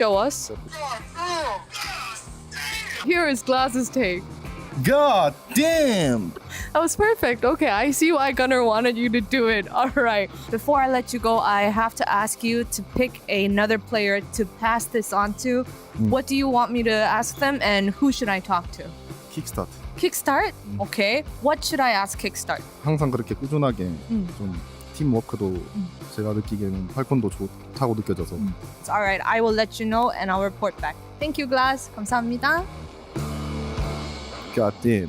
Show us. Here is Glass's take. God damn! That was perfect. Okay, I see why Gunnar wanted you to do it. All right. Before I let you go, I have to ask you to pick another player to pass this on to. What do you want me to ask them, and who should I talk to? 킥스타트. Kickstart? Okay. What should I ask Kickstart? 항상 그렇게 꾸준하게 좀 팀워크도 제가 느끼기에는 팔콘도 좋다고 느껴져서 All right. I will let you know, and I'll report back. Thank you, Glass. 감사합니다. God damn.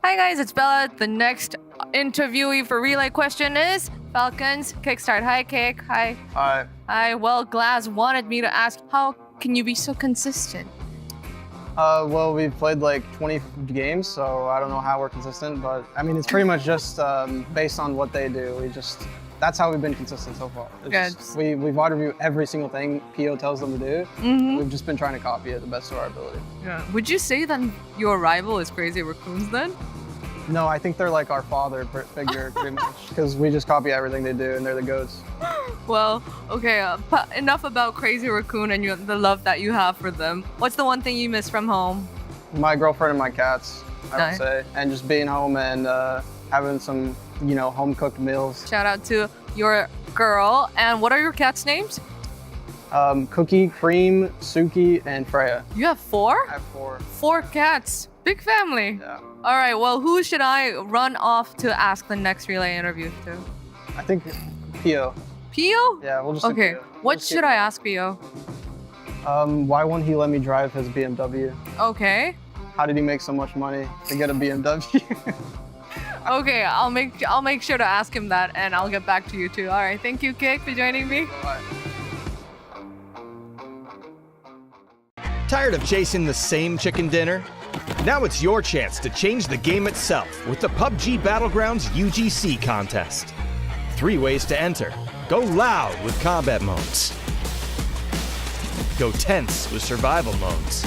Hi guys, it's Bella. The next interviewee for Relay Question is Falcons Kickstart. Hi, Kick. Hi. Hi. Hi. Well, Glass wanted me to ask, how can you be so consistent? Well, we've played like 20 games, so I don't know how we're consistent, but I mean, it's pretty much just based on what they do. That's how we've been consistent so far. We've auto review every single thing PO tells them to do. We've just been trying to copy it the best of our ability. Yeah. Would you say that your rival is Crazy Raccoons then? No, I think they're like our father figure pretty much, because we just copy everything they do and they're the goats. Well, okay, enough about Crazy Raccoon and the love that you have for them. What's the one thing you miss from home? My girlfriend and my cats, I Nice. would say, and just being home and having some, home-cooked meals. Shout out to your girl. And what are your cats' names? Cookie, Cream, Suki, and Freya. You have 4? I have 4. 4 cats. Big family. Yeah. All right, well, who should I run off to ask the next relay interview to? I think Pio. Pio? Yeah, we'll just do Okay, Pio. what should I ask Pio? Why won't he let me drive his BMW? Okay. How did he make so much money to get a BMW? Okay, I'll make sure to ask him that, and I'll get back to you too. All right, thank you, Kick, for joining me. Bye. Tired of chasing the same chicken dinner? Now it's your chance to change the game itself with the PUBG Battlegrounds UGC contest. 3 ways to enter. Go loud with combat modes. Go tense with survival modes.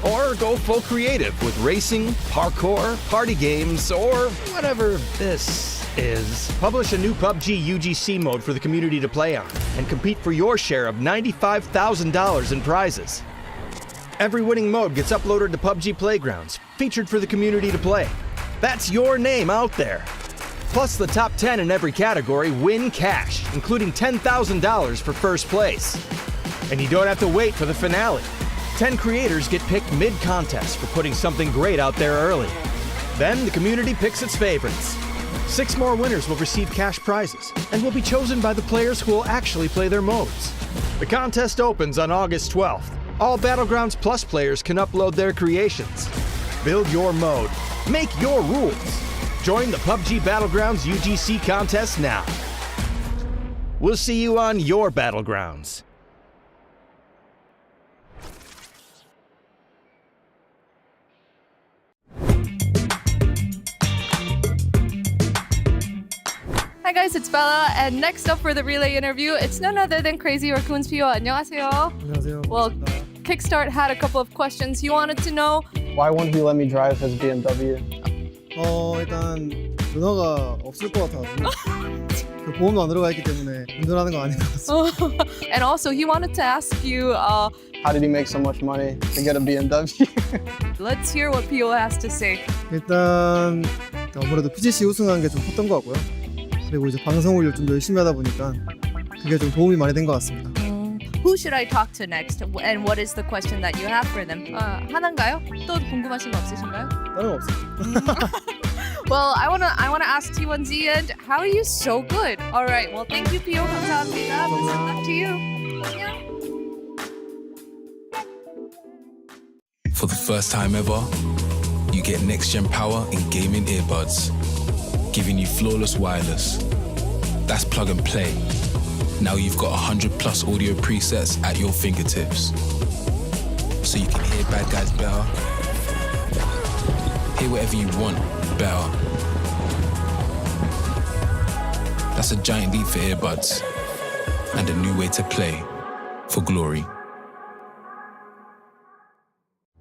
Or go full creative with racing, parkour, party games, or whatever this is. Publish a new PUBG UGC mode for the community to play on and compete for your share of $95,000 in prizes. Every winning mode gets uploaded to PUBG Playgrounds, featured for the community to play. That's your name out there. Plus, the top 10 in every category win cash, including $10,000 for first place. And you don't have to wait for the finale. 10 creators get picked mid-contest for putting something great out there early. Then the community picks its favorites. 6 more winners will receive cash prizes and will be chosen by the players who will actually play their modes. The contest opens on August 12th. All Battlegrounds Plus players can upload their creations. Build your mode. Make your rules. Join the PUBG Battlegrounds UGC contest now. We'll see you on your Battlegrounds. Hi guys, it's Bella, and next up for the relay interview, it's none other than Crazy Raccoon's Pio. 안녕하세요. 안녕하세요. Well, Kickstart had a couple of questions he wanted to know. Why won't he let me drive his BMW? 일단 면허가 없을 것 같아가지고 그 보험도 안 들어가 있기 때문에 운전하는 거 아닌 것 같습니다. And also, he wanted to ask you, How did he make so much money to get a BMW? let's hear what Pio has to say. 일단 아무래도 PGC 우승한 게 좀 컸던 것 같고요. 그리고 이제 방송을 좀 열심히 하다 보니까 그게 좀 도움이 많이 된 것 같습니다. Who should I talk to next? And what is the question that you have for them? 하나인가요? 또 궁금하신 거 없으신가요? 다른 거 없어요. Well, I wanna ask T1Z and how are you so good? All right. Well, thank you, Pio. 감사합니다. Best of luck to you. 안녕. For the first time ever, you get next-gen power in gaming earbuds, giving you flawless wireless. That's plug and play. Now you've got 100 plus audio presets at your fingertips. So you can hear bad guys better, hear whatever you want better. That's a giant leap for earbuds and a new way to play for glory.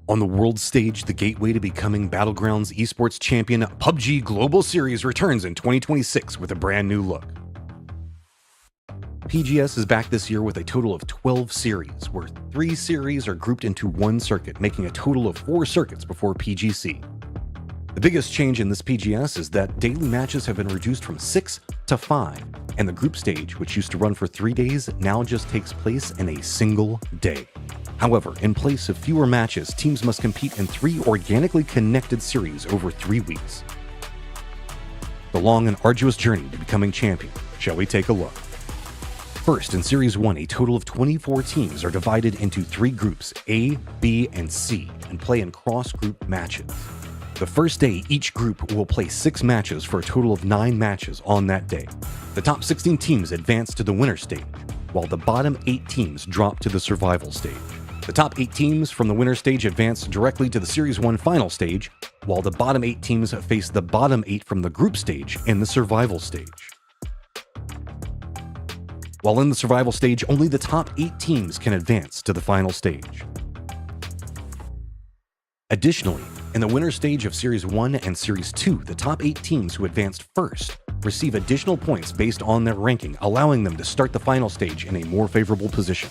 On the world stage, the gateway to becoming Battlegrounds Esports champion PUBG Global Series returns in 2026 with a brand new look. PGS is back this year with a total of 12 series, where 3 series are grouped into one circuit, making a total of 4 circuits before PGC. The biggest change in this PGS is that daily matches have been reduced from 6 to 5, and the group stage, which used to run for 3 days, now just takes place in a single day. However, in place of fewer matches, teams must compete in 3 organically connected series over 3 weeks. The long and arduous journey to becoming champion. Shall we take a look? First, in Series 1, a total of 24 teams are divided into 3 groups, A, B, and C, and play in cross-group matches. The first day, each group will play 6 matches for a total of 9 matches on that day. The top 16 teams advance to the winner stage, while the bottom 8 teams drop to the survival stage. The top 8 teams from the winner stage advance directly to the Series 1 final stage, while the bottom 8 teams face the bottom 8 from the group stage in the survival stage. While in the survival stage, only the top 8 teams can advance to the final stage. Additionally, in the winner stage of Series 1 and Series 2, the top 8 teams who advanced first receive additional points based on their ranking, allowing them to start the final stage in a more favorable position.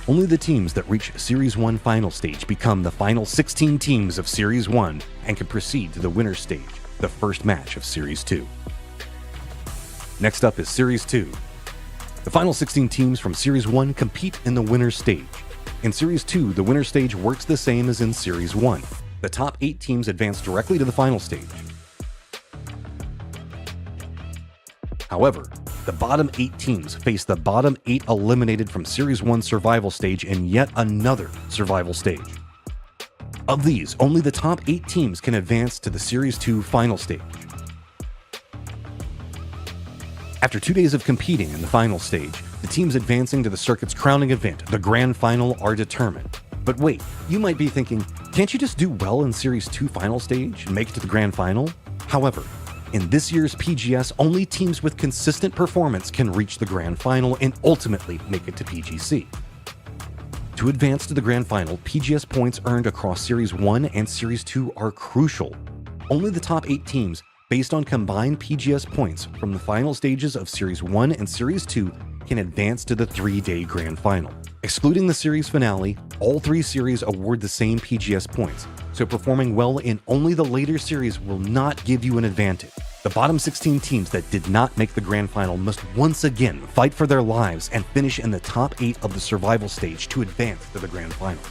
Only the teams that reach Series 1 final stage become the final 16 teams of Series 1 and can proceed to the winner stage, the first match of Series 2. Next up is Series 2. The final 16 teams from Series 1 compete in the winner stage. In Series 2, the winner stage works the same as in Series 1. The top 8 teams advance directly to the final stage. However, the bottom 8 teams face the bottom 8 eliminated from Series 1 survival stage in yet another survival stage. Of these, only the top 8 teams can advance to the Series 2 final stage. After 2 days of competing in the final stage, the teams advancing to the circuit's crowning event, the Grand Final, are determined. But wait, you might be thinking, can't you just do well in Series 2 final stage and make it to the Grand Final? However, in this year's PGS, only teams with consistent performance can reach the Grand Final and ultimately make it to PGC. To advance to the Grand Final, PGS points earned across Series 1 and Series 2 are crucial. Only the top 8 teams, based on combined PGS points from the final stages of Series 1 and Series 2, can advance to the 3-day Grand Final. Excluding the series finale, all 3 series award the same PGS points, so performing well in only the later series will not give you an advantage. The bottom 16 teams that did not make the Grand Final must once again fight for their lives and finish in the top 8 of the survival stage to advance to the Grand Final.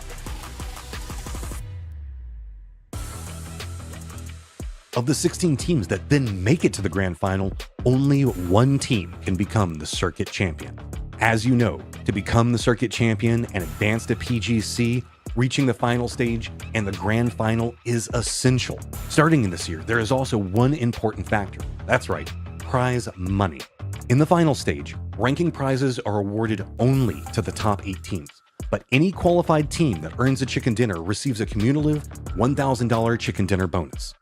Of the 16 teams that then make it to the Grand Final, only 1 team can become the circuit champion. As you know, to become the circuit champion and advance to PGC, reaching the final stage and the Grand Final is essential. Starting in this year, there is also one important factor. That's right, prize money. In the final stage, ranking prizes are awarded only to the top 8 teams. But any qualified team that earns a chicken dinner receives a cumulative $1,000 chicken dinner bonus.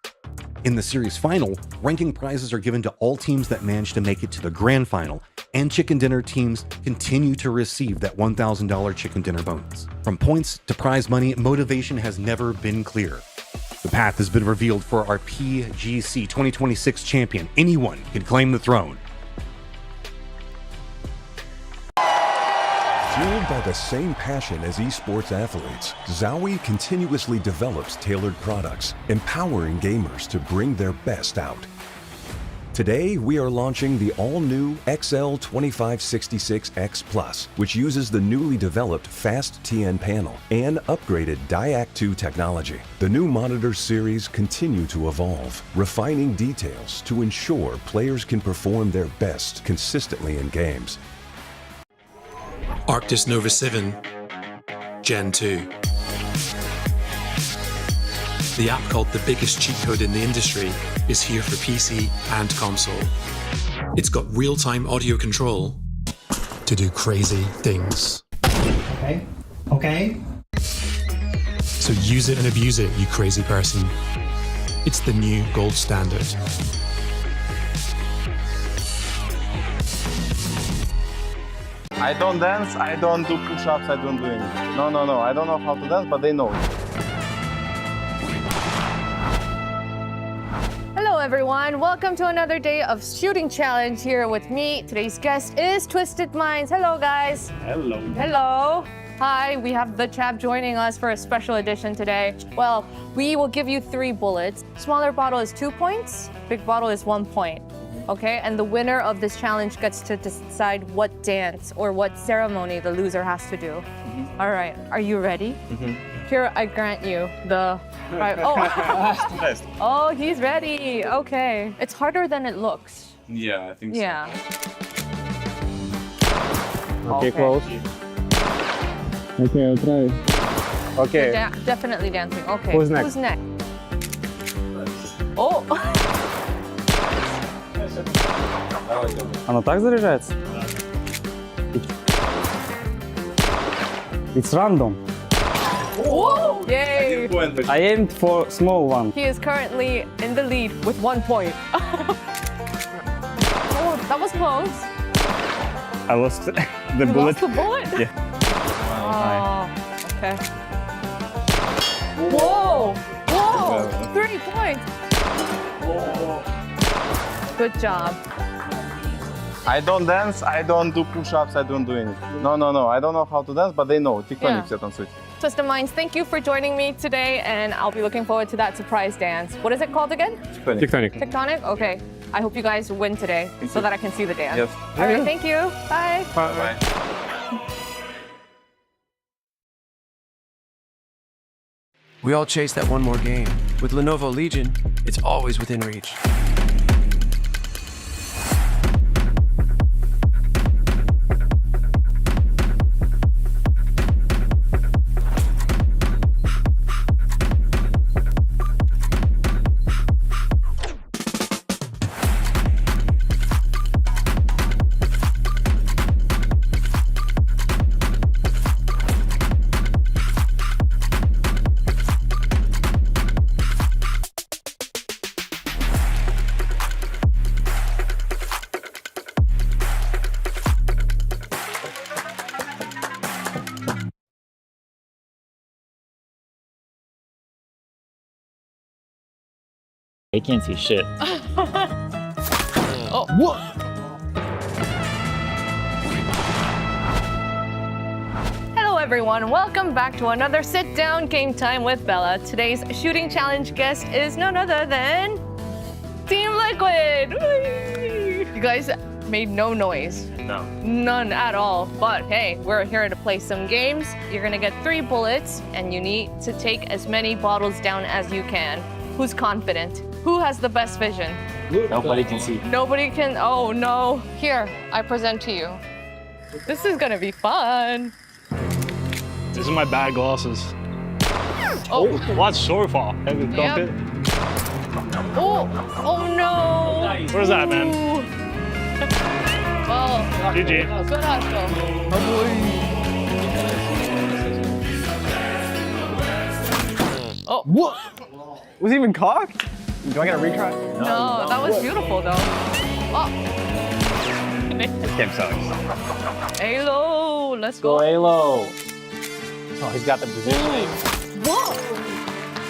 In the series final, ranking prizes are given to all teams that manage to make it to the Grand Final, and chicken dinner teams continue to receive that $1,000 chicken dinner bonus. From points to prize money, motivation has never been clearer. The path has been revealed for our PGC 2026 champion. Anyone can claim the throne. Fueled by the same passion as esports athletes, Zowie continuously develops tailored products, empowering gamers to bring their best out. Today, we are launching the all-new XL2566X Plus, which uses the newly developed Fast TN panel and upgraded DIAC2 technology. The new monitor series continue to evolve, refining details to ensure players can perform their best consistently in games. Arctis Nova 7 Gen 2. The app called the biggest cheat code in the industry is here for PC and console. It's got real-time audio control to do crazy things. Okay. So use it and abuse it, you crazy person. It's the new gold standard. I don't dance, I don't do push-ups, I don't do anything. No, I don't know how to dance, but they know it. Hello everyone, welcome to another day of shooting challenge here with me. Today's guest is Twisted Minds. Hello guys. Hello. Hello. Hi, we have the chap joining us for a special edition today. Well, we will give you 3 bullets. Smaller bottle is 2 points, big bottle is 1 point. Okay, and the winner of this challenge gets to decide what dance or what ceremony the loser has to do. All right, are you ready? Here, I grant you the right. Oh, he's ready. Okay, it's harder than it looks. Yeah, I think Yeah. Okay, close. Okay, I'll try. Okay. Definitely dancing. Okay. Who's next? Who's next? Oh. Оно так заряжается? It's random. Whoa! Yay! I aimed for small one. He is currently in the lead with 1 point. Oh, that was close. I lost the You bullet. lost the bullet? Yeah. Oh, okay. Whoa! Whoa! 3 points. Good job. I don't dance, I don't do push-ups, I don't do anything. No, I don't know how to dance, but they know. Тектоник все танцуют. Twisted Minds, thank you for joining me today, and I'll be looking forward to that surprise dance. What is it called again? Тектоник. Tectonic? Okay. I hope you guys win today so that I can see the dance. Yes. All right, thank you. Bye. Bye. We all chase that one more game. With Lenovo Legion, it's always within reach. They can't see shit. Oh. What? Hello everyone, welcome back to another sit-down game time with Bella. Today's shooting challenge guest is none other than Team Liquid. Whee! You guys made no noise. No. None at all. But hey, we're here to play some games. You're gonna get 3 bullets and you need to take as many bottles down as you can. Who's confident? Who has the best vision? Nobody can see. Nobody can, oh no. Here, I present to you. This is gonna be fun. These are my bad glasses. Oh, Watch sword fall. Yep. Oh, oh no. What is that, man? Ooh. Well, GG. good hustle. Oh. What? Was he even cocked? Do I get a retry? No, that was beautiful though. Oh. This game sucks. Halo, let's Go go. Halo. Oh, he's got the positioning. Whoa.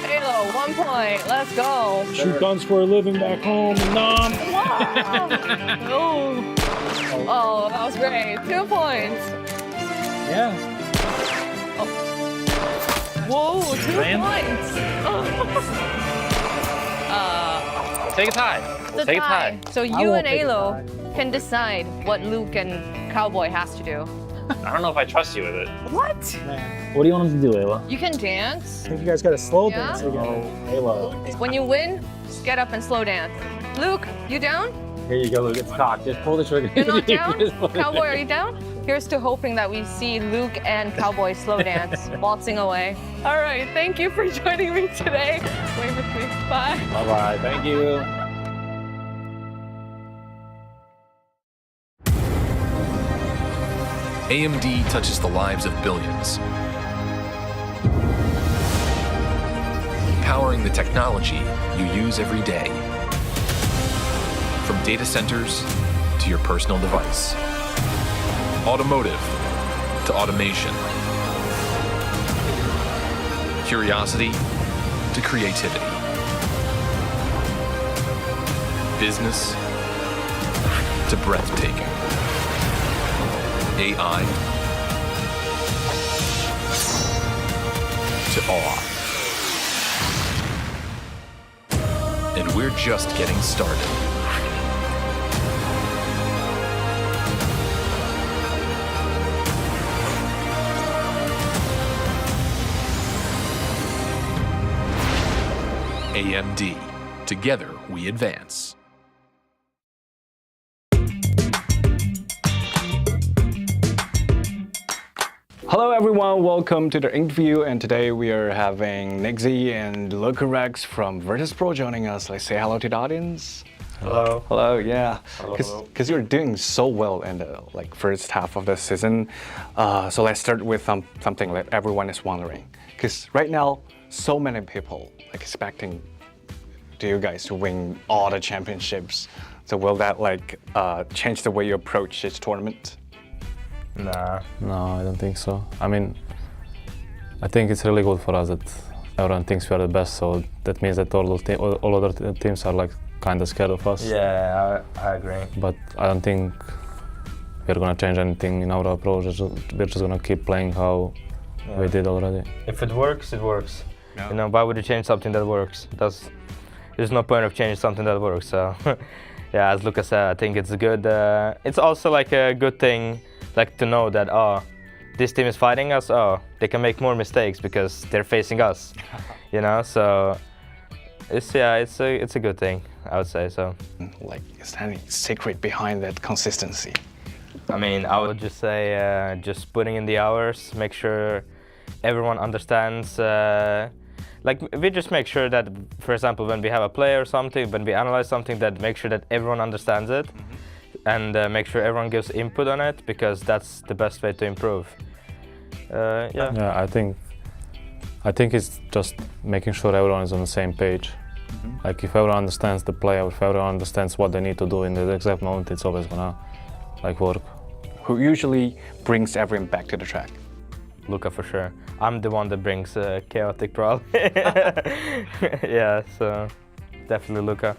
Halo, 1 point. Let's go. Shoot guns for a living back home. Nom. Wow. Oh, that was great. 2 points. Yeah. Oh. Whoa, 2 points. Take a tie. It's a tie. So you and Alo can decide what Luke and Cowboy has to do. I don't know if I trust you with it. What? What do you want him to do, Ayla? You can dance. I think you guys got a slow Yeah? dance together. Ayla. When you win, just get up and slow dance. Luke, you down? Here you go, Luke. It's cocked. Just pull the trigger. You're not down? Cowboy, are you down? Here's to hoping that we see Luke and Cowboy slow dance, waltzing away. All right, thank you for joining me today. Wait with me. Bye. Bye-bye. Thank you. AMD touches the lives of billions, powering the technology you use every day. From data centers to your personal device, automotive to automation, curiosity to creativity, business to breathtaking, AI to awe. And we're just getting started. AMD. Together we advance. Hello everyone, welcome to the interview, and today we are having Nixie and Luca Rex from Virtus Pro joining us. Let's say hello to the audience. Hello. Hello, yeah. Hello. Because you're doing so well in the first half of the season. So let's start with something that everyone is wondering. Because right now, so many people expecting you guys to win all the championships. So will that change the way you approach this tournament? Nah. No, I don't think so. I mean, I think it's really good for us that everyone thinks we are the best, so that means that all other teams are kind of scared of us. Yeah, I agree. But I don't think we're gonna change anything in our approach. We're just gonna keep playing how we did already. If it works, it works. Yeah. You know, why would you change something that works? There's no point of changing something that works. So, yeah, as Lucas said, I think it's good. It's also a good thing, to know that this team is fighting us. They can make more mistakes because they're facing us. You know, so it's a good thing, I would say. So, is there any secret behind that consistency? I mean, I would just say just putting in the hours, make sure everyone understands. We just make sure that, for example, when we have a play or something, when we analyze something, that make sure that everyone understands it, and make sure everyone gives input on it, because that's the best way to improve. Yeah, I think it's just making sure everyone is on the same page. If everyone understands the play, if everyone understands what they need to do in the exact moment, it's always gonna work. Who usually brings everyone back to the track? Luca, for sure. I'm the one that brings chaotic probably. Yeah, so definitely Luca.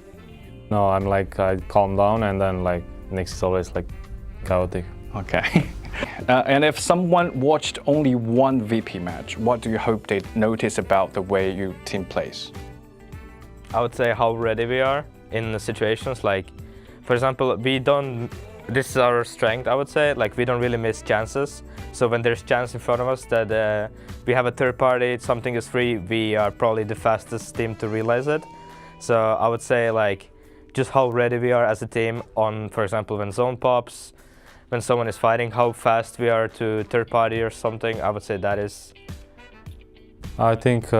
No, I'm I calm down, and then Nix is always chaotic. Okay. And if someone watched only one VP match, what do you hope they notice about the way your team plays? I would say how ready we are in the situations. For example, this is our strength, I would say. We don't really miss chances. So when there's chance in front of us that we have a third party, something is free, we are probably the fastest team to realize it. So I would say just how ready we are as a team on, for example, when zone pops, when someone is fighting, how fast we are to third party or something. I would say that is. I think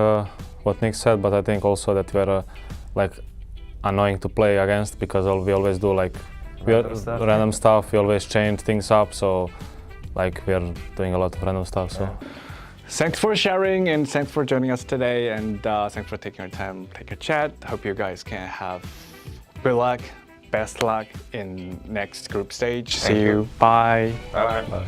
what Nick said, but I think also that we're annoying to play against, because we always do random stuff. We always change things up, so we are doing a lot of random stuff. So thanks for sharing, and thanks for joining us today, and thanks for taking your time, take a chat. Hope you guys can have good luck, best luck in next group stage. See you. Bye. Bye. Bye.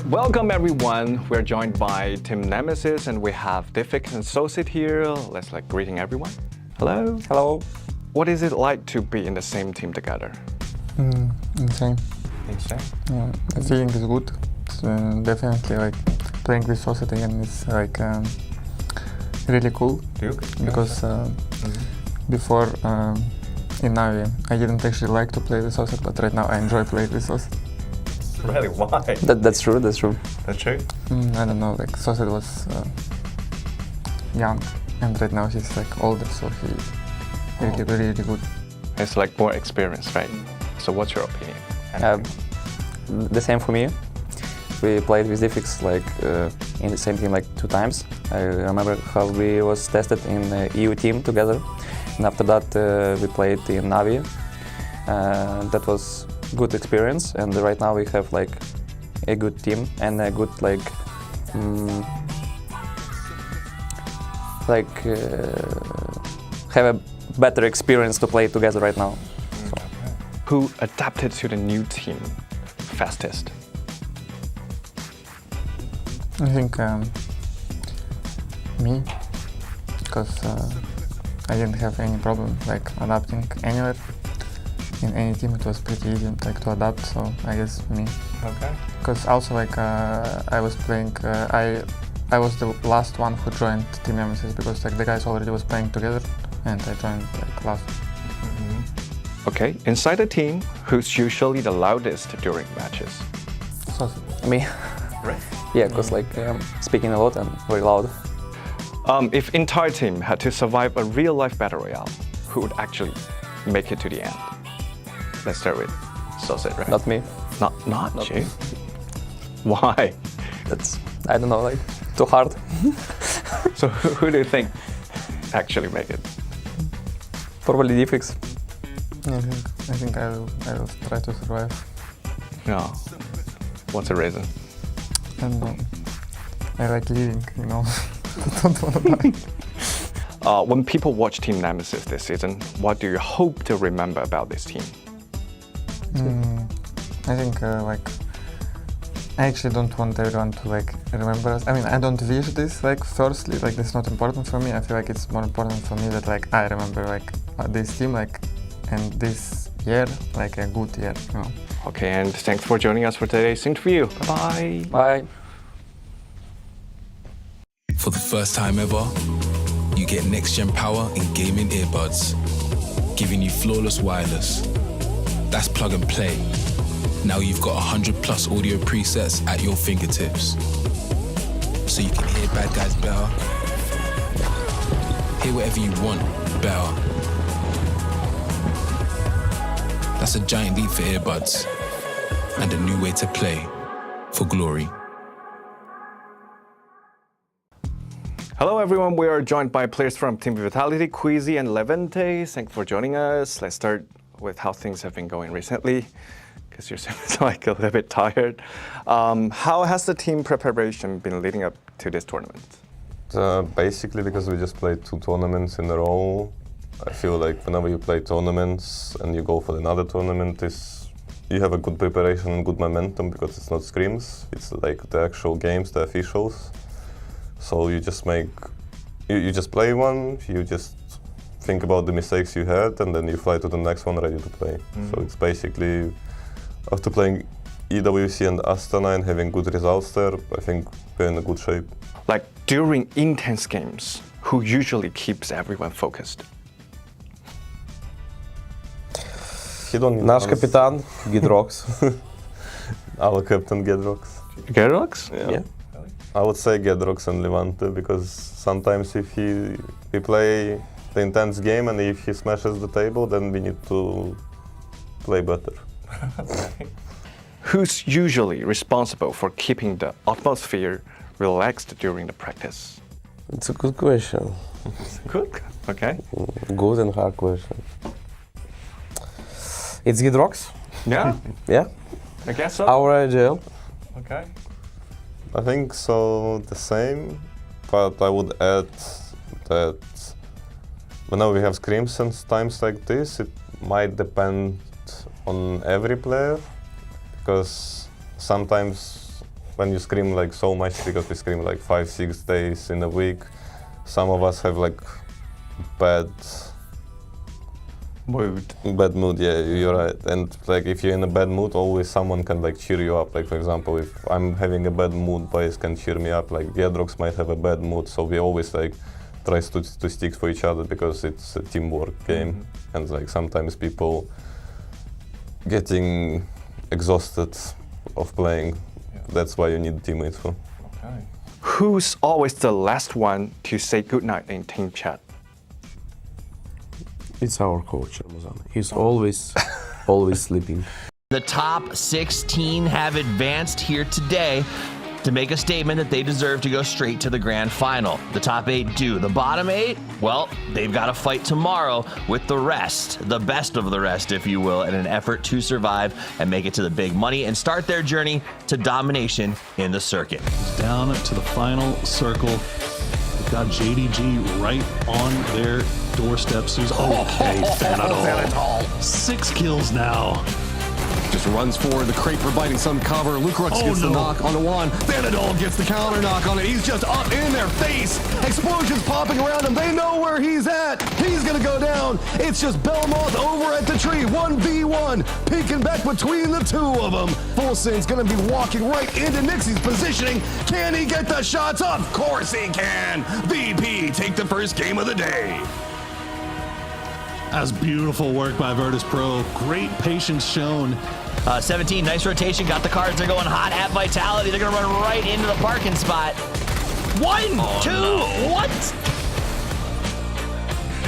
Welcome everyone. We're joined by Team Nemesis and we have Diffix and Sosit here. Let's greeting everyone. Hello. Hello. What is it like to be in the same team together? Insane. Insane? Yeah, the feeling is good. It's, definitely playing with Sosit again is really cool. Because before in Navi I didn't actually like to play with Sosit, but right now I enjoy playing with Sosit. Really? Why? That's true. That's true. That's true? I don't know. Sosit was young, and right now he's older, so he really good. It's more experience, right? So what's your opinion? The same for me. We played with Diffix in the same team 2 times. I remember how we was tested in the EU team together, and after that we played in Navi. That was good experience, and right now we have a good team and a good have a better experience to play together right now. So. Who adapted to the new team fastest? I think me, because I didn't have any problem adapting anywhere. In any team it was pretty easy to adapt, so I guess me. Okay. Because also I was playing, I was the last one who joined Team Nemesis because the guys already was playing together, and I joined last. Okay, inside the team, who's usually the loudest during matches? Me. Right. Yeah, because speaking a lot and very loud. If entire team had to survive a real-life battle royale, who would actually make it to the end? Let's start with Sosit, right? Not me. Not you? Why? That's, I don't know, too hard. So who do you think actually make it? Probably Diffix. I think I will try to survive. No. What's the reason? And I like living, I don't want to die. When people watch Team Nemesis this season, what do you hope to remember about this team? I think I actually don't want everyone to remember us. I mean, I don't wish this firstly, this is not important for me. I feel it's more important for me that I remember this team and this year a good year. Okay, and thanks for joining us for today's interview. Bye. Bye. For the first time ever, you get next-gen power in gaming earbuds, giving you flawless wireless. That's plug and play. Now you've got 100+ audio presets at your fingertips. So you can hear bad guys better, hear whatever you want better. That's a giant leap for earbuds, and a new way to play for glory. Hello everyone, we are joined by players from Team Vitality, Queasy and Levante. Thanks for joining us. Let's start with how things have been going recently, because you seem a little bit tired. How has the team preparation been leading up to this tournament? Basically because we just played 2 tournaments in a row. I feel whenever you play tournaments and you go for another tournament, you have a good preparation and good momentum because it's not scrims, it's the actual games, the officials. So you just you just play one, you just think about the mistakes you had, and then you fly to the next one ready to play. So it's basically, after playing EWC and Astana and having good results there, I think we're in a good shape. During intense games, who usually keeps everyone focused? Наш капитан, Gedrox. Our captain, Gedrox. Gedrox? Yeah. I would say Gedrox and Levante, because sometimes if we play the intense game and if he smashes the table, then we need to play better. Who's usually responsible for keeping the atmosphere relaxed during the practice? It's a good question. Good? Okay. Good and hard question. It's Gedrox. Yeah? Yeah. I guess so. Our IGL. Okay. I think so, the same, but I would add that whenever we have scrims and times like this, it might depend on every player, because sometimes when you scrim like so much, because we scrim like 5-6 days in a week, some of us have like bad mood, yeah, you're right. And like if you're in a bad mood, always someone can like cheer you up. Like for example, if I'm having a bad mood, boys can cheer me up. Like Gedrox might have a bad mood, so we always like try to stick for each other because it's a teamwork game. And like sometimes people getting exhausted of playing. That's why you need teammates for. Okay. Who's always the last one to say goodnight in team chat? It's our coach, Ramazan. He's always sleeping. The top 16 have advanced here today to make a statement that they deserve to go straight to the grand final. The top 8 do. The bottom 8, well, they've got to fight tomorrow with the rest, the best of the rest, if you will, in an effort to survive and make it to the big money and start their journey to domination in the circuit. Down to the final circle. We've got JDG right on their doorstep. Okay, Fanadol. 6 kills now. Just runs forward, the crate providing some cover. Lucrux gets the knock onto one. Vanadol gets the counter knock on it. He's just up in their face. Explosions popping around him. They know where he's at. He's gonna go down. It's just Belmoth over at the tree. 1v1, peeking back between the two of them. Fulsen's gonna be walking right into Nixie's positioning. Can he get the shots? Of course he can. VP take the first game of the day. That's beautiful work by Virtus Pro. Great patience shown. 17, nice rotation. Got the cards. They're going hot at Vitality. They're going to run right into the parking spot. 1, 2, what?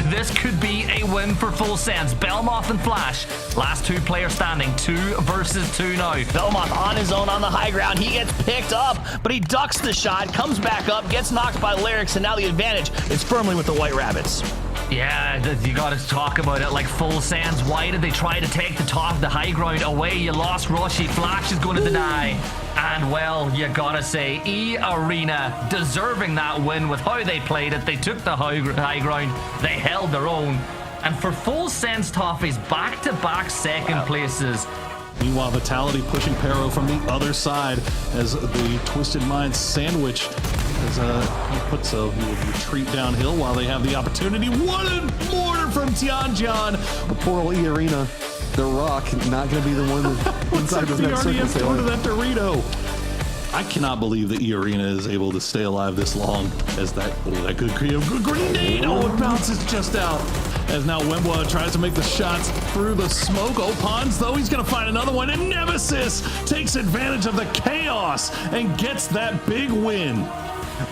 This could be a win for Full Sends. Belmoth and Flash, last 2 players standing, 2 versus 2 now. Belmoth on his own on the high ground. He gets picked up, but he ducks the shot, comes back up, gets knocked by Lyrics, and now the advantage is firmly with the White Rabbits. Yeah, you gotta talk about it. Like Full Sands, why did they try to take the high ground away? You lost Rushy. Flash is going to deny. And well, you gotta say, E-Arena deserving that win with how they played it. They took the high ground. They held their own. And for Full Sands Toffees, back-to-back second places. Meanwhile, Vitality pushing Pero from the other side as the Twisted Minds sandwich as he puts a retreat downhill while they have the opportunity. What a mortar from Tianjian! Poor old E-Arena, the Rock, not going to be the one that inside the next circle. To that Dorito. I cannot believe that E-Arena is able to stay alive this long as that could create a good grenade. Oh, it bounces just out. As now Wemba tries to make the shots through the smoke. Opans, though, he's going to find another one. And Nemesis takes advantage of the chaos and gets that big win.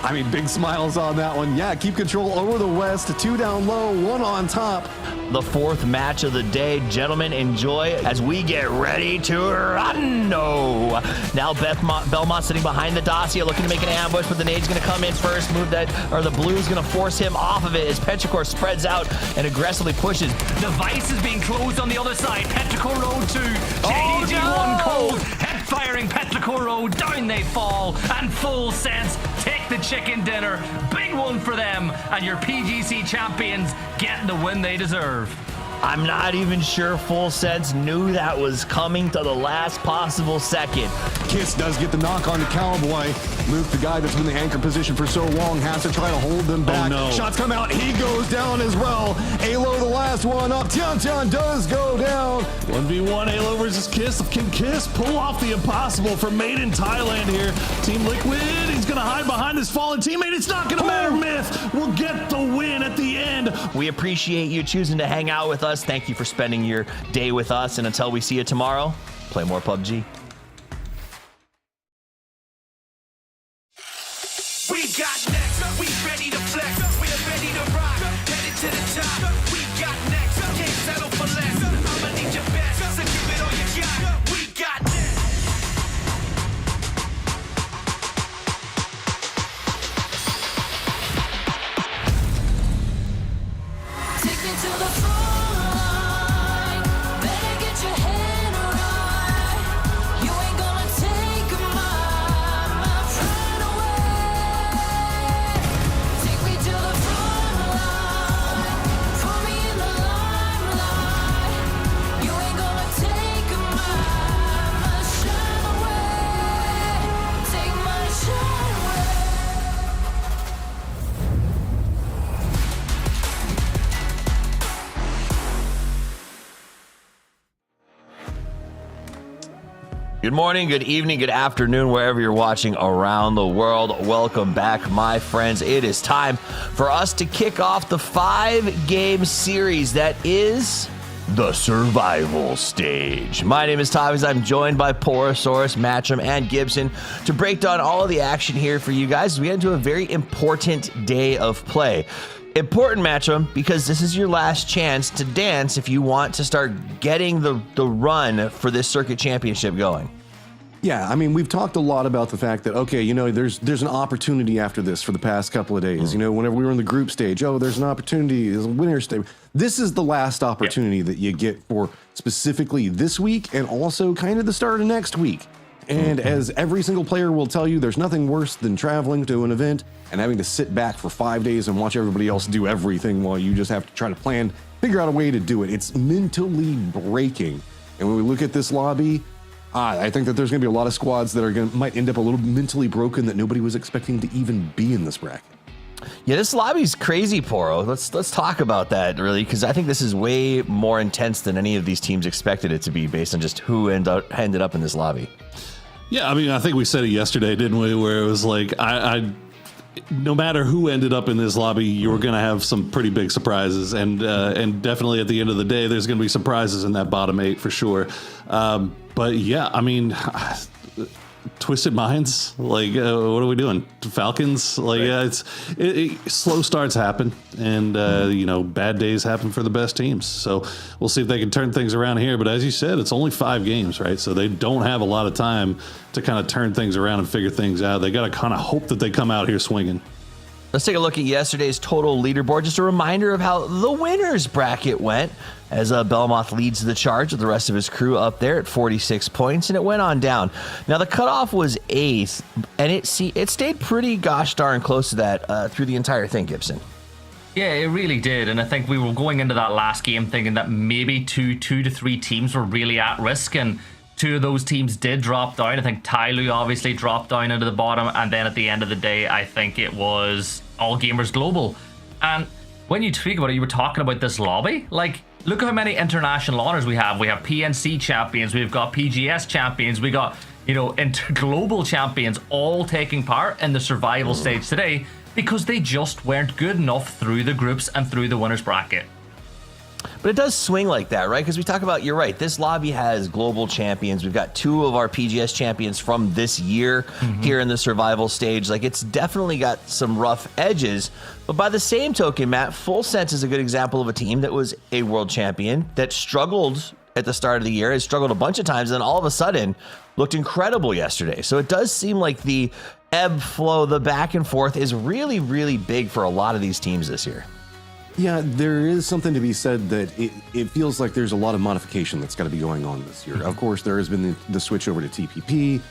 I mean, big smiles on that one. Yeah, keep control over the West. 2 down low, 1 on top. The 4th match of the day. Gentlemen, enjoy as we get ready to Rondo. Now Belmont sitting behind the Dacia looking to make an ambush, but the nade's going to come in first. The blue's going to force him off of it as Petrichor spreads out and aggressively pushes. The Vice is being closed on the other side. Petrichor Road 2. JDG 1 cold. Head-firing Petrichor Road. Down they fall. And Full Sense take the chicken dinner. Big one for them. And your PGC champions get the win they deserve. I'm not even sure Full Sense knew that was coming to the last possible second. Kiss does get the knock on the Cowboy. Luke, the guy that's been in the anchor position for so long, has to try to hold them back. Oh, no. Shots come out. He goes down as well. Alo, the last one up. Tian does go down. 1v1 Alo versus Kiss. Can Kiss pull off the impossible for Made in Thailand here? Team Liquid, he's going to hide behind his fallen teammate. It's not going to matter. Myth will get the win at the end. We appreciate you choosing to hang out with us. Thank you for spending your day with us. And until we see you tomorrow, play more PUBG. We got next, we ready to flex, we're ready to rock, headed to the top. We got next, can't settle for less. I'ma need your best, so give it all you got. We got next. Take me to the front line, better get your head right. You ain't gonna take my pride away. Take me to the front line, put me in the limelight. You ain't gonna take my shine away. Take Good morning, good evening, good afternoon, wherever you're watching around the world. Welcome back, my friends. It is time for us to kick off the 5-game series that is the survival stage. My name is Tavis. I'm joined by Porosaurus, Matcham, and Gibson to break down all of the action here for you guys as we get into a very important day of play. Important, Matcham, because this is your last chance to dance if you want to start getting the run for this circuit championship going. Yeah, I mean, we've talked a lot about the fact that, okay, you know, there's an opportunity after this for the past couple of days. You know, whenever we were in the group stage, oh, there's an opportunity, there's a winner stage. This is the last opportunity that you get for specifically this week and also kind of the start of next week. And as every single player will tell you, there's nothing worse than traveling to an event and having to sit back for 5 days and watch everybody else do everything while you just have to try to plan, figure out a way to do it. It's mentally breaking. And when we look at this lobby, I think that there's going to be a lot of squads that might end up a little mentally broken that nobody was expecting to even be in this bracket. Yeah, this lobby's crazy, Poro. Let's talk about that, really, because I think this is way more intense than any of these teams expected it to be based on just who ended up in this lobby. Yeah, I mean, I think we said it yesterday, didn't we? Where it was like, no matter who ended up in this lobby, you were going to have some pretty big surprises, and definitely at the end of the day, there's going to be surprises in that bottom 8 for sure. But yeah, I mean, Twisted Minds, like, what are we doing? Falcons, like, right. Slow starts happen, and you know, bad days happen for the best teams. So we'll see if they can turn things around here. But as you said, it's only 5 games, right? So they don't have a lot of time to kind of turn things around and figure things out. They got to kind of hope that they come out here swinging. Let's take a look at yesterday's total leaderboard. Just a reminder of how the winners bracket went, as Belmoth leads the charge with the rest of his crew up there at 46 points, and it went on down. Now, the cutoff was 8th, and it stayed pretty gosh darn close to that through the entire thing, Gibson. Yeah, it really did, and I think we were going into that last game thinking that maybe two to three teams were really at risk, and 2 of those teams did drop down. I think Tyloo obviously dropped down into the bottom, and then at the end of the day, I think it was All Gamers Global. And when you speak about it, you were talking about this lobby. Like, look at how many international honors we have. We have PNC champions, we've got PGS champions, we got, you know, global champions all taking part in the survival stage today because they just weren't good enough through the groups and through the winners bracket. But it does swing like that, right? Because we talk about, you're right, this lobby has global champions. We've got 2 of our PGS champions from this year here in the survival stage. Like, it's definitely got some rough edges. But by the same token, Matt, Full Sense is a good example of a team that was a world champion that struggled at the start of the year, has struggled a bunch of times, and then all of a sudden looked incredible yesterday. So it does seem like the ebb flow, the back and forth is really, really big for a lot of these teams this year. Yeah, there is something to be said that it feels like there's a lot of modification that's got to be going on this year. Of course, there has been the switch over to TPP.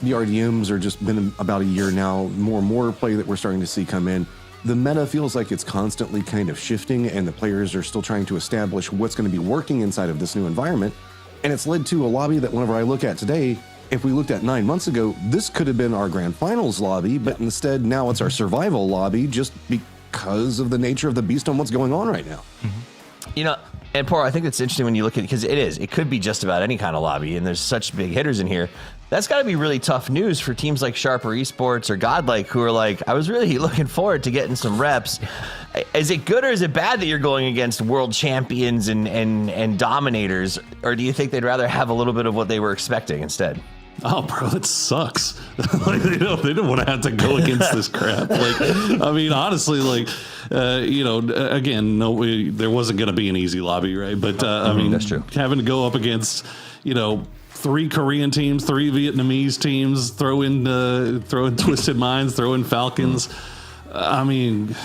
The RDMs are just been about a year now. More and more play that we're starting to see come in. The meta feels like it's constantly kind of shifting, and the players are still trying to establish what's going to be working inside of this new environment. And it's led to a lobby that whenever I look at today, if we looked at 9 months ago, this could have been our grand finals lobby, but instead now it's our survival lobby just because of the nature of the beast on what's going on right now. You know, and Poro, I think it's interesting when you look at it, because it could be just about any kind of lobby, and there's such big hitters in here. That's got to be really tough news for teams like Sharper Esports or Godlike, who are like, I was really looking forward to getting some reps. Is it good or is it bad that you're going against world champions and dominators, or do you think they'd rather have a little bit of what they were expecting instead? Oh, bro, it sucks. Like, they don't want to have to go against this crap. Like, I mean, honestly, like, you know, again, there wasn't going to be an easy lobby, right? But I mean, that's true. Having to go up against, you know, 3 Korean teams, 3 Vietnamese teams, throw in Twisted Minds, throw in Falcons. I mean,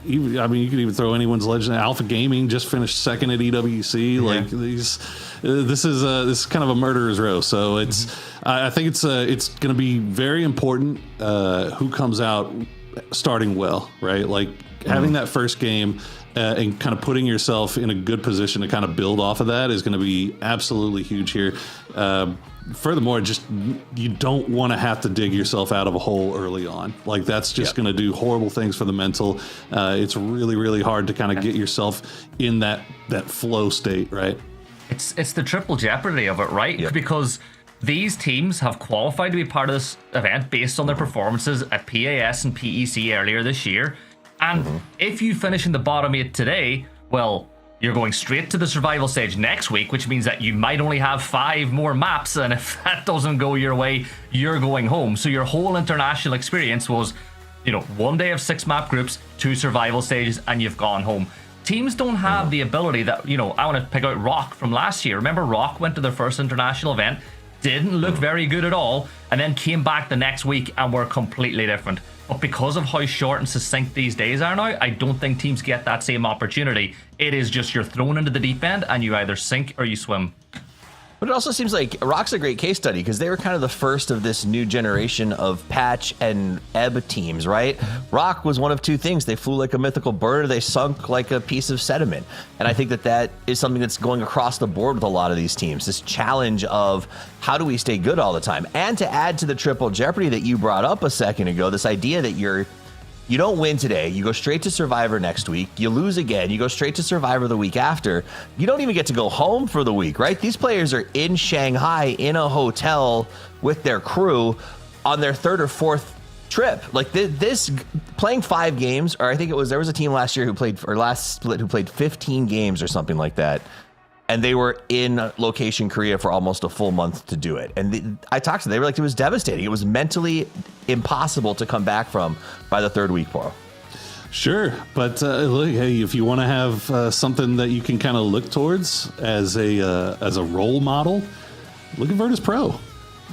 you could even throw anyone's legend. Alpha Gaming just finished 2nd at EWC. Like, this is kind of a murderer's row. So it's, I think it's going to be very important who comes out starting well, right? Like having that first game and kind of putting yourself in a good position to kind of build off of that is going to be absolutely huge here. Furthermore, just you don't want to have to dig yourself out of a hole early on. Like that's just going to do horrible things for the mental. It's really, really hard to kind of get yourself in that flow state, right? It's the triple jeopardy of it, right? Because these teams have qualified to be part of this event based on their performances at PAS and PEC earlier this year. And if you finish in the bottom 8 today, well, you're going straight to the survival stage next week, which means that you might only have 5 more maps, and if that doesn't go your way, you're going home. So your whole international experience was, 1 day of 6 map groups, 2 survival stages, and you've gone home. Teams don't have the ability that, I want to pick out Rock from last year. Remember, Rock went to their first international event, didn't look very good at all, and then came back the next week and were completely different. But because of how short and succinct these days are now, I don't think teams get that same opportunity. It is just you're thrown into the deep end and you either sink or you swim. But it also seems like Rock's a great case study because they were kind of the first of this new generation of patch and ebb teams, right? Rock was one of 2 things. They flew like a mythical bird, or they sunk like a piece of sediment. And I think that is something that's going across the board with a lot of these teams, this challenge of how do we stay good all the time? And to add to the triple jeopardy that you brought up a second ago, this idea that you don't win today, you go straight to Survivor next week, you lose again, you go straight to Survivor the week after, you don't even get to go home for the week, right? These players are in Shanghai in a hotel with their crew on their 3rd or 4th trip. Like this playing 5 games, or I think there was a team last year last split who played 15 games or something like that. And they were in location Korea for almost a full month to do it. And I talked to them. They were like, it was devastating. It was mentally impossible to come back from by the 3rd week, Poro. Sure, but look, hey, if you want to have something that you can kind of look towards as a role model, look at Virtus Pro.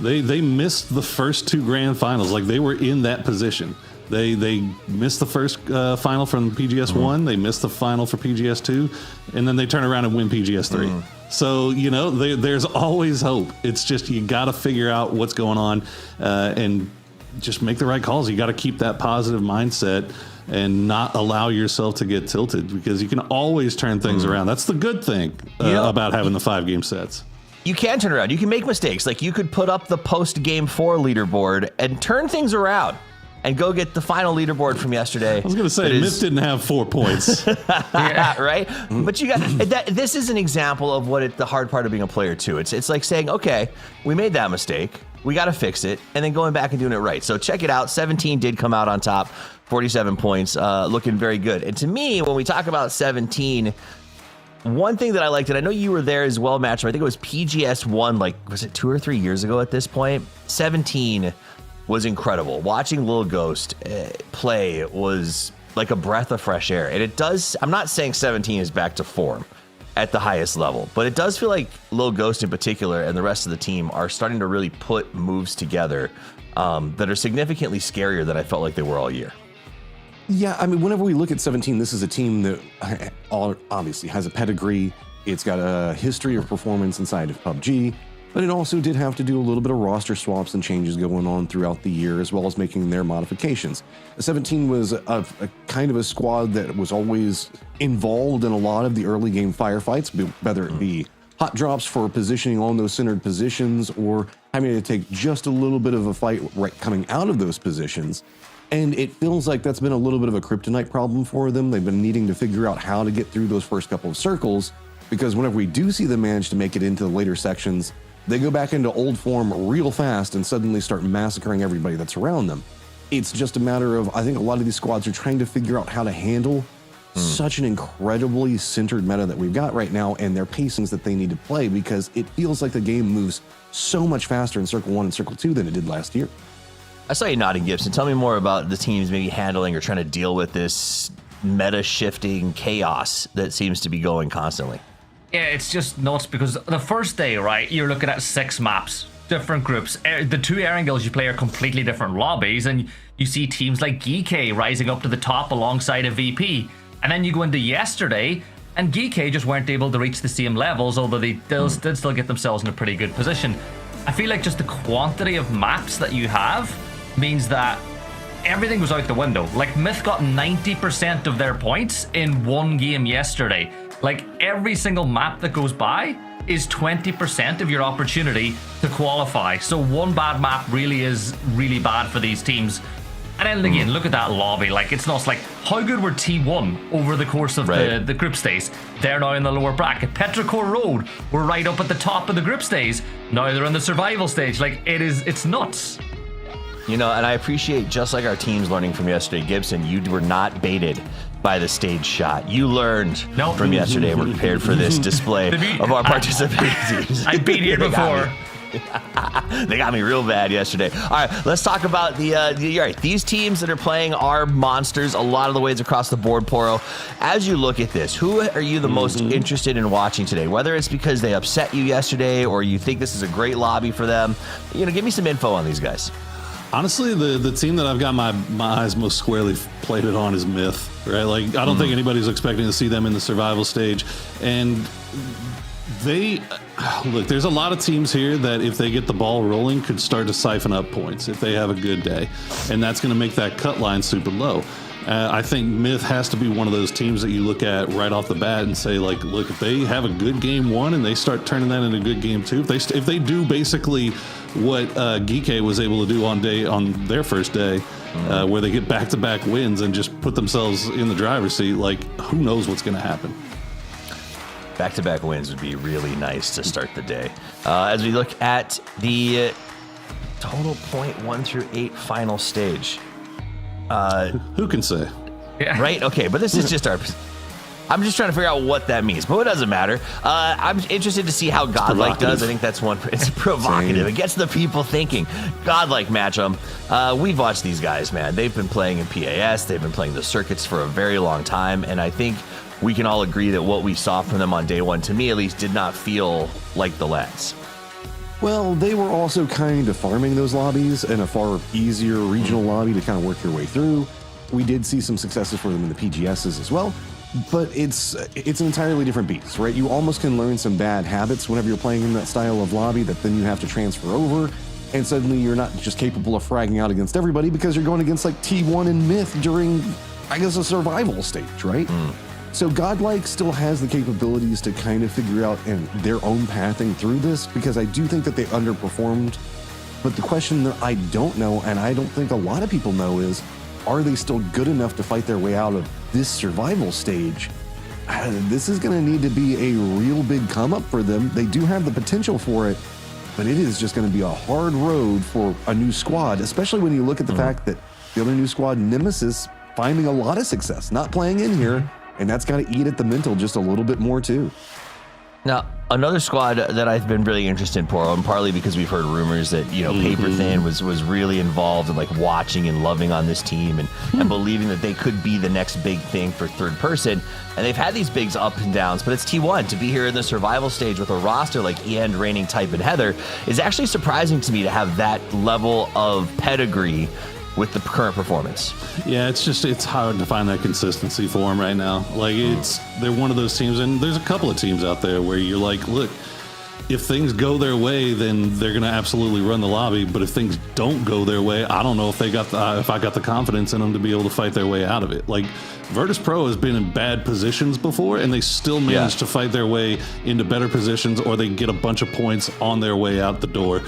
They missed the first 2 grand finals. Like, they were in that position. They missed the first final from PGS 1, they missed the final for PGS 2, and then they turn around and win PGS 3. So, there's always hope. It's just you got to figure out what's going on and just make the right calls. You got to keep that positive mindset and not allow yourself to get tilted, because you can always turn things around. That's the good thing about having the 5-game sets. You can turn around. You can make mistakes. Like, you could put up the post-game 4 leaderboard and turn things around and go get the final leaderboard from yesterday. I was going to say, Myth didn't have 4 points. Yeah, right? But you got that. This is an example of the hard part of being a player, too. It's like saying, okay, we made that mistake. We got to fix it. And then going back and doing it right. So check it out. 17 did come out on top, 47 points, looking very good. And to me, when we talk about 17, one thing that I liked, and I know you were there as well, Match, I think it was PGS 1, was it 2 or 3 years ago at this point? 17 was incredible. Watching Lil Ghost play was like a breath of fresh air. And it does, I'm not saying 17 is back to form at the highest level, but it does feel like Lil Ghost in particular and the rest of the team are starting to really put moves together that are significantly scarier than I felt like they were all year. Yeah, I mean, whenever we look at 17, this is a team that obviously has a pedigree. It's got a history of performance inside of PUBG, but it also did have to do a little bit of roster swaps and changes going on throughout the year, as well as making their modifications. 17 was a kind of a squad that was always involved in a lot of the early game firefights, whether it be hot drops for positioning on those centered positions or having to take just a little bit of a fight right coming out of those positions. And it feels like that's been a little bit of a kryptonite problem for them. They've been needing to figure out how to get through those first couple of circles, because whenever we do see them manage to make it into the later sections, they go back into old form real fast and suddenly start massacring everybody that's around them. It's just a matter of, I think a lot of these squads are trying to figure out how to handle such an incredibly centered meta that we've got right now and their pacings that they need to play, because it feels like the game moves so much faster in Circle 1 and Circle 2 than it did last year. I saw you nodding, Gibson. Tell me more about the teams maybe handling or trying to deal with this meta-shifting chaos that seems to be going constantly. Yeah, it's just nuts because the first day, right, you're looking at 6 maps, different groups. The 2 Erangels you play are completely different lobbies, and you see teams like GK rising up to the top alongside a VP. And then you go into yesterday, and GK just weren't able to reach the same levels, although they did still get themselves in a pretty good position. I feel like just the quantity of maps that you have means that everything was out the window. Like, Myth got 90% of their points in one game yesterday. Like, every single map that goes by is 20% of your opportunity to qualify. So one bad map really is really bad for these teams. And then again, look at that lobby. Like, it's not like, how good were T1 over the course of the group stage? They're now in the lower bracket. Petrichor Road were right up at the top of the group stage. Now they're in the survival stage. Like, it's nuts. You know, and I appreciate, just like our teams learning from yesterday, Gibson, you were not baited by the stage shot. You learned from yesterday. We're prepared for this display of our participating teams. I've been here before. They got me real bad yesterday. All right, let's talk about these teams that are playing are monsters a lot of the ways across the board, Poro. As you look at this, who are you the most interested in watching today? Whether it's because they upset you yesterday or you think this is a great lobby for them, you know, give me some info on these guys. Honestly, the team that I've got my eyes most squarely plated on is Myth, right? Like, I don't think anybody's expecting to see them in the survival stage. And look, there's a lot of teams here that if they get the ball rolling could start to siphon up points if they have a good day. And that's going to make that cut line super low. I think Myth has to be one of those teams that you look at right off the bat and say, like, look, if they have a good game one and they start turning that into a good game two, if they do basically what Geeke was able to do on their first day, where they get back-to-back wins and just put themselves in the driver's seat, like, who knows what's going to happen. Back-to-back wins would be really nice to start the day. As we look at the total point 1 through 8 final stage. Who can say? Right? Okay, but this is just I'm just trying to figure out what that means, but it doesn't matter. I'm interested to see how Godlike does. I think that's one. It's provocative. It gets the people thinking. Godlike matchup. We've watched these guys, man. They've been playing in PAS. They've been playing the circuits for a very long time, and I think we can all agree that what we saw from them on day one, to me at least, did not feel like the lads. Well, they were also kind of farming those lobbies in a far easier regional lobby to kind of work your way through. We did see some successes for them in the PGSs as well, but it's an entirely different beast, right? You almost can learn some bad habits whenever you're playing in that style of lobby that then you have to transfer over, and suddenly you're not just capable of fragging out against everybody because you're going against like T1 and Myth during, I guess, a survival stage, right? So Godlike still has the capabilities to kind of figure out their own pathing through this, because I do think that they underperformed. But the question that I don't know, and I don't think a lot of people know, is, are they still good enough to fight their way out of this survival stage? This is going to need to be a real big come up for them. They do have the potential for it, but it is just going to be a hard road for a new squad, especially when you look at the fact that the other new squad, Nemesis, finding a lot of success, not playing in here. And that's got to eat at the mental just a little bit more, too. Now, another squad that I've been really interested in, Poro, and partly because we've heard rumors that, you know, Paper Thin was really involved in, like, watching and loving on this team and believing that they could be the next big thing for third person. And they've had these big ups and downs, but it's T1. To be here in the survival stage with a roster like Ian, Raining, Type, and Heather is actually surprising to me to have that level of pedigree with the current performance. Yeah, it's hard to find that consistency for them right now. Like, they're one of those teams, and there's a couple of teams out there where you're like, look, if things go their way, then they're going to absolutely run the lobby. But if things don't go their way, I don't know if I got the confidence in them to be able to fight their way out of it. Like, Virtus Pro has been in bad positions before, and they still manage to fight their way into better positions, or they get a bunch of points on their way out the door.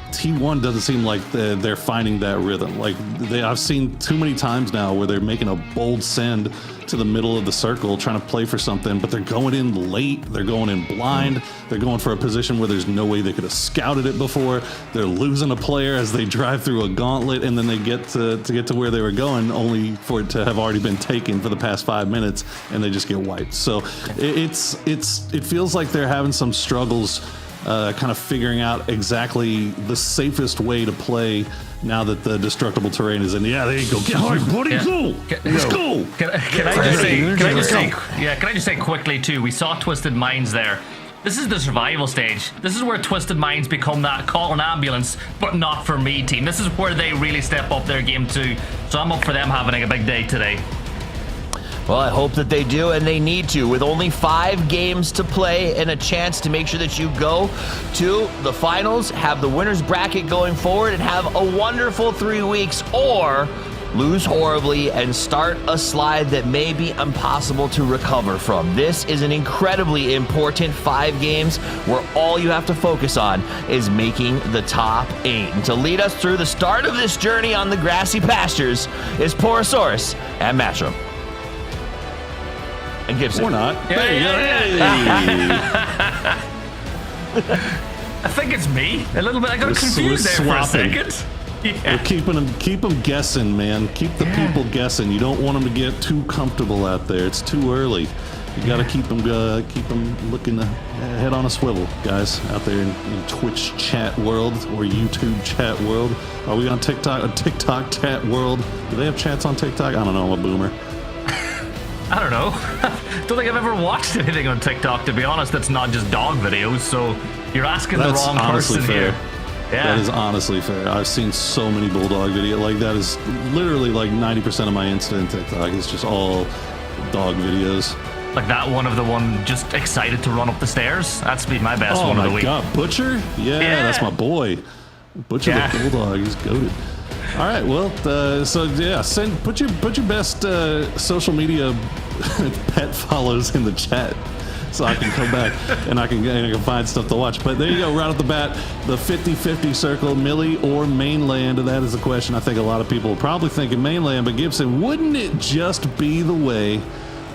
T1 doesn't seem like they're finding that rhythm. Like, I've seen too many times now where they're making a bold send to the middle of the circle trying to play for something, but they're going in late, they're going in blind, they're going for a position where there's no way they could have scouted it before, they're losing a player as they drive through a gauntlet, and then they get to where they were going only for it to have already been taken for the past 5 minutes, and they just get wiped. So it feels like they're having some struggles kind of figuring out exactly the safest way to play now that the destructible terrain is in. Yeah, there you go. Get hard, buddy. Go. Let's go. Can I just say quickly too, we saw Twisted Minds there. This is the survival stage. This is where Twisted Minds become that call an ambulance, but not for me team. This is where they really step up their game too. So I'm up for them having a big day today. Well, I hope that they do, and they need to. With only 5 games to play and a chance to make sure that you go to the finals, have the winner's bracket going forward, and have a wonderful 3 weeks, or lose horribly, and start a slide that may be impossible to recover from. This is an incredibly important 5 games where all you have to focus on is making the top 8. And to lead us through the start of this journey on the grassy pastures is Porosaurus and Matchroom. And Gibson. Or not. There you go. I think it's me. A little bit. I got confused there for a second. Yeah. We're keep them guessing, man. Keep the people guessing. You don't want them to get too comfortable out there. It's too early. You got to keep them looking head on a swivel, guys, out there in Twitch chat world or YouTube chat world. Are we on TikTok? TikTok chat world? Do they have chats on TikTok? I don't know. I'm a boomer. I don't know. Don't think I've ever watched anything on TikTok, to be honest. That's not just dog videos. So you're asking the wrong person here. Yeah. That is honestly fair. I've seen so many bulldog videos. Like, that is literally like 90% of my Insta and TikTok is just all dog videos. Like that one of the one just excited to run up the stairs. That's been my best one of the week. Oh my god, Butcher? Yeah, that's my boy. Butcher the bulldog. He's goated. All right, well, so yeah, put your best social media pet follows in the chat, so I can come back and I can find stuff to watch. But there you go, right off the bat, the 50-50 circle, Millie or mainland. That is the question. I think a lot of people are probably thinking mainland, but Gibson, wouldn't it just be the way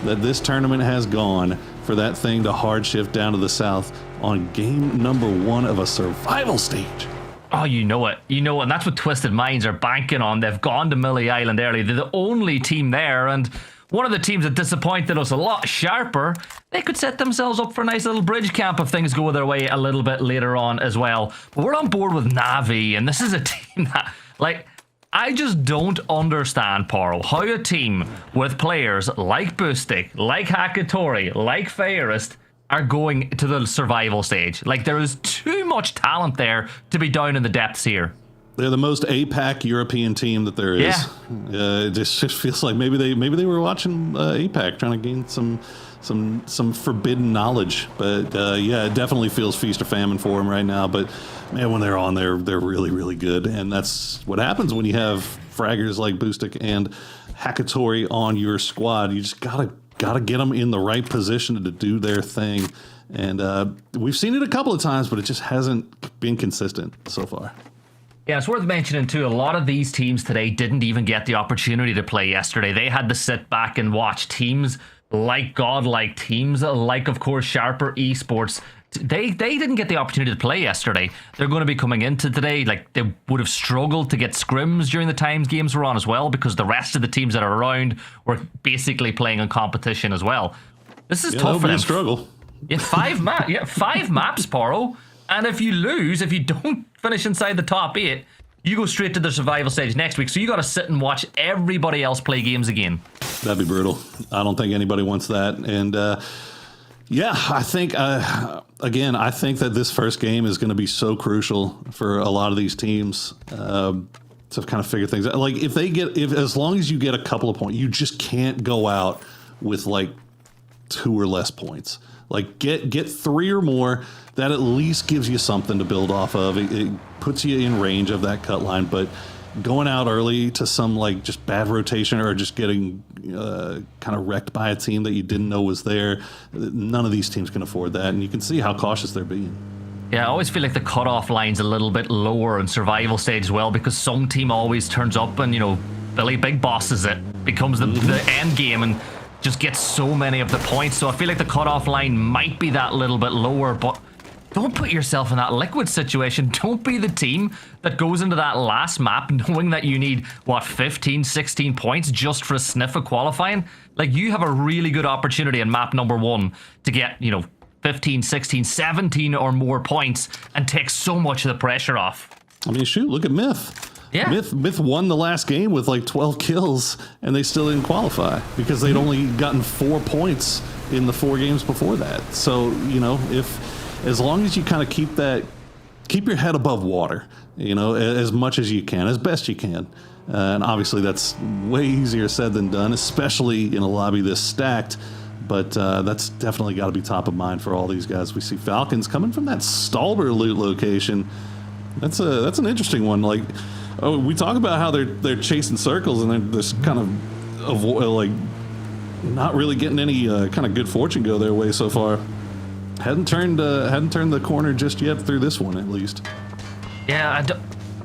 that this tournament has gone for that thing to hard shift down to the south on game number 1 of a survival stage? Oh, you know it. You know it. And that's what Twisted Minds are banking on. They've gone to Millie Island early. They're the only team there. And one of the teams that disappointed us a lot sharper, they could set themselves up for a nice little bridge camp if things go their way a little bit later on as well. But we're on board with Navi. And this is a team that, like, I just don't understand, Poro, how a team with players like Boostic, like Hakatori, like Fairest are going to the survival stage. Like, there is too much talent there to be down in the depths here. They're the most APAC European team that there is. Yeah. It just feels like maybe they were watching APAC, trying to gain some forbidden knowledge. But yeah, it definitely feels feast or famine for them right now. But man, when they're on, they're really, really good. And that's what happens when you have fraggers like Boostic and Hakatori on your squad. You just gotta get them in the right position to do their thing. And we've seen it a couple of times, but it just hasn't been consistent so far. Yeah, it's worth mentioning too, a lot of these teams today didn't even get the opportunity to play yesterday. They had to sit back and watch teams like godlike teams, like, of course, Sharper Esports. They didn't get the opportunity to play yesterday. They're going to be coming into today. Like, they would have struggled to get scrims during the times games were on as well, because the rest of the teams that are around were basically playing in competition as well. This is tough for them. A struggle. Yeah, 5 maps, Poro. And if you lose, if you don't finish inside the top 8, you go straight to the survival stage next week. So you got to sit and watch everybody else play games again. That'd be brutal. I don't think anybody wants that. And yeah, I think, again, I think that this first game is going to be so crucial for a lot of these teams to kind of figure things out. Like, as long as you get a couple of points, you just can't go out with like 2 or less points. Like, get 3 or more. That at least gives you something to build off of. It puts you in range of that cut line. But going out early to some like just bad rotation or just getting kind of wrecked by a team that you didn't know was there, none of these teams can afford that. And you can see how cautious they're being. Yeah, I always feel like the cutoff line's a little bit lower in survival stage as well, because some team always turns up and, you know, Billy Big Bosses it, becomes the end game and just gets so many of the points. So I feel like the cutoff line might be that little bit lower, but don't put yourself in that liquid situation. Don't be the team that goes into that last map knowing that you need, 15, 16 points just for a sniff of qualifying. Like, you have a really good opportunity in map number 1 to get, 15, 16, 17 or more points and take so much of the pressure off. I mean, shoot, look at Myth. Yeah. Myth won the last game with like 12 kills, and they still didn't qualify because they'd only gotten 4 points in the 4 games before that. So, as long as you kind of keep your head above water, as much as you can, as best you can. And obviously that's way easier said than done, especially in a lobby this stacked. But that's definitely got to be top of mind for all these guys. We see Falcons coming from that Stalber loot location. That's an interesting one. Like, Oh, we talk about how they're chasing circles and they're just kind of like not really getting any kind of good fortune go their way so far. Hadn't turned the corner just yet through this one, at least. Yeah,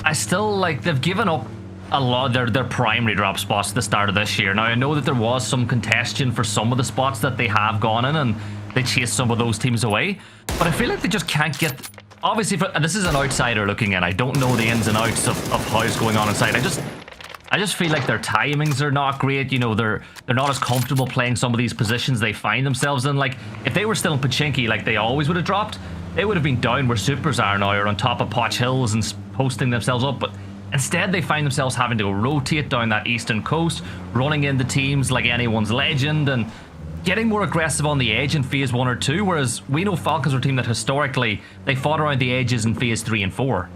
I still like they've given up a lot of their primary drop spots at the start of this year. Now I know that there was some contention for some of the spots that they have gone in, and they chased some of those teams away. But I feel like they just can't get. Obviously, this is an outsider looking in. I don't know the ins and outs of how it's going on inside. I just feel like their timings are not great. You know, they're not as comfortable playing some of these positions they find themselves in. Like, if they were still in Pachinki like they always would have dropped, they would have been down where Supers are now, or on top of Potch Hills and posting themselves up. But instead, they find themselves having to rotate down that eastern coast, running into teams like Anyone's Legend, and getting more aggressive on the edge in Phase 1 or 2, whereas we know Falcons are a team that historically, they fought around the edges in Phase 3 and 4.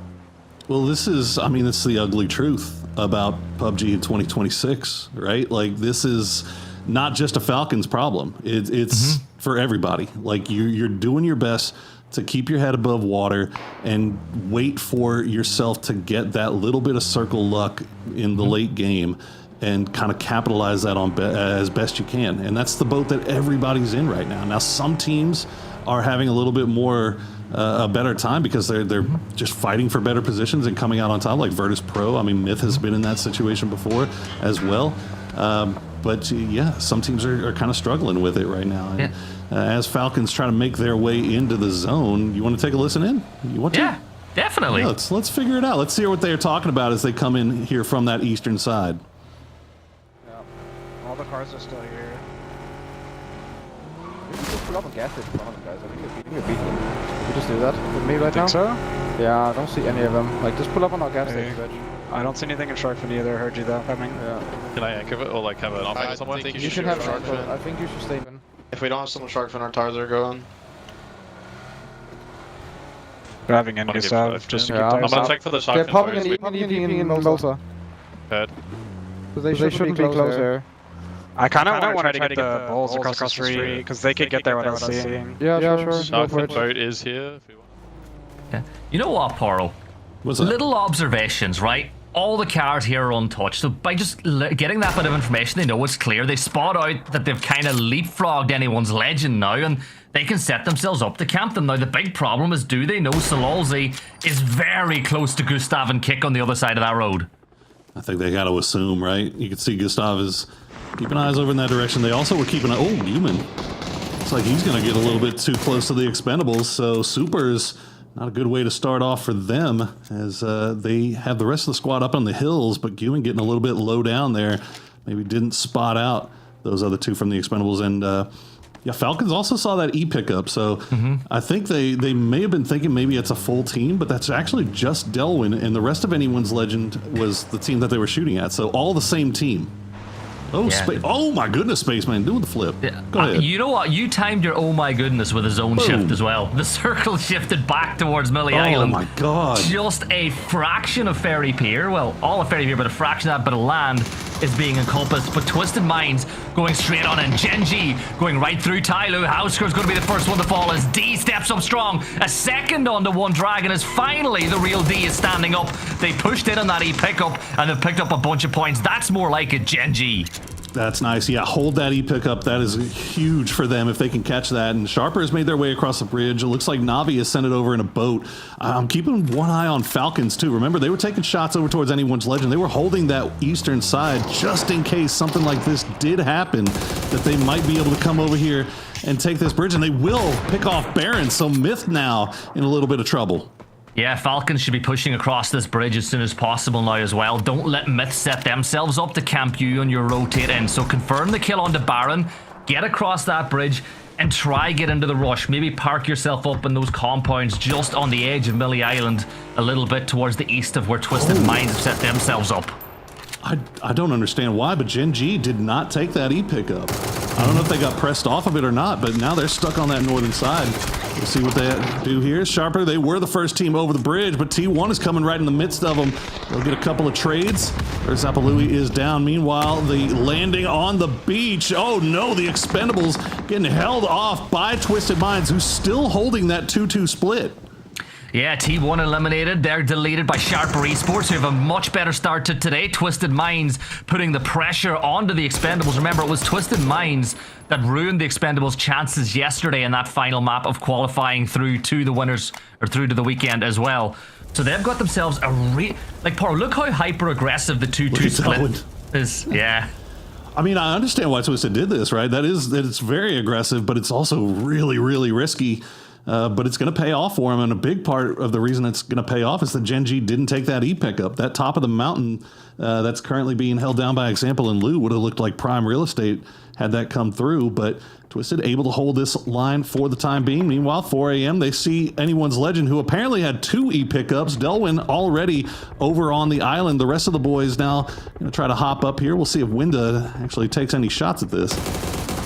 Well, this is the ugly truth about PUBG in 2026, right? Like, this is not just a Falcons problem. It's for everybody. Like, you're doing your best to keep your head above water and wait for yourself to get that little bit of circle luck in the late game and kind of capitalize that on as best you can. And that's the boat that everybody's in right now. Now, some teams are having a little bit more a better time because they're just fighting for better positions and coming out on top, like Virtus Pro. I mean, Myth has been in that situation before as well. But yeah, some teams are kind of struggling with it right now. And, as Falcons try to make their way into the zone, you want to take a listen in? You want to? Yeah, definitely. Yeah, let's figure it out. Let's hear what they're talking about as they come in here from that eastern side. All the cars are still here. We can just pull up and gas it in front of them, guys. I think we're beating them. Can we just do that with me right now? So? Yeah, I don't see any of them. Like, just pull up on our gas station, bitch. I don't see anything in Sharkfin either. Heard you though. Coming. Yeah. Can I anchor it or like have an off anchor somewhere? I think you should have Sharkfin. I think you should stay in. If we don't have someone Sharkfin, our tires are going. Driving in Gustav, just to keep I'm gonna check for the Sharkfin. They're popping in Malta. Heard. They shouldn't be close here. I kind of want to try to get the balls across the street because they could get there without seeing. Yeah, sure. Sharkfin boat is here. If you want. Yeah. You know what, Poro? What's that? Little observations, right? All the cars here are untouched, so by just getting that bit of information, they know it's clear. They spot out that they've kind of leapfrogged Anyone's Legend now, and they can set themselves up to camp them. Now, the big problem is, do they know Solalzi is very close to Gustav and Kick on the other side of that road? I think they got to assume, right? You can see Gustav is keeping eyes over in that direction. They also were keeping oh, Human. Looks like he's going to get a little bit too close to the Expendables, so Supers, not a good way to start off for them as they have the rest of the squad up on the hills, but Guman getting a little bit low down there. Maybe didn't spot out those other two from the Expendables. And yeah, Falcons also saw that E pickup. So I think they may have been thinking maybe it's a full team, but that's actually just Delwyn, and the rest of Anyone's Legend was the team that they were shooting at. So all the same team. Oh, Yeah. oh my goodness, Spaceman, doing the flip. Go ahead. You know what? You timed your oh my goodness with a zone Boom. shift as well. The circle shifted back towards Millie Oh Island. my God. Just a fraction of Ferry Pier. Well, all of Ferry Pier, but a fraction of that bit of land is being encompassed. But Twisted Minds going straight on, and Genji going right through Tyloo. Houseker's going to be the first one to fall as D steps up strong. A second onto One Dragon as finally the real D is standing up. They pushed in on that E pickup and they've picked up a bunch of points. That's more like it, Genji. That's nice. Yeah, hold that E pickup. That is huge for them if they can catch that. And Sharper has made their way across the bridge. It looks like Navi has sent it over in a boat. I'm keeping one eye on Falcons too. Remember, they were taking shots over towards Anyone's Legend. They were holding that eastern side just in case something like this did happen, that they might be able to come over here and take this bridge. And they will pick off Baron. So Myth now in a little bit of trouble. Yeah, Falcons should be pushing across this bridge as soon as possible now as well. Don't let Myth set themselves up to camp you on your rotate in. So confirm the kill onto Baron, get across that bridge, and try get into the rush. Maybe park yourself up in those compounds just on the edge of Millie Island, a little bit towards the east of where Twisted Minds have set themselves up. I don't understand why, but Gen G did not take that E pickup. I don't know if they got pressed off of it or not, but now they're stuck on that northern side. We'll see what they do here. Sharper, they were the first team over the bridge, but T1 is coming right in the midst of them. They'll get a couple of trades. Zapalui is down. Meanwhile, the landing on the beach. Oh no, the Expendables getting held off by Twisted Minds, who's still holding that 2-2 split. Yeah, T1 eliminated. They're deleted by Sharper Esports, who have a much better start to today. Twisted Minds putting the pressure onto the Expendables. Remember, it was Twisted Minds that ruined the Expendables' chances yesterday in that final map of qualifying through to the winners, or through to the weekend as well. So they've got themselves a like, Poro, look how hyper-aggressive the 2-2 split is. Yeah. I mean, I understand why Twisted did this, right? It's very aggressive, but it's also really, really risky. But it's going to pay off for him, and a big part of the reason it's going to pay off is that Gen G didn't take that E pickup. That top of the mountain that's currently being held down by Example and Lou would have looked like prime real estate had that come through, but Twisted able to hold this line for the time being. Meanwhile, 4 a.m., they see Anyone's Legend, who apparently had 2 E pickups. Delwyn already over on the island. The rest of the boys now going to try to hop up here. We'll see if Winda actually takes any shots at this.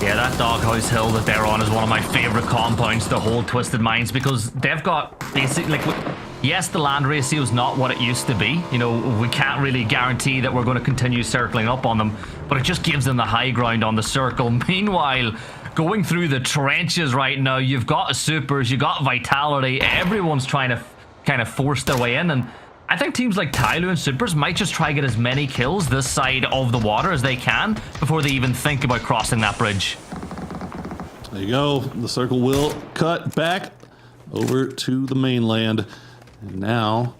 Yeah, that Doghouse Hill that they're on is one of my favorite compounds to hold Twisted Minds, because they've got basically, like, yes, the land ratio is not what it used to be. You know, we can't really guarantee that we're going to continue circling up on them, but it just gives them the high ground on the circle. Meanwhile, going through the trenches right now, you've got supers, you've got vitality, everyone's trying to kind of force their way in, and I think teams like Tyloo and Supers might just try to get as many kills this side of the water as they can before they even think about crossing that bridge. There you go. The circle will cut back over to the mainland. And now,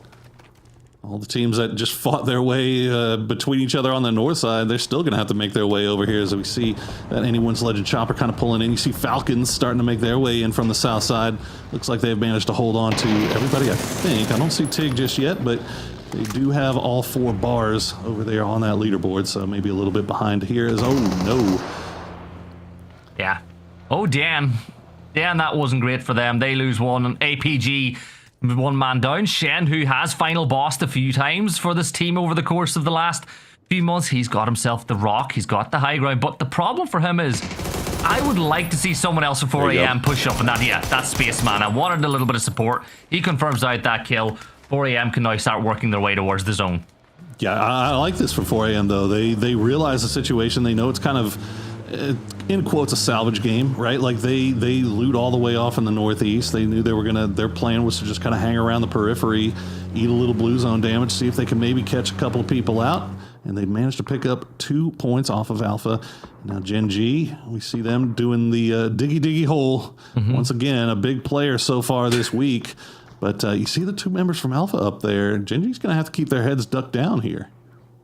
all the teams that just fought their way between each other on the north side, they're still going to have to make their way over here, as we see that Anyone's Legend chopper kind of pulling in. You see Falcons starting to make their way in from the south side. Looks like they've managed to hold on to everybody, I think. I don't see Tig just yet, but they do have all 4 bars over there on that leaderboard, so maybe a little bit behind here is, oh no. Yeah. Oh, Dan, that wasn't great for them. They lose one. APG, 1 man down. Shen, who has final bossed a few times for this team over the course of the last few months, he's got himself the rock. He's got the high ground. But the problem for him is, I would like to see someone else at 4 a.m. push up, and that's Spaceman. I wanted a little bit of support. He confirms out that kill. 4 a.m. can now start working their way towards the zone. Yeah, I like this for 4 a.m. though. They realize the situation. They know it's kind of, in quotes, a salvage game, right? Like they loot all the way off in the northeast. They knew they were their plan was to just kind of hang around the periphery, eat a little blue zone damage, see if they can maybe catch a couple of people out. And they managed to pick up 2 points off of Alpha. Now Gen G, we see them doing the diggy hole. Once again, a big player so far this week. But you see the 2 members from Alpha up there. Gen G's going to have to keep their heads ducked down here.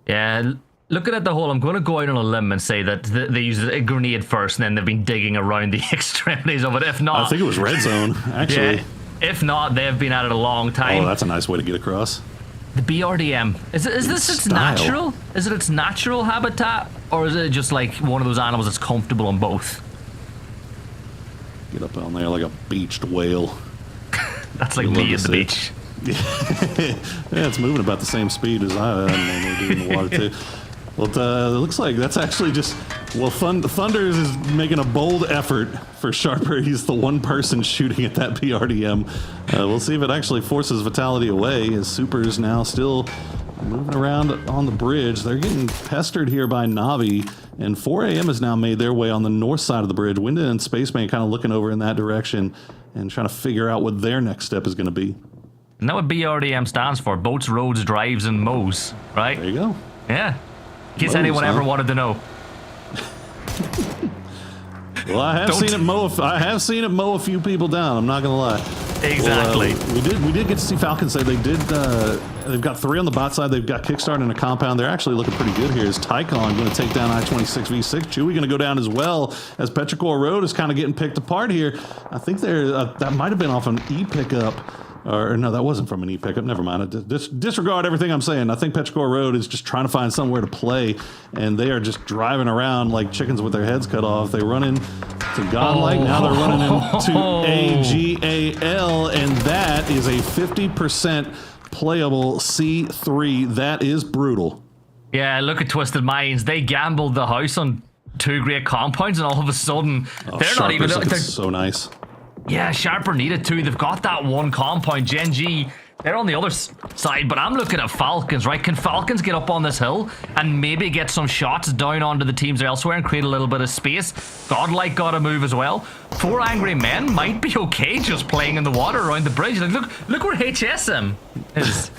Yeah, looking at the hole, I'm going to go out on a limb and say that they used a grenade first, and then they've been digging around the extremities of it. If not, I think it was red zone, actually. Yeah, if not, they've been at it a long time. Oh, that's a nice way to get across. The BRDM, is this its natural? Is it its natural habitat, or is it just like one of those animals that's comfortable on both? Get up on there like a beached whale. That's like me at the beach. Yeah, it's moving about the same speed as I normally do in the water too. Well, it looks like that's actually just, well, Thunders is making a bold effort for Sharper. He's the one person shooting at that PRDM. We'll see if it actually forces Vitality away, as Super's now still moving around on the bridge. They're getting pestered here by Navi, and 4 a.m. has now made their way on the north side of the bridge. Winda and Spaceman kind of looking over in that direction and trying to figure out what their next step is going to be. And that what BRDM stands for, Boats, Roads, Drives, and Mows, right? There you go. Yeah. In case anyone ever wanted to know. Well, I have seen it mow a few people down. I'm not gonna lie. Exactly. Well, we did get to see Falcons say they did. They've got 3 on the bot side. They've got Kickstart in a compound. They're actually looking pretty good here. Is Tycon going to take down I-26 V6? Chewy going to go down as well, as Petrichor Road is kind of getting picked apart here. I think that might have been off an E pickup. Or no, that wasn't from an E pickup. Never mind. Disregard everything I'm saying. I think Petrichor Road is just trying to find somewhere to play, and they are just driving around like chickens with their heads cut off. They run in to Godlike. Now they're running into AGAL, and that is a 50% playable C3. That is brutal. Yeah, look at Twisted Minds. They gambled the house on 2 great compounds, and all of a sudden, they're not even. They're so nice. Yeah, Sharper needed 2. They've got that 1 compound. Gen G, They're on the other side, but I'm looking at Falcons, right? Can Falcons get up on this hill and maybe get some shots down onto the teams elsewhere and create a little bit of space? Godlike got to move as well. 4 angry men might be okay just playing in the water around the bridge. Like, look where HSM is.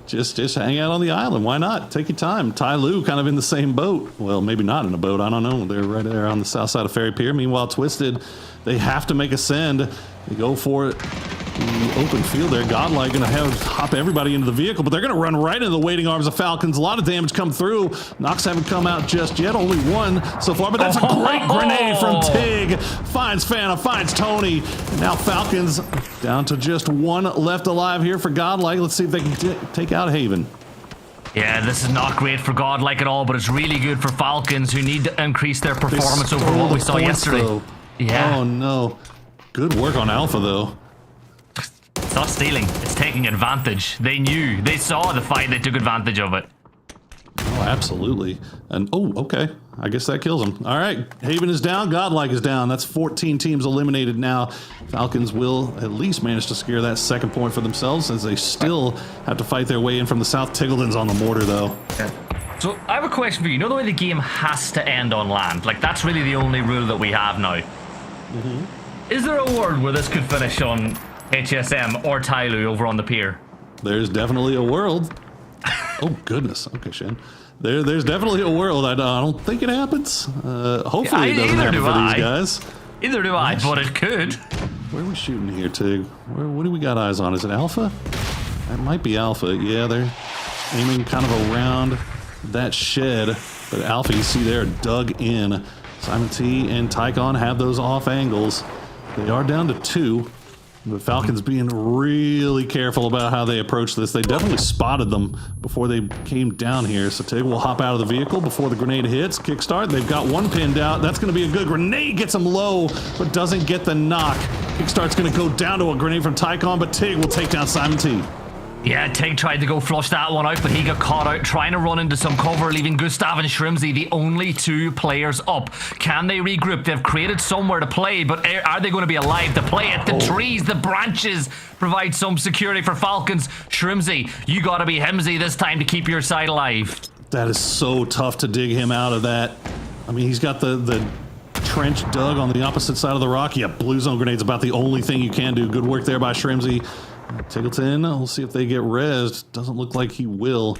Just hang out on the island. Why not? Take your time. Ty Lue kind of in the same boat. Well, maybe not in a boat. I don't know. They're right there on the south side of Ferry Pier. Meanwhile, Twisted, they have to make a send. They go for it. The open field there. Godlike going to hop everybody into the vehicle, but they're going to run right into the waiting arms of Falcons. A lot of damage come through. Knocks haven't come out just yet. Only one so far, but that's a great grenade from Tig. Finds Fana, finds Tony. And now Falcons down to just 1 left alive here for Godlike. Let's see if they can take out Haven. Yeah, this is not great for Godlike at all, but it's really good for Falcons, who need to increase their performance over what we saw yesterday. Though. Yeah. Oh, no. Good work on Alpha, though. It's not stealing, it's taking advantage. They knew, they saw the fight, they took advantage of it. Oh, absolutely. And, oh, okay. I guess that kills him. All right, Haven is down, Godlike is down. That's 14 teams eliminated now. Falcons will at least manage to secure that 2nd point for themselves, as they still have to fight their way in from the south. Tiggleton's on the mortar, though. Yeah. So, I have a question for you. You know the way the game has to end on land? Like, that's really the only rule that we have now. Is there a world where this could finish on HSM or Ty Lue over on the pier? There's definitely a world. Oh, goodness. Okay, Shen. There's definitely a world. I don't think it happens. Hopefully it doesn't happen for these guys. Either do I, but it could. Where are we shooting here, Tig? What do we got eyes on? Is it Alpha? That might be Alpha. Yeah, they're aiming kind of around that shed. But Alpha, you see there, dug in. Simon T and Tycon have those off angles. They are down to 2. The Falcons being really careful about how they approach this. They definitely spotted them before they came down here. So Tig will hop out of the vehicle before the grenade hits. Kickstart, they've got one pinned out. That's going to be a good grenade. Gets him low, but doesn't get the knock. Kickstart's going to go down to a grenade from Tycon, but Tig will take down Simon T. Yeah, Tig tried to go flush that one out, but he got caught out trying to run into some cover, leaving Gustav and Shrimsy the only 2 players up. Can they regroup? They've created somewhere to play, but are they going to be alive to play it? The trees, the branches provide some security for Falcons. Shrimsy, you got to be Hemsy this time to keep your side alive. That is so tough to dig him out of that. I mean, he's got the trench dug on the opposite side of the rock. Yeah, blue zone grenade's about the only thing you can do. Good work there by Shrimsy. Tiggleton, we'll see if they get rezzed. Doesn't look like he will.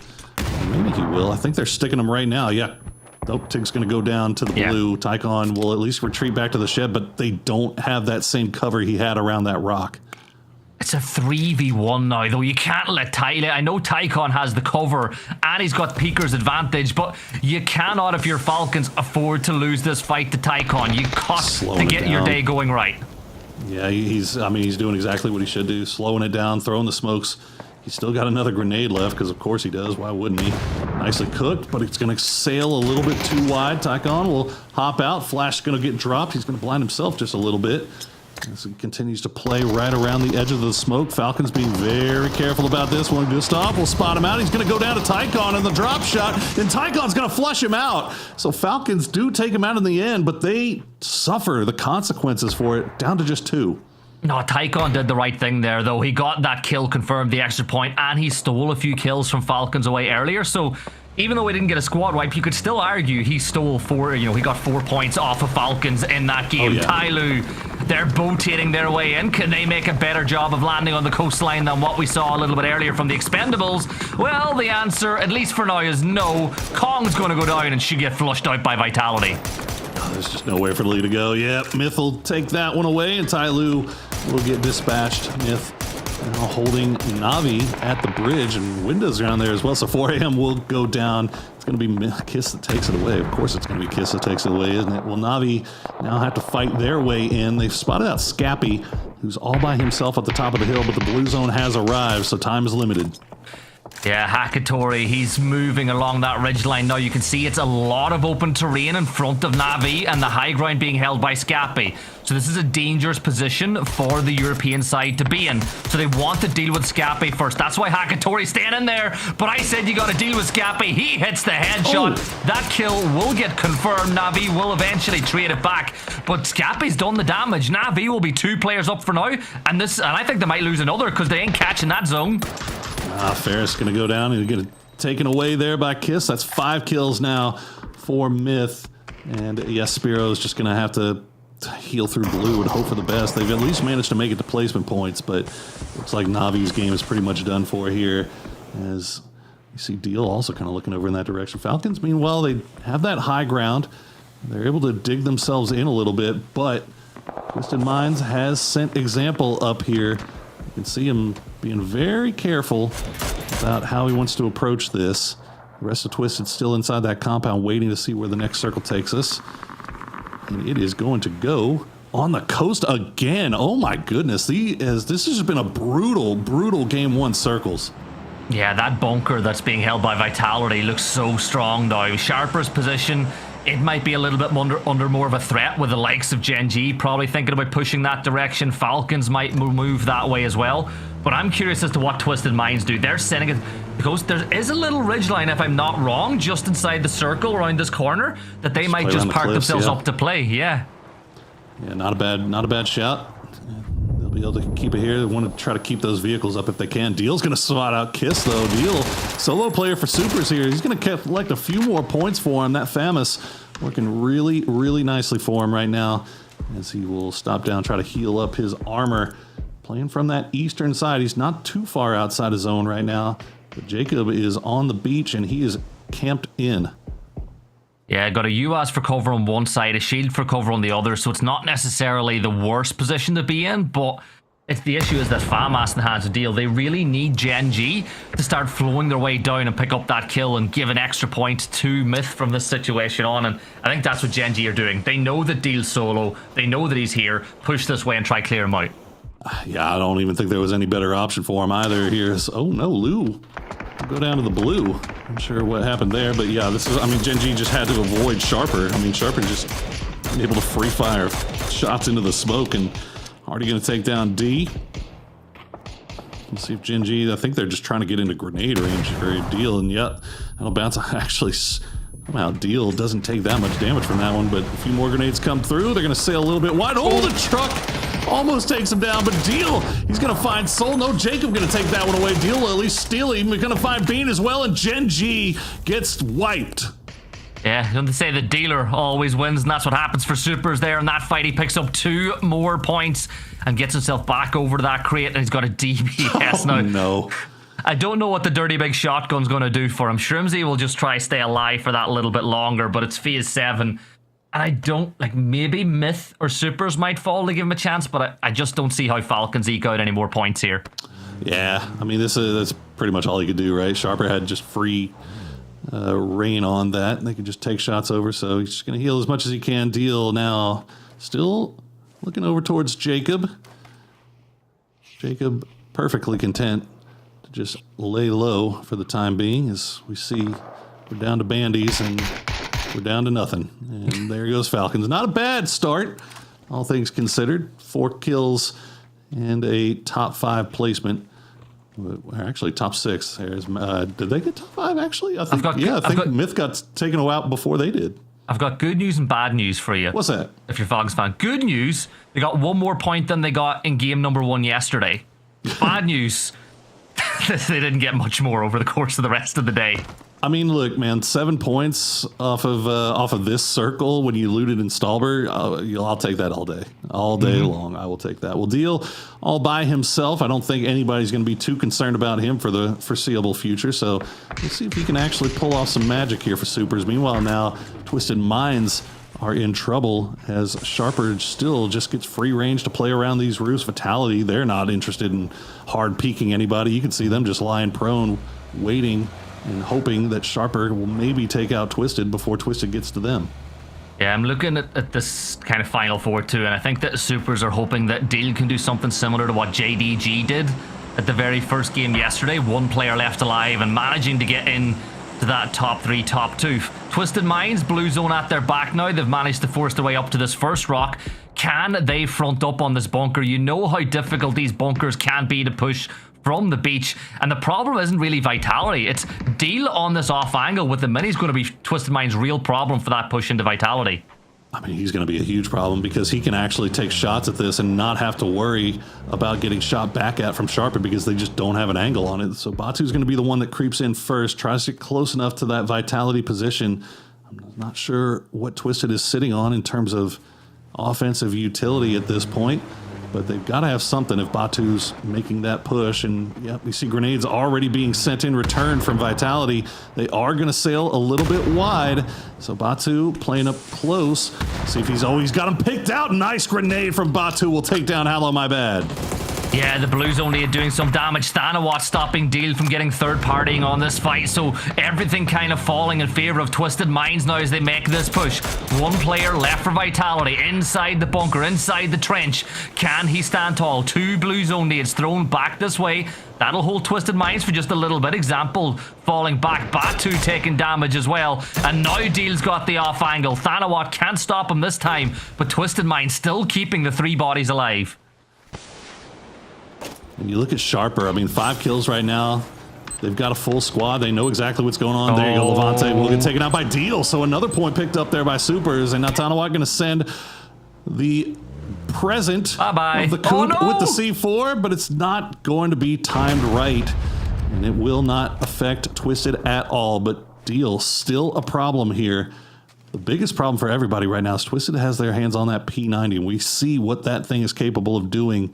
Maybe he will. I think they're sticking him right now. Yeah. Nope, Tig's going to go down to the blue. Tycon will at least retreat back to the shed, but they don't have that same cover he had around that rock. It's a 3v1 now, though. You can't let Tyler. I know Tycon has the cover and he's got Peeker's advantage, but you cannot, if you're Falcons, afford to lose this fight to Tycon. You got to get your day going right. Yeah, he's doing exactly what he should do. Slowing it down, throwing the smokes. He's still got another grenade left, because of course he does. Why wouldn't he? Nicely cooked, but it's going to sail a little bit too wide. Tycon will hop out. Flash is going to get dropped. He's going to blind himself just a little bit. As he continues to play right around the edge of the smoke. Falcons being very careful about this one. Gustav will spot him out. He's going to go down to Tycon in the drop shot, and Tycon's going to flush him out. So Falcons do take him out in the end, but they suffer the consequences for it, down to just 2. No, Tycon did the right thing there, though. He got that kill confirmed, the extra point, and he stole a few kills from Falcons away earlier. So even though he didn't get a squad wipe, you could still argue he stole 4, he got 4 points off of Falcons in that game. Ty Lue, they're boating their way in. Can they make a better job of landing on the coastline than what we saw a little bit earlier from the Expendables? Well, the answer, at least for now, is no. Kong's going to go down and should get flushed out by Vitality. Oh, there's just nowhere for Lee to go. Yep, Myth will take that one away, and Ty Lue will get dispatched. Myth now holding Navi at the bridge, and Windows around there as well. So 4 AM will go down. It's going to be Kiss that takes it away. Of course it's going to be Kiss that takes it away, isn't it? Well, Navi now have to fight their way in. They've spotted out Scappy, who's all by himself at the top of the hill, but the blue zone has arrived, so time is limited. Yeah, Hakatori, he's moving along that ridgeline now. You can see it's a lot of open terrain in front of Na'Vi and the high ground being held by Scappy. So this is a dangerous position for the European side to be in. So they want to deal with Scappy first. That's why Hakatori's staying in there. But I said you got to deal with Scappy. He hits the headshot. Oh. That kill will get confirmed. Na'Vi will eventually trade it back. But Scappy's done the damage. Na'Vi will be 2 players up for now. And I think they might lose another because they ain't catching that zone. Ferris going to go down and get taken away there by Kiss. That's 5 kills now for Myth. And yes, Spiro's just going to have to heal through blue and hope for the best. They've at least managed to make it to placement points, but looks like Navi's game is pretty much done for here. As you see Deal also kind of looking over in that direction. Falcons, meanwhile, they have that high ground. They're able to dig themselves in a little bit, but Twisted Minds has sent Example up here. You can see him being very careful about how he wants to approach this. The rest of Twisted still inside that compound waiting to see where the next circle takes us. And it is going to go on the coast again. Oh my goodness. This has been a brutal game 1 circles. Yeah, that bunker that's being held by Vitality looks so strong now. Sharper's position, it might be a little bit under more of a threat with the likes of Gen G probably thinking about pushing that direction. Falcons might move that way as well. But I'm curious as to what Twisted Minds do. They're sending it because there is a little ridgeline, if I'm not wrong, just inside the circle around this corner that they might just park themselves up to play. Yeah, not a bad shot. They'll be able to keep it here. They want to try to keep those vehicles up if they can. Deal's going to swat out Kiss, though. Deal, solo player for Supers here. He's going to collect a few more points for him. That Famus working really nicely for him right now as he will stop down, try to heal up his armor. Playing from that eastern side. He's not too far outside his zone right now, but Jacob is on the beach and he is camped in. Yeah, got a UAS for cover on one side, a shield for cover on the other, so it's not necessarily the worst position to be in, but the issue is that FAMAS in the hands of Deal, they really need Gen G to start flowing their way down and pick up that kill and give an extra point to Myth from this situation on, and I think that's what Gen G are doing. They know that Deal's solo, they know that he's here, push this way and try clear him out. Yeah, I don't even think there was any better option for him either here. Oh no, Lou. Go down to the blue. I'm not sure what happened there, but yeah, Gen G just had to avoid Sharper. Sharper just able to free fire shots into the smoke and already going to take down D. Let's see if Gen G, I think they're just trying to get into grenade range for a Deal, and yep, that'll bounce. Actually, somehow Deal doesn't take that much damage from that one, but a few more grenades come through. They're going to sail a little bit wide. Oh, the truck almost takes him down, but Deal, he's going to find Soul. No, Jacob going to take that one away. Deal will at least steal him. We're going to find Bean as well, and Gen G gets wiped. Yeah, don't they say the dealer always wins, and that's what happens for Supers there in that fight. He picks up 2 more points and gets himself back over to that crate, and he's got a DPS now. No. I don't know what the dirty big shotgun's going to do for him. Shrimsy will just try to stay alive for that little bit longer, but it's phase 7. And I don't, maybe Myth or Supers might fall to give him a chance, but I just don't see how Falcons eke out any more points here. Yeah, that's pretty much all he could do, right? Sharper had just free reign on that. They could just take shots over, so he's just going to heal as much as he can. Deal now still looking over towards Jacob. Jacob perfectly content to just lay low for the time being, as we see we're down to bandies and we're down to nothing. And there goes Falcons. Not a bad start, all things considered. 4 kills and a top 5 placement. Actually, top 6. Did they get top 5, actually? I think Myth got taken out before they did. I've got good news and bad news for you. What's that? If you're a Falcons fan. Good news, they got 1 more point than they got in game number 1 yesterday. Bad news, they didn't get much more over the course of the rest of the day. Look, man, 7 points off of this circle when you looted in Stalber. I'll take that all day long. I will take that. Well, Deal all by himself. I don't think anybody's going to be too concerned about him for the foreseeable future. So let's see if he can actually pull off some magic here for Supers. Meanwhile, now Twisted Minds are in trouble as Sharper still just gets free range to play around these roofs. Vitality, they're not interested in hard peeking anybody. You can see them just lying prone, waiting and hoping that Sharper will maybe take out Twisted before Twisted gets to them. Yeah, I'm looking at this kind of Final Four too, and I think that the Supers are hoping that Deal can do something similar to what JDG did at the very first game yesterday. 1 player left alive and managing to get in to that top 3, top 2. Twisted Minds, blue zone at their back now. They've managed to force their way up to this first rock. Can they front up on this bunker? You know how difficult these bunkers can be to push from the beach, and the problem isn't really Vitality. It's Deal on this off angle with the minis going to be Twisted Mind's real problem for that push into Vitality. I mean, he's going to be a huge problem because he can actually take shots at this and not have to worry about getting shot back at from Sharper because they just don't have an angle on it. So Batu's going to be the one that creeps in first, tries to get close enough to that Vitality position. I'm not sure what Twisted is sitting on in terms of offensive utility at this point, but they've got to have something if Batu's making that push. And yeah, we see grenades already being sent in return from Vitality. They are going to sail a little bit wide. So Batu playing up close. See if he's got him picked out. Nice grenade from Batu will take down Hello My Bad. Yeah, the Blues only doing some damage. Thanawat stopping Deal from getting third partying on this fight. So everything kind of falling in favor of Twisted Minds now as they make this push. 1 player left for Vitality inside the bunker, inside the trench. Can he stand tall? 2 Blues only. It's thrown back this way. That'll hold Twisted Minds for just a little bit. Example, falling back. Batu taking damage as well. And now Deal's got the off angle. Thanawat can't stop him this time, but Twisted Minds still keeping the 3 bodies alive. And you look at Sharper, I mean, 5 kills right now. They've got a full squad. They know exactly what's going on. There you go, Levante will get taken out by Deal. So another point picked up there by Supers. And now Thanawat going to send the present of the coop with the C4, but it's not going to be timed right. And it will not affect Twisted at all. But Deal, still a problem here. The biggest problem for everybody right now is Twisted has their hands on that P90. And we see what that thing is capable of doing.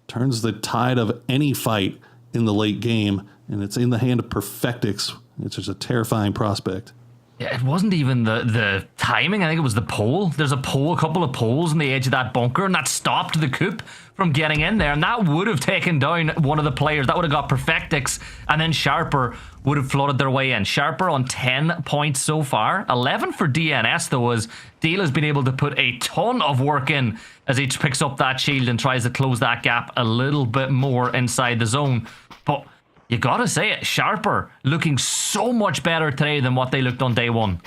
Turns the tide of any fight in the late game, and it's in the hand of Perfectix. It's just a terrifying prospect. Yeah, it wasn't even the timing. I think it was the pole. There's a couple of poles on the edge of that bunker, and that stopped the coup from getting in there, and that would have taken down one of the players. That would have got Perfectix, and then Sharper would have flooded their way in. Sharper on 10 points so far. 11 for DNS, though, as Deal has been able to put a ton of work in as he picks up that shield and tries to close that gap a little bit more inside the zone. But you gotta say it, Sharper looking so much better today than what they looked on day 1.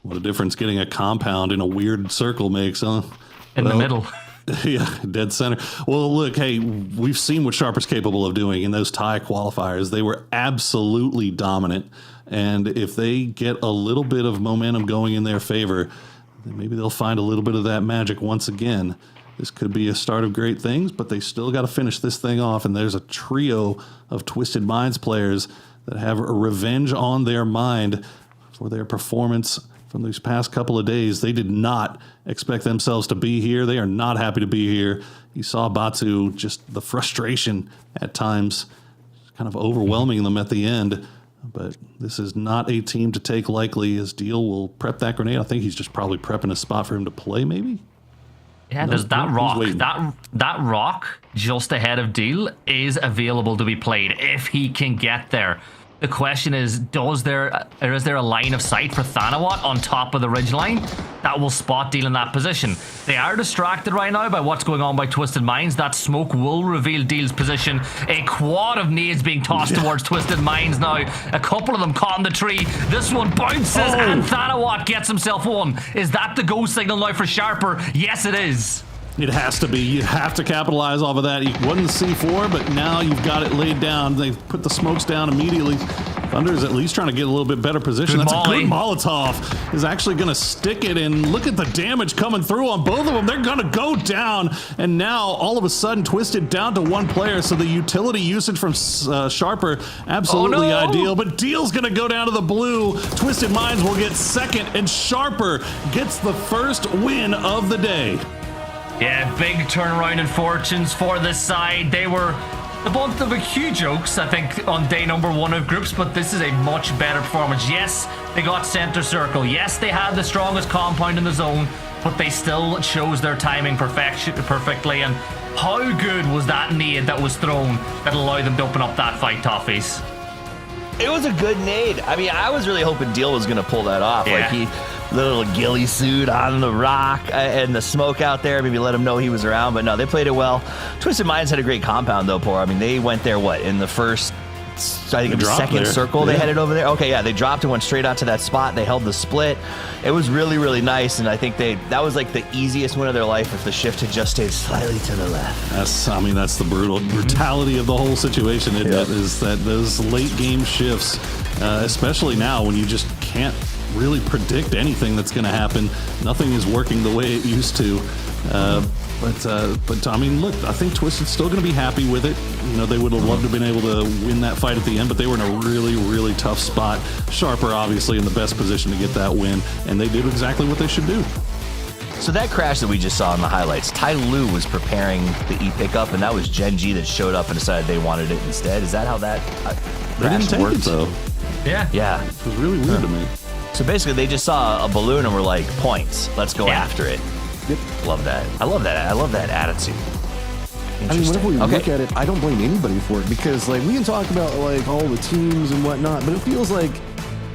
What a difference getting a compound in a weird circle makes, huh? In the middle. Yeah, dead center. Well, look, hey, we've seen what Sharper's capable of doing in those tie qualifiers. They were absolutely dominant. And if they get a little bit of momentum going in their favor, then maybe they'll find a little bit of that magic once again. This could be a start of great things, but they still got to finish this thing off. And there's a trio of Twisted Minds players that have a revenge on their mind for their performance from these past couple of days. They did not expect themselves to be here. They are not happy to be here. You saw Batu, just the frustration at times kind of overwhelming them at the end. But this is not a team to take lightly, as Deal will prep that grenade. I think he's just probably prepping a spot for him to play, maybe? Yeah, there's that rock. That rock just ahead of Deal is available to be played if he can get there. The question is, is there a line of sight for Thanawat on top of the ridgeline that will spot Deal in that position? They are distracted right now by what's going on by Twisted Minds. That smoke will reveal Deal's position. A quad of nades being tossed towards Twisted Minds now. A couple of them caught in the tree. This one bounces and Thanawat gets himself one. Is that the go signal now for Sharper? Yes, it is. It has to be. You have to capitalize off of that. It wasn't C4, but now you've got it laid down. They've put the smokes down immediately. Thunder is at least trying to get a little bit better position. That's a good Molotov. Is actually going to stick it, and look at the damage coming through on both of them. They're going to go down, and now all of a sudden Twisted down to 1 player, so the utility usage from Sharper absolutely ideal, but Deal's going to go down to the blue. Twisted Minds will get second, and Sharper gets the first win of the day. Yeah, big turnaround in fortunes for this side. They were the butt of a few jokes, I think, on day number 1 of groups, but this is a much better performance. Yes, they got center circle. Yes, they had the strongest compound in the zone, but they still chose their timing perfectly. And how good was that nade that was thrown that allowed them to open up that fight, Toffees? It was a good nade. I mean, I was really hoping Deal was going to pull that off. Yeah. Like, little ghillie suit on the rock and the smoke out there. Maybe let him know he was around. But no, they played it well. Twisted Minds had a great compound, though, Poor. I mean, they went there, in the first, I think it was second circle, they headed over there. Okay, yeah, they dropped and went straight out to that spot. They held the split. It was really, really nice, and I think that was like the easiest win of their life if the shift had just stayed slightly to the left. That's the brutality of the whole situation. Is that those late game shifts, especially now when you just can't really predict anything that's going to happen. Nothing is working the way it used to. But I mean, look, I think Twisted's still going to be happy with it. You know, they would have loved to have been able to win that fight at the end, but they were in a really, really tough spot. Sharper, obviously, in the best position to get that win, and they did exactly what they should do. So that crash that we just saw in the highlights, Tai Lu was preparing the E-pickup, and that was Gen G that showed up and decided they wanted it instead. Is that how that They didn't take worked? it, though. Yeah. Yeah. It was really weird to me. So basically, they just saw a balloon and were like, points. Let's go after it. Yep. Love that. I love that. I love that attitude. I mean, whenever we look at it, I don't blame anybody for it because, like, we can talk about like all the teams and whatnot, but it feels like,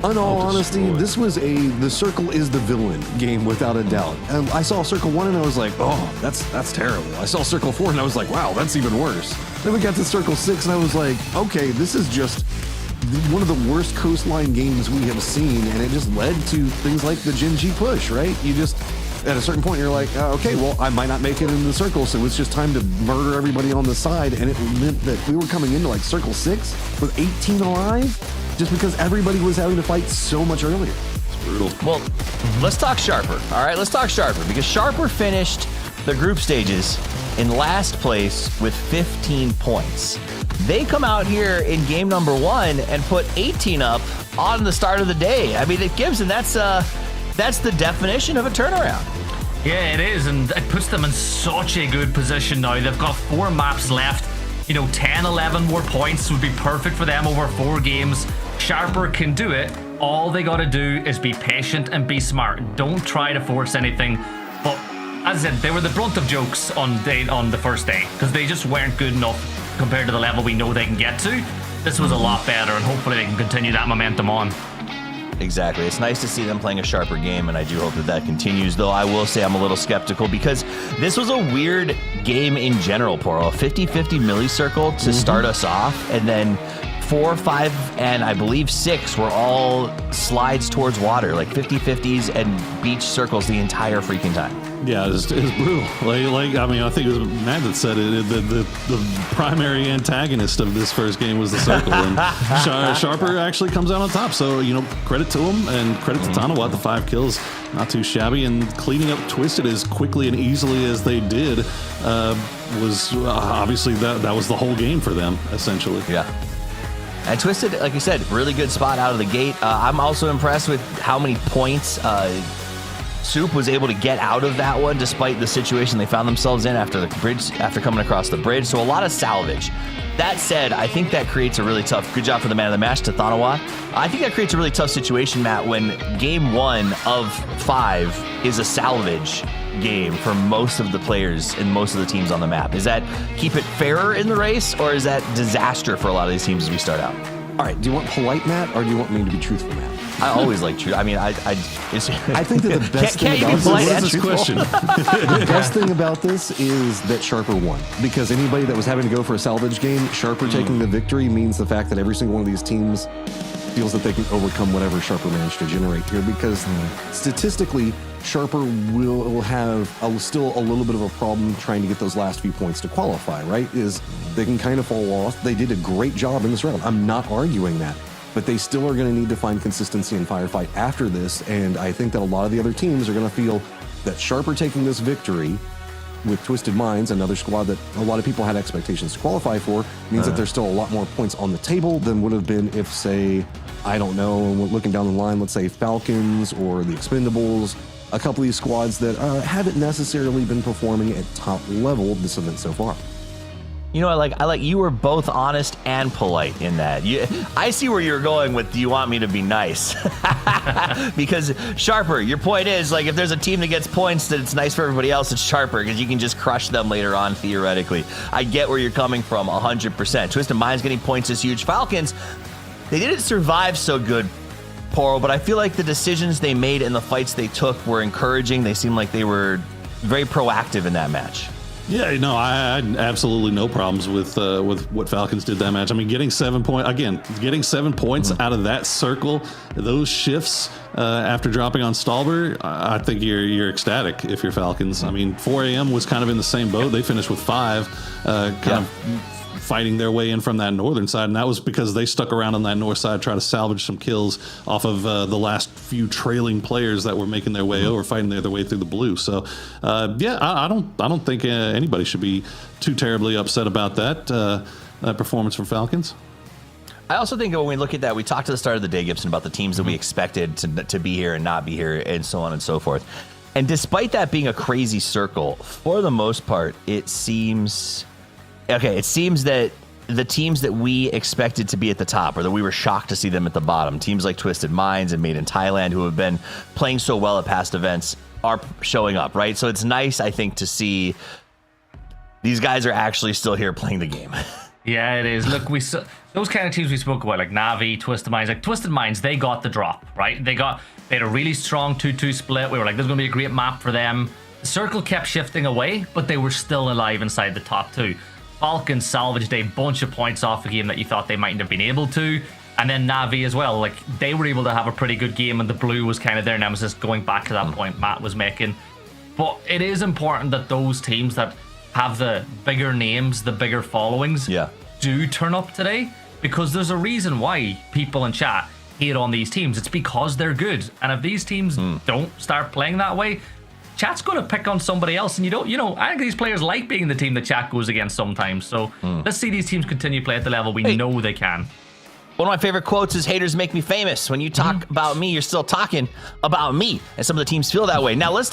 in all honesty, this was the Circle is the villain game without a doubt. And I saw Circle 1 and I was like, oh, that's terrible. I saw Circle 4 and I was like, wow, that's even worse. Then we got to Circle 6 and I was like, okay, this is just one of the worst coastline games we have seen, and it just led to things like the Gen G push, right? You just, at a certain point, you're like, okay, well, I might not make it in the Circle, so it's just time to murder everybody on the side, and it meant that we were coming into like Circle 6 with 18 alive, just because everybody was having to fight so much earlier. It's brutal. Well, let's talk Sharper, all right? Let's talk Sharper, because Sharper finished the group stages in last place with 15 points. They come out here in game number 1 and put 18 up on the start of the day. I mean, it gives, and that's the definition of a turnaround. Yeah, it is, and it puts them in such a good position now. They've got 4 maps left. 10, 11 more points would be perfect for them over 4 games. Sharper can do it. All they got to do is be patient and be smart. Don't try to force anything. But as I said, they were the brunt of jokes on the first day because they just weren't good enough compared to the level we know they can get to. This was a lot better, and hopefully they can continue that momentum on. Exactly. It's nice to see them playing a sharper game, and I do hope that continues, though I will say I'm a little skeptical because this was a weird game in general, Poro. 50-50 milli-circle to start us off, and then 4, 5, and I believe 6 were all slides towards water, like 50-50s and beach circles the entire freaking time. Yeah, it's brutal. Like I mean, I think it was Matt that said it. The primary antagonist of this first game was the Circle, and Sharper actually comes out on top. So credit to him and credit to Tanawa. The 5 kills, not too shabby, and cleaning up Twisted as quickly and easily as they did was obviously that was the whole game for them essentially. Yeah. And Twisted, like you said, really good spot out of the gate. I'm also impressed with how many points Soup was able to get out of that one despite the situation they found themselves in after coming across the bridge. So a lot of salvage. That said, I think that creates a really tough, good job for the man of the match to Thanawa. I think that creates a really tough situation, Matt, when game 1 of 5 is a salvage game for most of the players and most of the teams on the map. Is that keep it fairer in the race, or is that disaster for a lot of these teams as we start out? All right, do you want polite, Matt, or do you want me to be truthful, Matt? I always like truth. I mean, I think that the best thing about this question. The best thing about this is that Sharper won, because anybody that was having to go for a salvage game, Sharper taking the victory means the fact that every single one of these teams feels that they can overcome whatever Sharper managed to generate here, because statistically, Sharper will have still a little bit of a problem trying to get those last few points to qualify, right? Is they can kind of fall off. They did a great job in this round. I'm not arguing that. But they still are going to need to find consistency in firefight after this, and I think that a lot of the other teams are going to feel that Sharper taking this victory with Twisted Minds, another squad that a lot of people had expectations to qualify for, means that there's still a lot more points on the table than would have been if, say, I don't know, looking down the line, let's say Falcons or the Expendables, a couple of these squads that haven't necessarily been performing at top level this event so far. I like you were both honest and polite in that. I see where you're going with, do you want me to be nice? Because Sharper, your point is, like, if there's a team that gets points that it's nice for everybody else, it's Sharper, because you can just crush them later on, theoretically. I get where you're coming from 100%. Twisted Minds getting points is huge. Falcons, they didn't survive so good Poro, but I feel like the decisions they made and the fights they took were encouraging. They seemed like they were very proactive in that match. Yeah, no, I had absolutely no problems with what Falcons did that match. I mean, getting 7 points out of that circle, those shifts after dropping on Stalber, I think you're ecstatic if you're Falcons. I mean, 4 a.m. was kind of in the same boat. They finished with 5, kind of fighting their way in from that northern side, and that was because they stuck around on that north side, try to salvage some kills off of the last few trailing players that were making their way over, fighting their way through the blue. So yeah, I don't think anybody should be too terribly upset about that performance from Falcons. I also think when we look at that, we talked at the start of the day, Gibson, about the teams that we expected to be here and not be here, and so on and so forth. And despite that being a crazy circle, for the most part, it seems that the teams that we expected to be at the top, or that we were shocked to see them at the bottom, teams like Twisted Minds and Made in Thailand, who have been playing so well at past events, are showing up, right? So it's nice, I think, to see these guys are actually still here playing the game. Yeah, it is. Look, those kind of teams we spoke about, like Na'Vi, Twisted Minds. Like Twisted Minds, they got the drop, right? They had a really strong 2-2 split. We were like, this is going to be a great map for them. The circle kept shifting away, but they were still alive inside the top 2. Falcons salvaged a bunch of points off a game that you thought they mightn't have been able to. And then Na'Vi as well. Like, they were able to have a pretty good game, and the blue was kind of their nemesis, going back to that point Matt was making. But it is important that those teams that have the bigger names, the bigger followings, do turn up today, because there's a reason why people in chat hate on these teams. It's because they're good. And if these teams don't start playing that way, chat's going to pick on somebody else, and I think these players like being the team that chat goes against sometimes. So let's see these teams continue to play at the level we know they can. One of my favorite quotes is, haters make me famous. When you talk about me, you're still talking about me. And some of the teams feel that way. Now let's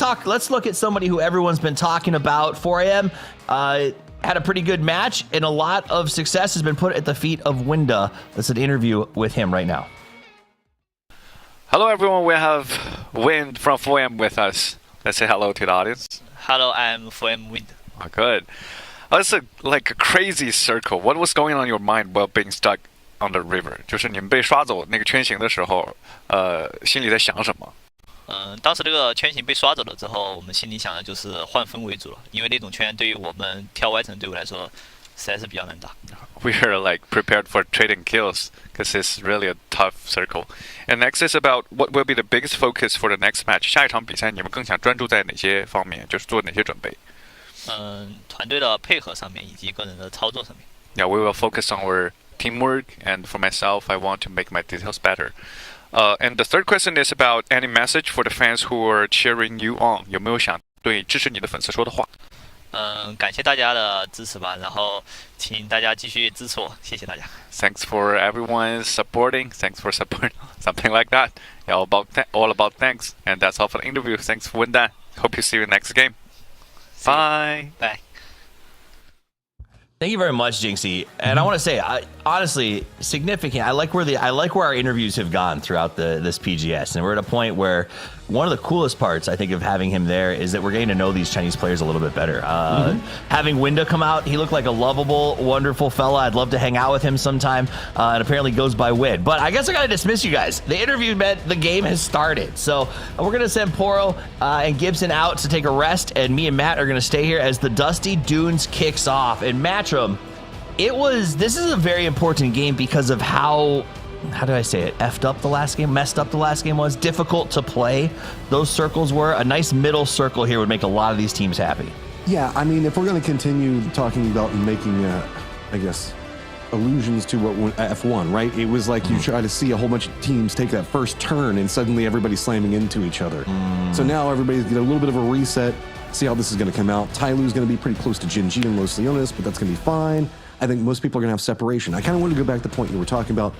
look at somebody who everyone's been talking about. 4 a.m. Had a pretty good match, and a lot of success has been put at the feet of Winda. Let's an interview with him right now. Hello everyone, we have Wind from 4am with us. Let's say hello to the audience. Hello, I'm 4am Wind. Oh, good. It's like a crazy circle. What was going on in your mind while being stuck on the river? 就是你们被刷走那个圈形的时候，心里在想什么？当时这个圈形被刷走了之后，我们心里想的就是换分为主了，因为那种圈对于我们跳外层队伍来说实在是比较难打。We are like prepared for trading kills because it's really a tough circle. And next is about what will be the biggest focus for the next match. 下一场比赛你们更想专注在哪些方面？就是做哪些准备？团队的配合上面以及个人的操作上面。Yeah, we will focus on our teamwork, and for myself, I want to make my details better. And the third question is about any message for the fans who are cheering you on. 有没有想对支持你的粉丝说的话？感谢大家的支持吧，然后请大家继续支持我，谢谢大家。Thanks for everyone supporting. Thanks for support. Something like that. Yeah, all about thanks. And that's all for the interview. Thanks for Windan. Hope you see you next game. Bye. Bye. Thank you very much, Jinxie. And I want to say, honestly, significant. I like where our interviews have gone throughout this PGS, and we're at a point where one of the coolest parts, I think, of having him there is that we're getting to know these Chinese players a little bit better. Having Winda come out, he looked like a lovable, wonderful fella. I'd love to hang out with him sometime, and apparently goes by Wid. But I guess I got to dismiss you guys. The interview meant the game has started. So we're going to send Poro and Gibson out to take a rest, and me and Matt are going to stay here as the Dusty Dunes kicks off. And Matchroom, this is a very important game because of how do I say it? Messed up the last game was. Difficult to play. Those circles were. A nice middle circle here would make a lot of these teams happy. Yeah, I mean, if we're going to continue talking about making, I guess, allusions to what F1, right? It was like you try to see a whole bunch of teams take that first turn and suddenly everybody's slamming into each other. So now everybody's getting a little bit of a reset, see how this is going to come out. Tyloo's going to be pretty close to Jin Ji and Los Leones, but that's going to be fine. I think most people are going to have separation. I kind of wanted to go back to the point you were talking about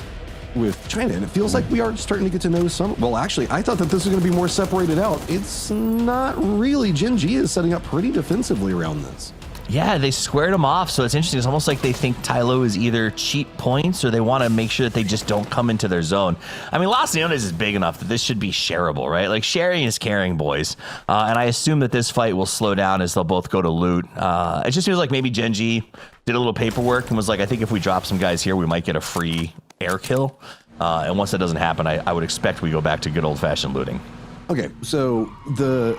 with China, and it feels like we are starting to get to know some. Well, actually, I thought that this was going to be more separated out. It's not really. Jin Ji is setting up pretty defensively around this. Yeah, they squared them off, so it's interesting. It's almost like they think Tyloo is either cheap points or they want to make sure that they just don't come into their zone. I mean, Los Leones is big enough that this should be shareable, right? Like, sharing is caring, boys. And I assume that this fight will slow down as they'll both go to loot. It just feels like maybe Gen G did a little paperwork and was like, I think if we drop some guys here, we might get a free air kill. And once that doesn't happen, I would expect we go back to good old-fashioned looting. Okay, so I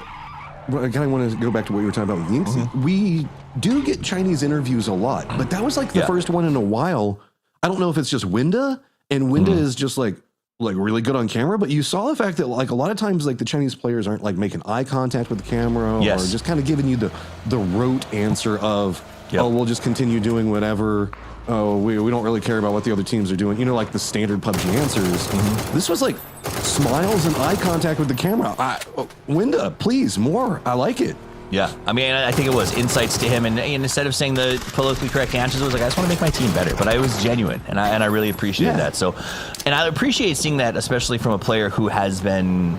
kind of want to go back to what you were talking about with Yinxie. We do get Chinese interviews a lot, but that was like the first one in a while. I don't know if it's just Winda, and Winda is just like really good on camera, but you saw the fact that like a lot of times like the Chinese players aren't like making eye contact with the camera or just kind of giving you the rote answer of, oh, we'll just continue doing whatever. Oh, we don't really care about what the other teams are doing. You know, like the standard PUBG answers. This was like smiles and eye contact with the camera. Winda, please, more. I like it. Yeah, I mean, I think it was insights to him, and instead of saying the politically correct answers, it was like, I just want to make my team better. But I was genuine, and I really appreciated that. So, and I appreciate seeing that, especially from a player who has been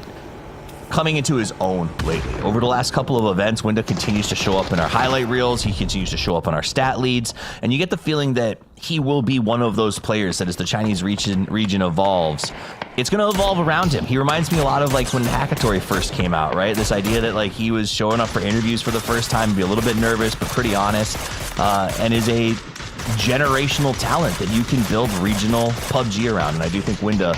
coming into his own lately. Over the last couple of events, Winda continues to show up in our highlight reels. He continues to show up on our stat leads, and you get the feeling that he will be one of those players that as the Chinese region evolves, it's going to evolve around him. He reminds me a lot of like when Hackatory first came out, right? This idea that like he was showing up for interviews for the first time, be a little bit nervous, but pretty honest, and is a generational talent that you can build regional PUBG around. And I do think Winda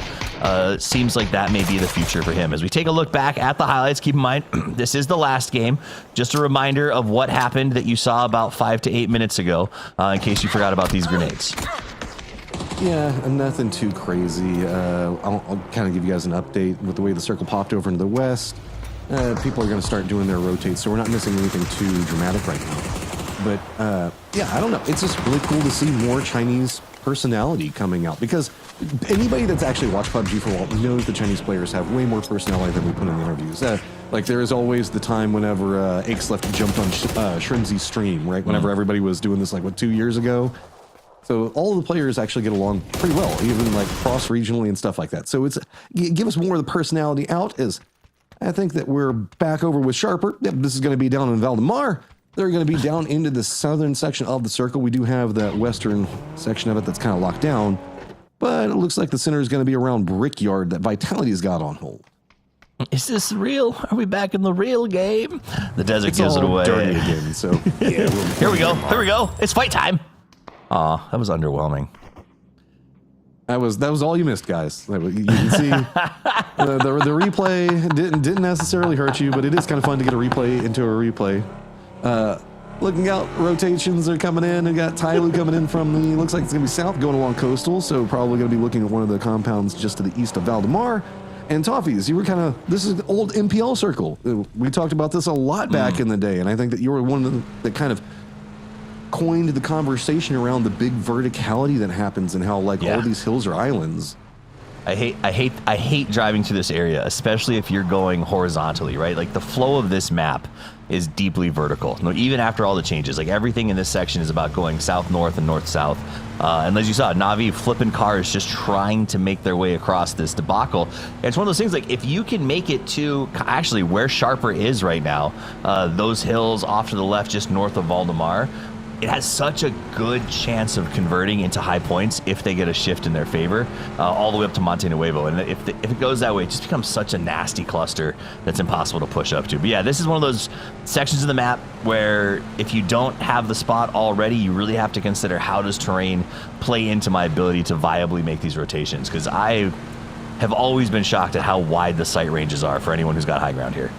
seems like that may be the future for him. As we take a look back at the highlights, keep in mind, this is the last game. Just a reminder of what happened that you saw about 5 to 8 minutes ago, in case you forgot about these grenades. Yeah, nothing too crazy. I'll kind of give you guys an update with the way the circle popped over into the west. People are going to start doing their rotates, so we're not missing anything too dramatic right now. But yeah, I don't know. It's just really cool to see more Chinese personality coming out, because anybody that's actually watched PUBG for a while knows the Chinese players have way more personality than we put in the interviews. Like there is always the time whenever Akeleft jumped on Shrimzy's stream, right? Whenever everybody was doing this, like, 2 years ago? So all the players actually get along pretty well, even like cross-regionally and stuff like that. So it's give us more of the personality out. Is I think that we're back over with Sharper. Yep, this is going to be down in Valdemar. They're going to be down into the southern section of the circle. We do have that western section of it that's kind of locked down, but it looks like the center is going to be around Brickyard that Vitality's got on hold. Is this real? Are we back in the real game? The desert gives it away. Dirty again. So yeah, Here we go. Here we go. It's fight time. Aw, that was underwhelming. That was all you missed, guys. You can see the replay didn't necessarily hurt you, but it is kind of fun to get a replay into a replay. Looking out, rotations are coming in. We got Tyloo coming in from the, looks like it's going to be south, going along coastal, so probably going to be looking at one of the compounds just to the east of Valdemar. And Toffees, you were kind of, this is the old MPL circle. We talked about this a lot back in the day, and I think that you were one of them that kind of coined the conversation around the big verticality that happens and how like all these hills are islands. I hate driving through this area, especially if you're going horizontally, right? Like the flow of this map is deeply vertical. No, even after all the changes, like everything in this section is about going south-north and north-south. And as you saw, Na'Vi flipping cars, just trying to make their way across this debacle. And it's one of those things, like if you can make it to actually where Sharper is right now, those hills off to the left, just north of Valdemar, it has such a good chance of converting into high points if they get a shift in their favor, all the way up to Monte Nuevo. And if it goes that way, it just becomes such a nasty cluster that's impossible to push up to. But yeah, this is one of those sections of the map where if you don't have the spot already, you really have to consider how does terrain play into my ability to viably make these rotations. Because I have always been shocked at how wide the sight ranges are for anyone who's got high ground here.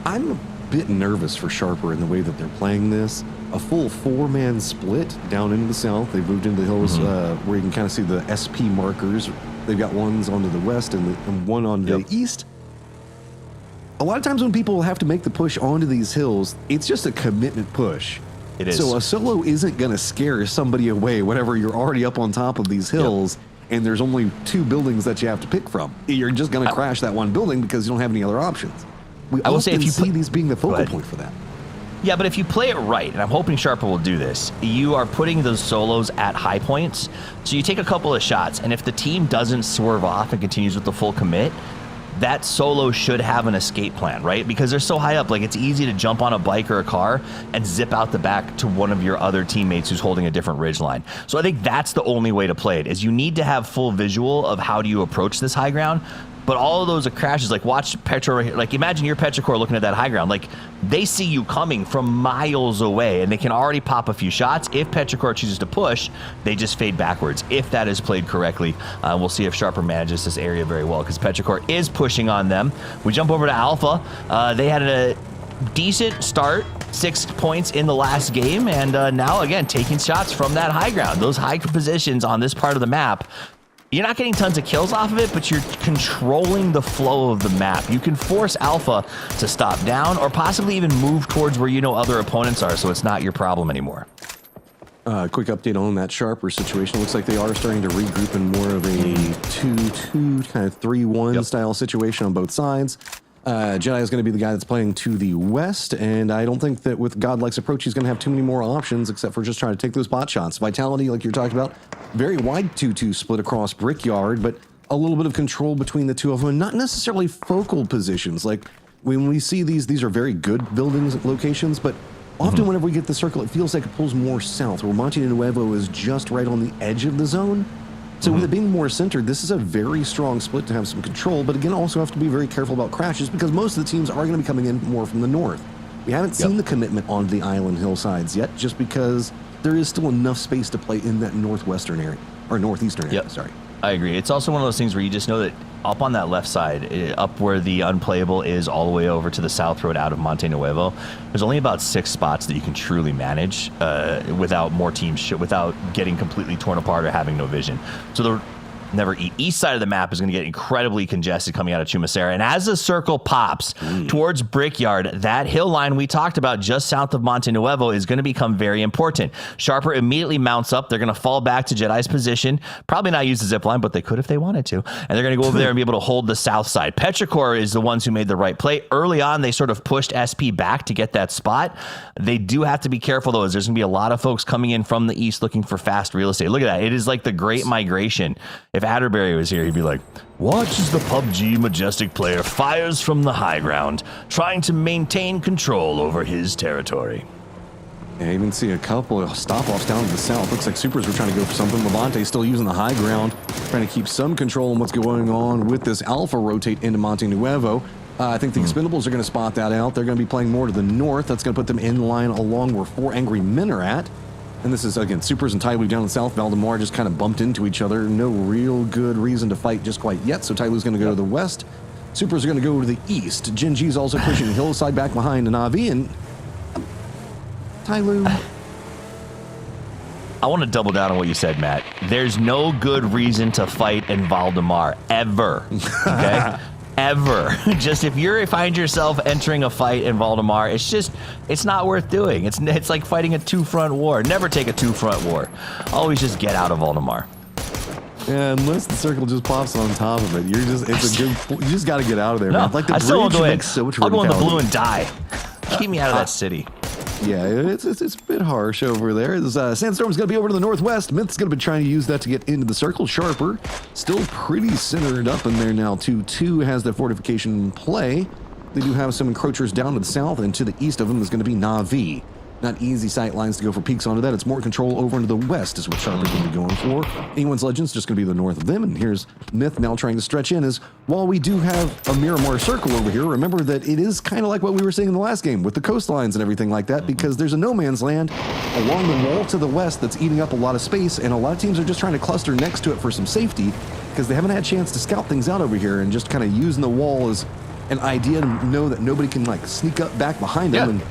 I'm a bit nervous for Sharper in the way that they're playing this. A full 4-man split down into the south. They've moved into the hills where you can kind of see the SP markers. They've got ones onto the west and one on the east. A lot of times when people have to make the push onto these hills, it's just a commitment push. It is. So a solo isn't going to scare somebody away whenever you're already up on top of these hills and there's only 2 buildings that you have to pick from. You're just going to crash that one building because you don't have any other options. I will say if you see these being the focal point for that. Yeah, but if you play it right, and I'm hoping Sharper will do this, you are putting those solos at high points. So you take a couple of shots, and if the team doesn't swerve off and continues with the full commit, that solo should have an escape plan, right? Because they're so high up, like it's easy to jump on a bike or a car and zip out the back to one of your other teammates who's holding a different ridge line. So I think that's the only way to play it, is you need to have full visual of how do you approach this high ground. But all of those are crashes. Like, watch Petro, like, imagine your Petrichor looking at that high ground. Like, they see you coming from miles away, and they can already pop a few shots. If Petrichor chooses to push, they just fade backwards. If that is played correctly, we'll see if Sharper manages this area very well, because Petrichor is pushing on them. We jump over to Alpha. They had a decent start, 6 points in the last game, and now, again, taking shots from that high ground. Those high positions on this part of the map, you're not getting tons of kills off of it, but you're controlling the flow of the map. You can force Alpha to stop down or possibly even move towards where you know other opponents are, so it's not your problem anymore. Quick update on that Sharper situation. Looks like they are starting to regroup in more of a 2-2, kind of 3-1 style situation on both sides. Jedi is going to be the guy that's playing to the west, and I don't think that with Godlike's approach, he's going to have too many more options except for just trying to take those bot shots. Vitality, like you're talking about, very wide 2-2 split across Brickyard, but a little bit of control between the two of them, and not necessarily focal positions. Like, when we see these are very good buildings locations, but often whenever we get the circle, it feels like it pulls more south, where Monte Nuevo is just right on the edge of the zone. So with it being more centered, this is a very strong split to have some control, but again, also have to be very careful about crashes because most of the teams are going to be coming in more from the north. We haven't seen the commitment on the island hillsides yet, just because there is still enough space to play in that northwestern area, or northeastern area, sorry. I agree. It's also one of those things where you just know that up on that left side, up where the unplayable is all the way over to the south road out of Monte Nuevo, there's only about 6 spots that you can truly manage without more teams, without getting completely torn apart or having no vision. So the east side of the map is going to get incredibly congested coming out of Chumacera. And as the circle pops towards Brickyard, that hill line we talked about just south of Monte Nuevo is going to become very important. Sharper immediately mounts up. They're going to fall back to Jedi's position. Probably not use the zip line, but they could if they wanted to. And they're going to go over there and be able to hold the south side. Petrichor is the ones who made the right play. Early on, they sort of pushed SP back to get that spot. They do have to be careful, though, as there's going to be a lot of folks coming in from the east looking for fast real estate. Look at that. It is like the Great Migration. If Atterbury was here, he'd be like, watch as the PUBG Majestic player fires from the high ground, trying to maintain control over his territory. Yeah, I even see a couple of stop-offs down to the south. Looks like Supers were trying to go for something. Levante still using the high ground, trying to keep some control on what's going on with this Alpha rotate into Monte Nuevo. I think the Expendables are going to spot that out. They're going to be playing more to the north. That's going to put them in line along where 4 Angry Men are at. And this is, again, Supers and Tyloo down in south. Valdemar just kind of bumped into each other. No real good reason to fight just quite yet. So Tyloo's going to go to the west. Supers are going to go to the east. Genji's also pushing Hillside back behind Navi. And Tyloo. I want to double down on what you said, Matt. There's no good reason to fight in Valdemar, ever. Okay? Ever. Just if you find yourself entering a fight in Valdemar, it's not worth doing. It's like fighting a 2-front war. Never take a 2-front war. Always just get out of Valdemar. Yeah, unless the circle just pops on top of it, you just got to get out of there. No, man. Like the I still won't go in. makes so much I'll go in the verticality. blue and die. Keep me out of that city. Yeah, it's a bit harsh over there. Sandstorm's going to be over to the northwest. Myth's going to be trying to use that to get into the circle. Sharper, still pretty centered up in there now. 2-2 has the fortification in play. They do have some encroachers down to the south, and to the east of them is going to be Navi. Not easy sight lines to go for peaks onto that. It's more control over into the west is what Sharper's going to be going for. Anyone's Legends just going to be the north of them. And here's Myth now trying to stretch in. Is while we do have a Miramar circle over here, remember that it is kind of like what we were seeing in the last game with the coastlines and everything like that, because there's a no man's land along the wall to the west that's eating up a lot of space, and a lot of teams are just trying to cluster next to it for some safety because they haven't had a chance to scout things out over here, and just kind of using the wall as an idea to know that nobody can like sneak up back behind them. And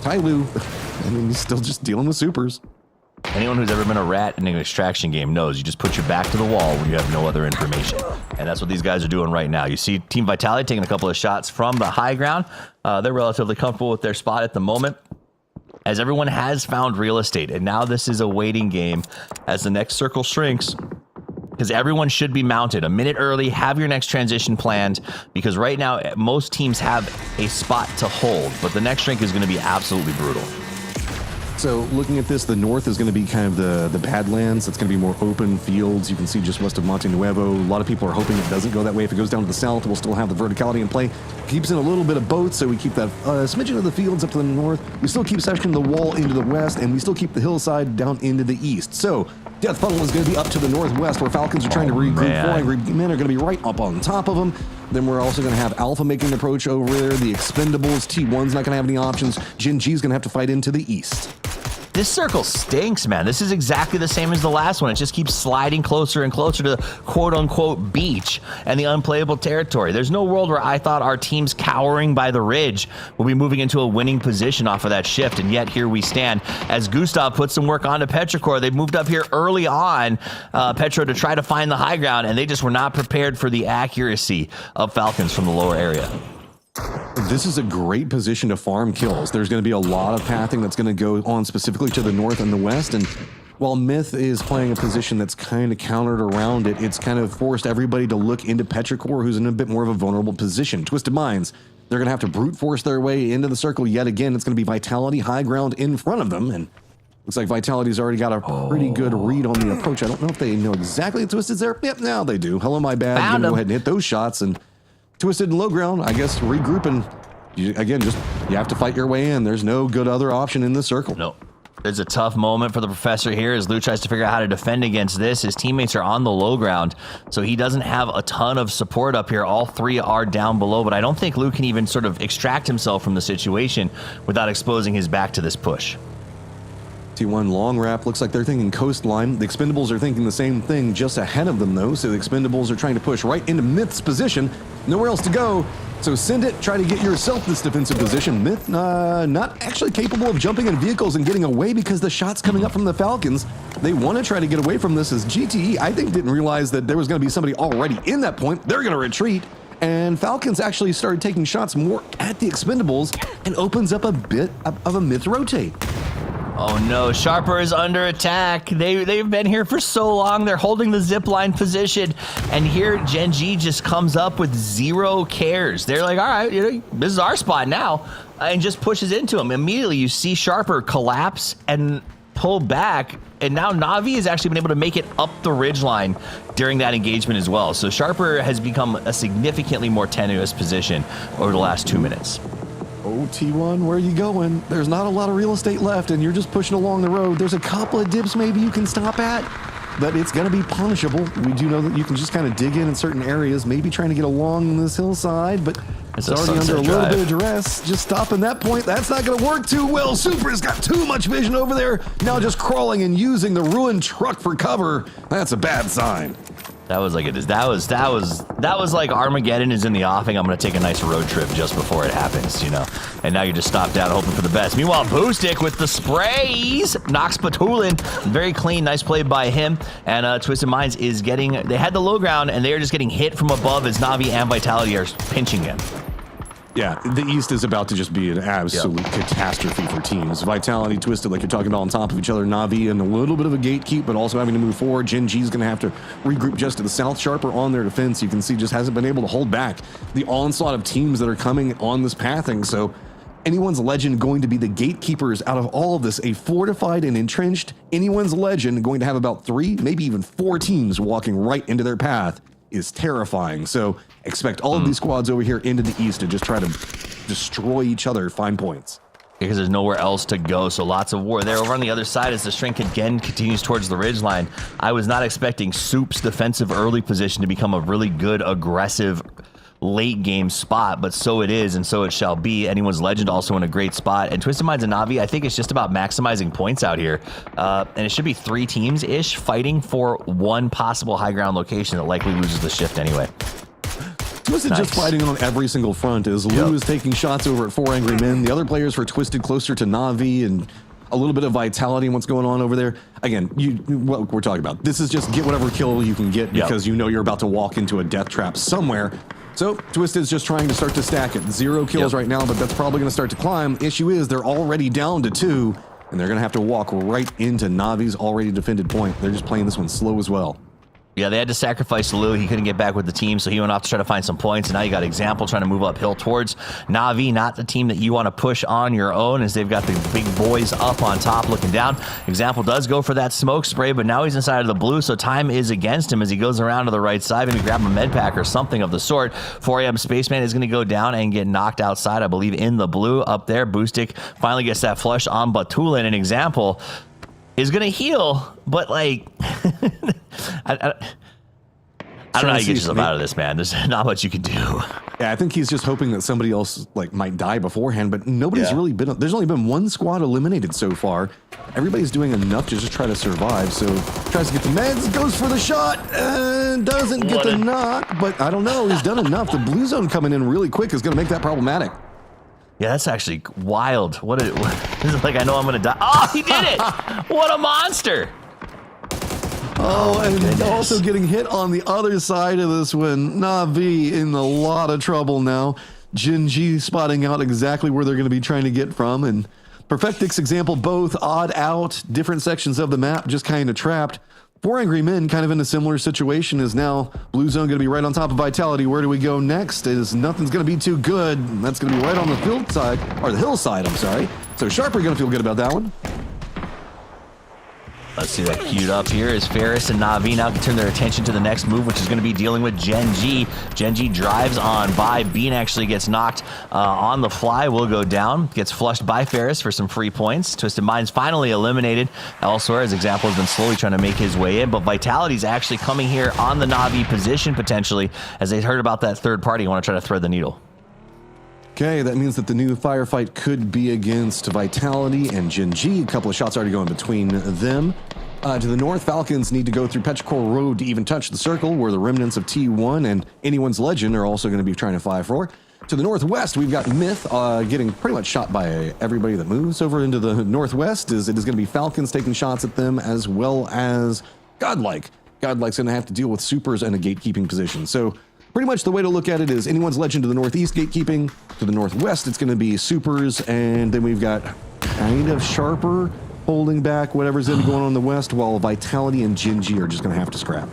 Tyloo, I mean, he's still just dealing with Supers. Anyone who's ever been a rat in an extraction game knows you just put your back to the wall when you have no other information. And that's what these guys are doing right now. You see Team Vitality taking a couple of shots from the high ground. They're relatively comfortable with their spot at the moment, as everyone has found real estate. And now this is a waiting game as the next circle shrinks, because everyone should be mounted a minute early. Have your next transition planned, because right now most teams have a spot to hold, but the next shrink is going to be absolutely brutal. So looking at this, the north is going to be kind of the Badlands. It's going to be more open fields. You can see just west of Monte Nuevo. A lot of people are hoping it doesn't go that way. If it goes down to the south, we'll still have the verticality in play. Keeps in a little bit of both, so we keep that smidgen of the fields up to the north. We still keep sectioning the wall into the west, and we still keep the hillside down into the east. So Death Funnel is going to be up to the northwest, where Falcons are trying to regroup. 4 Angry Men are going to be right up on top of them. Then we're also going to have Alpha making an approach over there. The Expendables, T1's not going to have any options. Gen G's going to have to fight into the east. This circle stinks, man. This is exactly the same as the last one. It just keeps sliding closer and closer to the quote-unquote beach and the unplayable territory. There's no world where I thought our teams cowering by the ridge will be moving into a winning position off of that shift, and yet here we stand as Gustav puts some work onto Petrichor. They've moved up here early on, Petro, to try to find the high ground, and they just were not prepared for the accuracy of Falcons from the lower area. This is a great position to farm kills. There's going to be a lot of pathing that's going to go on specifically to the north and the west. And while Myth is playing a position that's kind of countered around it, it's kind of forced everybody to look into Petrichor, who's in a bit more of a vulnerable position. Twisted Minds, they're going to have to brute force their way into the circle yet again. It's going to be Vitality high ground in front of them. And looks like Vitality's already got a pretty good read on the approach. I don't know if they know exactly if Twisted's there. Yep, now they do. Hello, my bad. Going to go ahead and hit those shots. And Twisted and low ground, I guess, regrouping. You have to fight your way in. There's no good other option in this circle. No. There's a tough moment for the Professor here as Lou tries to figure out how to defend against this. His teammates are on the low ground, so he doesn't have a ton of support up here. All three are down below, but I don't think Lou can even sort of extract himself from the situation without exposing his back to this push. T1 long wrap, looks like they're thinking coastline. The Expendables are thinking the same thing just ahead of them, though, so the Expendables are trying to push right into Myth's position. Nowhere else to go, so send it, try to get yourself this defensive position. Myth, not actually capable of jumping in vehicles and getting away because the shot's coming up from the Falcons. They want to try to get away from this as GTE, I think, didn't realize that there was going to be somebody already in that point. They're going to retreat. And Falcons actually started taking shots more at the Expendables and opens up a bit of a Myth rotate. Oh no, Sharper is under attack. They've been here for so long. They're holding the zipline position. And here Gen G just comes up with zero cares. They're like, all right, this is our spot now. And just pushes into him. Immediately you see Sharper collapse and pull back. And now Na'Vi has actually been able to make it up the ridgeline during that engagement as well. So Sharper has become a significantly more tenuous position over the last 2 minutes. Oh, T1, where are you going? There's not a lot of real estate left, and you're just pushing along the road. There's a couple of dips maybe you can stop at, but it's going to be punishable. We do know that you can just kind of dig in certain areas, maybe trying to get along this hillside, but it's already under a little bit of duress. Just stopping that point, that's not going to work too well. Supra's got too much vision over there. Now just crawling and using the ruined truck for cover. That's a bad sign. That was like that was like Armageddon is in the offing. I'm gonna take a nice road trip just before it happens, And now you just stop down hoping for the best. Meanwhile, Boostic with the sprays knocks Patulin. Very clean, nice play by him. And Twisted Minds is they had the low ground and they are just getting hit from above as Na'Vi and Vitality are pinching him. Yeah, the East is about to just be an absolute catastrophe for teams. Vitality, Twisted, like you're talking about, on top of each other. Na'Vi and a little bit of a gatekeep, but also having to move forward. Gen G's going to have to regroup just to the south. Sharper on their defense. You can see just hasn't been able to hold back the onslaught of teams that are coming on this pathing. So anyone's legend going to be the gatekeepers out of all of this. A fortified and entrenched anyone's legend going to have about 3, maybe even 4 teams walking right into their path is terrifying. So expect all of these squads over here into the east to just try to destroy each other, find points. Because there's nowhere else to go, so lots of war there. Over on the other side as the shrink again continues towards the ridgeline. I was not expecting Soup's defensive early position to become a really good, aggressive late game spot, but so it is and so it shall be. Anyone's legend also in a great spot, and Twisted Minds and Na'Vi, I think it's just about maximizing points out here, and it should be 3 teams ish fighting for one possible high ground location that likely loses the shift anyway. Twisted just fighting on every single front as Lou is taking shots over at 4 Angry Men. The other players for Twisted closer to Na'Vi and a little bit of Vitality and what's going on over there. Again, what we're talking about, this is just get whatever kill you can get because you know you're about to walk into a death trap somewhere. So Twisted's just trying to start to stack it. 0 kills right now, but that's probably going to start to climb. Issue is they're already down to 2, and they're going to have to walk right into Navi's already defended point. They're just playing this one slow as well. Yeah, they had to sacrifice Lou. He couldn't get back with the team, so he went off to try to find some points. And now you got Example trying to move uphill towards Na'Vi, not the team that you want to push on your own, as they've got the big boys up on top looking down. Example does go for that smoke spray, but now he's inside of the blue, so time is against him as he goes around to the right side. Maybe grab a med pack or something of the sort. 4AM Spaceman is going to go down and get knocked outside, I believe, in the blue up there. Boostic finally gets that flush on Batulin. An Example is going to heal, but like... I don't know how you get yourself out of this, man. There's not much you can do. Yeah, I think he's just hoping that somebody else like might die beforehand, but nobody's really been. There's only been one squad eliminated so far. Everybody's doing enough to just try to survive. So tries to get the meds, goes for the shot, and doesn't get the knock. But I don't know. He's done enough. The blue zone coming in really quick is going to make that problematic. Yeah, that's actually wild. This is like I know I'm going to die. Oh, he did it! What a monster! Oh, and also getting hit on the other side of this one. Na'Vi in a lot of trouble now. Gen G spotting out exactly where they're going to be trying to get from. And Perfectix example, both odd out, different sections of the map, just kind of trapped. 4 Angry Men kind of in a similar situation is now blue zone going to be right on top of Vitality. Where do we go next? Is nothing's going to be too good. That's going to be right on the field side, or the hillside, I'm sorry. So Sharper going to feel good about that one. Let's see that queued up here as Ferris and Na'Vi now can turn their attention to the next move, which is going to be dealing with Gen G. Gen G drives on by. Bean actually gets knocked on the fly, will go down. Gets flushed by Ferris for some free points. Twisted Mind's finally eliminated. Elsewhere, as example, has been slowly trying to make his way in, but Vitality's actually coming here on the Na'Vi position potentially, as they heard about that third party and want to try to thread the needle. Okay, that means that the new firefight could be against Vitality and Gen G. A couple of shots already going between them. To the north, Falcons need to go through Petrichor Road to even touch the circle, where the remnants of T1 and Anyone's Legend are also going to be trying to fly for. To the northwest, we've got Myth getting pretty much shot by everybody that moves. Over into the northwest, it is going to be Falcons taking shots at them, as well as Godlike. Godlike's going to have to deal with supers and a gatekeeping position. So pretty much the way to look at it is Anyone's Legend to the northeast, gatekeeping. To the northwest, it's going to be supers, and then we've got kind of Sharper holding back whatever's going on in the west, while Vitality and Gen G are just going to have to scrap.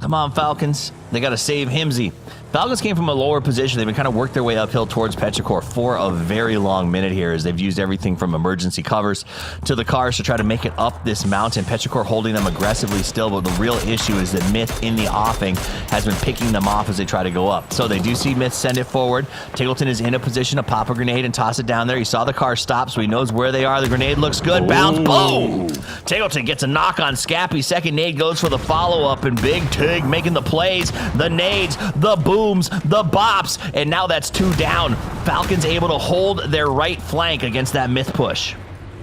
Come on, Falcons. They got to save Himsy. Falcons came from a lower position. They've been kind of worked their way uphill towards Petrichor for a very long minute here, as they've used everything from emergency covers to the cars to try to make it up this mountain. Petrichor holding them aggressively still, but the real issue is that Myth in the offing has been picking them off as they try to go up. So they do see Myth send it forward. Tiggleton is in a position to pop a grenade and toss it down there. He saw the car stop, so he knows where they are. The grenade looks good. Bounce, boom! Tiggleton gets a knock on Scappy. Second nade goes for the follow-up, and Big Tig making the plays, the nades, the booms, the bops, and now that's 2 down. Falcons able to hold their right flank against that Myth push.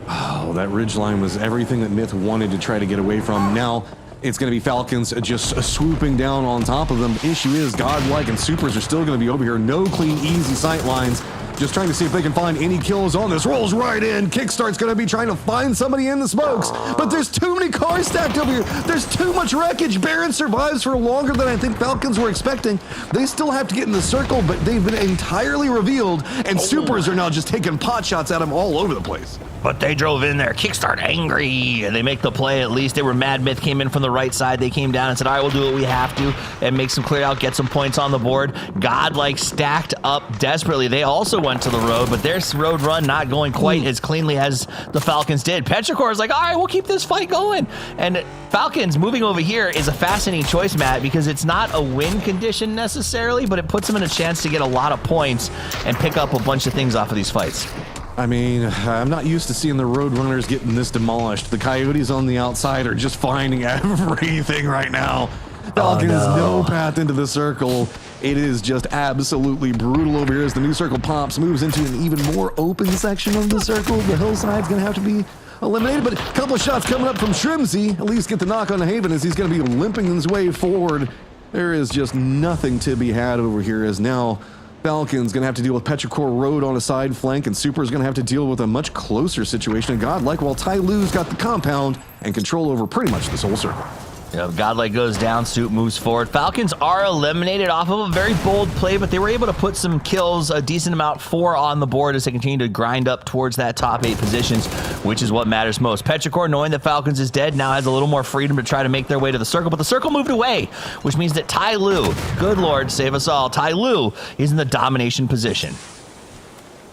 Oh, that ridgeline was everything that Myth wanted to try to get away from. Now it's going to be Falcons just swooping down on top of them. The issue is Godlike and Supers are still going to be over here. No clean, easy sight lines. Just trying to see if they can find any kills on this. Rolls right in. Kickstart's going to be trying to find somebody in the smokes. But there's too many cars stacked over here. There's too much wreckage. Baron survives for longer than I think Falcons were expecting. They still have to get in the circle, but they've been entirely revealed, and Supers are now just taking pot shots at them all over the place. But they drove in there. Kickstart angry, and they make the play at least. They were mad. Myth came in from the right side. They came down and said, all right, we'll do what we have to and make some clear out, get some points on the board. Godlike stacked up desperately. They also went to the road, but their road run not going quite as cleanly as the Falcons did. Petrichor is like, all right, we'll keep this fight going. And Falcons moving over here is a fascinating choice, Matt, because it's not a win condition necessarily, but it puts them in a chance to get a lot of points and pick up a bunch of things off of these fights. I mean, I'm not used to seeing the Roadrunners getting this demolished. The Coyotes on the outside are just finding everything right now. Falcons, no path into the circle. It is just absolutely brutal over here as the new circle pops, moves into an even more open section of the circle. The hillside's going to have to be eliminated, but a couple of shots coming up from Shrimsy. At least get the knock on Haven as he's going to be limping his way forward. There is just nothing to be had over here as now Falcons going to have to deal with Petrichor Road on a side flank, and Super's going to have to deal with a much closer situation. And Godlike, while Tai Lu's got the compound and control over pretty much this whole circle. Yeah, Godlike goes down, Soup moves forward. Falcons are eliminated off of a very bold play, but they were able to put some kills, a decent amount, 4 on the board as they continue to grind up towards that top 8 positions, which is what matters most. Petrichor, knowing that Falcons is dead, now has a little more freedom to try to make their way to the circle, but the circle moved away, which means that Tai Lu, good Lord, save us all, Tai Lu is in the domination position.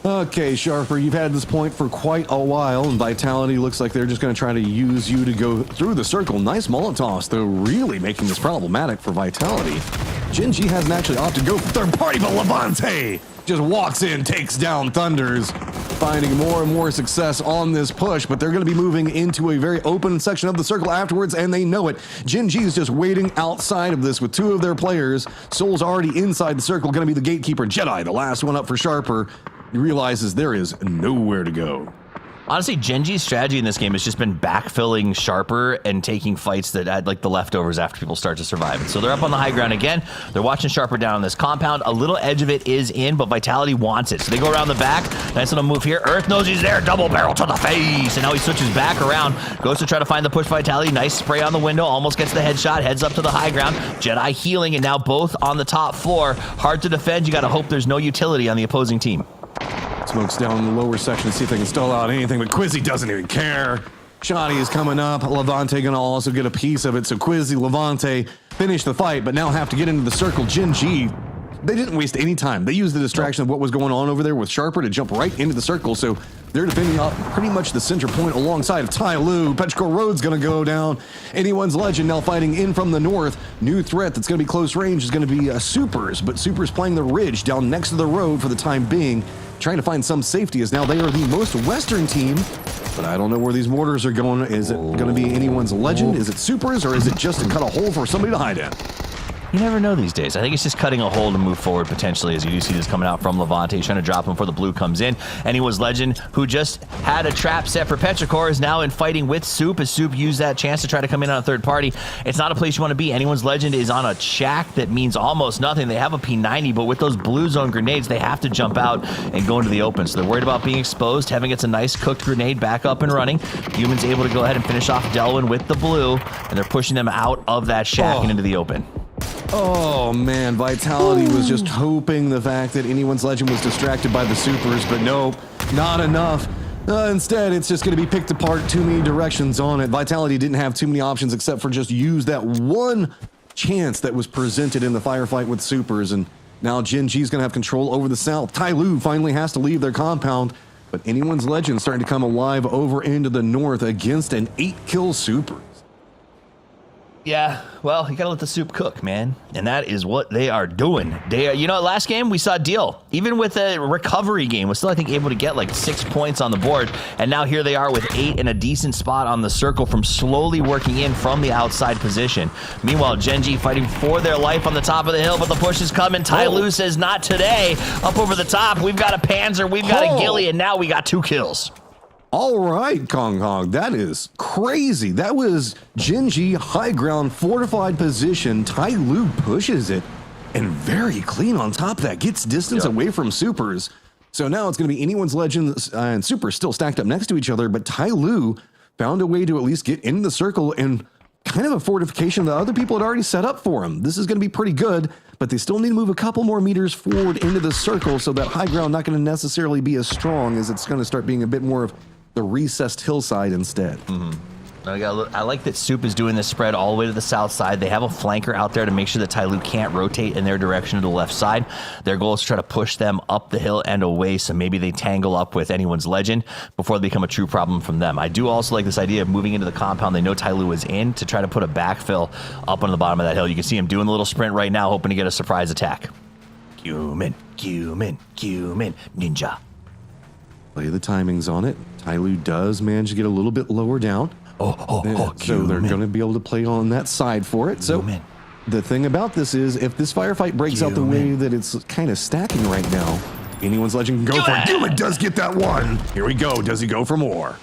Okay, Sharper, you've had this point for quite a while, and Vitality looks like they're just going to try to use you to go through the circle. Nice Molotovs, though, really making this problematic for Vitality. Gen G hasn't actually opted to go for third party, but Levante just walks in, takes down Thunders, finding more and more success on this push, but they're going to be moving into a very open section of the circle afterwards, and they know it. Gen G is just waiting outside of this with 2 of their players. Soul's already inside the circle, going to be the gatekeeper. Jedi, the last one up for Sharper, he realizes there is nowhere to go. Honestly, Gen G's strategy in this game has just been backfilling Sharper and taking fights that add like the leftovers after people start to survive. And so they're up on the high ground again. They're watching Sharper down on this compound. A little edge of it is in, but Vitality wants it. So they go around the back. Nice little move here. Earth knows he's there. Double barrel to the face. And now he switches back around. Goes to try to find the push Vitality. Nice spray on the window. Almost gets the headshot. Heads up to the high ground. Jedi healing, and now both on the top floor. Hard to defend. You got to hope there's no utility on the opposing team. Smokes down in the lower section to see if they can stall out anything, but Quizzy doesn't even care. Shoddy is coming up. Levante gonna also get a piece of it. So Quizzy, Levante finish the fight, but now have to get into the circle. Gen G, they didn't waste any time. They used the distraction of what was going on over there with Sharper to jump right into the circle. So they're defending up pretty much the center point alongside of Ty Lu. Petrichor Road's gonna go down. Anyone's Legend now fighting in from the north. New threat that's gonna be close range is gonna be Supers, but Supers playing the ridge down next to the road for the time being, trying to find some safety, as now they are the most western team. But I don't know where these mortars are going. Is it going to be Anyone's Legend? Is it Supers, or is it just to cut a hole for somebody to hide in? You never know these days. I think it's just cutting a hole to move forward potentially, as you do see this coming out from Levante. He's trying to drop him before the blue comes in. Anyone's Legend, who just had a trap set for Petrichor, is now in fighting with Soup, as Soup used that chance to try to come in on a third party. It's not a place you want to be. Anyone's Legend is on a shack that means almost nothing. They have a P90, but with those blue zone grenades, they have to jump out and go into the open. So they're worried about being exposed. Heaven gets a nice cooked grenade back up and running. Human's able to go ahead and finish off Delwyn with the blue, and they're pushing them out of that shack and into the open. Oh man, Vitality was just hoping the fact that Anyone's Legend was distracted by the Supers, but nope, not enough. Instead, it's just going to be picked apart, too many directions on it. Vitality didn't have too many options except for just use that one chance that was presented in the firefight with Supers, and now Gen G's going to have control over the south. Ty Lu finally has to leave their compound, but Anyone's Legend starting to come alive over into the north against an 8-kill Super. Yeah, well, you gotta let the soup cook, man. And that is what they are doing. You know, last game we saw Deal. Even with a recovery game, was still, I think, able to get like 6 points on the board. And now here they are with 8 in a decent spot on the circle from slowly working in from the outside position. Meanwhile, Gen G fighting for their life on the top of the hill, but the push is coming. Ty Lu says, not today. Up over the top, we've got a Panzer, we've got a Gilly, and now we got 2 kills. All right, Kong Hog, that is crazy. That was Gen G, high ground, fortified position. Ty Lu pushes it, and very clean on top of that. Gets distance away from Supers. So now it's going to be Anyone's Legend and Supers still stacked up next to each other, but Ty Lu found a way to at least get into the circle and kind of a fortification that other people had already set up for him. This is going to be pretty good, but they still need to move a couple more meters forward into the circle, so that high ground not going to necessarily be as strong, as it's going to start being a bit more of the recessed hillside instead. I like that Soup is doing this spread all the way to the south side. They have a flanker out there to make sure that Ty Lu can't rotate in their direction to the left side. Their goal is to try to push them up the hill and away, so maybe they tangle up with Anyone's Legend before they become a true problem from them. I do also like this idea of moving into the compound they know Ty Lu is in to try to put a backfill up on the bottom of that hill. You can see him doing a little sprint right now, hoping to get a surprise attack. Cumin, ninja. Play the timings on it. Ty Lu does manage to get a little bit lower down. So they're going to be able to play on that side for it. So the thing about this is, if this firefight breaks out the way that it's kind of stacking right now, Anyone's Legend can go for it. Human does get that one. Here we go. Does he go for more?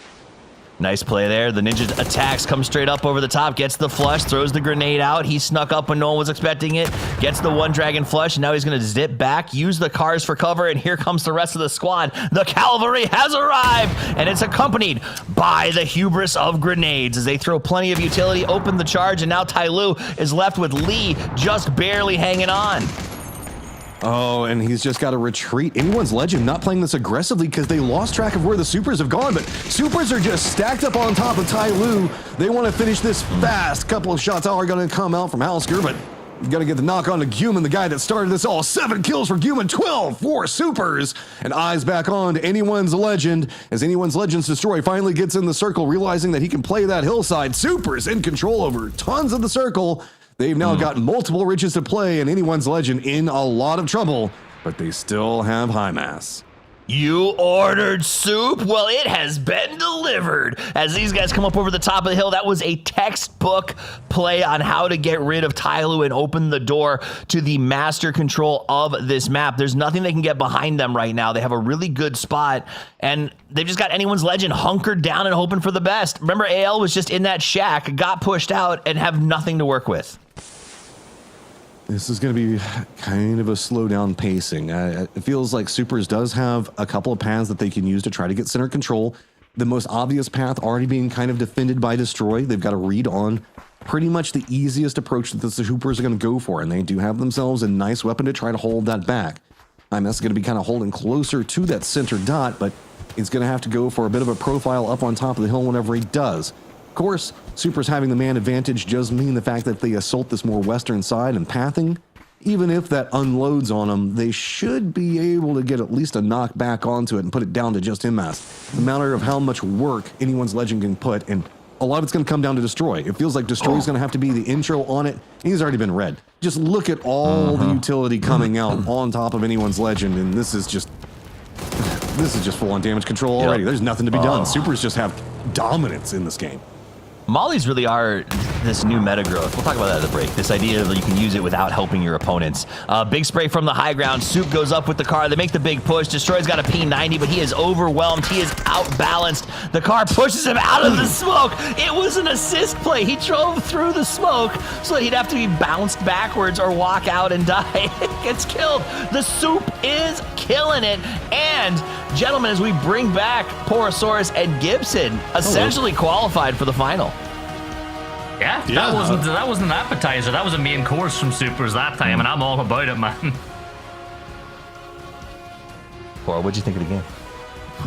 Nice play there. The ninja attacks, comes straight up over the top, gets the flush, throws the grenade out. He snuck up when no one was expecting it, gets the one dragon flush, and now he's going to zip back, use the cars for cover, and here comes the rest of the squad. The cavalry has arrived, and it's accompanied by the hubris of grenades as they throw plenty of utility, open the charge, and now Ty Lu is left with Lee just barely hanging on. Oh, and he's just got to retreat. Anyone's Legend not playing this aggressively because they lost track of where the Supers have gone, but Supers are just stacked up on top of Ty Lu. They want to finish this fast. Couple of shots are going to come out from Halsker, but you got to get the knock on to Guman, the guy that started this all. 7 kills for Guman, 12 for Supers. And eyes back on to Anyone's Legend as Anyone's Legend's Destroy finally gets in the circle, realizing that he can play that hillside. Supers in control over tons of the circle. They've now got multiple ridges to play, and Anyone's Legend in a lot of trouble but they still have high mass. You ordered soup? Well, it has been delivered. As these guys come up over the top of the hill, that was a textbook play on how to get rid of Tyloo and open the door to the master control of this map. There's nothing they can get behind them right now. They have a really good spot, and they've just got anyone's legend hunkered down and hoping for the best. Remember, AL was just in that shack, got pushed out, and have nothing to work with. This is going to be kind of a slow down pacing. It feels like Supers does have a couple of paths that they can use to try to get center control. The most obvious path already being kind of defended by Destroy. They've got a read on pretty much the easiest approach that the Supers are going to go for, and they do have themselves a nice weapon to try to hold that back. IMS is going to be kind of holding closer to that center dot, but he's going to have to go for a bit of a profile up on top of the hill whenever he does. Of course, Supers having the man advantage does mean the fact that they assault this more western side and pathing. Even if that unloads on them, they should be able to get at least a knock back onto it and put it down to just Immas. It's a matter of how much work anyone's legend can put, and a lot of it's going to come down to Destroy. It feels like Destroy's going to have to be the intro on it. He's already been read. Just look at all the utility coming out on top of anyone's legend, and this is just full-on damage control already. There's nothing to be done. Supers just have dominance in this game. Mollies really are this new meta growth. We'll talk about that at the break. This idea that you can use it without helping your opponents. Big spray from the high ground. Soup goes up with the car. They make the big push. Destroy's got a P90, but he is overwhelmed. He is outbalanced. The car pushes him out of the smoke. It was an assist play. He drove through the smoke so that he'd have to be bounced backwards or walk out and die. Gets killed. The Soup is killing it. And gentlemen, as we bring back Porosaurus and Gibson, essentially qualified for the final. Yeah, that wasn't an appetizer. That was a main course from Supers that time, and I'm all about it, man. Or what'd you think of the game?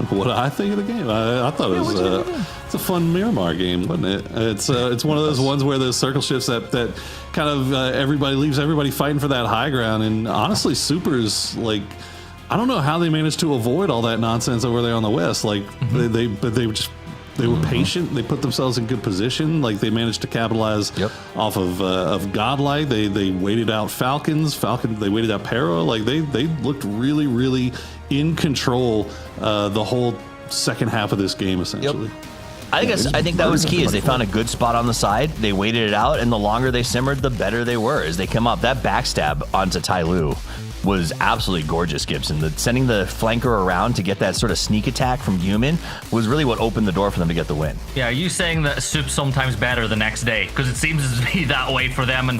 What I think of the game? I thought it was it's a fun Miramar game, wasn't it? It's one of those ones where the circle shifts that kind of everybody leaves everybody fighting for that high ground, and honestly, Supers, like, I don't know how they managed to avoid all that nonsense over there on the west. Like they were patient. They put themselves in good position. Like, they managed to capitalize off of Godlike. They waited out Falcons. They waited out Pero. Like, they looked really, really in control the whole second half of this game, essentially. I think that was key. Is they found a good spot on the side. They waited it out, and the longer they simmered, the better they were. As they come up, that backstab onto Tyloo was absolutely gorgeous, Gibson. Sending the flanker around to get that sort of sneak attack from Human was really what opened the door for them to get the win. Yeah, are you saying that Soup's sometimes better the next day? Because it seems to be that way for them, and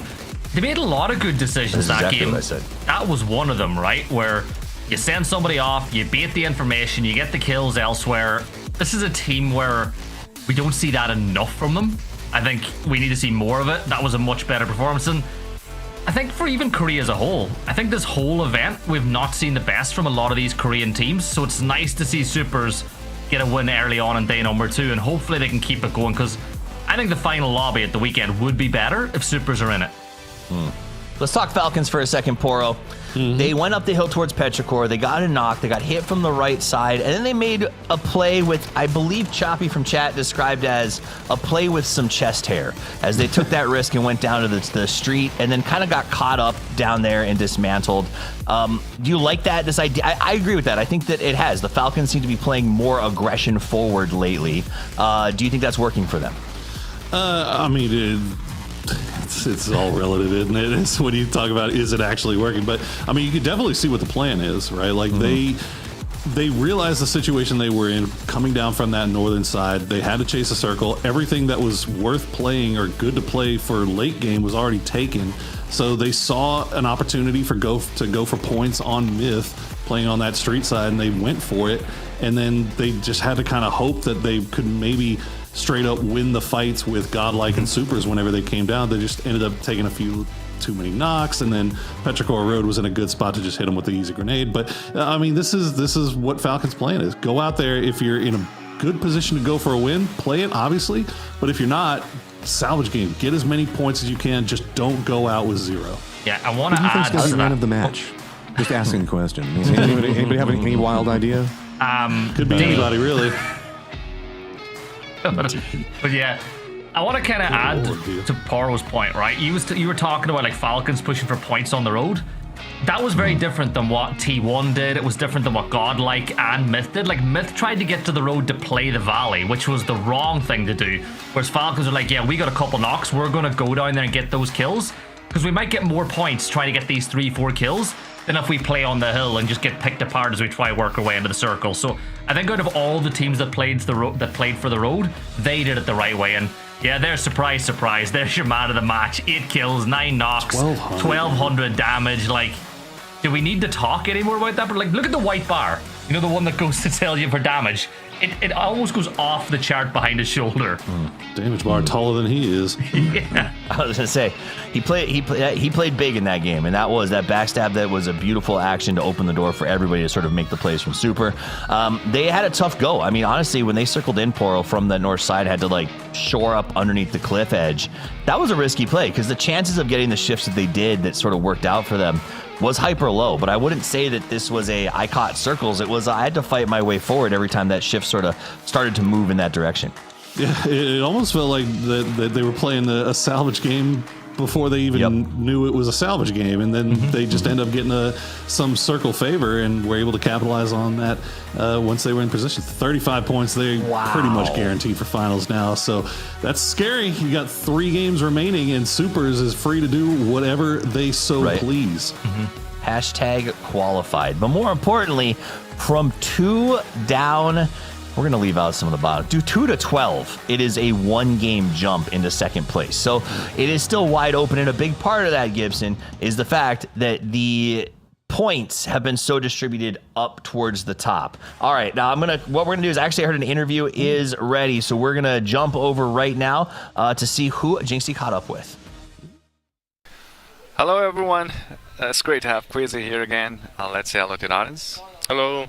they made a lot of good decisions that game. What I said. That was one of them, right? Where you send somebody off, you bait the information, you get the kills elsewhere. This is a team where we don't see that enough from them. I think we need to see more of it. That was a much better performance. And I think for even Korea as a whole, I think this whole event, we've not seen the best from a lot of these Korean teams. So it's nice to see Supers get a win early on in day number 2, and hopefully they can keep it going, because I think the final lobby at the weekend would be better if Supers are in it. Let's talk Falcons for a second, Poro. They went up the hill towards Petrichor. They got a knock. They got hit from the right side. And then they made a play with, I believe Choppy from chat described as a play with some chest hair, as they took that risk and went down to the street and then kind of got caught up down there and dismantled. Do you like that? This idea? I agree with that. I think that it has. The Falcons seem to be playing more aggression forward lately. Do you think that's working for them? I mean, it's all relative, isn't it? It's when you talk about, is it actually working? But I mean, you can definitely see what the plan is, right? Like they realized the situation they were in coming down from that northern side. They had to chase a circle. Everything that was worth playing or good to play for late game was already taken. So they saw an opportunity to go for points on Myth, playing on that street side, and they went for it. And then they just had to kind of hope that they could maybe straight up win the fights with Godlike and Supers whenever they came down. They just ended up taking a few too many knocks, and then Petrichor Road was in a good spot to just hit them with the easy grenade. But I mean, this is what Falcons' plan is. Go out there. If you're in a good position to go for a win, play it, obviously. But if you're not, salvage game. Get as many points as you can. Just don't go out with 0. Yeah, I want to add to that. Man of the match. Just asking the question. Anybody have any wild idea? Could be anybody, really. But yeah, I want to kind of add to Poro's point, right? You were talking about like Falcons pushing for points on the road. that was very different than what T1 did. It was different than what Godlike and Myth did. Like, Myth tried to get to the road to play the Valley, which was the wrong thing to do. Whereas Falcons are like, yeah, we got a couple knocks. We're going to go down there and get those kills. Because we might get more points trying to get these 3-4 kills than if we play on the hill and just get picked apart as we try to work our way into the circle. So I think out of all the teams that played for the road, they did it the right way. And yeah, there's surprise. There's your man of the match. 8 kills, 9 knocks, 1200 damage. Like, do we need to talk anymore about that? But like, look at the white bar. You know, the one that goes to tell you for damage. It almost goes off the chart behind his shoulder. Damage bar taller than he is. Yeah. I was gonna say, he played big in that game, and that backstab. That was a beautiful action to open the door for everybody to sort of make the plays from Super. They had a tough go. I mean, honestly, when they circled in Poro from the north side, had to like shore up underneath the cliff edge. That was a risky play because the chances of getting the shifts that they did that sort of worked out for them was hyper low. But I wouldn't say that this was I caught circles. It was I had to fight my way forward every time that shift sort of started to move in that direction. Yeah, it almost felt like that they were playing a salvage game before they even knew it was a salvage game, and then they just end up getting some circle favor and were able to capitalize on that once they were in position. 35 points, they pretty much guaranteed for finals now, so that's scary. You got 3 games remaining, and Supers is free to do whatever they please. Hashtag qualified. But more importantly, from 2 down, we're going to leave out some of the bottom. Do 2 to 12. It is a 1-game jump into second place. So it is still wide open. And a big part of that, Gibson, is the fact that the points have been so distributed up towards the top. All right, now what we're going to do is actually I heard an interview is ready. So we're going to jump over right now to see who Jinxie caught up with. Hello, everyone. It's great to have Quizzy here again. Let's say hello to the audience. Hello.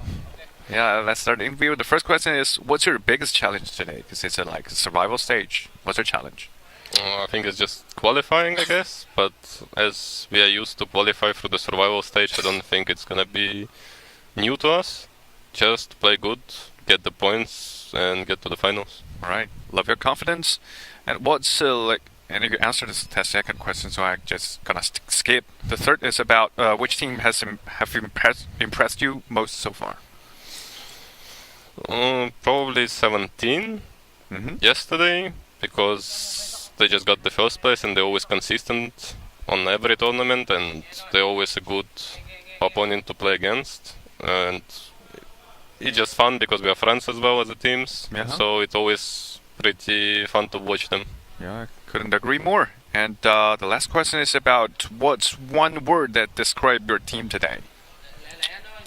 Yeah, let's start the interview. The first question is, what's your biggest challenge today? Because it's a survival stage. What's your challenge? I think it's just qualifying, I guess. But as we are used to qualify through the survival stage, I don't think it's gonna be new to us. Just play good, get the points, and get to the finals. All right. Love your confidence. And what's and you answered the second question, so I'm just gonna skip. The third is about which team have impressed you most so far? Probably 17 yesterday, because they just got the first place and they're always consistent on every tournament, and they're always a good opponent to play against. And it's just fun because we are friends as well as the teams, so it's always pretty fun to watch them. Yeah, I couldn't agree more. And the last question is about what's one word that describes your team today?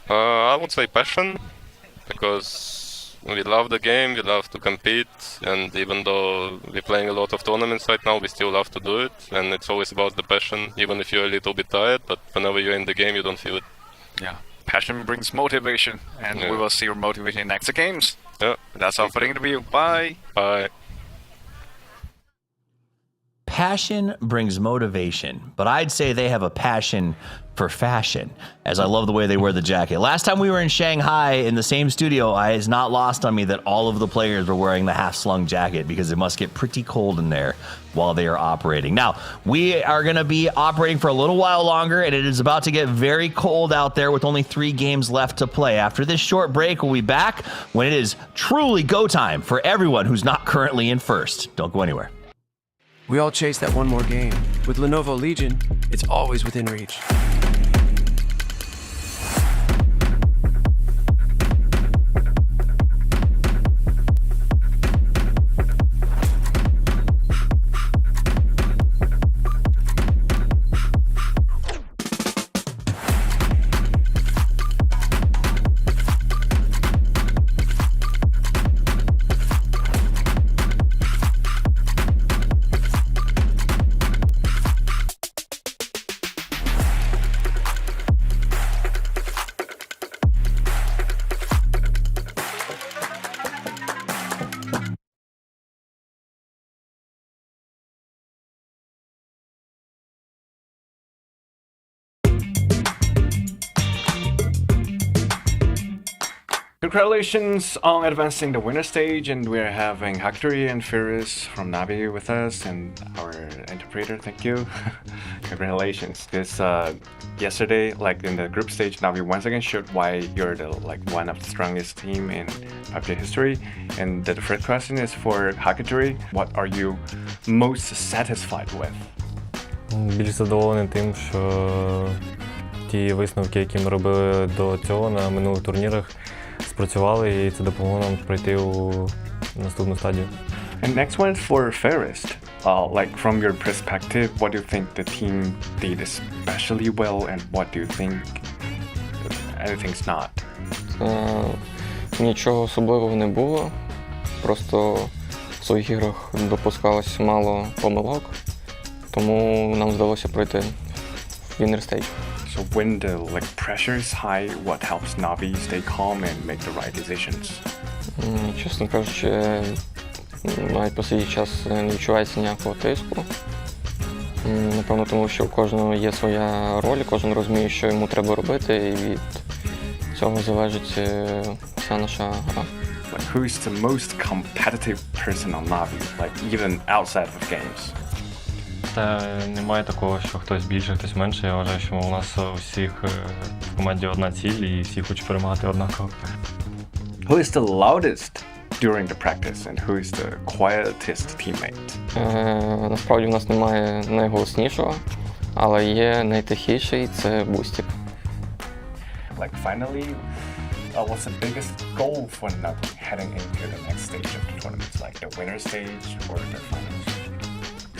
I would say passion, because we love the game, we love to compete, and even though we're playing a lot of tournaments right now, we still love to do it, and it's always about the passion, even if you're a little bit tired, but whenever you're in the game, you don't feel it. Yeah, passion brings motivation, and we will see your motivation in next games. Yeah. That's all for the interview. Bye. Bye. Passion brings motivation, but I'd say they have a passion for fashion, as I love the way they wear the jacket. Last time we were in Shanghai in the same studio, it's not lost on me that all of the players were wearing the half-slung jacket because it must get pretty cold in there while they are operating. Now, we are going to be operating for a little while longer, and it is about to get very cold out there with only 3 games left to play. After this short break, we'll be back when it is truly go time for everyone who's not currently in first. Don't go anywhere. We all chase that one more game. With Lenovo Legion, it's always within reach. Congratulations on advancing the winner stage, and we're having Hactory and Furious from Navi with us, and our interpreter, thank you. congratulations. Because yesterday, like in the group stage, Navi once again showed why you're the one of the strongest team in PUBG history. And the first question is for Hakaturi. What are you most satisfied with? Більш задоволений тим, що ті висновки, які ми робили до цього на минулих турнірах, спрацювали, і це допомогло нам пройти у наступну стадію. And next one is for Ferrist. Like from your perspective, what do you think the team did especially well, and what do you think anything's not? Нічого особливого не було. Просто в своїх іграх допускалось мало помилок, тому нам вдалося пройти в winner stage. So when the pressure is high, what helps Navi stay calm and make the right decisions? Чесно кажучи, навіть по цей час не відчувається ніякого тиску. Напевно, тому що у кожного є своя роль, кожен розуміє, що йому треба робити, і від цього залежить вся наша гра. Like, who is the most competitive person on Navi, like even outside of games? Та немає такого, що хтось більше, хтось менше. Я вважаю, що у нас у всіх в команді одна ціль і всі хочуть перемагати однаково. Who is the loudest during the practice and who is the quietest teammate? Насправді в нас немає найголоснішого, але є найтихіший, це Бустік. Like finally, what's the biggest goal for Navi heading into the next stage of the tournament, like the winner stage or the finals?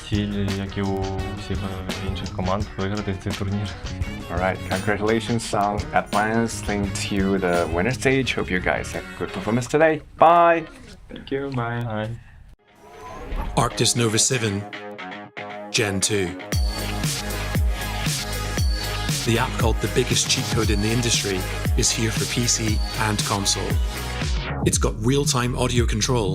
Ціль, як і у всіх інших команд, виграти цей турнір. Alright, congratulations on advancing to the winner stage. Hope you guys have a good performance today. Bye! Thank you, bye. Bye. Arctis Nova 7, Gen 2. The app called the biggest cheat code in the industry is here for PC and console. It's got real-time audio control.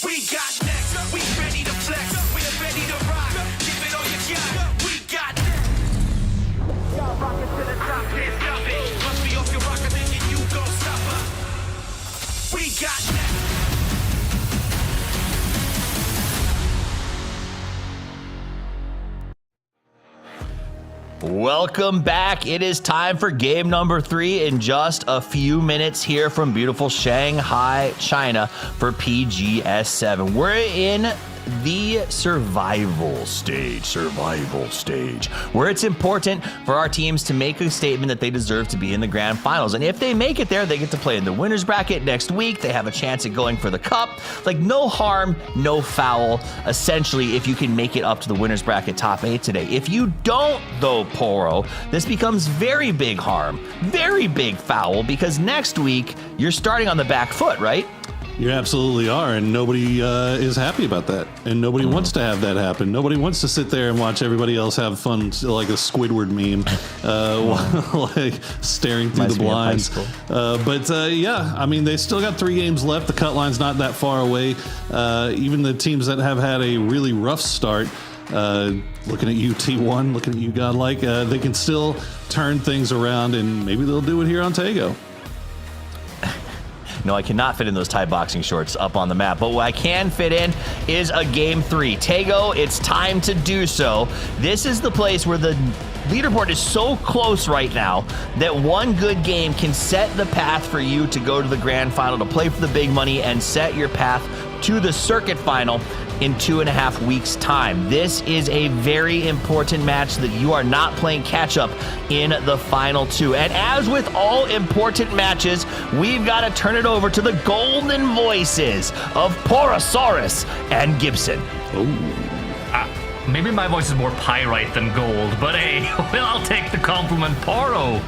We got next, we ready to flex, we're ready to rock, give it all you got, we got next. Y'all rockin' to the top, can't stop it, must be off your rocker thinking you gon' stop her. We got next. Welcome back. It is time for game number 3 in just a few minutes here from beautiful Shanghai, China for PGS7. We're in the survival stage, where it's important for our teams to make a statement that they deserve to be in the grand finals. And if they make it there, they get to play in the winners bracket next week. They have a chance at going for the cup. Like, no harm, no foul, essentially, if you can make it up to the winners bracket top 8 today. If you don't, though, Poro, this becomes very big harm, very big foul, because next week you're starting on the back foot, right? You absolutely are, and nobody is happy about that, and nobody wants to have that happen. Nobody wants to sit there and watch everybody else have fun, like a Squidward meme, like staring through the blinds. Yeah, I mean, they still got 3 games left. The cut line's not that far away. Even the teams that have had a really rough start, looking at you, T1, looking at you, Godlike, they can still turn things around, and maybe they'll do it here on Taego. No, I cannot fit in those Thai boxing shorts up on the map, but what I can fit in is a game 3. Taego, it's time to do so. This is the place where the leaderboard is so close right now that one good game can set the path for you to go to the grand final, to play for the big money, and set your path to the circuit final in 2.5 weeks' time. This is a very important match so that you are not playing catch-up in the final 2. And as with all important matches, we've got to turn it over to the golden voices of Porosaurus and Gibson. Maybe my voice is more pyrite than gold, but hey, well, I'll take the compliment, Poro.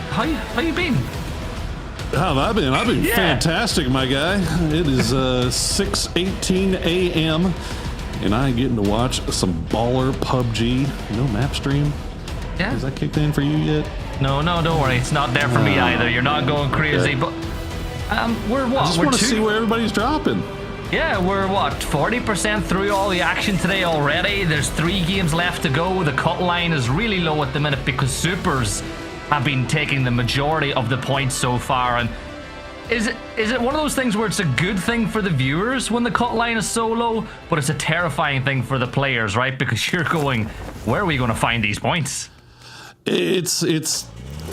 How you been? How have I been? I've been fantastic, my guy. It is 6:18 a.m. and I'm getting to watch some baller PUBG. No map stream? Yeah. Has that kicked in for you yet? No, don't worry. It's not there for me either. You're not going crazy, but we're what? I just want to see where everybody's dropping. Yeah, we're what, 40% through all the action today already. There's 3 games left to go. The cut line is really low at the minute because supers have been taking the majority of the points so far, and Is it one of those things where it's a good thing for the viewers when the cut line is so low, but it's a terrifying thing for the players, right? Because you're going, where are we going to find these points? It's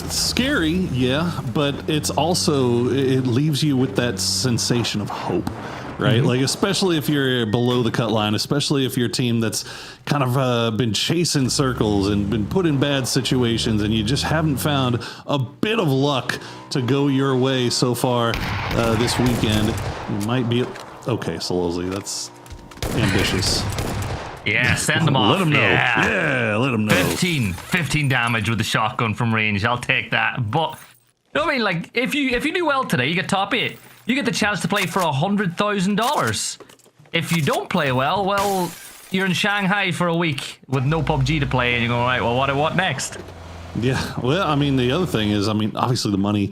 scary, yeah, but it's also, it leaves you with that sensation of hope, right? Mm-hmm. Like, especially if you're below the cut line, especially if you're a team that's kind of been chasing circles and been put in bad situations, and you just haven't found a bit of luck to go your way so far this weekend. You might be okay, Solozzi, that's ambitious. Yeah, send them off. Let them know. Yeah, let them know. 15 damage with the shotgun from range. I'll take that. But you know what I mean? Like, if you do well today, you get top 8. You get the chance to play for $100,000. If you don't play well, you're in Shanghai for a week with no PUBG to play, and you're going, right, well, what next? Yeah, well, I mean, the other thing is, I mean, obviously the money,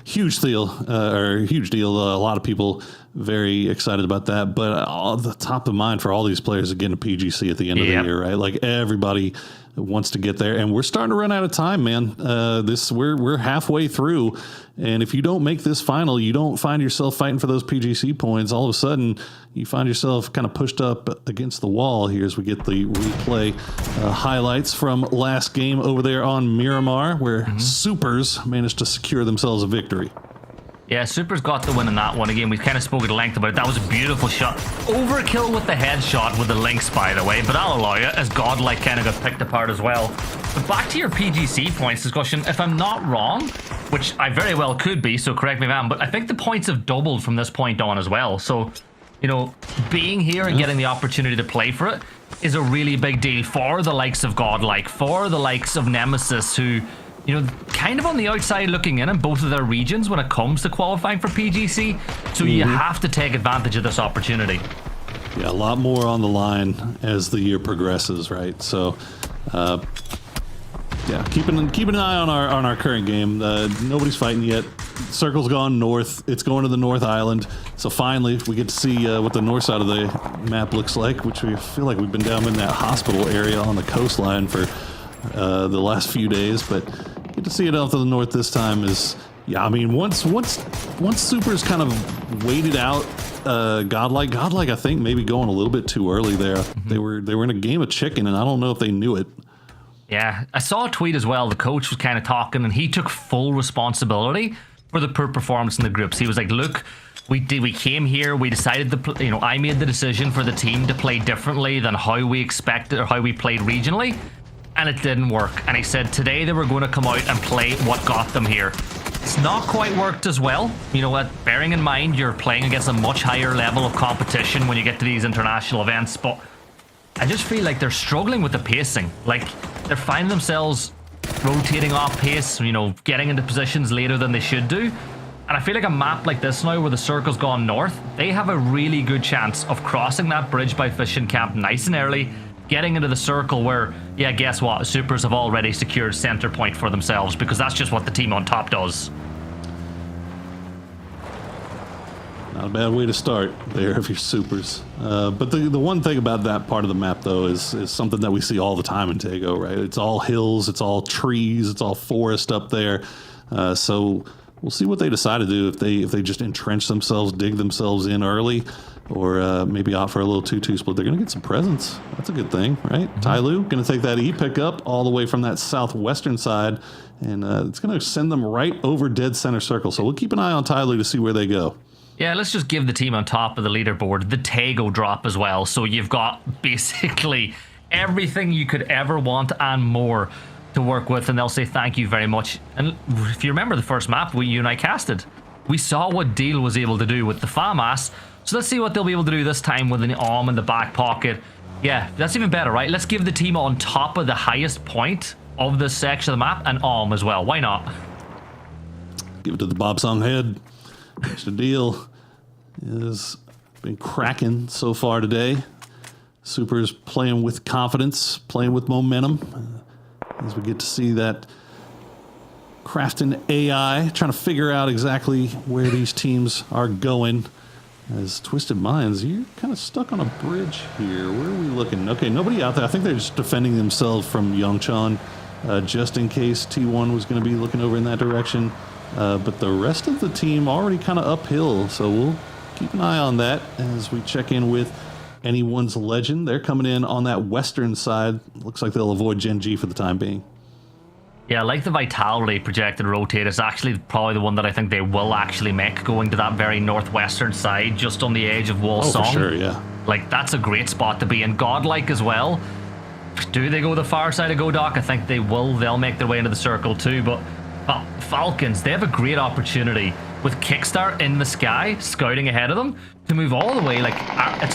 huge deal. A lot of people very excited about that, but the top of mind for all these players is getting a PGC at the end of the year, right? Like, everybody wants to get there, and we're starting to run out of time, man. We're halfway through, and if you don't make this final, you don't find yourself fighting for those PGC points. All of a sudden, you find yourself kind of pushed up against the wall here as we get the replay highlights from last game over there on Miramar, where Supers managed to secure themselves a victory. Yeah, Super's got the win in that one. Again, we kind of spoke at length about it. That was a beautiful shot. Overkill with the headshot with the links, by the way, but I'll allow you, as Godlike kind of got picked apart as well. But back to your PGC points discussion, if I'm not wrong, which I very well could be, so correct me if I am, but I think the points have doubled from this point on as well. So, you know, being here and getting the opportunity to play for it is a really big deal for the likes of Godlike, for the likes of Nemesis, who, you know, kind of on the outside looking in both of their regions when it comes to qualifying for PGC. So you have to take advantage of this opportunity. Yeah, a lot more on the line as the year progresses, right? So, yeah, keeping an eye on our current game. Nobody's fighting yet. Circle's gone north. It's going to the North Island. So finally, we get to see what the north side of the map looks like, which we feel like we've been down in that hospital area on the coastline for the last few days, but get to see it out to the north this time is, yeah, I mean, once Super's kind of waited out Godlike, I think maybe going a little bit too early there. They were in a game of chicken, and I don't know if they knew it. Yeah, I saw a tweet as well. The coach was kind of talking, and he took full responsibility for the poor performance in the groups. He was like, look, we came here, we decided to, you know, I made the decision for the team to play differently than how we expected or how we played regionally, and it didn't work. And he said today they were going to come out and play what got them here. It's not quite worked as well. You know what, bearing in mind you're playing against a much higher level of competition when you get to these international events, but I just feel like they're struggling with the pacing. Like, they're finding themselves rotating off pace, you know, getting into positions later than they should do. And I feel like a map like this now, where the circle's gone north, they have a really good chance of crossing that bridge by fishing camp nice and early, getting into the circle where, yeah, guess what? Supers have already secured center point for themselves, because that's just what the team on top does. Not a bad way to start there if you're Supers. But the one thing about that part of the map, though, is something that we see all the time in Tego, right? It's all hills, it's all trees, it's all forest up there. So we'll see what they decide to do, if they just entrench themselves, dig themselves in early, or maybe opt for a little 2-2 split. They're going to get some presence. That's a good thing, right? Tyloo going to take that E pickup all the way from that southwestern side, and it's going to send them right over dead center circle. So we'll keep an eye on Tyloo to see where they go. Yeah, let's just give the team on top of the leaderboard the Tego drop as well. So you've got basically everything you could ever want and more to work with, and they'll say thank you very much. And if you remember the first map you and I casted, we saw what Deal was able to do with the FAMAS. So let's see what they'll be able to do this time with an arm in the back pocket. Yeah, that's even better, right? Let's give the team on top of the highest point of this section of the map an arm as well. Why not? Give it to the Bobsong head. Mr. Deal has been cracking so far today. Super's playing with confidence, playing with momentum. As we get to see that crafting AI, trying to figure out exactly where these teams are going. As Twisted Minds, you're kind of stuck on a bridge here. Where are we looking? Okay, nobody out there. I think they're just defending themselves from Yongchon, just in case T1 was going to be looking over in that direction. but the rest of the team already kind of uphill, so we'll keep an eye on that as we check in with Anyone's Legend. They're coming in on that western side. Looks like they'll avoid Gen G for the time being. Yeah, like the Vitality projected rotate is actually probably the one that I think they will actually make, going to that very northwestern side, just on the edge of Wall Song. For sure, yeah. Like, that's a great spot to be in. Godlike as well. Do they go the far side of Godok? I think they will. They'll make their way into the circle too, but Falcons, they have a great opportunity with Kickstart in the sky, scouting ahead of them, to move all the way, like,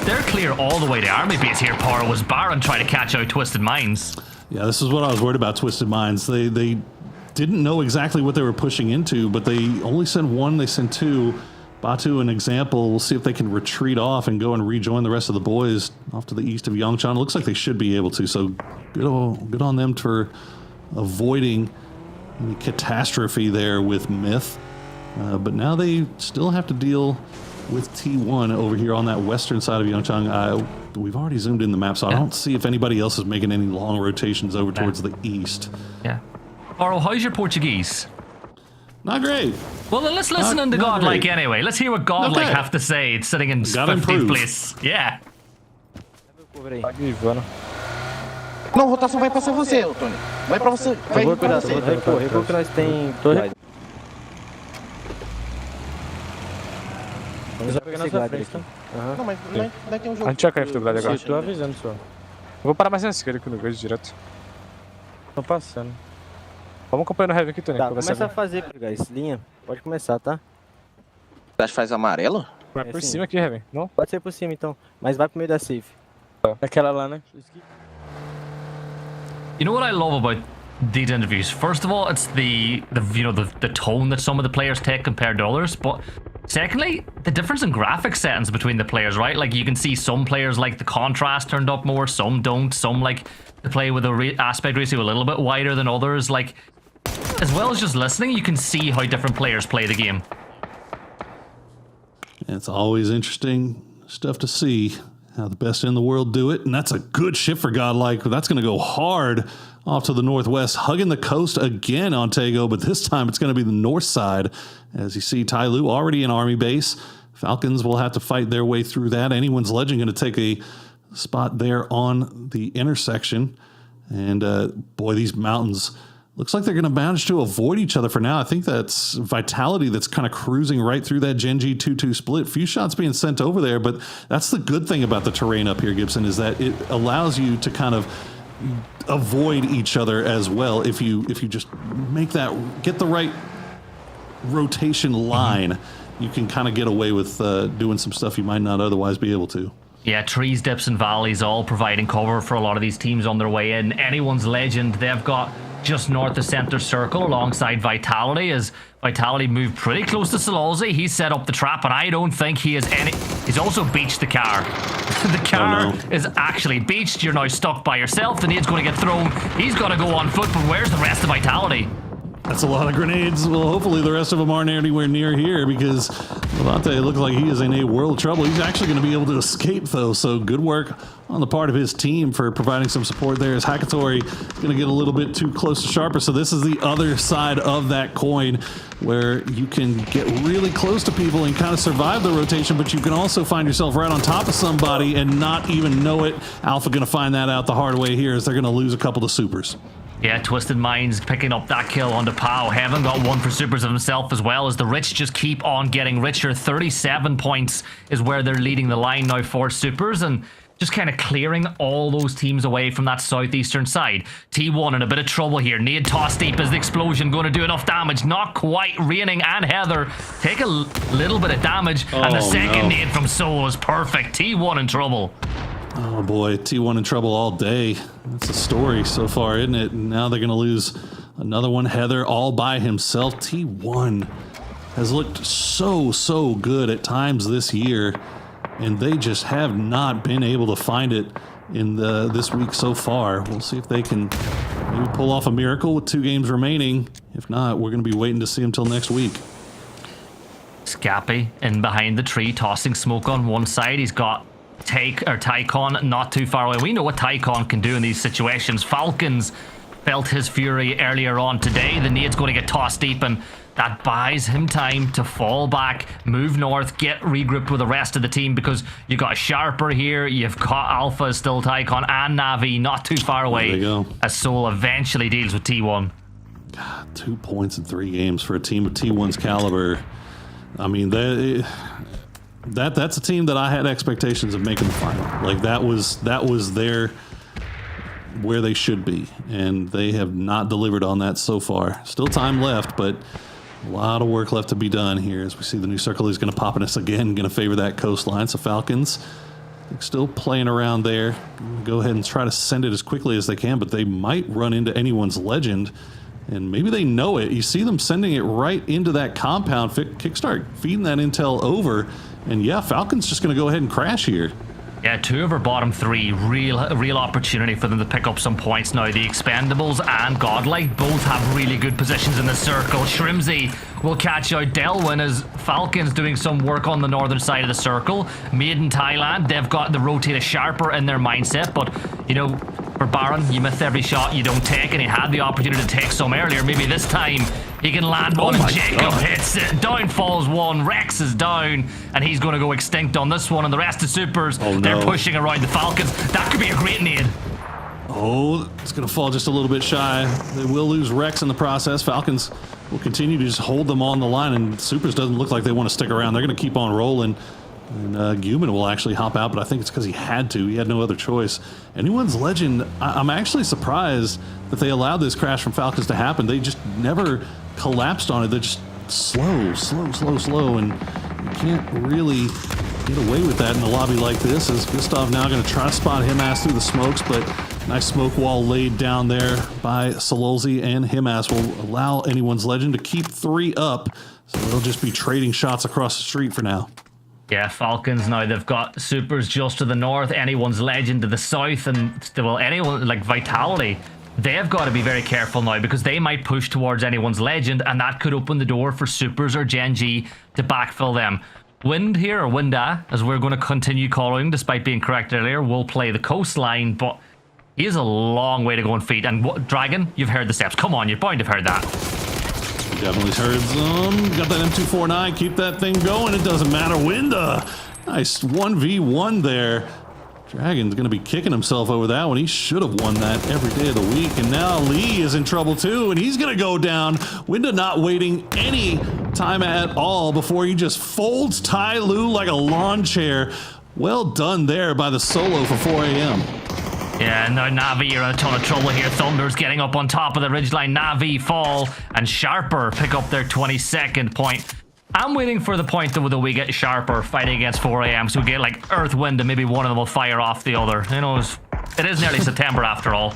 they're clear all the way to Army Base here, Paro, was Baron trying to catch out Twisted Minds. Yeah, this is what I was worried about, Twisted Minds. They didn't know exactly what they were pushing into, but they only sent one, they sent two. Batu, an example. We'll see if they can retreat off and go and rejoin the rest of the boys off to the east of Yongchan. Looks like they should be able to, so good on them for avoiding any catastrophe there with Myth. But now they still have to deal with T1 over here on that western side of Yongchan. We've already zoomed in the map, so I don't see if anybody else is making any long rotations over towards the east. Yeah. Oro, how's your Portuguese? Not great. Well, then let's listen to Godlike anyway. Let's hear what Godlike have to say. It's sitting in 15th place. Yeah. Não, rotação vai passar você, Tony. Vai pra você. Vai pra você. Recua que nós tem... Vamos pegar na sua frente, tá? Não, mas vai ter um jogo. A gente tinha craft do Glad agora. Tô avisando só. Vou parar mais na esquerda que no vejo direto. Tô passando. Vamos acompanhando o heavy aqui, Tony. Tá, começa a fazer, guys. Linha. Pode começar, tá? Você acha que faz amarelo? Vai por cima aqui, heavy. Não? Pode ser por cima, então. Mas vai pro meio da safe. Aquela lá, né? You know what I love about these interviews? First of all, it's the tone that some of the players take compared to others, but secondly, the difference in graphic settings between the players, right? Like, you can see some players like the contrast turned up more, some don't, some like to play with a aspect ratio a little bit wider than others. Like, as well as just listening, you can see how different players play the game. It's always interesting stuff to see how the best in the world do it, and that's a good shift for Godlike. That's going to go hard off to the northwest, hugging the coast again on Tego, but this time it's going to be the north side. As you see, Tai Lu already in Army Base. Falcons will have to fight their way through that. Anyone's Legend going to take a spot there on the intersection. And boy, these mountains, looks like they're going to manage to avoid each other for now. I think that's Vitality that's kind of cruising right through that Gen G 2-2 split. Few shots being sent over there, but that's the good thing about the terrain up here, Gibson, is that it allows you to kind of avoid each other as well. If you just get the right rotation line, you can kind of get away with doing some stuff you might not otherwise be able to. Yeah, trees, dips, and valleys all providing cover for a lot of these teams on their way in. Anyone's Legend, they've got just north of center circle alongside Vitality, as Vitality moved pretty close to Sololzi. He set up the trap, and I don't think he has any... He's also beached the car. The car is actually beached. You're now stuck by yourself. The nade's going to get thrown. He's got to go on foot, but where's the rest of Vitality? That's a lot of grenades. Well, hopefully the rest of them aren't anywhere near here, because Levante looks like he is in a world of trouble. He's actually going to be able to escape, though, so good work on the part of his team for providing some support there, as Hakatori is going to get a little bit too close to Sharper. So this is the other side of that coin, where you can get really close to people and kind of survive the rotation, but you can also find yourself right on top of somebody and not even know it. Alpha going to find that out the hard way here, as they're going to lose a couple of supers. Yeah, Twisted Minds picking up that kill onto Pau. Heaven got one for supers of himself as well, as the rich just keep on getting richer. 37 points is where they're leading the line now for supers, and just kind of clearing all those teams away from that southeastern side. T1 in a bit of trouble here. Nade toss deep. Is the explosion going to do enough damage? Not quite. Raining and Heather take a little bit of damage, and the second nade from Soul is perfect. T1 in trouble. Oh boy, T1 in trouble all day. That's the story so far, isn't it? And now they're going to lose another one. Heather all by himself. T1 has looked so good at times this year, and they just have not been able to find it in this week so far. We'll see if they can maybe pull off a miracle with 2 games remaining. If not, we're going to be waiting to see them till next week. Scappy in behind the tree, tossing smoke on one side. He's got Tycon not too far away. We know what Tycon can do in these situations. Falcons felt his fury earlier on today. The nade's going to get tossed deep, and that buys him time to fall back, move north, get regrouped with the rest of the team, because you've got Sharper here, you've got Alpha still, Tycon, and Navi not too far away. There you go. As Soul eventually deals with T1. God, 2 points in 3 games for a team of T1's caliber. I mean, that's a team that I had expectations of making the final. Like that was their where they should be, and they have not delivered on that so far. Still time left, but a lot of work left to be done here. As we see the new circle is going to pop in us again, going to favor that coastline. So Falcons still playing around there. Go ahead and try to send it as quickly as they can, but they might run into anyone's legend. And maybe they know it. You see them sending it right into that compound. Kickstart feeding that intel over. And yeah, Falcon's just going to go ahead and crash here. Yeah, 2 of our bottom 3, real opportunity for them to pick up some points now. The Expendables and Godlike both have really good positions in the circle. Shrimsy will catch out Delwyn as Falcons doing some work on the northern side of the circle. Maiden Thailand, they've got the rotated Sharper in their mindset, but you know, for Baron, you miss every shot you don't take, and he had the opportunity to take some earlier. Maybe this time he can land one, and Jacob hits it. Down falls one, Rex is down, and he's going to go extinct on this one, and the rest of Supers, they're pushing around the Falcons. That could be a great nade. Oh, it's going to fall just a little bit shy. They will lose Rex in the process. Falcons will continue to just hold them on the line, and Supers doesn't look like they want to stick around. They're going to keep on rolling. And Guman will actually hop out, but I think it's because he had to. He had no other choice. Anyone's legend, I'm actually surprised that they allowed this crash from Falcons to happen. They just never collapsed on it. They're just slow, and you can't really get away with that in a lobby like this. As Gustav now going to try to spot Himass through the smokes, but nice smoke wall laid down there by Sololzi, and Himass will allow Anyone's legend to keep 3 up. So they'll just be trading shots across the street for now. Yeah, Falcons now, they've got Supers just to the north, Anyone's legend to the south, and well, anyone like Vitality, they've got to be very careful now because they might push towards Anyone's legend, and that could open the door for Supers or Gen G to backfill them. Wind here, or Winda, as we're going to continue calling despite being correct earlier, will play the coastline, but he has a long way to go on feet. And what, Dragon, you've heard the steps. Come on, you're bound to have heard that. Definitely heard some. Got that M249. Keep that thing going. It doesn't matter. Winda. Nice 1v1 there. Dragon's going to be kicking himself over that one. He should have won that every day of the week. And now Lee is in trouble too, and he's going to go down. Winda not waiting any time at all before he just folds Tai Lu like a lawn chair. Well done there by the solo for 4 a.m. Yeah, now Navi are in a ton of trouble here. Thunder's getting up on top of the ridgeline. Navi fall, and Sharper pick up their 22nd point. I'm waiting for the point that we get Sharper fighting against 4 a.m. so we get like Earth Wind and maybe one of them will fire off the other. You know, it is nearly September after all.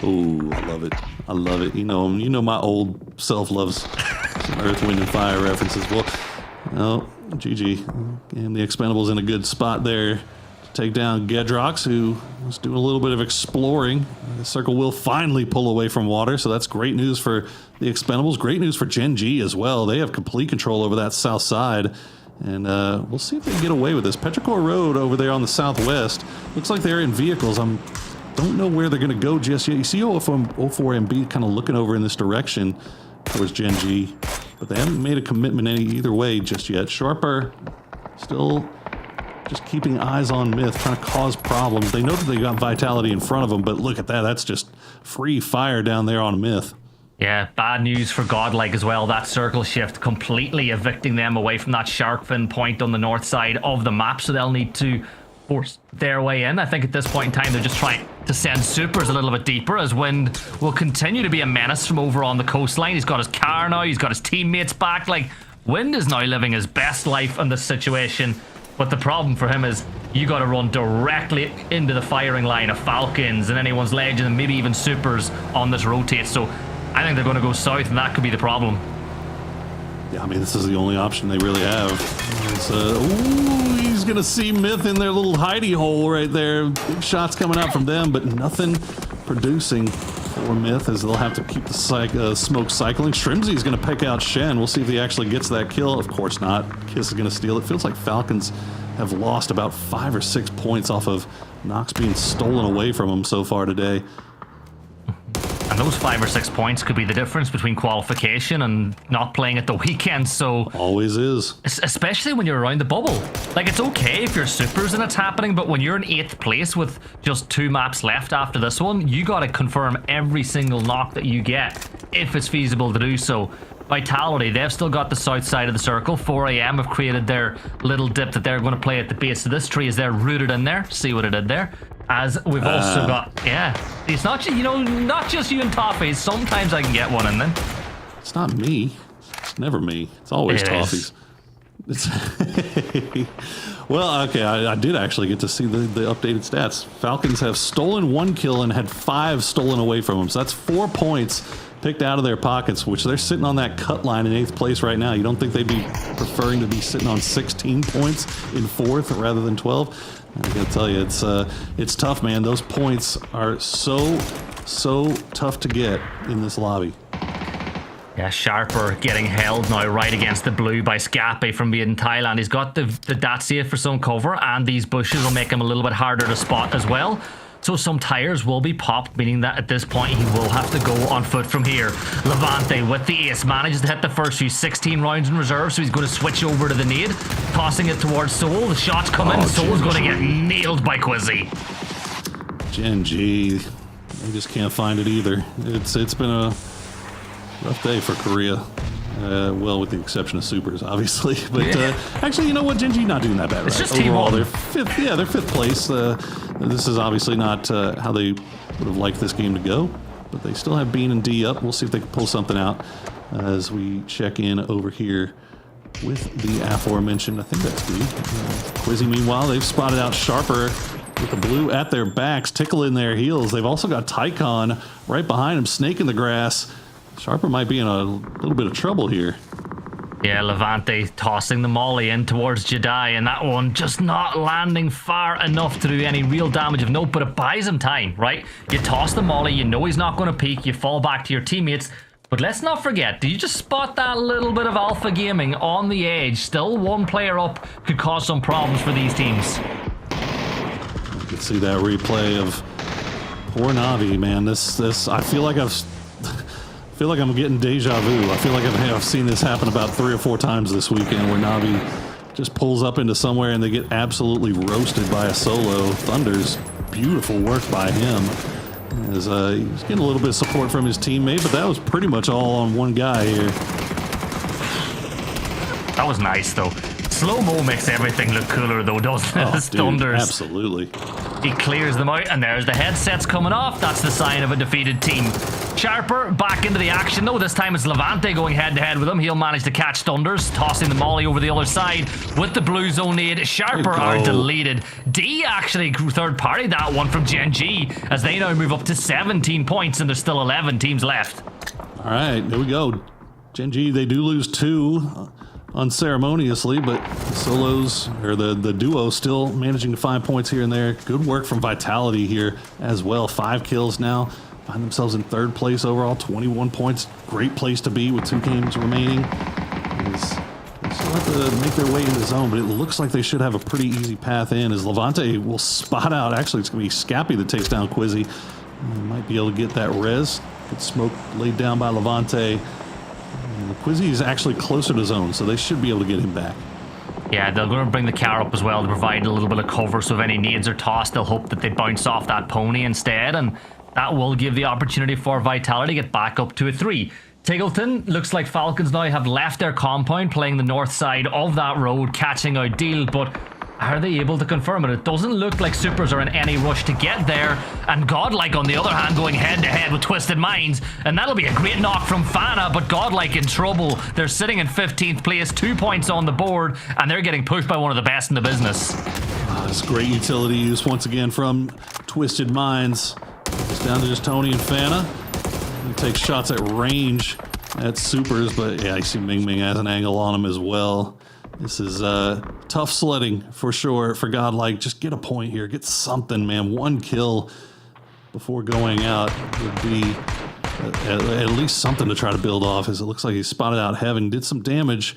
Oh, I love it. I love it. You know my old self loves some Earth, Wind, and Fire references. Well, GG. And the Expendables in a good spot there. Take down Gedrox, who was doing a little bit of exploring. The circle will finally pull away from water, so that's great news for the Expendables. Great news for Gen G as well. They have complete control over that south side, and we'll see if they can get away with this. Petrichor Road over there on the southwest looks like they're in vehicles. Don't know where they're going to go just yet. You see 04MB kind of looking over in this direction towards Gen G, but they haven't made a commitment either way just yet. Sharper still just keeping eyes on Myth, trying to cause problems. They know that they got Vitality in front of them, but look at that. That's just free fire down there on Myth. Yeah, bad news for Godlike as well. That circle shift completely evicting them away from that shark fin point on the north side of the map, so they'll need to force their way in. I think at this point in time, they're just trying to send Supers a little bit deeper, as Wind will continue to be a menace from over on the coastline. He's got his car now. He's got his teammates back. Like, Wind is now living his best life in this situation. But the problem for him is you got to run directly into the firing line of Falcons and Anyone's legend and maybe even Supers on this rotate. So I think they're going to go south, and that could be the problem. Yeah, I mean, this is the only option they really have. Ooh, he's going to see Myth in their little hidey hole right there. Big shots coming out from them, but nothing producing for Myth, as they'll have to keep the smoke cycling. Shrimsy's going to pick out Shen. We'll see if he actually gets that kill. Of course not. Kiss is going to steal it. Feels like Falcons have lost about 5 or 6 points off of Nox being stolen away from them so far today. And those 5 or 6 points could be the difference between qualification and not playing at the weekend. So always is, especially when you're around the bubble. Like, it's okay if you're supers and it's happening, but when you're in 8th place with just 2 maps left after this one, you got to confirm every single knock that you get if it's feasible to do so. Vitality, they've still got the south side of the circle. 4 AM have created their little dip that they're going to play at the base of this tree as they're rooted in there. See what I did there? As we've also got, it's not just, not just you and Toffees. Sometimes I can get one in them. It's not me. It's never me. It's always Toffees. Well, okay, I did actually get to see the updated stats. Falcons have stolen 1 kill and had 5 stolen away from them. So that's 4 points picked out of their pockets, which they're sitting on that cut line in 8th place right now. You don't think they'd be preferring to be sitting on 16 points in 4th rather than 12? I gotta tell you, it's tough, man. Those points are so tough to get in this lobby. Yeah, Sharper getting held now right against the blue by Scape from being in Thailand. He's got the Dacia for some cover, and these bushes will make him a little bit harder to spot as well. So some tires will be popped, meaning that at this point he will have to go on foot from here. Levante with the ace manages to hit the first few 16 rounds in reserve, so he's going to switch over to the nade, tossing it towards Soul. The shots come in. Soul's going to get nailed by Quizzy. Gen G, they just can't find it either. It's been a rough day for Korea. Well, with the exception of supers, obviously. But actually, you know what? Gen G not doing that bad, right? It's just overall, Team they're 5th. Yeah, they're 5th place. This is obviously not how they would have liked this game to go, but they still have Bean and D up. We'll see if they can pull something out as we check in over here with the aforementioned. I think that's D. Quizzy, meanwhile, they've spotted out Sharper with the blue at their backs, tickling their heels. They've also got Tycon right behind him, snake in the grass. Sharper might be in a little bit of trouble here. Yeah, Levante tossing the molly in towards Jedi, and that one just not landing far enough to do any real damage of note, but it buys him time, right? You toss the molly, you know he's not going to peek, you fall back to your teammates. But let's not forget, did you just spot that little bit of alpha gaming on the edge? Still 1 player up could cause some problems for these teams. You can see that replay of poor Navi, man. This I feel like I'm getting deja vu. I feel like I've seen this happen about 3 or 4 times this weekend, where Navi just pulls up into somewhere and they get absolutely roasted by a solo. Thunder's beautiful work by him. As he's getting a little bit of support from his teammate, but that was pretty much all on one guy here. That was nice, though. Slow-mo makes everything look cooler, though, doesn't it? Oh, Thunders. Absolutely. He clears them out, and there's the headsets coming off. That's the sign of a defeated team. Sharper back into the action, though. This time it's Levante going head-to-head with him. He'll manage to catch Thunders, tossing the molly over the other side with the blue zone nade. Sharper are deleted. D actually third-party that one from Gen G, as they now move up to 17 points, and there's still 11 teams left. All right, there we go. Gen G, they do lose 2 unceremoniously, but the solos, or the duo, still managing to find points here and there. Good work from Vitality here as well. 5 kills now. Find themselves in 3rd place overall, 21 points. Great place to be with 2 games remaining. They still have to make their way into the zone, but it looks like they should have a pretty easy path in, as Levante will spot out. Actually, it's going to be Scappy that takes down Quizzy. Might be able to get that res. Good smoke laid down by Levante. Quizzy is actually closer to zone, so they should be able to get him back. Yeah, they're going to bring the car up as well to provide a little bit of cover, so if any nades are tossed, they'll hope that they bounce off that pony instead, and that will give the opportunity for Vitality to get back up to a 3. Tiggleton, looks like Falcons now have left their compound, playing the north side of that road, catching out Deal, but are they able to confirm it? It doesn't look like Supers are in any rush to get there, and Godlike, on the other hand, going head-to-head with Twisted Minds, and that'll be a great knock from Fana, but Godlike in trouble. They're sitting in 15th place, 2 points on the board, and they're getting pushed by one of the best in the business. It's great utility use once again from Twisted Minds. It's down to just Tony and Fana. He takes shots at range at Supers, but yeah, I see Ming Ming has an angle on him as well. This is tough sledding for sure for Godlike. Just get a point here. Get something, man. 1 kill before going out would be at least something to try to build off, as it looks like he spotted out Heaven, did some damage,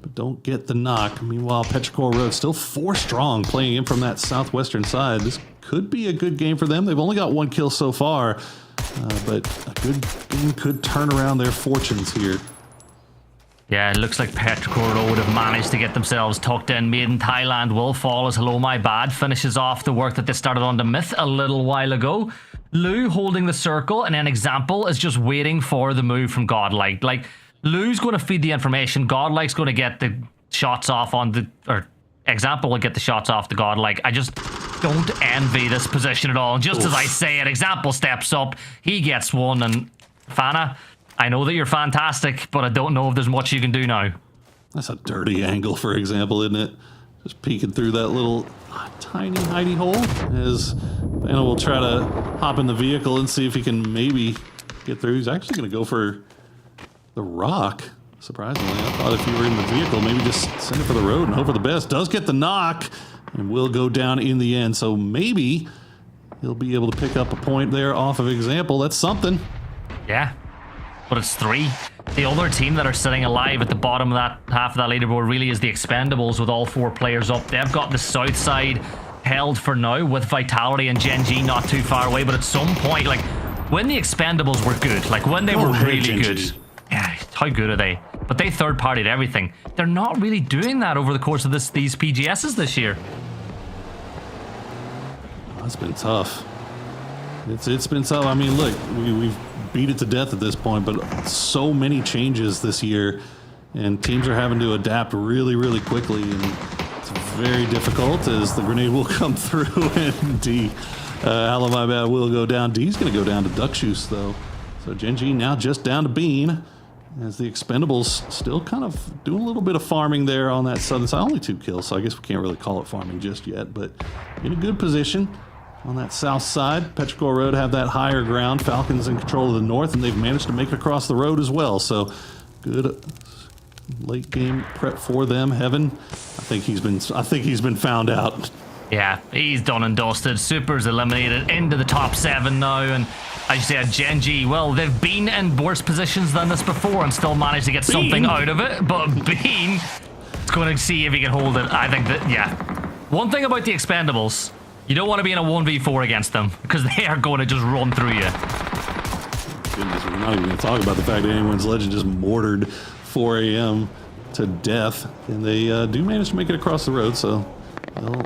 but don't get the knock. Meanwhile, Petrichor Road still 4 strong, playing in from that southwestern side. This could be a good game for them. They've only got 1 kill so far, but a good game could turn around their fortunes here. Yeah, it looks like Petrichor Road have managed to get themselves tucked in. Made in Thailand will fall as Hello My Bad finishes off the work that they started on the Myth a little while ago. Lou holding the circle, and an Example is just waiting for the move from Godlike. Like, Lou's going to feed the information. Godlike's going to get the shots off on the... Or Example will get the shots off the Godlike. I just don't envy this position at all. And just as I say it, Example steps up. He gets one, and Fana... I know that you're fantastic, but I don't know if there's much you can do now. That's a dirty angle, for example, isn't it? Just peeking through that little tiny hidey hole as Anna will try to hop in the vehicle and see if he can maybe get through. He's actually going to go for the rock, surprisingly. I thought if you were in the vehicle, maybe just send it for the road and hope for the best. Does get the knock and will go down in the end. So maybe he'll be able to pick up a point there off of Example. That's something. Yeah. But it's 3. The other team that are sitting alive at the bottom of that half of that leaderboard really is the Expendables with all 4 players up. They've got the south side held for now with Vitality and Gen G not too far away. But at some point, like, when the Expendables were good, like when they were really good, yeah, how good are they? But they third-partied everything. They're not really doing that over the course of these PGSs this year. That's been tough. It's been tough. I mean, look, we've beat it to death at this point, but so many changes this year, and teams are having to adapt really, really quickly, and it's very difficult as the grenade will come through, and D, Hello My Bad will go down. D's going to go down to Duck Shoes, though. So Gen G now just down to Bean, as the Expendables still kind of doing a little bit of farming there on that southern side. Only 2 kills, so I guess we can't really call it farming just yet, but in a good position. On that south side, Petrichor Road have that higher ground. Falcons in control of the north, and they've managed to make it across the road as well. So good late game prep for them. Heaven, I think he's been found out. Yeah, he's done and dusted. Super's eliminated into the top 7 now, and as you said, Gen G, well, they've been in worse positions than this before and still managed to get something out of it. But Bean is going to see if he can hold it. I think that, yeah. One thing about the Expendables. You don't want to be in a 1v4 against them, because they are going to just run through you. Goodness, we're not even going to talk about the fact that Anyone's Legend just mortared 4 a.m. to death, and they do manage to make it across the road, so they'll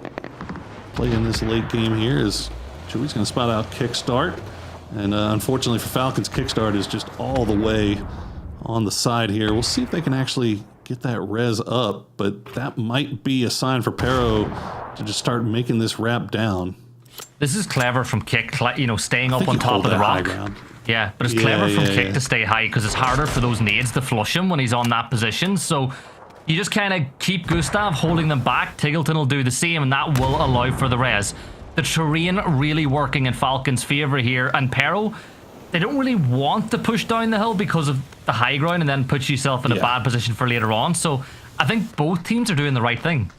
play in this late game here as Chewy's going to spot out Kickstart, and unfortunately for Falcons, Kickstart is just all the way on the side here. We'll see if they can actually get that res up, but that might be a sign for Pero to just start making this wrap down. This is clever from Kick, staying up on top of the rock. Yeah, but it's clever from Kick to stay high because it's harder for those nades to flush him when he's on that position. So you just kind of keep Gustav holding them back. Tiggleton will do the same, and that will allow for the res. The terrain really working in Falcon's favor here, and Pero, they don't really want to push down the hill because of the high ground and then put yourself in a bad position for later on. So I think both teams are doing the right thing.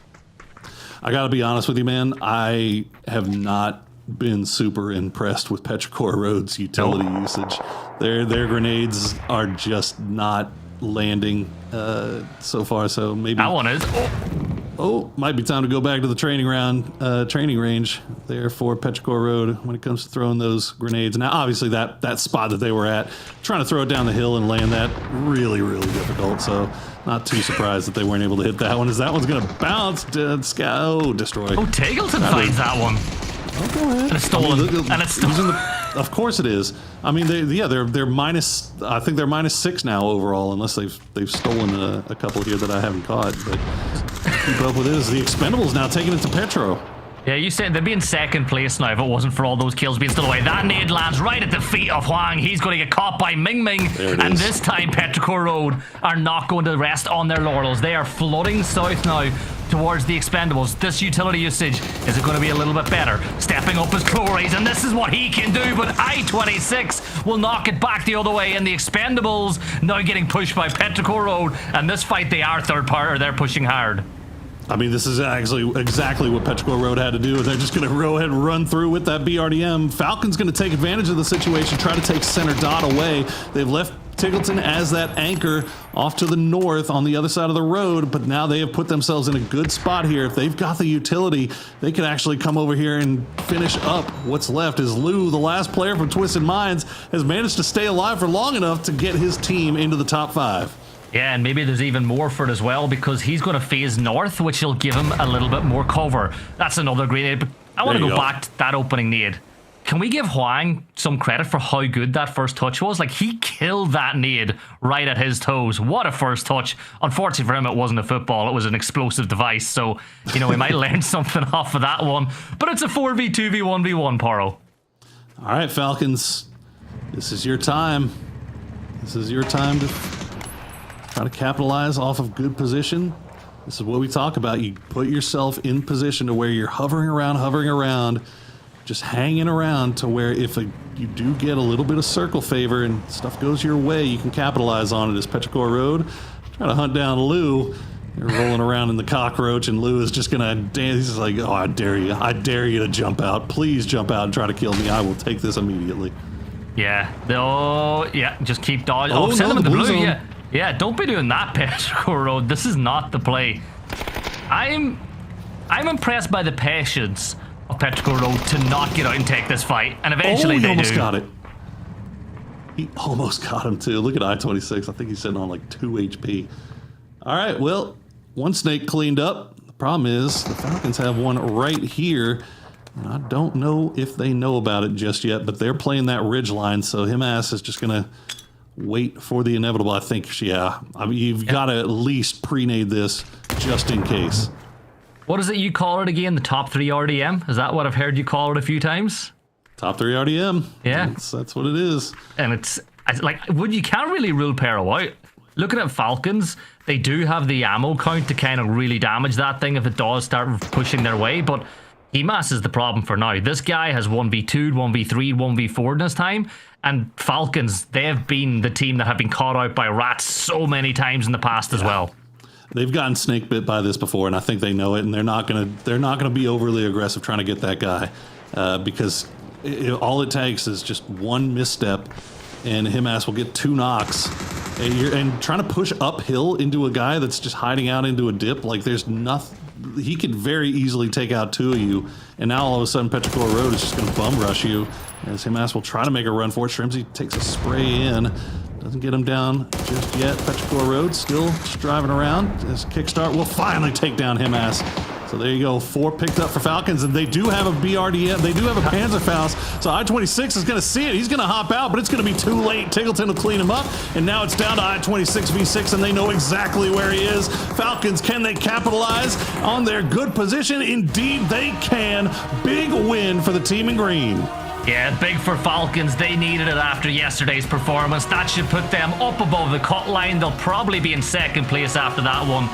I gotta be honest with you, man. I have not been super impressed with Petrichor Road's utility usage. Their grenades are just not landing so far. So maybe that one is. Oh, might be time to go back to the training range there for Petrichor Road when it comes to throwing those grenades. Now, obviously, that spot that they were at, trying to throw it down the hill and land that, really, really difficult. So, not too surprised that they weren't able to hit that one, as that one's going to bounce to destroy. Oh, Tiggleton finds that one. Oh, go ahead. And it's stolen. And it's stolen. Of course it is. I mean, they're minus. I think they're -6 now overall, unless they've stolen a couple here that I haven't caught. But keep up with this. The Expendables now taking it to Petro. Yeah, you said they'd be in second place now if it wasn't for all those kills being stolen away. That nade lands right at the feet of Huang. He's going to get caught by Ming Ming. And this time, Petrichor Road are not going to rest on their laurels. They are flooding south now towards the Expendables. This utility usage is going to be a little bit better. Stepping up his Chlorase, and this is what he can do, but I-26 will knock it back the other way, and the Expendables now getting pushed by Petrichor Road, and this fight they are third part, or they're pushing hard. I mean, this is actually exactly what Petrichor Road had to do. They're just going to go ahead and run through with that BRDM. Falcon's going to take advantage of the situation, try to take center dot away. They've left Tiggleton as that anchor off to the north on the other side of the road, but now they have put themselves in a good spot here. If they've got the utility, they can actually come over here and finish up what's left. As Lou, the last player from Twisted Minds, has managed to stay alive for long enough to get his team into the top 5. Yeah, and maybe there's even more for it as well, because he's going to phase north, which will give him a little bit more cover. That's another great nade, but I want to go back to that opening nade. Can we give Huang some credit for how good that first touch was? Like, he killed that nade right at his toes. What a first touch. Unfortunately for him, it wasn't a football. It was an explosive device. So, you know, we might learn something off of that one. But it's a 4v2v1v1, Paro. All right, Falcons. This is your time. This is your time to try to capitalize off of good position. This is what we talk about. You put yourself in position to where you're hovering around, just hanging around to where if you do get a little bit of circle favor and stuff goes your way, you can capitalize on it. As Petrichor Road trying to hunt down Lou. They're rolling around in the cockroach, and Lou is just gonna dance. He's like, oh, I dare you to jump out. Please jump out and try to kill me. I will take this immediately. Yeah. Just keep dodging. Oh, send no, him in the blue. zone. Yeah, don't be doing that, Petrichor Road. This is not the play. I'm impressed by the patience of Petrichor Road to not get out and take this fight, and eventually he they almost do. got it. He almost got him too. Look at I-26. I think he's sitting on like 2 HP. All right, well, one snake cleaned up. The problem is the Falcons have one right here. And I don't know if they know about it just yet, but they're playing that ridge line, so Himass is just gonna wait for the inevitable. I think, yeah. I mean, you've got to at least pre-nade this just in case. What is it you call it again? The top 3 RDM? Is that what I've heard you call it a few times? Top 3 RDM. Yeah. That's what it is. And it's like, you can't really rule Pero out. Looking at Falcons, they do have the ammo count to kind of really damage that thing if it does start pushing their way, but Himass is the problem for now. This guy has 1v2'd, 1v3'd, 1v4'd in his time, and Falcons, they have been the team that have been caught out by rats so many times in the past as well. They've gotten snake bit by this before, and I think they know it, and they're not gonna be overly aggressive trying to get that guy, because all it takes is just one misstep, and Himass will get 2 knocks, and trying to push uphill into a guy that's just hiding out into a dip, like there's nothing. He could very easily take out 2 of you, and now all of a sudden Petrichor Road is just going to bum rush you, as Himass will try to make a run for it. Shrimsy takes a spray in, doesn't get him down just yet. Petrichor Road still just driving around. This kickstart will finally take down Himass. So there you go, 4 picked up for Falcons, and they do have a BRDM, they do have a Panzerfaust, so I-26 is gonna see it, he's gonna hop out, but it's gonna be too late. Tiggleton will clean him up, and now it's down to I-26 V6, and they know exactly where he is. Falcons, can they capitalize on their good position? Indeed they can. Big win for the team in green. Yeah, big for Falcons. They needed it after yesterday's performance. That should put them up above the cut line. They'll probably be in second place after that one.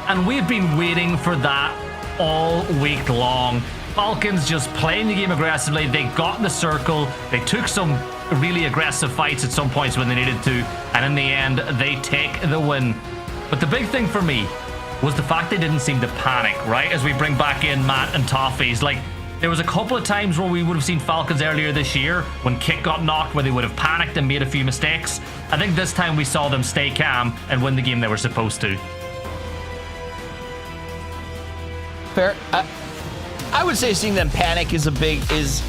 And we've been waiting for that all week long. Falcons just playing the game aggressively. They got in the circle. They took some really aggressive fights at some points when they needed to. And in the end, they take the win. But the big thing for me was the fact they didn't seem to panic, right? As we bring back in Matt and Toffees. Like, there was a couple of times where we would have seen Falcons earlier this year when Kick got knocked, where they would have panicked and made a few mistakes. I think this time we saw them stay calm and win the game they were supposed to. Fair. I would say seeing them panic panic's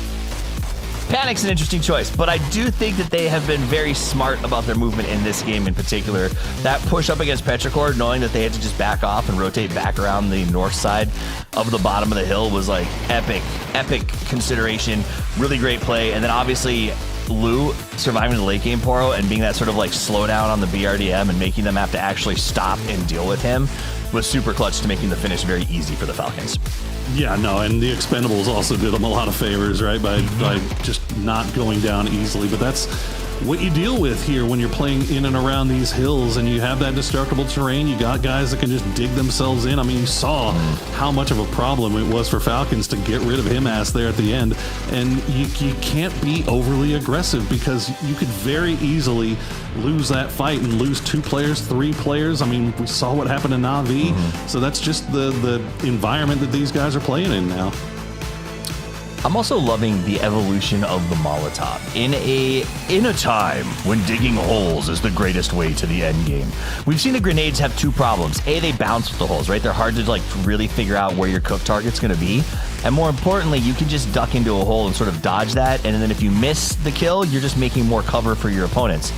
an interesting choice, but I do think that they have been very smart about their movement in this game in particular. That push up against Petrichor, knowing that they had to just back off and rotate back around the north side of the bottom of the hill, was like epic consideration. Really great play. And then obviously Lou surviving the late game Poro and being that sort of like slowdown on the BRDM and making them have to actually stop and deal with him was super clutch to making the finish very easy for the Falcons. Yeah, no, and the Expendables also did them a lot of favors, right, by just not going down easily. But that's what you deal with here when you're playing in and around these hills and you have that destructible terrain. You got guys that can just dig themselves in. I mean, you saw how much of a problem it was for Falcons to get rid of Himass there at the end. And you can't be overly aggressive because you could very easily lose that fight and lose 2 players, 3 players. I mean, we saw what happened to Na'Vi. So that's just the environment that these guys are playing in now. I'm also loving the evolution of the Molotov. In a time when digging holes is the greatest way to the end game, we've seen the grenades have two problems. A, they bounce with the holes, right? They're hard to like really figure out where your cook target's going to be. And more importantly, you can just duck into a hole and sort of dodge that. And then if you miss the kill, you're just making more cover for your opponents.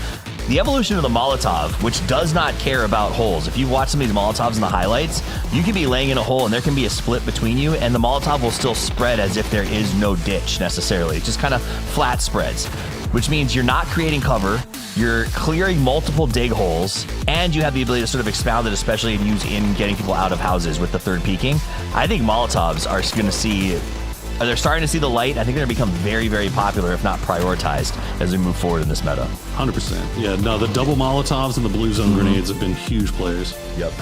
The evolution of the Molotov, which does not care about holes. If you watch some of these Molotovs in the highlights, you can be laying in a hole and there can be a split between you, and the Molotov will still spread as if there is no ditch necessarily. It just kind of flat spreads, which means you're not creating cover, you're clearing multiple dig holes, and you have the ability to sort of expound it, especially and use in getting people out of houses with the third peeking. I think Molotovs are going to see... They're starting to see the light. I think they're going to become very, very popular, if not prioritized, as we move forward in this meta. 100%. Yeah, no, the double Molotovs and the blue zone grenades have been huge players. Yep.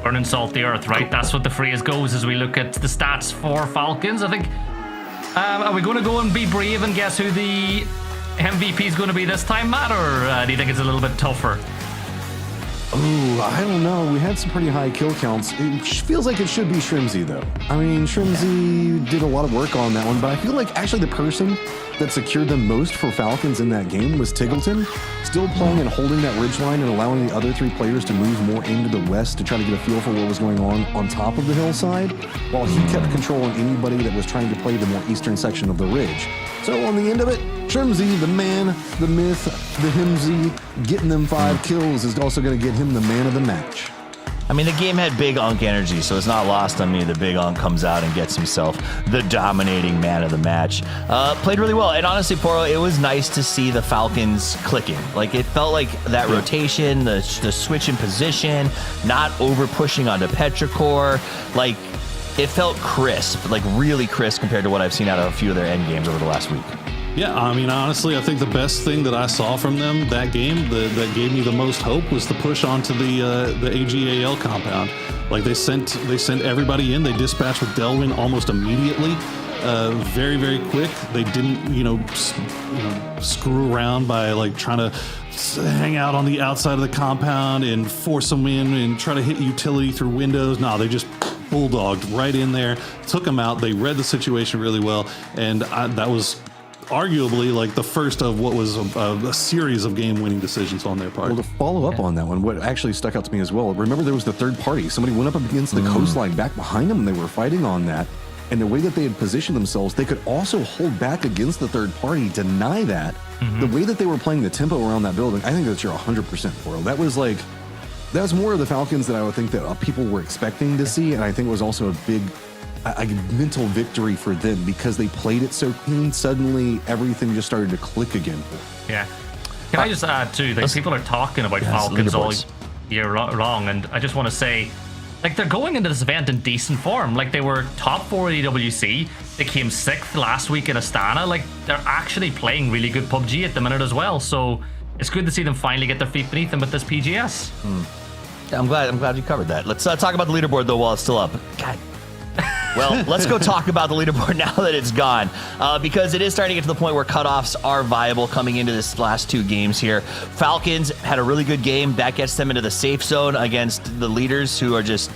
Burn and salt the earth, right? That's what the phrase goes as we look at the stats for Falcons. I think, are we going to go and be brave and guess who the MVP is going to be this time, Matt? Or do you think it's a little bit tougher? Ooh, I don't know. We had some pretty high kill counts. It feels like it should be Shrimzy, though. I mean, Shrimzy did a lot of work on that one, but I feel like actually the person that secured the most for Falcons in that game was Tiggleton, still playing and holding that ridgeline and allowing the other three players to move more into the west to try to get a feel for what was going on top of the hillside, while he kept control on anybody that was trying to play the more eastern section of the ridge. So on the end of it, Shrimzy, the man, the myth, the Himzy, getting them 5 kills is also going to get him the man of the match. I mean, the game had Big Unk energy, so it's not lost on me that Big Unk comes out and gets himself the dominating man of the match. Played really well, and honestly, Poro, it was nice to see the Falcons clicking. Like, it felt like that rotation, the switch in position, not over pushing onto Petrichor, like, it felt crisp, like really crisp compared to what I've seen out of a few of their end games over the last week. Yeah, I mean, honestly, I think the best thing that I saw from them that game that gave me the most hope was the push onto the AGAL compound. Like they sent everybody in. They dispatched with Delwyn almost immediately, very, very quick. They didn't, screw around by like trying to hang out on the outside of the compound and force them in and try to hit utility through windows. No, they just bulldogged right in there, took them out. They read the situation really well, and that was arguably like the first of what was a series of game-winning decisions on their part. Well, to follow up on that one, what actually stuck out to me as well, remember there was the third party. Somebody went up against the coastline back behind them, and they were fighting on that. And the way that they had positioned themselves, they could also hold back against the third party, deny that. The way that they were playing the tempo around that building, I think that you're 100% for it. That was more of the Falcons that I would think that people were expecting to see, and I think it was also a big mental victory for them because they played it so clean. Suddenly, everything just started to click again. Yeah. Can I just add too? Like people are talking about Falcons all year long, and I just want to say, like they're going into this event in decent form. Like they were top 4 at EWC. They came 6th last week in Astana. Like they're actually playing really good PUBG at the minute as well. So it's good to see them finally get their feet beneath them with this PGS. I'm glad you covered that. Let's talk about the leaderboard though while it's still up. God. Well, let's go talk about the leaderboard now that it's gone, because it is starting to get to the point where cutoffs are viable coming into this last 2 games here. Falcons had a really good game. That gets them into the safe zone against the leaders who are just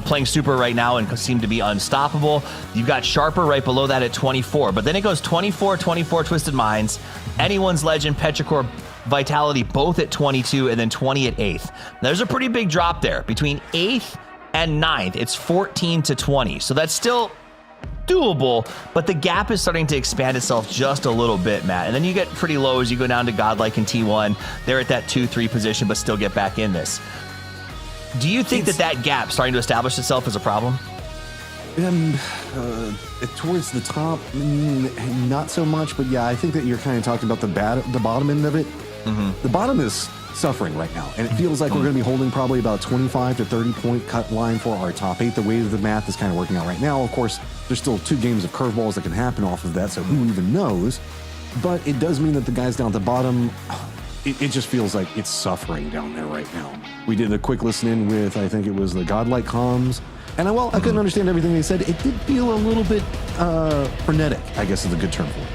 playing super right now and seem to be unstoppable. You've got Sharper right below that at 24, but then it goes 24-24 Twisted Minds, Anyone's Legend, Petrichor, Vitality both at 22, and then 20 at 8th. Now, there's a pretty big drop there. Between 8th and 9th, it's 14-20. So that's still doable, but the gap is starting to expand itself just a little bit, Matt. And then you get pretty low as you go down to Godlike and T1. They're at that 2-3 position, but still get back in this. Do you think that gap starting to establish itself as a problem? Towards the top, not so much, but yeah, I think that you're kind of talking about the bottom end of it. The bottom is suffering right now, and it feels like we're going to be holding probably about 25 to 30 point cut line for our top 8. The way that the math is kind of working out right now, of course, there's still 2 games of curveballs that can happen off of that, so who even knows? But it does mean that the guys down at the bottom, it just feels like it's suffering down there right now. We did a quick listen in with, I think it was the Godlike comms, and I couldn't understand everything they said. It did feel a little bit frenetic, I guess is a good term for it.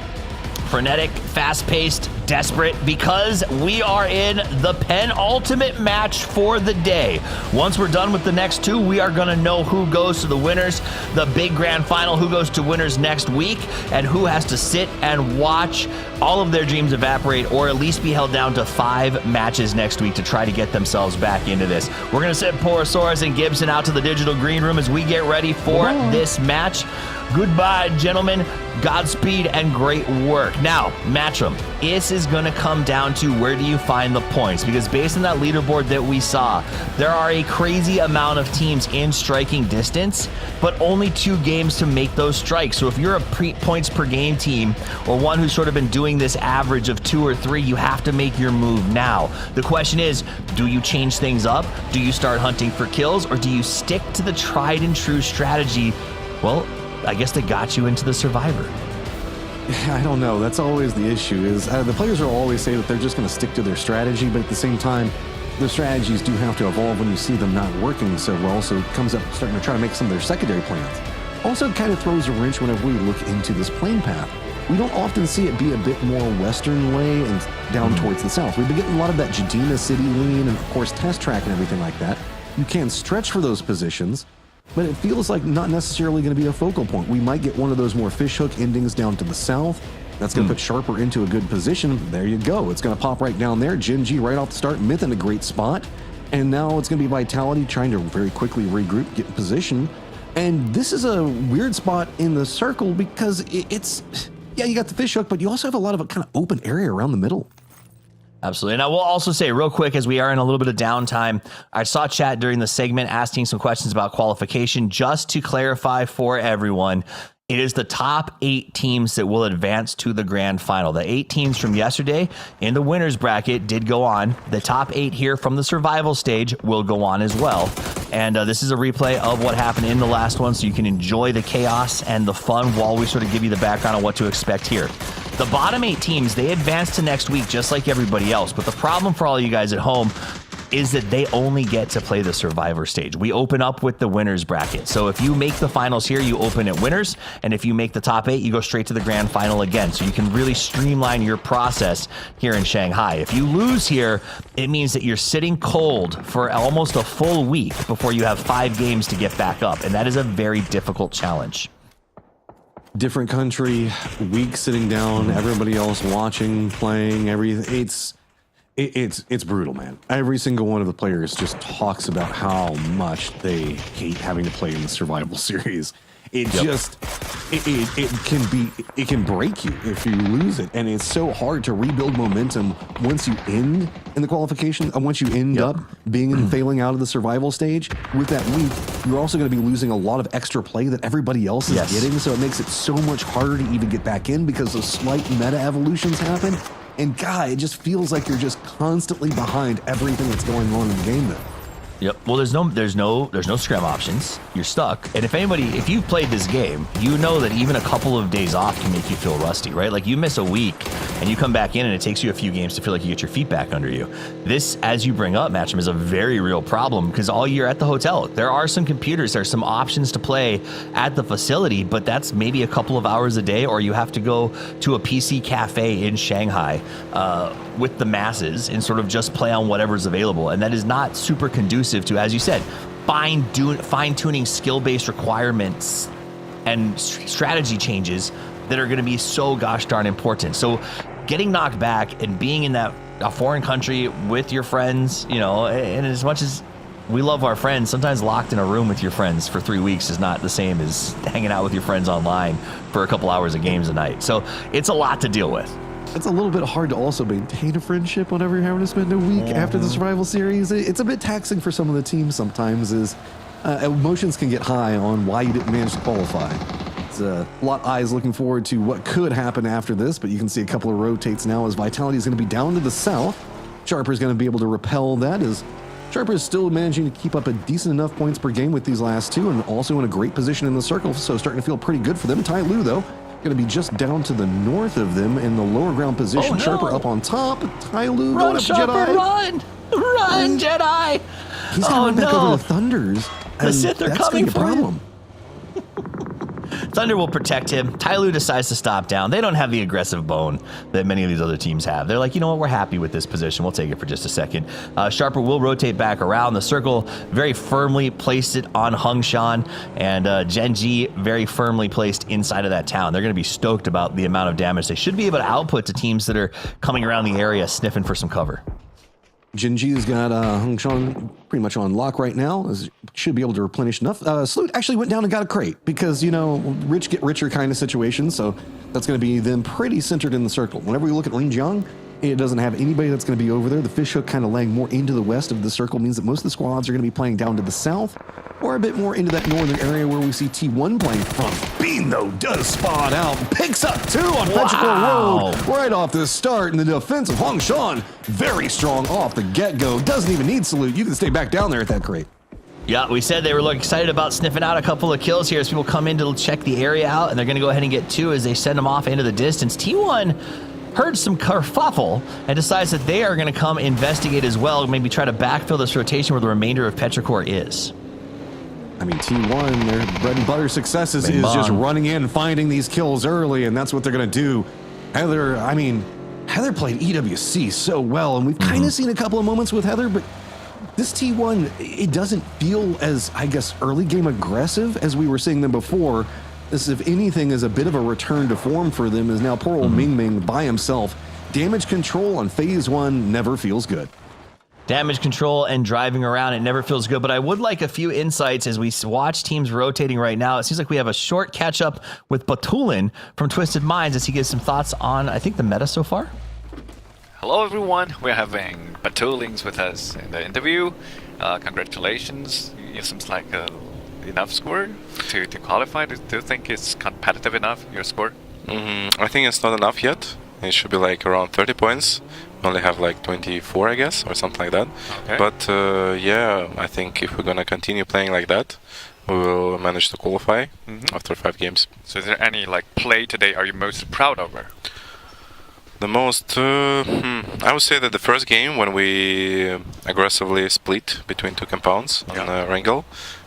frenetic, fast-paced, desperate, because we are in the penultimate match for the day. Once we're done with the next two, we are going to know who goes to the winners, the big grand final, who goes to winners next week, and who has to sit and watch all of their dreams evaporate, or at least be held down to 5 matches next week to try to get themselves back into this. We're going to send Porosaurus and Gibson out to the digital green room as we get ready for this match. Goodbye, gentlemen. Godspeed and great work. Now, Matchroom, this is going to come down to where do you find the points? Because based on that leaderboard that we saw, there are a crazy amount of teams in striking distance, but only 2 games to make those strikes. So if you're a points per game team, or one who's sort of been doing this average of 2 or 3, you have to make your move now. The question is, do you change things up? Do you start hunting for kills? Or do you stick to the tried and true strategy? Well, I guess they got you into the Survivor. I don't know. That's always the issue. Is the players will always say that they're just going to stick to their strategy, but at the same time, the strategies do have to evolve when you see them not working so well. So it comes up starting to try to make some of their secondary plans. Also, it kind of throws a wrench whenever we look into this playing path. We don't often see it be a bit more western way and down towards the south. We've been getting a lot of that Jadina City lean and, of course, test track and everything like that. You can stretch for those positions, but it feels like not necessarily going to be a focal point. We might get one of those more fishhook endings down to the south. That's going to put Sharper into a good position. There you go. It's going to pop right down there. Gen G right off the start. Myth in a great spot. And now it's going to be Vitality trying to very quickly regroup, get in position. And this is a weird spot in the circle because it's, yeah, you got the fishhook, but you also have a lot of a kind of open area around the middle. Absolutely. And I will also say real quick, as we are in a little bit of downtime, I saw chat during the segment asking some questions about qualification. Just to clarify for everyone, it is the top 8 teams that will advance to the grand final. The 8 teams from yesterday in the winners bracket did go on. The top 8 here from the survival stage will go on as well. And this is a replay of what happened in the last one, so you can enjoy the chaos and the fun while we sort of give you the background on what to expect here. The bottom 8 teams, they advance to next week just like everybody else. But the problem for all you guys at home is that they only get to play the survivor stage. We open up with the winners bracket. So if you make the finals here, you open at winners. And if you make the top 8, you go straight to the grand final again. So you can really streamline your process here in Shanghai. If you lose here, it means that you're sitting cold for almost a full week before you have 5 games to get back up. And that is a very difficult challenge. Different country, week sitting down, everybody else watching, playing, everything. It's brutal, man. Every single one of the players just talks about how much they hate having to play in the survival series. It can break you if you lose it, and it's so hard to rebuild momentum once you end in the qualification. Once you end up being and failing out of the survival stage with that week, you're also going to be losing a lot of extra play that everybody else is getting. So it makes it so much harder to even get back in because those slight meta evolutions happen. And God, it just feels like you're just constantly behind everything that's going on in the game now. Yep. Well, there's no scrim options. You're stuck. And if you've played this game, you know that even a couple of days off can make you feel rusty, right? Like you miss a week and you come back in and it takes you a few games to feel like you get your feet back under you. This, as you bring up, Matchroom, is a very real problem because all year at the hotel, there are some computers, there's some options to play at the facility, but that's maybe a couple of hours a day, or you have to go to a PC cafe in Shanghai with the masses and sort of just play on whatever's available. And that is not super conducive to, as you said, fine-tuning skill-based requirements and strategy changes that are going to be so gosh darn important. So getting knocked back and being in a foreign country with your friends, and as much as we love our friends, sometimes locked in a room with your friends for 3 weeks is not the same as hanging out with your friends online for a couple hours of games a night. So it's a lot to deal with. It's a little bit hard to also maintain a friendship whenever you're having to spend a week after the survival series. It's a bit taxing for some of the teams sometimes, as emotions can get high on why you didn't manage to qualify. It's a lot of eyes looking forward to what could happen after this, but you can see a couple of rotates now as Vitality is going to be down to the south. Sharper is going to be able to repel that, as Sharper is still managing to keep up a decent enough points per game with these last 2 and also in a great position in the circle, so starting to feel pretty good for them. Tai Lu, though, going to be just down to the north of them in the lower ground position. Sharper up on top. Tai Lu going up to Jedi. Run, Jedi! He's coming back over the Thunders. The Sith are coming for problem. Thunder will protect him. Tyloo decides to stop down. They don't have the aggressive bone that many of these other teams have. They're like, you know what, we're happy with this position. We'll take it for just a second. Sharper will rotate back around. The circle very firmly placed it on Hung Shan, and Gen G very firmly placed inside of that town. They're going to be stoked about the amount of damage they should be able to output to teams that are coming around the area sniffing for some cover. Gen G's got Hung Shan pretty much on lock right now. Should be able to replenish enough. Salute actually went down and got a crate because, you know, rich get richer kind of situation. So that's going to be them pretty centered in the circle. Whenever we look at Rinjiang, it doesn't have anybody that's going to be over there. The fishhook kind of laying more into the west of the circle means that most of the squads are going to be playing down to the south or a bit more into that northern area where we see T1 playing from. Bean, though, does spot out. Picks up 2 on Petrichor Road right off the start. And the defense of Hung Shan, very strong off the get-go. Doesn't even need Salute. You can stay back down there at that crate. Yeah, we said they were excited about sniffing out a couple of kills here as people come in to check the area out, and they're going to go ahead and get 2 as they send them off into the distance. T1 heard some kerfuffle and decides that they are going to come investigate as well, maybe try to backfill this rotation where the remainder of Petrichor is. I mean, T1, their bread and butter successes is just running in, finding these kills early, and that's what they're going to do. Heather played EWC so well, and we've kind of seen a couple of moments with Heather, but this T1, it doesn't feel as, I guess, early game aggressive as we were seeing them before. This, if anything, is a bit of a return to form for them, as now poor old Ming Ming by himself. Damage control on phase 1 never feels good. Damage control and driving around, it never feels good, but I would like a few insights as we watch teams rotating right now. It seems like we have a short catch-up with Batulin from Twisted Minds as he gives some thoughts on, I think, the meta so far. Hello everyone, we're having Batulins with us in the interview. Congratulations, it seems like enough score to qualify. Do you think it's competitive enough, your score? I think it's not enough yet. It should be like around 30 points. We only have like 24, I guess, or something like that. Okay. But yeah, I think if we're gonna continue playing like that, we will manage to qualify after 5 games. So is there any play today are you most proud of? The most, I would say that the first game when we aggressively split between 2 compounds on Wrangle,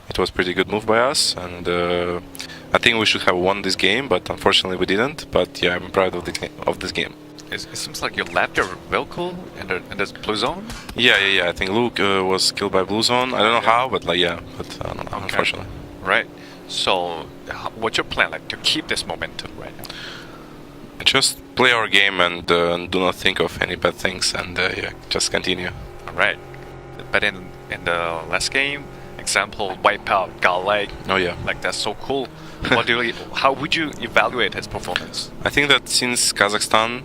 it was pretty good move by us, and I think we should have won this game, but unfortunately we didn't. But yeah, I'm proud of this game. It seems like you left your vehicle in the blue zone? Yeah. I think Luke was killed by blue zone. I don't know how, but unfortunately. Right. So, what's your plan to keep this momentum right now? Just play our game and do not think of any bad things, and just continue. All right. But in the last game, example, Wipeout got oh yeah, that's so cool. How would you evaluate his performance? I think that since Kazakhstan,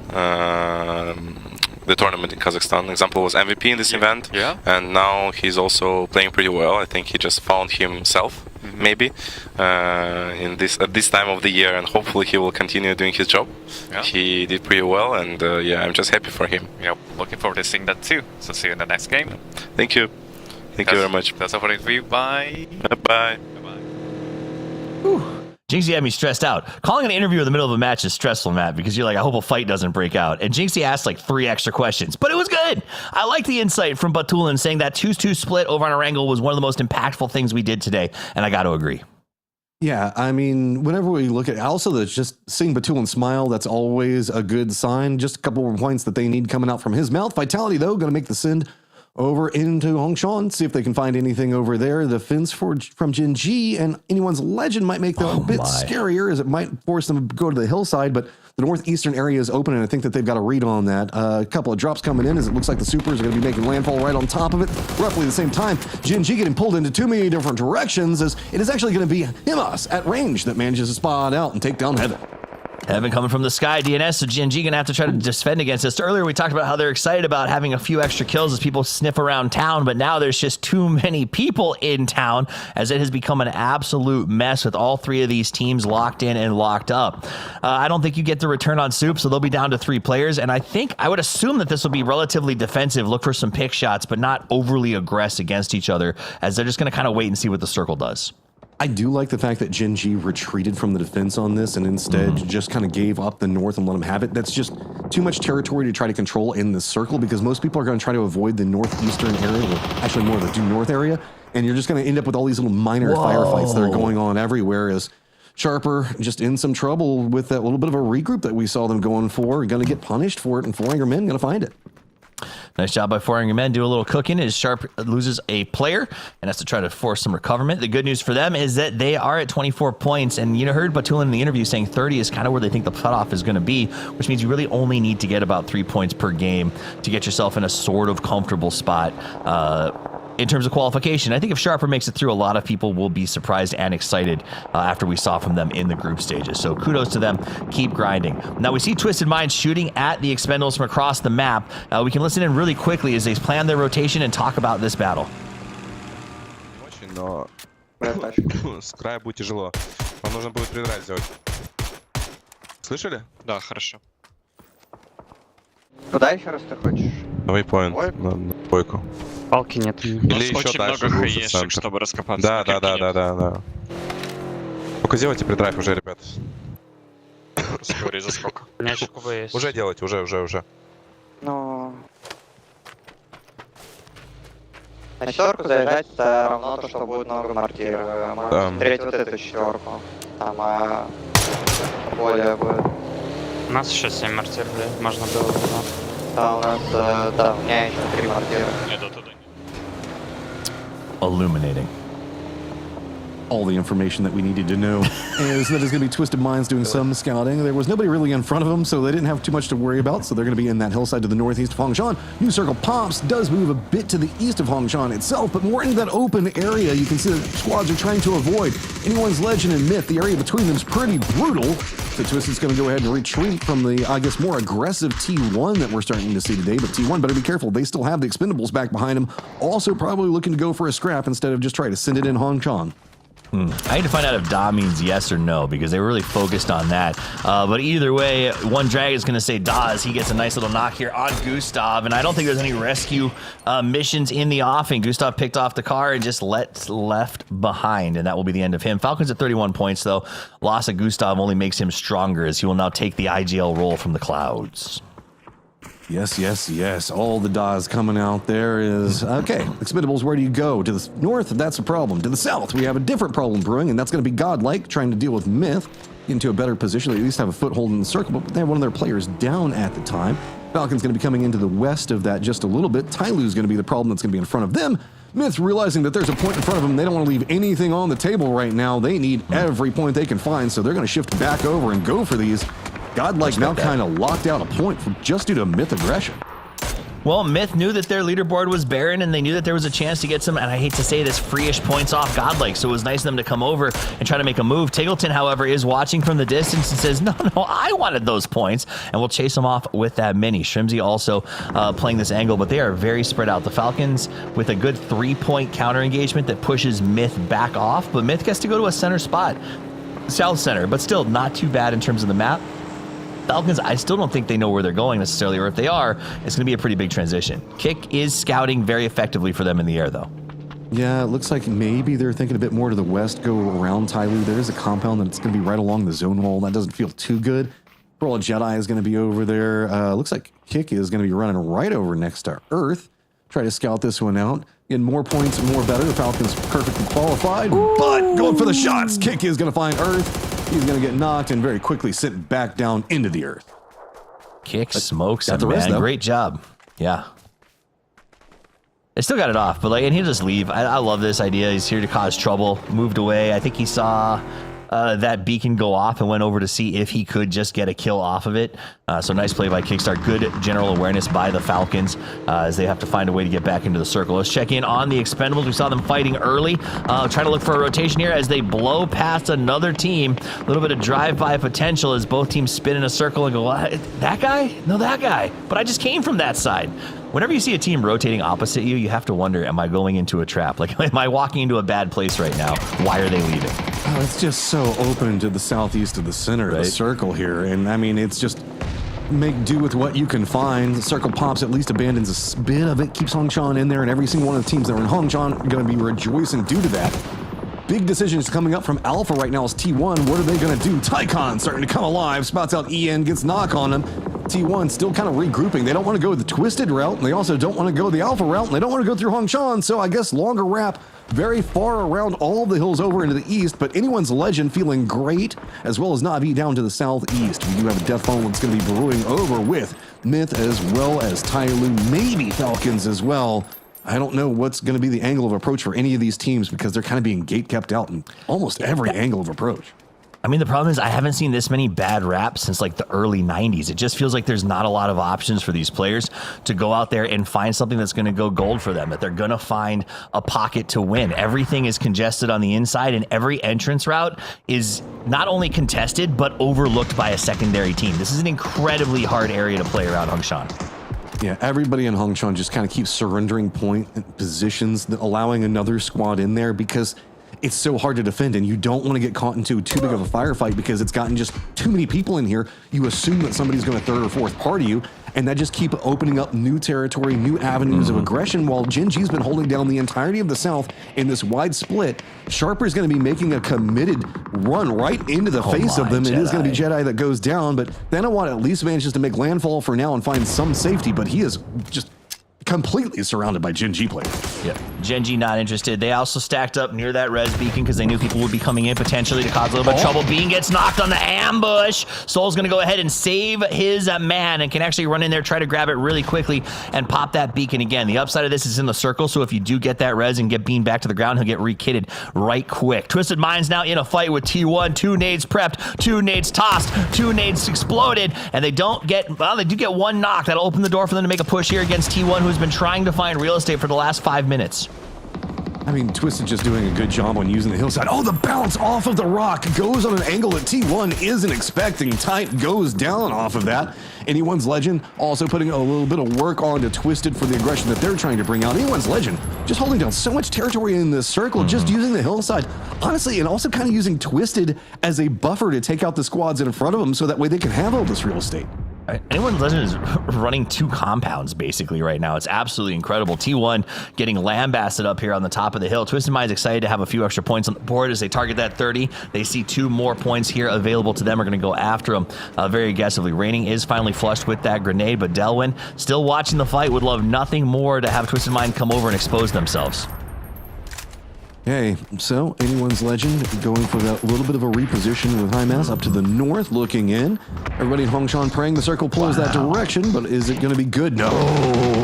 the tournament in Kazakhstan, example, was MVP in this event, and now he's also playing pretty well. I think he just found himself, maybe, at this time of the year, and hopefully he will continue doing his job. Yeah. He did pretty well, and I'm just happy for him. Yeah, looking forward to seeing that too. So see you in the next game. Thank you. Thank you very much. That's all for the interview. Bye. Bye. Jinxie had me stressed out. Calling an interview in the middle of a match is stressful, Matt, because you're like, I hope a fight doesn't break out. And Jinxie asked 3 extra questions, but it was good. I like the insight from Batulin saying that 2-2 split over on Erangel was one of the most impactful things we did today, and I got to agree. Yeah, I mean, whenever we look at also just seeing Batulin smile, that's always a good sign. Just a couple of points that they need coming out from his mouth. Vitality, though, going to make the send over into Hongshan, see if they can find anything over there. The fence from Gen G and anyone's legend might make them a bit scarier, as it might force them to go to the hillside, but the northeastern area is open, and I think that they've got a read on that. A couple of drops coming in as it looks like the supers are going to be making landfall right on top of it. Roughly the same time, Gen G getting pulled into too many different directions, as it is actually going to be Himas at range that manages to spot out and take down Heaven. Heaven coming from the sky, DNS, so Gen G going to have to try to defend against this. Earlier, we talked about how they're excited about having a few extra kills as people sniff around town, but now there's just too many people in town, as it has become an absolute mess with all 3 of these teams locked in and locked up. I don't think you get the return on Soup, so they'll be down to 3 players, and I would assume that this will be relatively defensive, look for some pick shots, but not overly aggressive against each other, as they're just going to kind of wait and see what the circle does. I do like the fact that Gen G retreated from the defense on this and instead just kind of gave up the north and let them have it. That's just too much territory to try to control in this circle, because most people are going to try to avoid the northeastern area, or actually more of the due north area, and you're just going to end up with all these little minor firefights that are going on everywhere as Sharper just in some trouble with that little bit of a regroup that we saw them going for. Going to get punished for it, and 4 Angry Men going to find it. Nice job by 4 Angry Men. Do a little cooking as Sharp loses a player and has to try to force some recoverment. The good news for them is that they are at 24 points. And you heard Batula in the interview saying 30 is kind of where they think the cutoff is going to be, which means you really only need to get about 3 points per game to get yourself in a sort of comfortable spot. In terms of qualification, I think if Sharper makes it through, a lot of people will be surprised and excited after we saw from them in the group stages. So kudos to them. Keep grinding. Now we see Twisted Minds shooting at the Expendables from across the map. We can listen in really quickly as they plan their rotation and talk about this battle. Но с края будет тяжело. Вам нужно будет придрать сделать. Слышали? Да, хорошо. Куда еще раз ты хочешь? Вейпоинт на бойку. Палки нет. Или еще дальше глубже в центр. Чтобы раскопаться. Да. Только делайте придрайв уже, ребят. Говори за сколько. У меня еще КБ есть. Уже делайте, уже. Ну... На 4 заезжать это равно то, что будет много мортир. Можно смотреть вот эту 4. Там более будет. У нас еще 7 мортир, можно было. Да, у нас, да, у меня еще 3 мортира. Иду туда. Illuminating. All the information that we needed to know is that it's going to be Twisted Minds doing some scouting. There was nobody really in front of them, so they didn't have too much to worry about. So they're going to be in that hillside to the northeast of Hongshan. New Circle Pops does move a bit to the east of Hongshan itself, but more into that open area. You can see the squads are trying to avoid anyone's legend and myth. The area between them is pretty brutal. So Twisted's going to go ahead and retreat from the, I guess, more aggressive T1 that we're starting to see today. But T1 better be careful. They still have the Expendables back behind them. Also probably looking to go for a scrap instead of just try to send it in Hongshan. I need to find out if Da means yes or no, because they were really focused on that. But either way, One Drag is going to say Da as he gets a nice little knock here on Gustav. And I don't think there's any rescue missions in the offing. Gustav picked off the car and just left behind, and that will be the end of him. Falcons at 31 points, though. Loss of Gustav only makes him stronger, as he will now take the IGL role from the clouds. Yes. All the DAs coming out there is, okay, Expendables, where do you go? To the north, that's a problem. To the south, we have a different problem brewing, and that's going to be Godlike, trying to deal with Myth, into a better position. They at least have a foothold in the circle, but they have one of their players down at the time. Falcon's going to be coming into the west of that just a little bit. Tyloo's going to be the problem that's going to be in front of them. Myth realizing that there's a point in front of them. They don't want to leave anything on the table right now. They need every point they can find, so they're going to shift back over and go for these. Godlike now kind of locked out a point for just due to Myth aggression. Well, Myth knew that their leaderboard was barren, and they knew that there was a chance to get some, and I hate to say this, free-ish points off Godlike, so it was nice of them to come over and try to make a move. Tiggleton, however, is watching from the distance and says, no, I wanted those points, and we'll chase them off with that mini. Shrimsy also playing this angle, but they are very spread out. The Falcons with a good 3-point counter engagement that pushes Myth back off, but Myth gets to go to a center spot, south center, but still not too bad in terms of the map. Falcons, I still don't think they know where they're going necessarily, or if they are, it's going to be a pretty big transition. Kick is scouting very effectively for them in the air, though. Yeah, it looks like maybe they're thinking a bit more to the west, go around Tyloo. There is a compound that's going to be right along the zone wall. That doesn't feel too good. Pearl Jedi is going to be over there. Looks like Kick is going to be running right over next to Earth. Try to scout this one out. Getting more points and more better. The Falcons perfectly qualified, but going for the shots. Kick is going to find Earth. He's going to get knocked and very quickly sent back down into the earth. Kick smokes him, man. Great job. Yeah. They still got it off, but and he'll just leave. I love this idea. He's here to cause trouble. Moved away. I think he saw that beacon go off and went over to see if he could just get a kill off of it. So nice play by Kickstart. Good general awareness by the Falcons as they have to find a way to get back into the circle. Let's check in on the Expendables. We saw them fighting early. Try to look for a rotation here as they blow past another team. A little bit of drive-by potential as both teams spin in a circle and go, that guy? No, that guy. But I just came from that side. Whenever you see a team rotating opposite you, you have to wonder, am I going into a trap? Like, am I walking into a bad place right now? Why are they leaving? Oh, it's just so open to the southeast of the center of the circle here. And, I mean, it's just make do with what you can find. The Circle Pops at least abandons a bit of it, keeps Hongshan in there, and every single one of the teams that are in Hongshan are going to be rejoicing due to that. Big decisions coming up from Alpha right now is T1. What are they going to do? Tycon starting to come alive. Spots out EN, gets knock on him. T1 still kind of regrouping. They don't want to go the Twisted route, and they also don't want to go the Alpha route, and they don't want to go through Hongshan, so I guess longer wrap very far around all the hills over into the east, but Anyone's Legend feeling great, as well as Na'Vi down to the southeast. We do have a death funnel that's going to be brewing over with Myth as well as Tyloo, maybe Falcons as well. I don't know what's going to be the angle of approach for any of these teams because they're kind of being gate kept out in almost every angle of approach. I mean, the problem is I haven't seen this many bad raps since like the early 90s. It just feels like there's not a lot of options for these players to go out there and find something that's going to go gold for them, that they're going to find a pocket to win. Everything is congested on the inside, and every entrance route is not only contested, but overlooked by a secondary team. This is an incredibly hard area to play around Hongshan. Yeah, everybody in Hongshan just kind of keeps surrendering point positions, allowing another squad in there because it's so hard to defend, and you don't want to get caught into too big of a firefight because it's gotten just too many people in here. You assume that somebody's going to third or fourth party you, and that just keep opening up new territory, new avenues of aggression, while Gen G's been holding down the entirety of the South in this wide split. Sharper's going to be making a committed run right into the face of them. It is going to be Jedi that goes down, but Thanawat at least manages to make landfall for now and find some safety, but he is just completely surrounded by Gen G players. Yeah, Gen G not interested. They also stacked up near that res beacon because they knew people would be coming in potentially to cause a little bit of trouble. Bean gets knocked on the ambush. Soul's going to go ahead and save his man and can actually run in there, try to grab it really quickly and pop that beacon again. The upside of this is in the circle, so if you do get that res and get Bean back to the ground, he'll get re-kitted right quick. Twisted Mind's now in a fight with T1. 2 nades prepped, 2 nades tossed, 2 nades exploded, and they don't get, well, they do get 1 knock. That'll open the door for them to make a push here against T1, who's been trying to find real estate for the last 5 minutes. I mean, Twisted just doing a good job on using the hillside. Oh, the bounce off of the rock goes on an angle that T1 isn't expecting. Tight goes down off of that. Anyone's Legend also putting a little bit of work onto Twisted for the aggression that they're trying to bring out. Anyone's Legend just holding down so much territory in this circle, just using the hillside. Honestly, and also kind of using Twisted as a buffer to take out the squads in front of them so that way they can have all this real estate. Anyone's Legend is running 2 compounds basically right now. It's absolutely incredible. T1 getting lambasted up here on the top of the hill. Twisted Mind's excited to have a few extra points on the board as they target that 30. They see 2 more points here available to them. Are going to go after them very aggressively. Raining is finally flushed with that grenade, but Delwyn still watching the fight, would love nothing more to have Twisted Mind come over and expose themselves. Okay, so Anyone's Legend going for that little bit of a reposition with High Mass up to the north, looking in. Everybody in Hongshan praying the circle pulls that direction, but is it going to be good? No.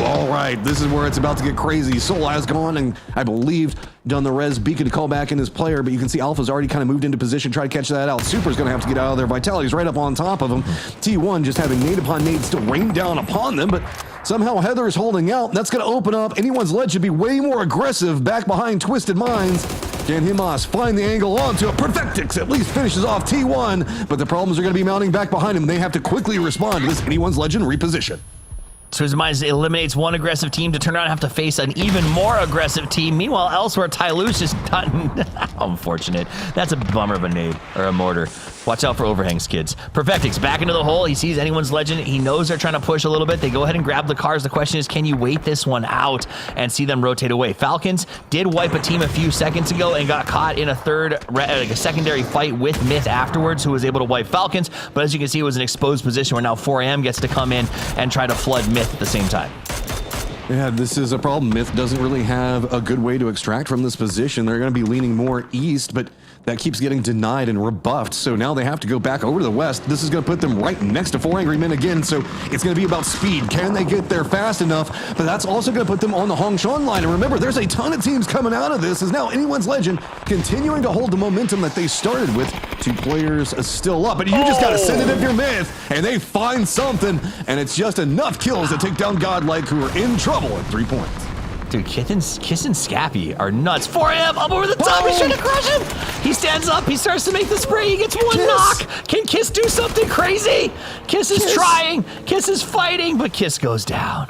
All right, this is where it's about to get crazy. Soul has gone and I believe done the res beacon to call back in his player, but you can see Alpha's already kind of moved into position, try to catch that out. Super's going to have to get out of there. Vitality's right up on top of him. T1 just having nade upon nade still rain down upon them, but somehow Heather's holding out. That's going to open up. Anyone's Legend should be way more aggressive back behind Twisted Minds. Can Himas find the angle onto it? Perfectix at least finishes off T1, but the problems are going to be mounting back behind him. They have to quickly respond to this Anyone's Legend reposition. Twisted Minds eliminates 1 aggressive team to turn around and have to face an even more aggressive team. Meanwhile, elsewhere, Tyloo's just gotten unfortunate. That's a bummer of a nade or a mortar. Watch out for overhangs, kids. Perfectix back into the hole. He sees Anyone's Legend. He knows they're trying to push a little bit. They go ahead and grab the cars. The question is, can you wait this one out and see them rotate away? Falcons did wipe a team a few seconds ago and got caught in a secondary fight with Myth afterwards, who was able to wipe Falcons. But as you can see, it was an exposed position where now 4AM gets to come in and try to flood Myth at the same time. Yeah, this is a problem. Myth doesn't really have a good way to extract from this position. They're going to be leaning more east, but that keeps getting denied and rebuffed. So now they have to go back over to the west. This is going to put them right next to 4 Angry Men again. So it's going to be about speed. Can they get there fast enough? But that's also going to put them on the Hongshan line. And remember, there's a ton of teams coming out of this. As now Anyone's Legend continuing to hold the momentum that they started with. 2 players still up. But you just got to send it if you're Myth. And they find something. And it's just enough kills to take down Godlike, who are in trouble at 3 points. Dude, Kiss and Scappy are nuts. 4AM up over the top. He's trying to crush him. He stands up. He starts to make the spray. He gets 1 knock. Can Kiss do something crazy? Kiss is trying. Kiss is fighting, but Kiss goes down.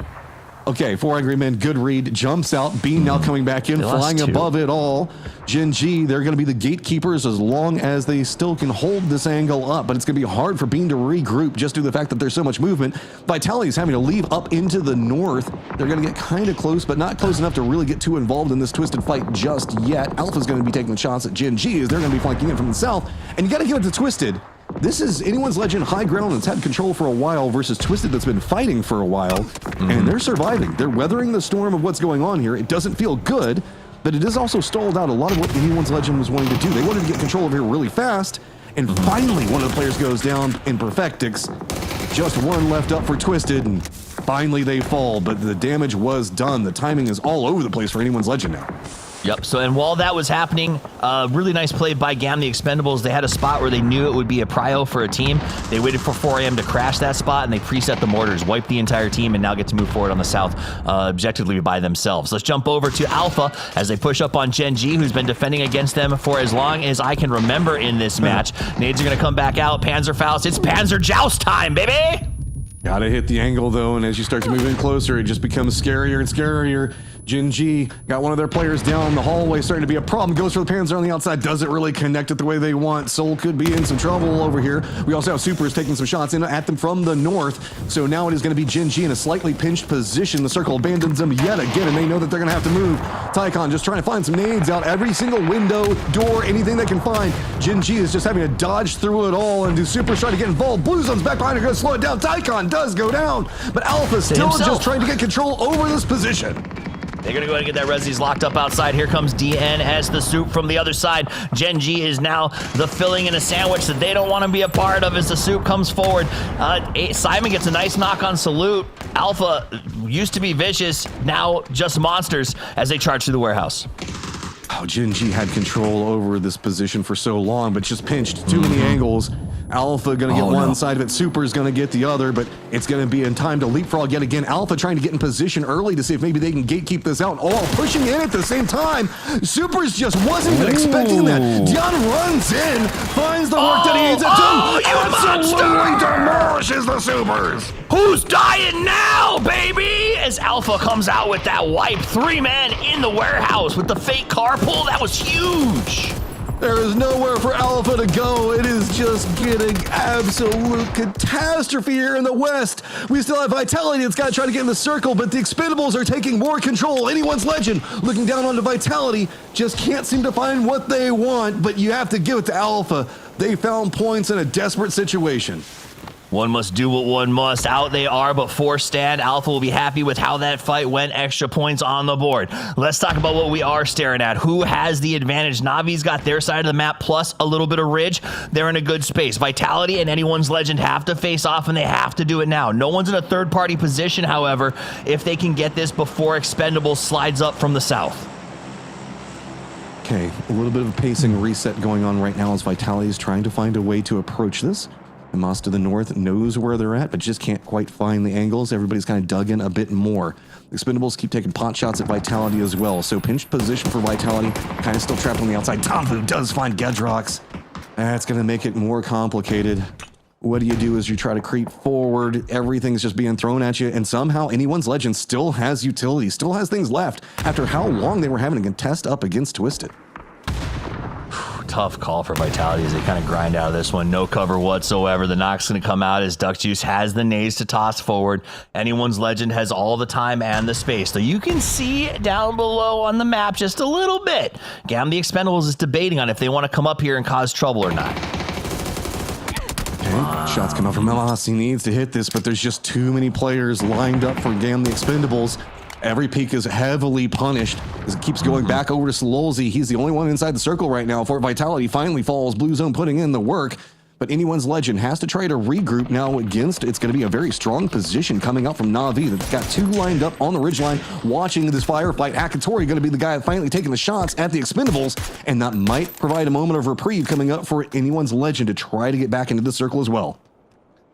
Okay, 4 Angry Men, good read, jumps out. Bean now coming back in, flying above it all. Gen G, they're going to be the gatekeepers as long as they still can hold this angle up, but it's going to be hard for Bean to regroup just due to the fact that there's so much movement. Vitality's having to leave up into the north. They're going to get kind of close, but not close enough to really get too involved in this Twisted fight just yet. Alpha's going to be taking the shots at Gen G as they're going to be flanking in from the south, and you got to give it to Twisted. This is Anyone's Legend high ground that's had control for a while versus Twisted that's been fighting for a while, and they're surviving. They're weathering the storm of what's going on here. It doesn't feel good, but it has also stalled out a lot of what Anyone's Legend was wanting to do. They wanted to get control over here really fast, and finally one of the players goes down in Perfectix. Just one left up for Twisted, and finally they fall, but the damage was done. The timing is all over the place for Anyone's Legend now. Yep, so and while that was happening, really nice play by GAM the Expendables. They had a spot where they knew it would be a prio for a team. They waited for 4 a.m. to crash that spot, and they preset the mortars, wiped the entire team, and now get to move forward on the south objectively by themselves. Let's jump over to Alpha as they push up on Gen G, who's been defending against them for as long as I can remember in this match. Nades are going to come back out. Panzerfaust, it's Panzer Joust time, baby! Gotta hit the angle though, and as you start to move in closer, it just becomes scarier and scarier. Gen G got one of their players down the hallway, starting to be a problem. Goes for the Panzer on the outside, doesn't really connect it the way they want. Soul could be in some trouble over here. We also have Supers taking some shots in at them from the north. So now it is going to be Gen G in a slightly pinched position. The circle abandons them yet again, and they know that they're going to have to move. Tycon just trying to find some nades out every single window, door, anything they can find. Gen G is just having to dodge through it all, and do Supers try to get involved. Blue Zone's back behind, are going to slow it down. Tycon does go down, but Alpha still just trying to get control over this position. They're going to go ahead and get that res. He's locked up outside. Here comes DNS, the soup from the other side. Gen G is now the filling in a sandwich that they don't want to be a part of as the soup comes forward. Simon gets a nice knock on Salute. Alpha used to be vicious, now just monsters as they charge through the warehouse. Oh, Gen G had control over this position for so long, but just pinched too many angles. Alpha gonna get one side of it, Super's gonna get the other, but it's gonna be in time to leapfrog yet again. Alpha trying to get in position early to see if maybe they can gatekeep this out. Oh, pushing in at the same time. Super's just wasn't even expecting that. Dion runs in, finds the work that he needs to do. Absolutely demolishes the Supers. Who's dying now, baby? As Alpha comes out with that wipe. 3 men in the warehouse with the fake carpool. That was huge. There is nowhere for Alpha to go. It is just getting absolute catastrophe here in the West. We still have Vitality that's got to try to get in the circle, but the Expendables are taking more control. Anyone's Legend looking down onto Vitality, just can't seem to find what they want, but you have to give it to Alpha. They found points in a desperate situation. One must do what one must. Out they are, but 4 stand. Alpha will be happy with how that fight went. Extra points on the board. Let's talk about what we are staring at. Who has the advantage? Navi's got their side of the map plus a little bit of ridge. They're in a good space. Vitality and Anyone's Legend have to face off, and they have to do it now. No one's in a third-party position, however, if they can get this before Expendables slides up from the south. Okay, a little bit of a pacing reset going on right now as Vitality is trying to find a way to approach this. Moss to the north knows where they're at, but just can't quite find the angles. Everybody's kind of dug in a bit more. The Expendables keep taking pot shots at Vitality as well. So pinched position for Vitality, kind of still trapped on the outside. Tomfu does find Gedrox. That's going to make it more complicated. What do you do as you try to creep forward? Everything's just being thrown at you, and somehow Anyone's Legend still has utility, still has things left after how long they were having to contest up against Twisted. Tough call for Vitality as they kind of grind out of this one. No cover whatsoever. The knock's going to come out as Duck Juice has the nades to toss forward. Anyone's Legend has all the time and the space. So you can see down below on the map just a little bit. Gam the Expendables is debating on if they want to come up here and cause trouble or not. Okay, shots come out from Melas. He needs to hit this, but there's just too many players lined up for Gam the Expendables. Every peak is heavily punished as it keeps going back over to Sololzi. He's the only one inside the circle right now. Fort Vitality finally falls. Blue Zone putting in the work. But Anyone's Legend has to try to regroup now against. It's going to be a very strong position coming up from Na'Vi that's got 2 lined up on the ridgeline watching this firefight. Akatori going to be the guy finally taking the shots at the Expendables, and that might provide a moment of reprieve coming up for Anyone's Legend to try to get back into the circle as well.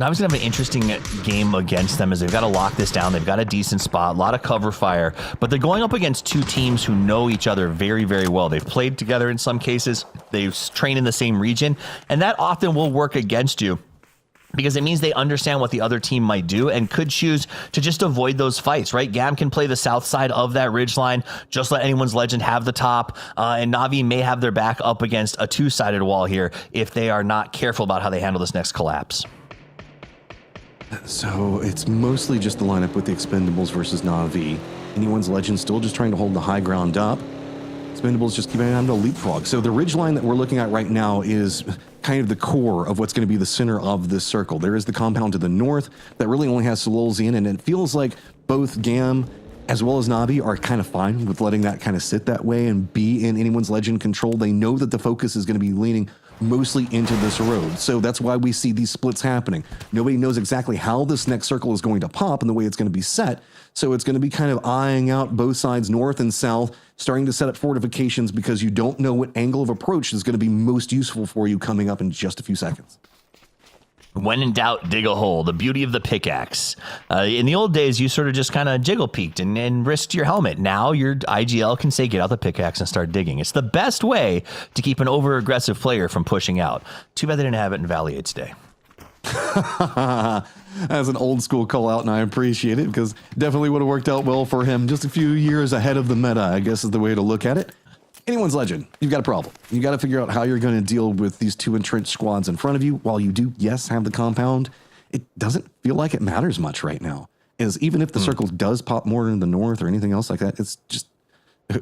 Navi's going to have an interesting game against them as they've got to lock this down. They've got a decent spot, a lot of cover fire, but they're going up against 2 teams who know each other very, very well. They've played together in some cases. They've trained in the same region, and that often will work against you because it means they understand what the other team might do and could choose to just avoid those fights, right? Gam can play the south side of that ridgeline, just let Anyone's Legend have the top, and Na'Vi may have their back up against a 2-sided wall here if they are not careful about how they handle this next collapse. So it's mostly just the lineup with the Expendables versus Na'Vi. Anyone's Legend still just trying to hold the high ground up. Expendables just keep having to leapfrog. So the ridgeline that we're looking at right now is kind of the core of what's going to be the center of this circle. There is the compound to the north that really only has Sololzi in, and it feels like both Gam as well as Navi are kind of fine with letting that kind of sit that way and be in anyone's legend control. They know that the focus is going to be leaning mostly into this road. So that's why we see these splits happening. Nobody knows exactly how this next circle is going to pop and the way it's going to be set. So it's going to be kind of eyeing out both sides, north and south, starting to set up fortifications because you don't know what angle of approach is going to be most useful for you coming up in just a few seconds. When in doubt, dig a hole. The beauty of the pickaxe. In the old days, you sort of just kind of jiggle peeked and risked your helmet. Now your IGL can say, get out the pickaxe and start digging. It's the best way to keep an over-aggressive player from pushing out. Too bad they didn't have it in Valley 8 today. As an old school call out, and I appreciate it because definitely would have worked out well for him. Just a few years ahead of the meta, I guess is the way to look at it. Anyone's legend, you've got a problem. You got to figure out how you're going to deal with these two entrenched squads in front of you. While you do, yes, have the compound, it doesn't feel like it matters much right now. Is even if the circle does pop more in the north or anything else like that, it's just,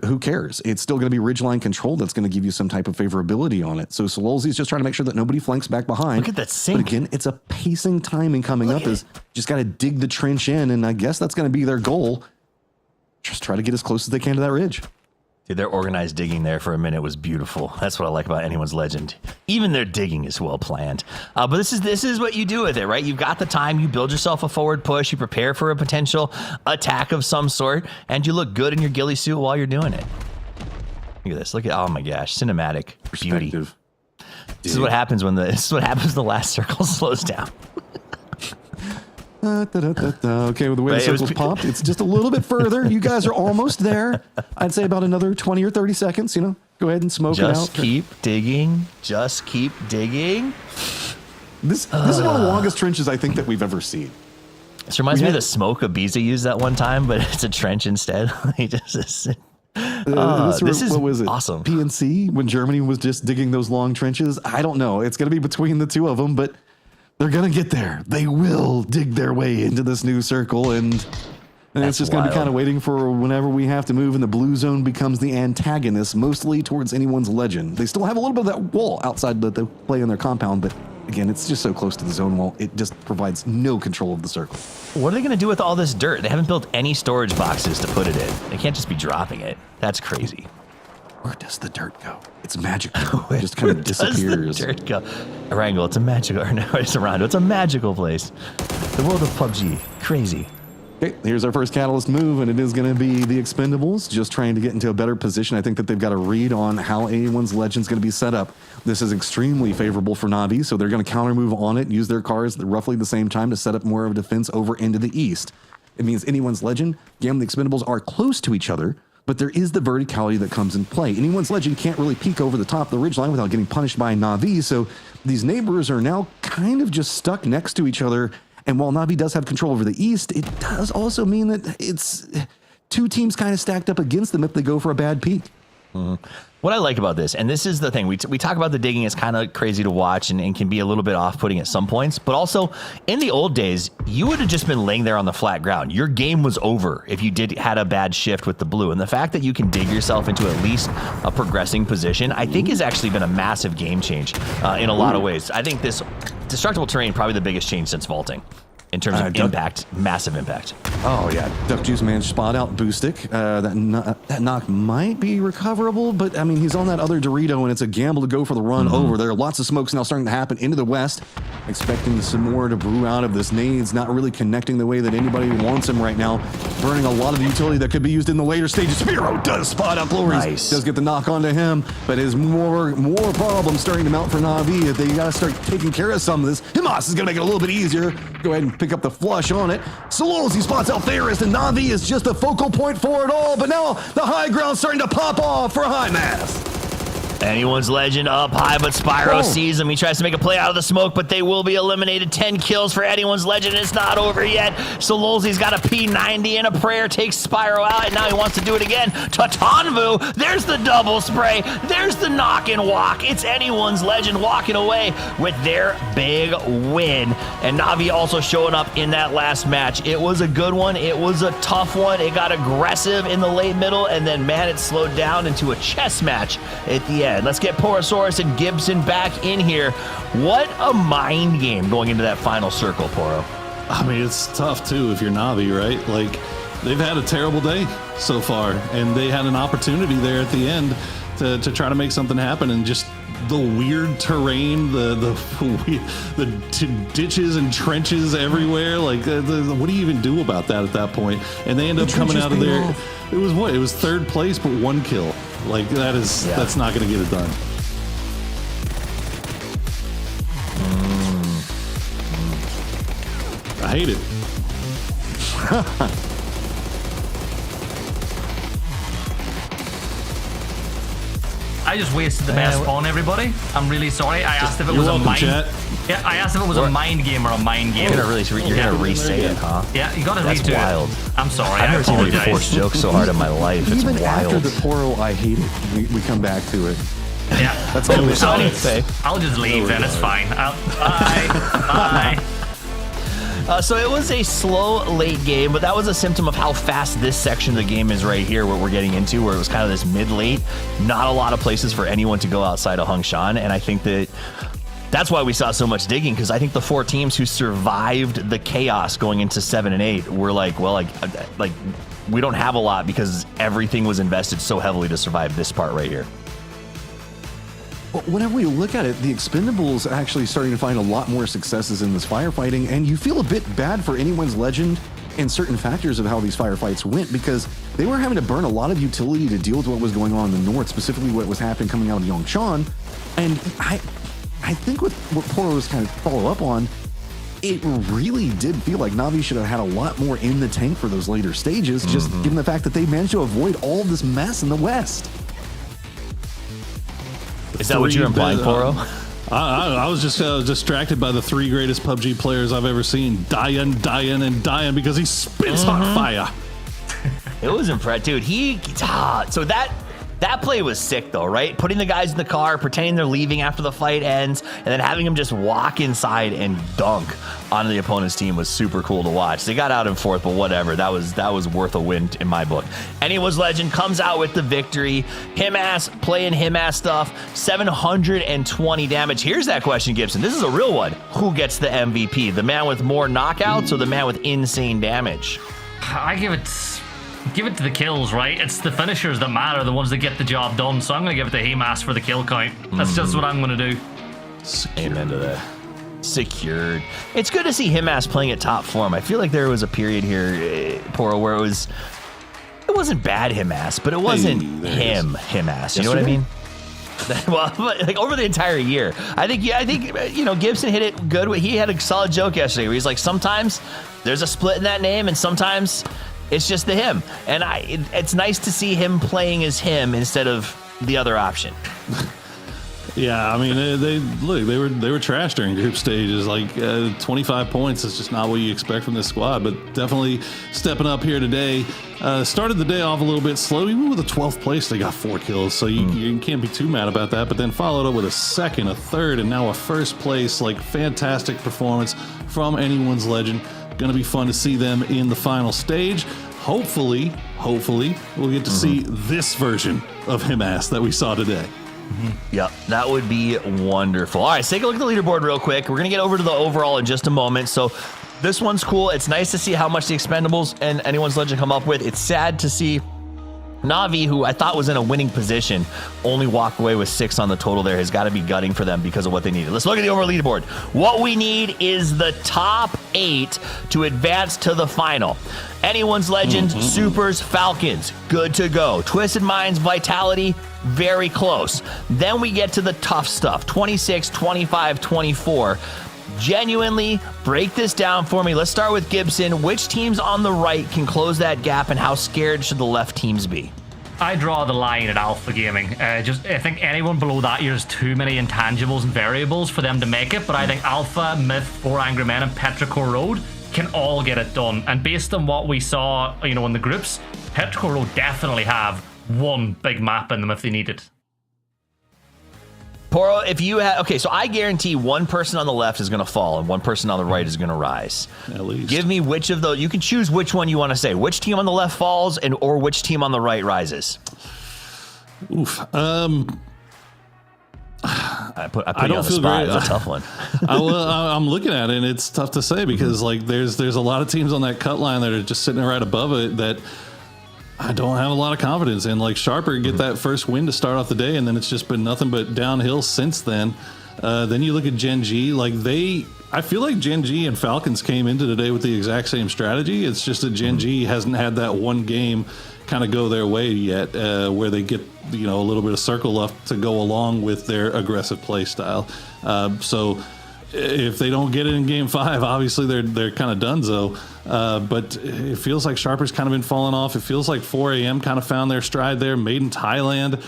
who cares? It's still going to be ridgeline control that's going to give you some type of favorability on it. So Sololzi's just trying to make sure that nobody flanks back behind. Look at that sink. But again, it's a pacing timing coming up. Is just got to dig the trench in, and I guess that's going to be their goal. Just try to get as close as they can to that ridge. Dude, their organized digging there for a minute was beautiful. That's what I like about anyone's legend. Even their digging is well planned. But this is what you do with it, right? You've got the time. You build yourself a forward push. You prepare for a potential attack of some sort, and you look good in your ghillie suit while you're doing it. Look at this. Look at, oh my gosh, cinematic beauty. This is what happens when the last circle slows down. Okay, with the way the circles popped, it's just a little bit further. You guys are almost there. I'd say about another 20 or 30 seconds, you know. Go ahead and smoke it out. Just keep digging. Just keep digging. This is one of the longest trenches I think that we've ever seen. This reminds me of the smoke Ibiza used that one time, but it's a trench instead. This is what was it? Awesome. PNC, when Germany was just digging those long trenches. I don't know. It's going to be between the two of them, but they're going to get there. They will dig their way into this new circle, and it's just going to be kind of waiting for whenever we have to move, and the blue zone becomes the antagonist, mostly towards anyone's legend. They still have a little bit of that wall outside that they play in their compound, but again, it's just so close to the zone wall, it just provides no control of the circle. What are they going to do with all this dirt? They haven't built any storage boxes to put it in. They can't just be dropping it. That's crazy. Where does the dirt go? It's magical. It just kind of disappears. Does the dirt go? Arango, it's a magical, or no, it's Arando. It's a magical place. The world of PUBG. Crazy. Okay, here's our first Catalyst move, and it is going to be the Expendables, just trying to get into a better position. I think that they've got a read on how anyone's legend's going to be set up. This is extremely favorable for Navi, so they're going to counter move on it, use their cars at roughly the same time to set up more of a defense over into the east. It means anyone's legend, Gam, the Expendables are close to each other, but there is the verticality that comes in play. Anyone's legend can't really peek over the top of the ridgeline without getting punished by Navi, so these neighbors are now kind of just stuck next to each other. And while Navi does have control over the east, it does also mean that it's two teams kind of stacked up against them if they go for a bad peek. What I like about this, and this is the thing, we talk about the digging, it's kind of crazy to watch and can be a little bit off-putting at some points, but also in the old days, you would have just been laying there on the flat ground. Your game was over if you had a bad shift with the blue. And the fact that you can dig yourself into at least a progressing position, I think has actually been a massive game change in a lot of ways. I think this destructible terrain, probably the biggest change since vaulting. In terms of impact, massive impact. Oh, yeah. Duck Juice managed to spot out Boostic. That knock might be recoverable, but, I mean, he's on that other Dorito, and it's a gamble to go for the run over. There are lots of smokes now starting to happen into the west. Expecting some more to brew out of this. Nades not really connecting the way that anybody wants him right now. Burning a lot of utility that could be used in the later stages. Spiro does spot out Glories. Nice. Does get the knock onto him, but there's more problems starting to mount for Navi. They got to start taking care of some of this. Himas is going to make it a little bit easier. Go ahead and pick up the flush on it. Sololzi spots out Ferris, and Navi is just a focal point for it all, but now the high ground's starting to pop off for High Mass. Anyone's Legend up high, but Spyro sees him. He tries to make a play out of the smoke, but they will be eliminated. 10 kills for Anyone's Legend. It's not over yet. So Lolzy's got a P90 and a prayer, takes Spyro out, and now he wants to do it again. Tatanvu, there's the double spray. There's the knock and walk. It's Anyone's Legend walking away with their big win. And Na'Vi also showing up in that last match. It was a good one. It was a tough one. It got aggressive in the late middle, and then, man, it slowed down into a chess match at the end. Let's get Porosaurus and Gibson back in here. What a mind game going into that final circle, Poro. I mean, it's tough, too, if you're Na'Vi, right? Like, they've had a terrible day so far, and they had an opportunity there at the end to try to make something happen, and just the weird terrain, the ditches and trenches everywhere. Like, what do you even do about that at that point? And they end up coming out of there. It was what? It was third place, but 1 kill. Like, that's not going to get it done. I hate it. I just wasted the best spawn, everybody. I'm really sorry. I asked if it was a mind. Yeah, I asked if it was a mind game or a mind game. You're gonna re-say it, huh? Yeah, you gotta That's redo wild. it. I'm sorry. I've never seen a forced joke so hard in my life. It's Even wild. after the Poro, I hate it. We come back to it. Yeah. That's all I'll just leave then. It's fine. Bye. So it was a slow late game, but that was a symptom of how fast this section of the game is right here, what we're getting into, where it was kind of this mid-late. Not a lot of places for anyone to go outside of Hongshan, and I think that's why we saw so much digging, because I think the 4 teams who survived the chaos going into 7 and 8 were like, well, like we don't have a lot because everything was invested so heavily to survive this part right here. But whenever we look at it, the Expendables actually starting to find a lot more successes in this firefighting, and you feel a bit bad for Anyone's Legend and certain factors of how these firefights went, because they were having to burn a lot of utility to deal with what was going on in the north, specifically what was happening coming out of Yongshan. And I think what Poro was kind of follow up on, it really did feel like Na'Vi should have had a lot more in the tank for those later stages, just given the fact that they managed to avoid all of this mess in the west. Is that what you're implying, Poro? I was just distracted by the 3 greatest PUBG players I've ever seen. Dayan, and Dayan, because he spits hot fire. It was impressive, dude. So that play was sick, though, right? Putting the guys in the car, pretending they're leaving after the fight ends, and then having them just walk inside and dunk onto the opponent's team was super cool to watch. They got out in 4th, but whatever. That was worth a win in my book. Anyone's Legend comes out with the victory. Him-ass playing him-ass stuff. 720 damage. Here's that question, Gibson. This is a real one. Who gets the MVP? The man with more knockouts or the man with insane damage? I give it to the kills, right? It's the finishers that matter, the ones that get the job done. So I'm going to give it to Hemass for the kill count. That's just what I'm going to do. Amen to that. Secured. It's good to see Hemass playing at top form. I feel like there was a period here, Poro, where it wasn't bad Hemass, but it wasn't Hemass. You know what I mean? Well, like over the entire year, I think Gibson hit it good. He had a solid joke yesterday where he's like, sometimes there's a split in that name, and sometimes it's just the him, and it's nice to see him playing as him instead of the other option. Yeah, I mean, they were trash during group stages. Like 25 points is just not what you expect from this squad, but definitely stepping up here today. Started the day off a little bit slow. Even with a 12th place, they got 4 kills, so you can't be too mad about that. But then followed up with a 2nd, a 3rd, and now a 1st place. Like, fantastic performance from Anyone's Legend. Going to be fun to see them in the final stage. Hopefully, we'll get to see this version of Him-ass that we saw today. Yep, that would be wonderful. All right, let's take a look at the leaderboard real quick. We're going to get over to the overall in just a moment. So this one's cool. It's nice to see how much the Expendables and Anyone's Legend come up with. It's sad to see Na'Vi, who I thought was in a winning position, only walk away with 6 on the total there. Has got to be gutting for them because of what they needed. Let's look at the overall leaderboard. What we need is the top 8 to advance to the final. Anyone's Legend, Supers, Falcons, good to go. Twisted Minds, Vitality, very close. Then we get to the tough stuff, 26, 25, 24. Genuinely, break this down for me. Let's start with Gibson. Which teams on the right can close that gap, and how scared should the left teams be? I draw the line at Alpha Gaming. I think anyone below that year is too many intangibles and variables for them to make it, but I think Alpha, Myth, 4 Angry Men, and Petrichor Road can all get it done. And based on what we saw, in the groups, Petrichor Road definitely have one big map in them if they need it. Poro, if you have... Okay, so I guarantee one person on the left is going to fall and one person on the right is going to rise. At least. Give me which of those... You can choose which one you want to say. Which team on the left falls or which team on the right rises? Oof. I put you on the spot. It's a tough one. I'm looking at it, and it's tough to say because there's a lot of teams on that cut line that are just sitting right above it that I don't have a lot of confidence in. Like Sharper get that first win to start off the day, and then it's just been nothing but downhill since then. Then you look at Gen G, I feel like Gen G and Falcons came into today with the exact same strategy. It's just that Gen G hasn't had that one game kind of go their way yet, where they get a little bit of circle left to go along with their aggressive play style. So if they don't get it in Game 5, obviously they're kind of donezo. But it feels like Sharper's kind of been falling off. It feels like 4AM kind of found their stride there. Made in Thailand.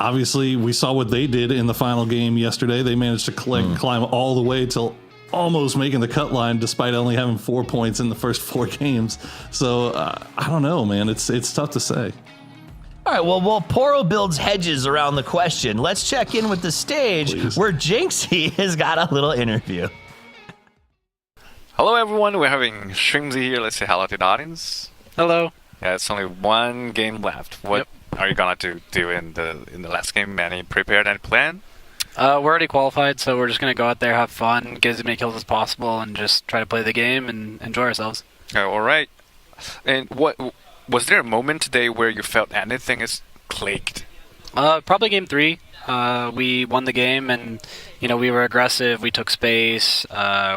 Obviously, we saw what they did in the final game yesterday. They managed to climb all the way till almost making the cut line, despite only having 4 points in the first 4 games. So I don't know, man. It's tough to say. All right, well, while Poro builds hedges around the question, let's check in with the stage where Jinxie has got a little interview. Hello, everyone. We're having Shrimsy here. Let's say hello to the audience. Hello. Yeah, it's only one game left. What are you gonna do in the last game? Any prepared any plan? We're already qualified, so we're just gonna go out there, have fun, get as many kills as possible, and just try to play the game and enjoy ourselves. All right. And what was there a moment today where you felt anything is clicked? Probably game 3. We won the game, and we were aggressive. We took space.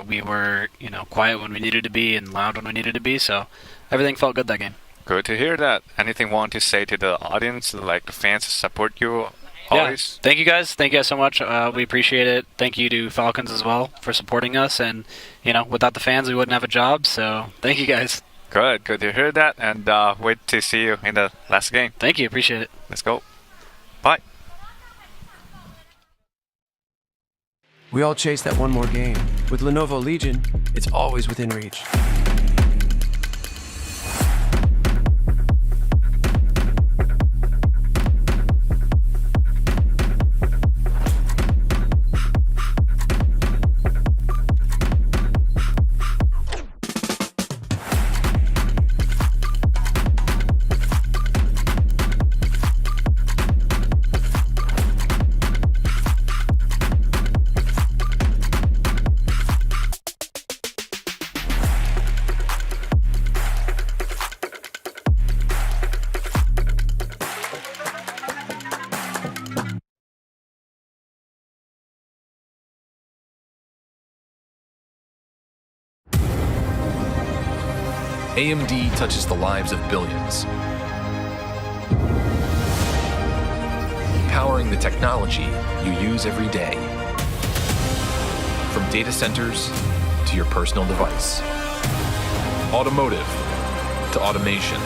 We were quiet when we needed to be and loud when we needed to be. So everything felt good that game. Good to hear that. Anything want to say to the audience, like the fans support you always? Yeah. Thank you guys. Thank you guys so much. We appreciate it. Thank you to Falcons as well for supporting us. And without the fans, we wouldn't have a job. So thank you guys. Good to hear that. And wait to see you in the last game. Thank you. Appreciate it. Let's go. Bye. We all chase that one more game. With Lenovo Legion, it's always within reach. AMD touches the lives of billions, powering the technology you use every day. From data centers to your personal device, automotive to automation,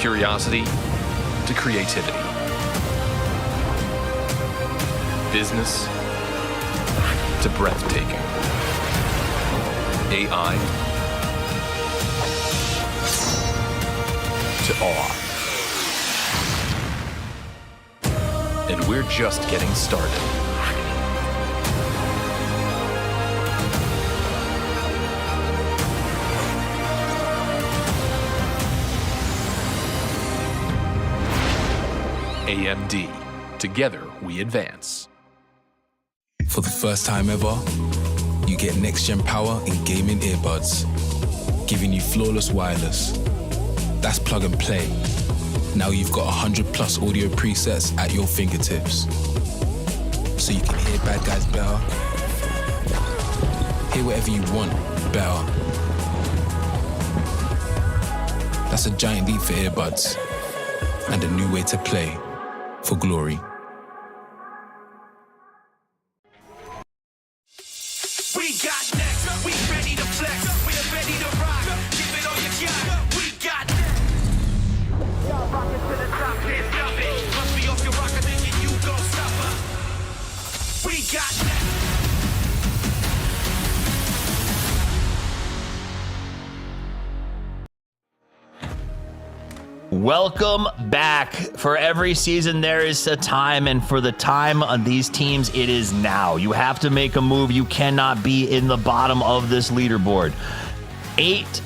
curiosity to creativity, business to breathtaking. AI to awe. And we're just getting started. AMD. Together we advance. For the first time ever, you get next-gen power in gaming earbuds, giving you flawless wireless. That's plug and play. Now you've got 100+ audio presets at your fingertips. So you can hear bad guys better, hear whatever you want better. That's a giant leap for earbuds, and a new way to play for glory. Welcome back. For every season, there is a time, and for the time on these teams, it is now. You have to make a move. You cannot be in the bottom of this leaderboard. 8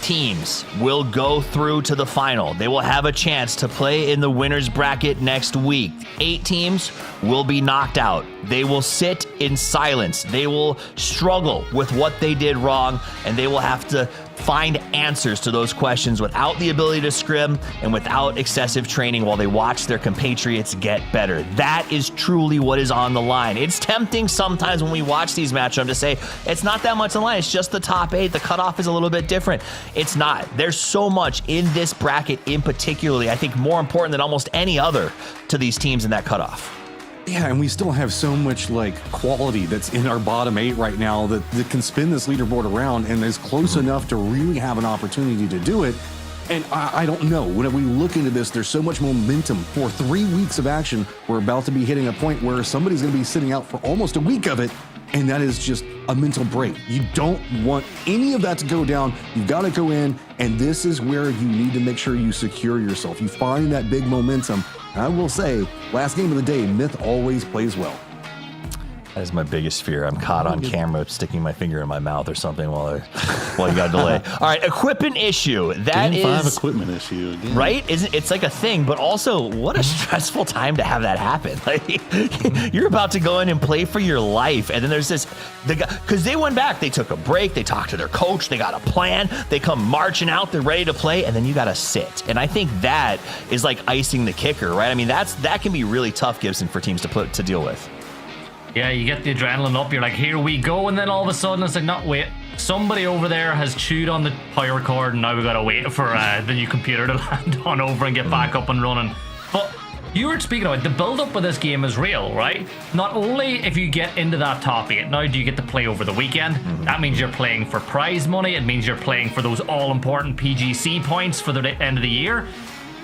teams will go through to the final. They will have a chance to play in the winner's bracket next week. 8 teams will be knocked out. They will sit in silence. They will struggle with what they did wrong, and they will have to find answers to those questions without the ability to scrim and without excessive training while they watch their compatriots get better. That is truly what is on the line. It's tempting sometimes when we watch these matchups to say, it's not that much on the line. It's just the top 8. The cutoff is a little bit different. It's not. There's so much in this bracket in particularly, I think more important than almost any other to these teams in that cutoff. Yeah, and we still have so much like quality that's in our bottom 8 right now that can spin this leaderboard around and is close enough to really have an opportunity to do it. And I don't know. When we look into this, there's so much momentum. For 3 weeks of action, we're about to be hitting a point where somebody's going to be sitting out for almost a week of it, and that is just a mental break. You don't want any of that to go down. You've got to go in, and this is where you need to make sure you secure yourself. You find that big momentum. I will say, last game of the day, Myth always plays well. That is my biggest fear. I'm caught on camera sticking my finger in my mouth or something while you got a delay. All right, equipment issue. That Game is 5 equipment issue again. Right? It's like a thing, but also what a stressful time to have that happen. Like you're about to go in and play for your life, and then there's this because they went back, they took a break, they talked to their coach, they got a plan, they come marching out, they're ready to play, and then you got to sit. And I think that is like icing the kicker, right? I mean, that can be really tough, Gibson, for teams to deal with. Yeah, you get the adrenaline up, you're like, here we go, and then all of a sudden it's like, no, wait, somebody over there has chewed on the power cord, and now we gotta wait for the new computer to land on over and get back up and running. But you were speaking about the build-up of this game is real, right? Not only if you get into that top 8, now do you get to play over the weekend. That means you're playing for prize money, it means you're playing for those all-important PGC points for the end of the year.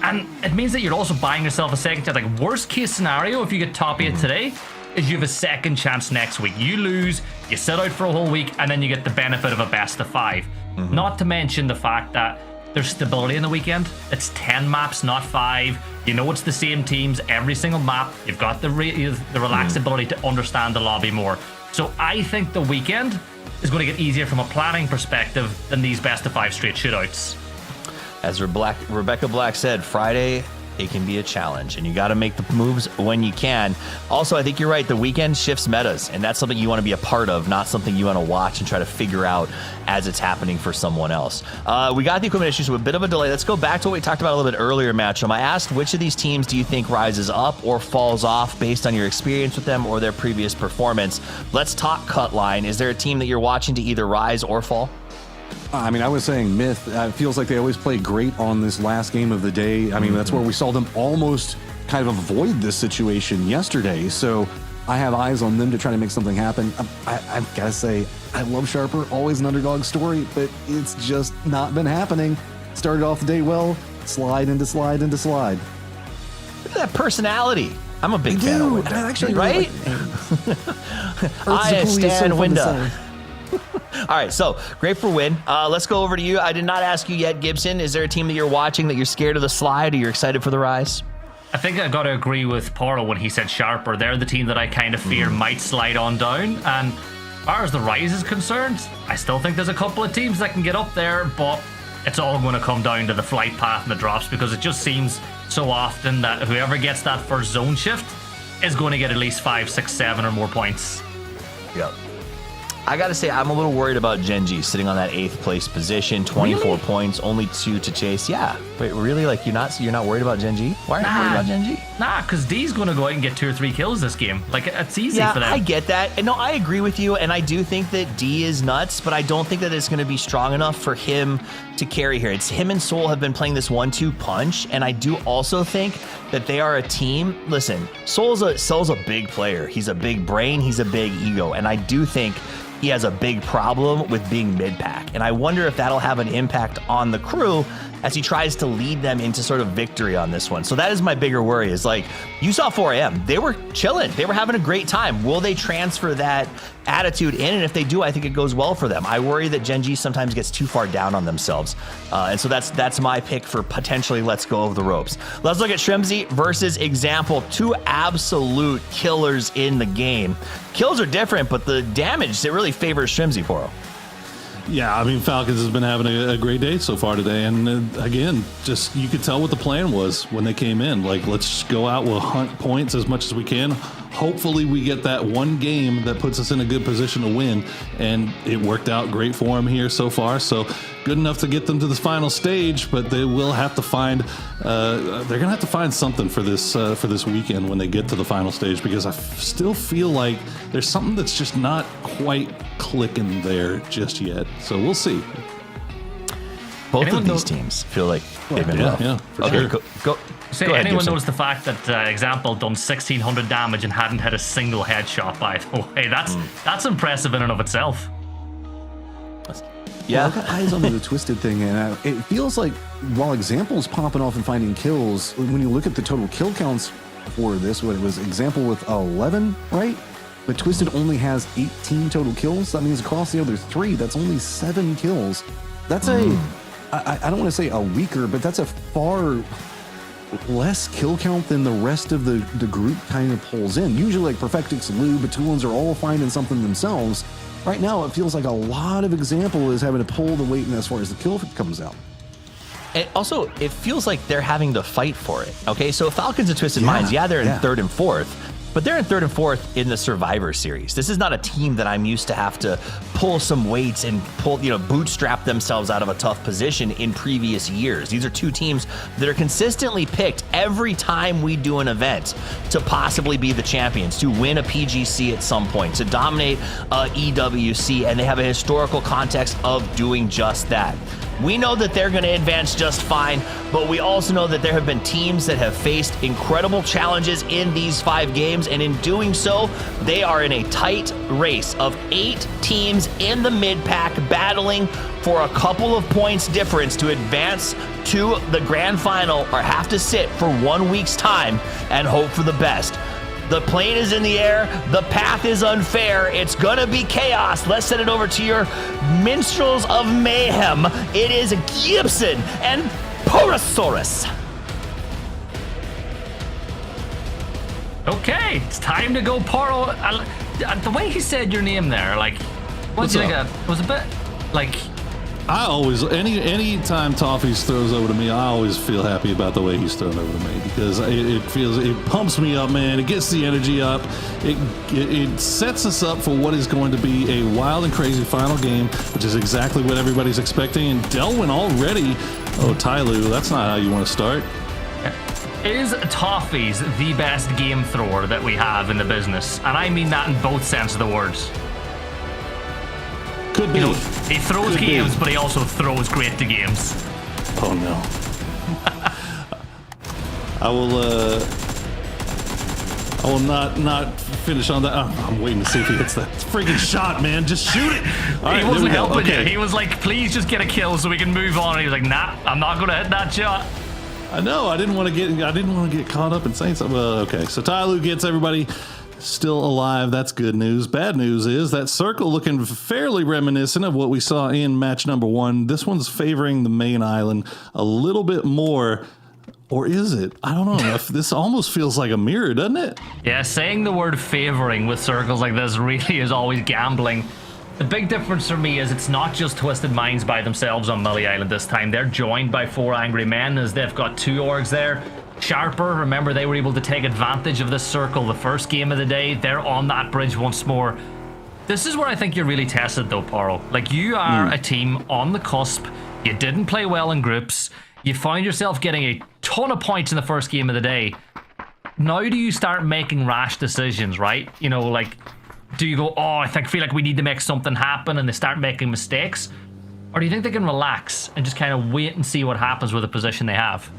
And it means that you're also buying yourself a second chance. Like, worst case scenario, if you get top 8 today, is you have a second chance next week. You lose, you sit out for a whole week, and then you get the benefit of a best of 5. Not to mention the fact that there's stability in the weekend. It's 10 maps, not 5. You know it's the same teams every single map. You've got the relaxed ability to understand the lobby more. So I think the weekend is going to get easier from a planning perspective than these best of 5 straight shootouts. As Rebecca Black said, Friday, it can be a challenge, and you got to make the moves when you can. Also, I think you're right. The weekend shifts metas, and that's something you want to be a part of, not something you want to watch and try to figure out as it's happening for someone else. We got the equipment issues with a bit of a delay. Let's go back to what we talked about a little bit earlier, Matchum. I asked which of these teams do you think rises up or falls off based on your experience with them or their previous performance. Let's talk cut line. Is there a team that you're watching to either rise or fall? I mean, I was saying Myth. It feels like they always play great on this last game of the day. I mean, that's where we saw them almost kind of avoid this situation yesterday. So I have eyes on them to try to make something happen. I've got to say, I love Sharper, always an underdog story, but it's just not been happening. Started off the day well, slide into slide into slide. Look at that personality. I'm a big fan of Winda. Actually, right? I stand Winda. All right, so great for win. Let's go over to you. I did not ask you yet, Gibson. Is there a team that you're watching that you're scared of the slide or you're excited for the rise? I think I got to agree with Poro when he said Sharper. They're the team that I kind of fear might slide on down. And as far as the rise is concerned, I still think there's a couple of teams that can get up there, but it's all going to come down to the flight path and the drops because it just seems so often that whoever gets that first zone shift is going to get at least 5, 6, 7 or more points. Yep. I gotta say, I'm a little worried about Genji sitting on that 8th place position, 24 points, only 2 to chase. Yeah, wait, really? Like you're not worried about Genji? Why aren't you worried about Genji? Nah, because D's gonna go out and get 2 or 3 kills this game. Like it's easy for them. I get that. And no, I agree with you, and I do think that D is nuts, but I don't think that it's gonna be strong enough for him to carry here. It's him and Soul have been playing this 1-2 punch, and I do also think that they are a team. Listen, Soul's a big player. He's a big brain. He's a big ego, and I do think he has a big problem with being mid-pack. And I wonder if that'll have an impact on the crew as he tries to lead them into sort of victory on this one. So that is my bigger worry is like, you saw 4AM. They were chilling. They were having a great time. Will they transfer that attitude in, and if they do, I think it goes well for them. I worry that Gen G sometimes gets too far down on themselves, and so that's my pick for potentially let's go of the ropes. Let's look at Shrimzy versus Example, two absolute killers in the game. Kills are different, but the damage, it really favors Shrimzy, Poro. Yeah, I mean, Falcons has been having a great day so far today. And again, just you could tell what the plan was when they came in. Like, let's go out, we'll hunt points as much as we can. Hopefully we get that one game that puts us in a good position to win. And it worked out great for them here so far. So good enough to get them to the final stage, but they will have to find, they're going to have to find something for this weekend when they get to the final stage, because I still feel like there's something that's just not quite clicking there just yet. So we'll see. Both of these teams feel like they've been rough. Yeah, for okay, sure. Go Say, ahead, anyone Gibson. knows the fact that Example done 1,600 damage and hadn't hit a single headshot, by the way? That's impressive in and of itself. Yeah, I got eyes on the Twisted thing, and it feels like while Example's popping off and finding kills, when you look at the total kill counts for this, what it was Example with 11, right? But Twisted only has 18 total kills. That means across the other three, that's only 7 kills. That's I don't want to say a weaker, but that's a far less kill count than the rest of the group kind of pulls in. Usually like Perfectix, Lou, Batulins are all finding something themselves. Right now, it feels like a lot of Example is having to pull the weight in as far as the kill comes out. And also, it feels like they're having to fight for it. Okay, so Falcons and Twisted Minds, they're in 3rd and 4th, but they're in 3rd and 4th in the Survivor Series. This is not a team that I'm used to have to pull some weights and bootstrap themselves out of a tough position in previous years. These are two teams that are consistently picked every time we do an event to possibly be the champions, to win a PGC at some point, to dominate EWC, and they have a historical context of doing just that. We know that they're going to advance just fine, but we also know that there have been teams that have faced incredible challenges in these 5 games, and in doing so, they are in a tight race of 8 teams in the mid-pack battling for a couple of points difference to advance to the grand final, or have to sit for 1 week's time and hope for the best. The plane is in the air. The path is unfair. It's going to be chaos. Let's send it over to your minstrels of mayhem. It is Gibson and Porosaurus. Okay, it's time to go, Poro. The way he said your name there, like, what do you think? Was a bit like. I always, any time Toffees throws over to me, I always feel happy about the way he's thrown over to me, because it pumps me up, man. It gets the energy up. It sets us up for what is going to be a wild and crazy final game, which is exactly what everybody's expecting. And Delwyn already, Tyloo, that's not how you want to start. Is Toffees the best game thrower that we have in the business? And I mean that in both sense of the words. Could be. He throws games, but he also throws great to games. Oh no. I will not finish on that. I'm waiting to see if he hits that freaking shot, man. Just shoot it. All right, he wasn't helping you. He was like, please just get a kill so we can move on. And he was like, nah, I'm not gonna hit that shot. I know. I didn't want to get caught up in saying something. Well, okay. So Tyloo gets everybody still alive. That's good news. Bad news is that circle looking fairly reminiscent of what we saw in match number 1. This one's favoring the main island a little bit more. Or is it? I don't know. This almost feels like a mirror, doesn't it? Yeah, saying the word favoring with circles like this really is always gambling. The big difference for me is it's not just Twisted Minds by themselves on Mully Island this time. They're joined by 4 angry men, as they've got 2 orgs there. Sharper, remember, they were able to take advantage of this circle the first game of the day. They're on that bridge once more. This is where I think you're really tested though, Poro. Like, you are a team on the cusp. You didn't play well in groups. You found yourself getting a ton of points in the first game of the day. Now do you start making rash decisions, right? You know, like, do you go, I feel like we need to make something happen, and they start making mistakes? Or do you think they can relax and just kind of wait and see what happens with the position they have?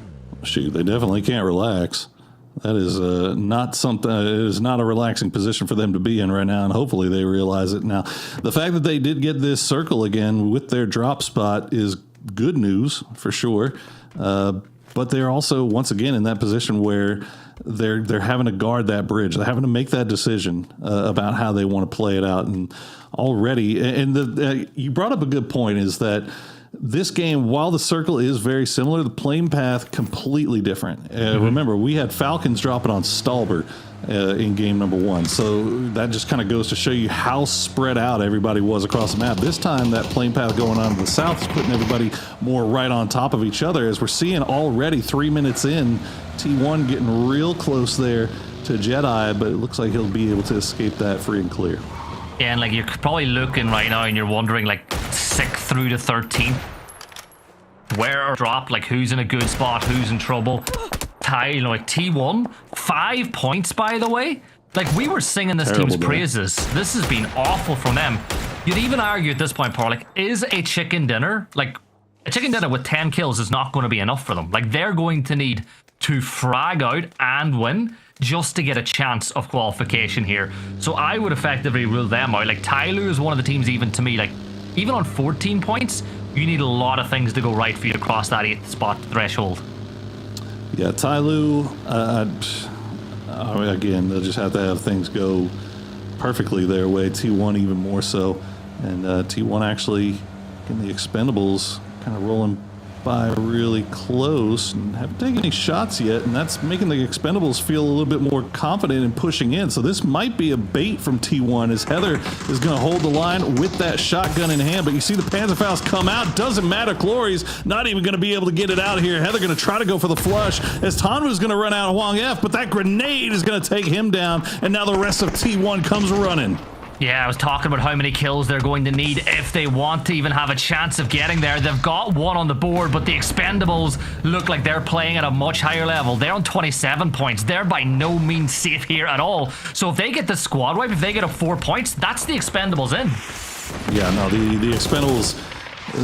Shoot, they definitely can't relax. That is not something. It is not a relaxing position for them to be in right now, and hopefully they realize it now. The fact that they did get this circle again with their drop spot is good news for sure. but they're also once again in that position where they're having to guard that bridge. They're having to make that decision about how they want to play it out. And already, and you brought up a good point, is that this game, while the circle is very similar, the playing path completely different. Remember, we had Falcons dropping on Stalbert in game number 1. So that just kind of goes to show you how spread out everybody was across the map. This time, that playing path going on to the south is putting everybody more right on top of each other, as we're seeing already 3 minutes in, T1 getting real close there to Jedi, but it looks like he'll be able to escape that free and clear. Yeah, and like you're probably looking right now and you're wondering, like, 6th through to 13th, where or drop, like who's in a good spot, who's in trouble. Like T1, 5 points, by the way. Like, we were singing this team's praises. This has been awful from them. You'd even argue at this point, Paul, like, is a chicken dinner, like, a chicken dinner with 10 kills is not going to be enough for them. Like, they're going to need to frag out and win just to get a chance of qualification here. So I would effectively rule them out. Like, Tyloo is one of the teams, even to me, like, even on 14 points, you need a lot of things to go right for you to cross that 8th spot threshold. Yeah, Tyloo, again, they'll just have to have things go perfectly their way. T1 even more so. And T1 actually, in the Expendables, kind of rolling by really close and haven't taken any shots yet, and that's making the Expendables feel a little bit more confident in pushing in. So this might be a bait from T1, as Heather is going to hold the line with that shotgun in hand. But you see the Panzerfaust come out. Doesn't matter. Glory's not even going to be able to get it out here. Heather going to try to go for the flush as Tanwa's going to run out of Huang F, but that grenade is going to take him down, and now the rest of T1 comes running. Yeah, I was talking about how many kills they're going to need if they want to even have a chance of getting there. They've got 1 on the board, but the Expendables look like they're playing at a much higher level. They're on 27 points. They're by no means safe here at all. So if they get the squad wipe, if they get a 4 points, that's the Expendables in. Yeah, no, the Expendables,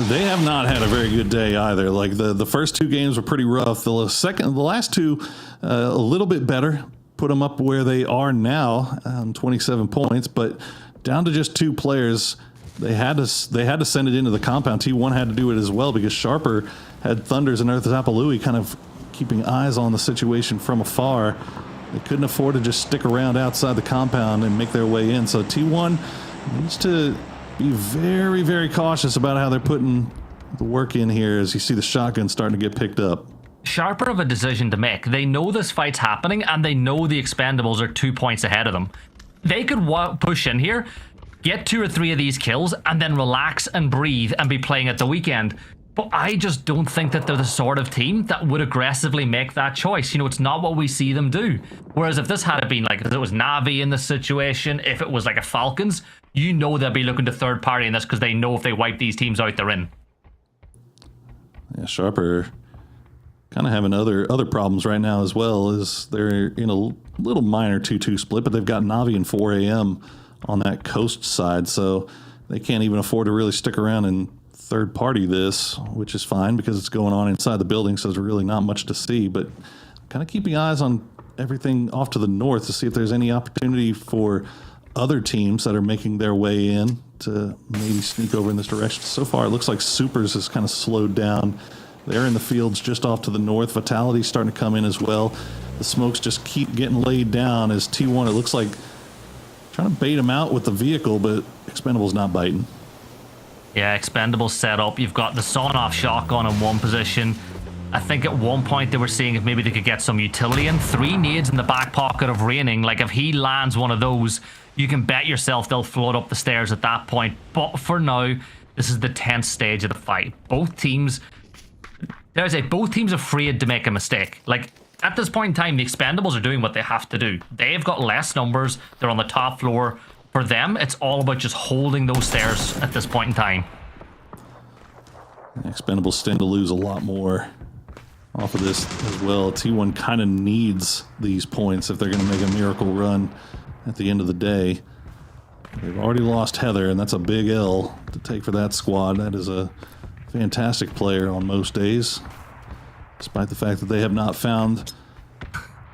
they have not had a very good day either. Like, the first 2 games were pretty rough. The last 2, a little bit better. Put them up where they are now, 27 points, but down to just 2 players. They had to send it into the compound. T1 had to do it as well because Sharper had Thunders and Earth Zapalui kind of keeping eyes on the situation from afar. They couldn't afford to just stick around outside the compound and make their way in. So T1 needs to be very, very cautious about how they're putting the work in here, as you see the shotgun starting to get picked up. Sharper of a decision to make. They know this fight's happening, and they know the Expendables are 2 points ahead of them. They could push in here, get 2 or 3 of these kills, and then relax and breathe and be playing at the weekend. But I just don't think that they're the sort of team that would aggressively make that choice. You know, it's not what we see them do. Whereas if this had been like, if it was Navi in this situation, if it was like a Falcons, you know they'll be looking to third party in this because they know if they wipe these teams out, they're in. Yeah, Sharper kind of having other problems right now as well, as they're in a little minor 2-2 split, but they've got Navi and 4 AM on that coast side, so they can't even afford to really stick around and third party this, which is fine because it's going on inside the building, so there's really not much to see. But kind of keeping eyes on everything off to the north to see if there's any opportunity for other teams that are making their way in to maybe sneak over in this direction. So far, it looks like Supers has kind of slowed down. They're in the fields just off to the north. Vitality's starting to come in as well. The smokes just keep getting laid down as T1, it looks like, trying to bait him out with the vehicle, but Expendable's not biting. Yeah, Expendables set up. You've got the sawn-off shotgun in one position. I think at one point they were seeing if maybe they could get some utility in. 3 nades in the back pocket of Raining. Like, if he lands one of those, you can bet yourself they'll float up the stairs at that point. But for now, this is the 10th stage of the fight. Both teams afraid to make a mistake. Like, at this point in time, the Expendables are doing what they have to do. They've got less numbers. They're on the top floor. For them, it's all about just holding those stairs at this point in time. Expendables stand to lose a lot more off of this as well. T1 kind of needs these points if they're going to make a miracle run at the end of the day. They've already lost Heather, and that's a big L to take for that squad. That is a fantastic player on most days, despite the fact that they have not found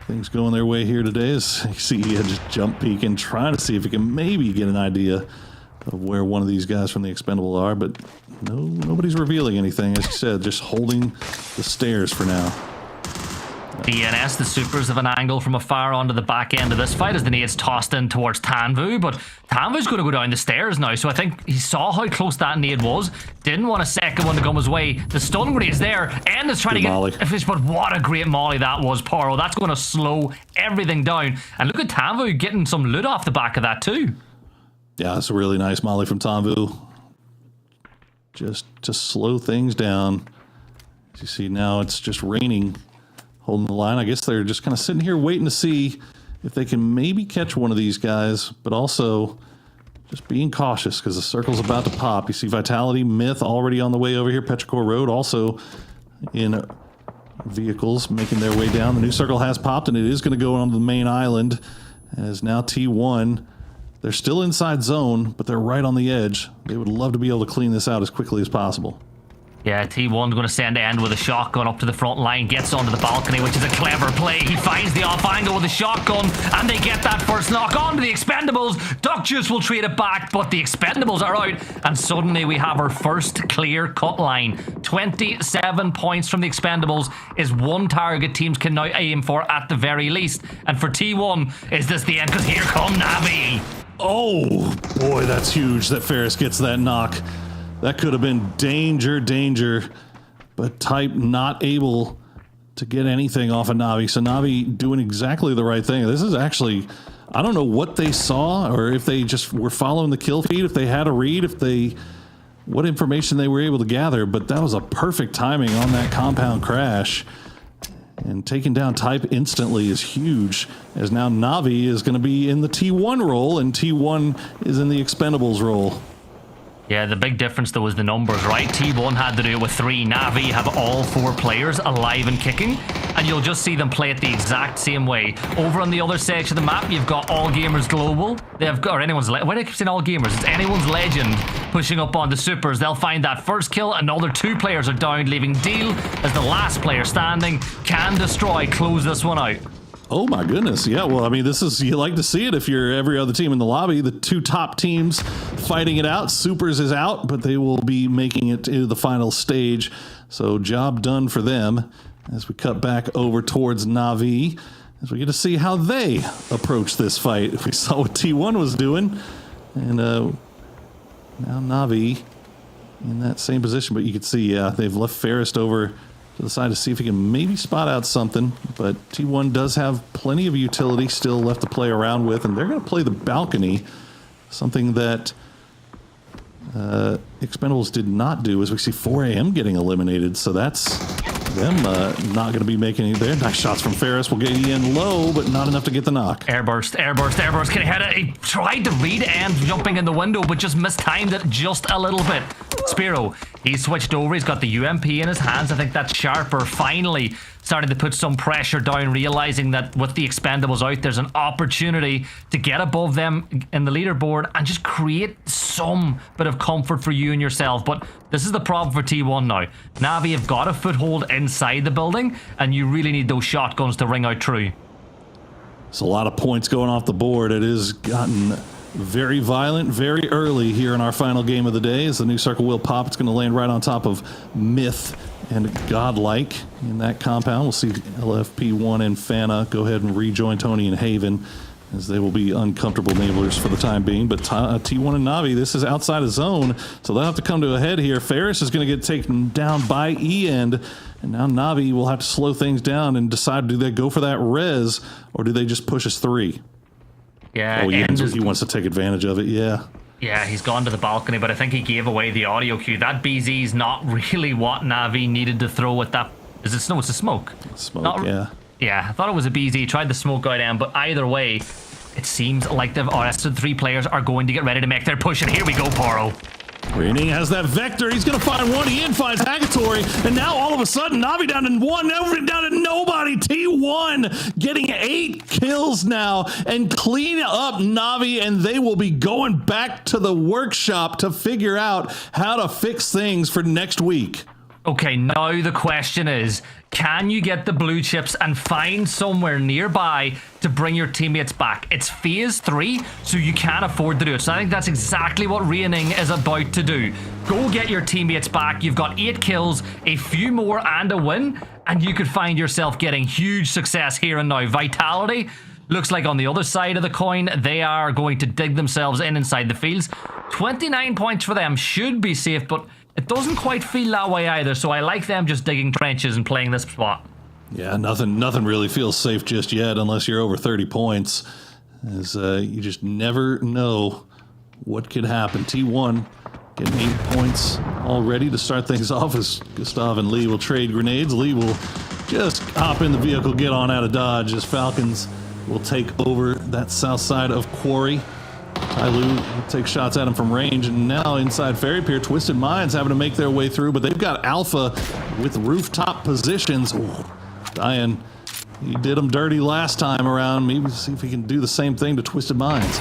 things going their way here today. As you see, he had just jump peeking, trying to see if he can maybe get an idea of where one of these guys from the Expendable are, but nobody's revealing anything. As you said, just holding the stairs for now. DNS, the supers of an angle from afar onto the back end of this fight as the nade's tossed in towards Tanvu, but Tanvu's going to go down the stairs now, so I think he saw how close that nade was, didn't want a second one to come his way. The stun grade's there, and is trying to get a fish, but what a great molly that was, Poro. That's going to slow everything down, and look at Tanvu getting some loot off the back of that too. Yeah, that's a really nice molly from Tanvu. Just to slow things down. As you see now, it's just raining, holding the line. I guess they're just kind of sitting here waiting to see if they can maybe catch one of these guys, but also just being cautious because the circle's about to pop. You see Vitality, Myth already on the way over here. Petrichor Road also in vehicles making their way down. The new circle has popped, and it is going to go onto the main island. As now T1, they're still inside zone, but they're right on the edge. They would love to be able to clean this out as quickly as possible. Yeah, T1's going to send End with a shotgun up to the front line, gets onto the balcony, which is a clever play. He finds the off angle with a shotgun, and they get that first knock onto the Expendables. Duck Juice will trade it back, but the Expendables are out, and suddenly we have our first clear cut line. 27 points from the Expendables is one target teams can now aim for at the very least. And for T1, is this the end? Because here come Navi. Oh, boy, that's huge that Ferris gets that knock. That could have been danger, but Type not able to get anything off of Navi. So Navi doing exactly the right thing. This is actually, I don't know what they saw or if they just were following the kill feed, if they had a read, what information they were able to gather, but that was a perfect timing on that compound crash. And taking down Type instantly is huge, as now Navi is going to be in the T1 role and T1 is in the Expendables role. Yeah, the big difference though is the numbers, right? T1 had to do it with 3. Navi have all 4 players alive and kicking, and you'll just see them play it the exact same way. Over on the other section of the map, you've got All Gamers Global. They've got, or anyone's, why do I keep saying All Gamers? It's anyone's legend pushing up on the supers. They'll find that first kill, another 2 players are down, leaving Deal as the last player standing. Can Destroy close this one out? Oh my goodness, yeah, well, I mean, this is, you like to see it if you're every other team in the lobby. The 2 top teams fighting it out. Supers is out, but they will be making it to the final stage. So job done for them as we cut back over towards Navi, as we get to see how they approach this fight. We saw what T1 was doing, and now Navi in that same position, but you can see, yeah, they've left Ferris over to the side to see if he can maybe spot out something, but T1 does have plenty of utility still left to play around with, and they're going to play the balcony, something that Expendables did not do, as we see 4 AM getting eliminated, so that's them not going to be making any there. Nice shots from Ferris will get in low, but not enough to get the knock. Airburst. Can he hit it? He tried to read End jumping in the window, but just mistimed it just a little bit. Spiro, he's switched over. He's got the UMP in his hands. I think that's Sharper finally starting to put some pressure down, realizing that with the Expendables out, there's an opportunity to get above them in the leaderboard and just create some bit of comfort for you and yourself. But this is the problem for T1 now. Navi have got a foothold inside the building, and you really need those shotguns to ring out true. It's a lot of points going off the board. It has gotten very violent very early here in our final game of the day. As the new circle will pop, it's going to land right on top of Myth and Godlike in that compound. We'll see LFP1 and Fana go ahead and rejoin Tony and Haven, as they will be uncomfortable neighbors for the time being. But T1 and Navi, this is outside of zone, so they'll have to come to a head here. Ferris is going to get taken down by E-End, and now Navi will have to slow things down and decide, do they go for that res, or do they just push us 3? Yeah, oh, he wants to take advantage of it, yeah. Yeah, he's gone to the balcony, but I think he gave away the audio cue. That BZ's not really what Navi needed to throw at that. Is it snow? It's a smoke. Smoke, yeah. Yeah, I thought it was a BZ. Tried the smoke out end, but either way, it seems like the rest of the 3 players are going to get ready to make their push. And here we go, Poro. Raining has that vector. He's going to find one. He finds Agatory. And now all of a sudden, Navi down to 1. Now down to nobody. T1 getting 8 kills now and clean up Navi. And they will be going back to the workshop to figure out how to fix things for next week. Okay, now the question is, can you get the blue chips and find somewhere nearby to bring your teammates back? It's phase 3, so you can't afford to do it. So I think that's exactly what Reigning is about to do. Go get your teammates back. You've got 8 kills, a few more and a win, and you could find yourself getting huge success here and now. Vitality looks like on the other side of the coin, they are going to dig themselves inside the fields. 29 points for them should be safe, but it doesn't quite feel that way either, so I like them just digging trenches and playing this spot. Yeah, nothing really feels safe just yet unless you're over 30 points, as you just never know what could happen. T1 getting 8 points already to start things off as Gustav and Lee will trade grenades. Lee will just hop in the vehicle, get on out of Dodge as Falcons will take over that south side of Quarry. Tyloo will take shots at him from range, and now inside Ferry Pier, Twisted Minds having to make their way through, but they've got Alpha with rooftop positions. Ooh, Diane, he did him dirty last time around. Maybe see if he can do the same thing to Twisted Minds.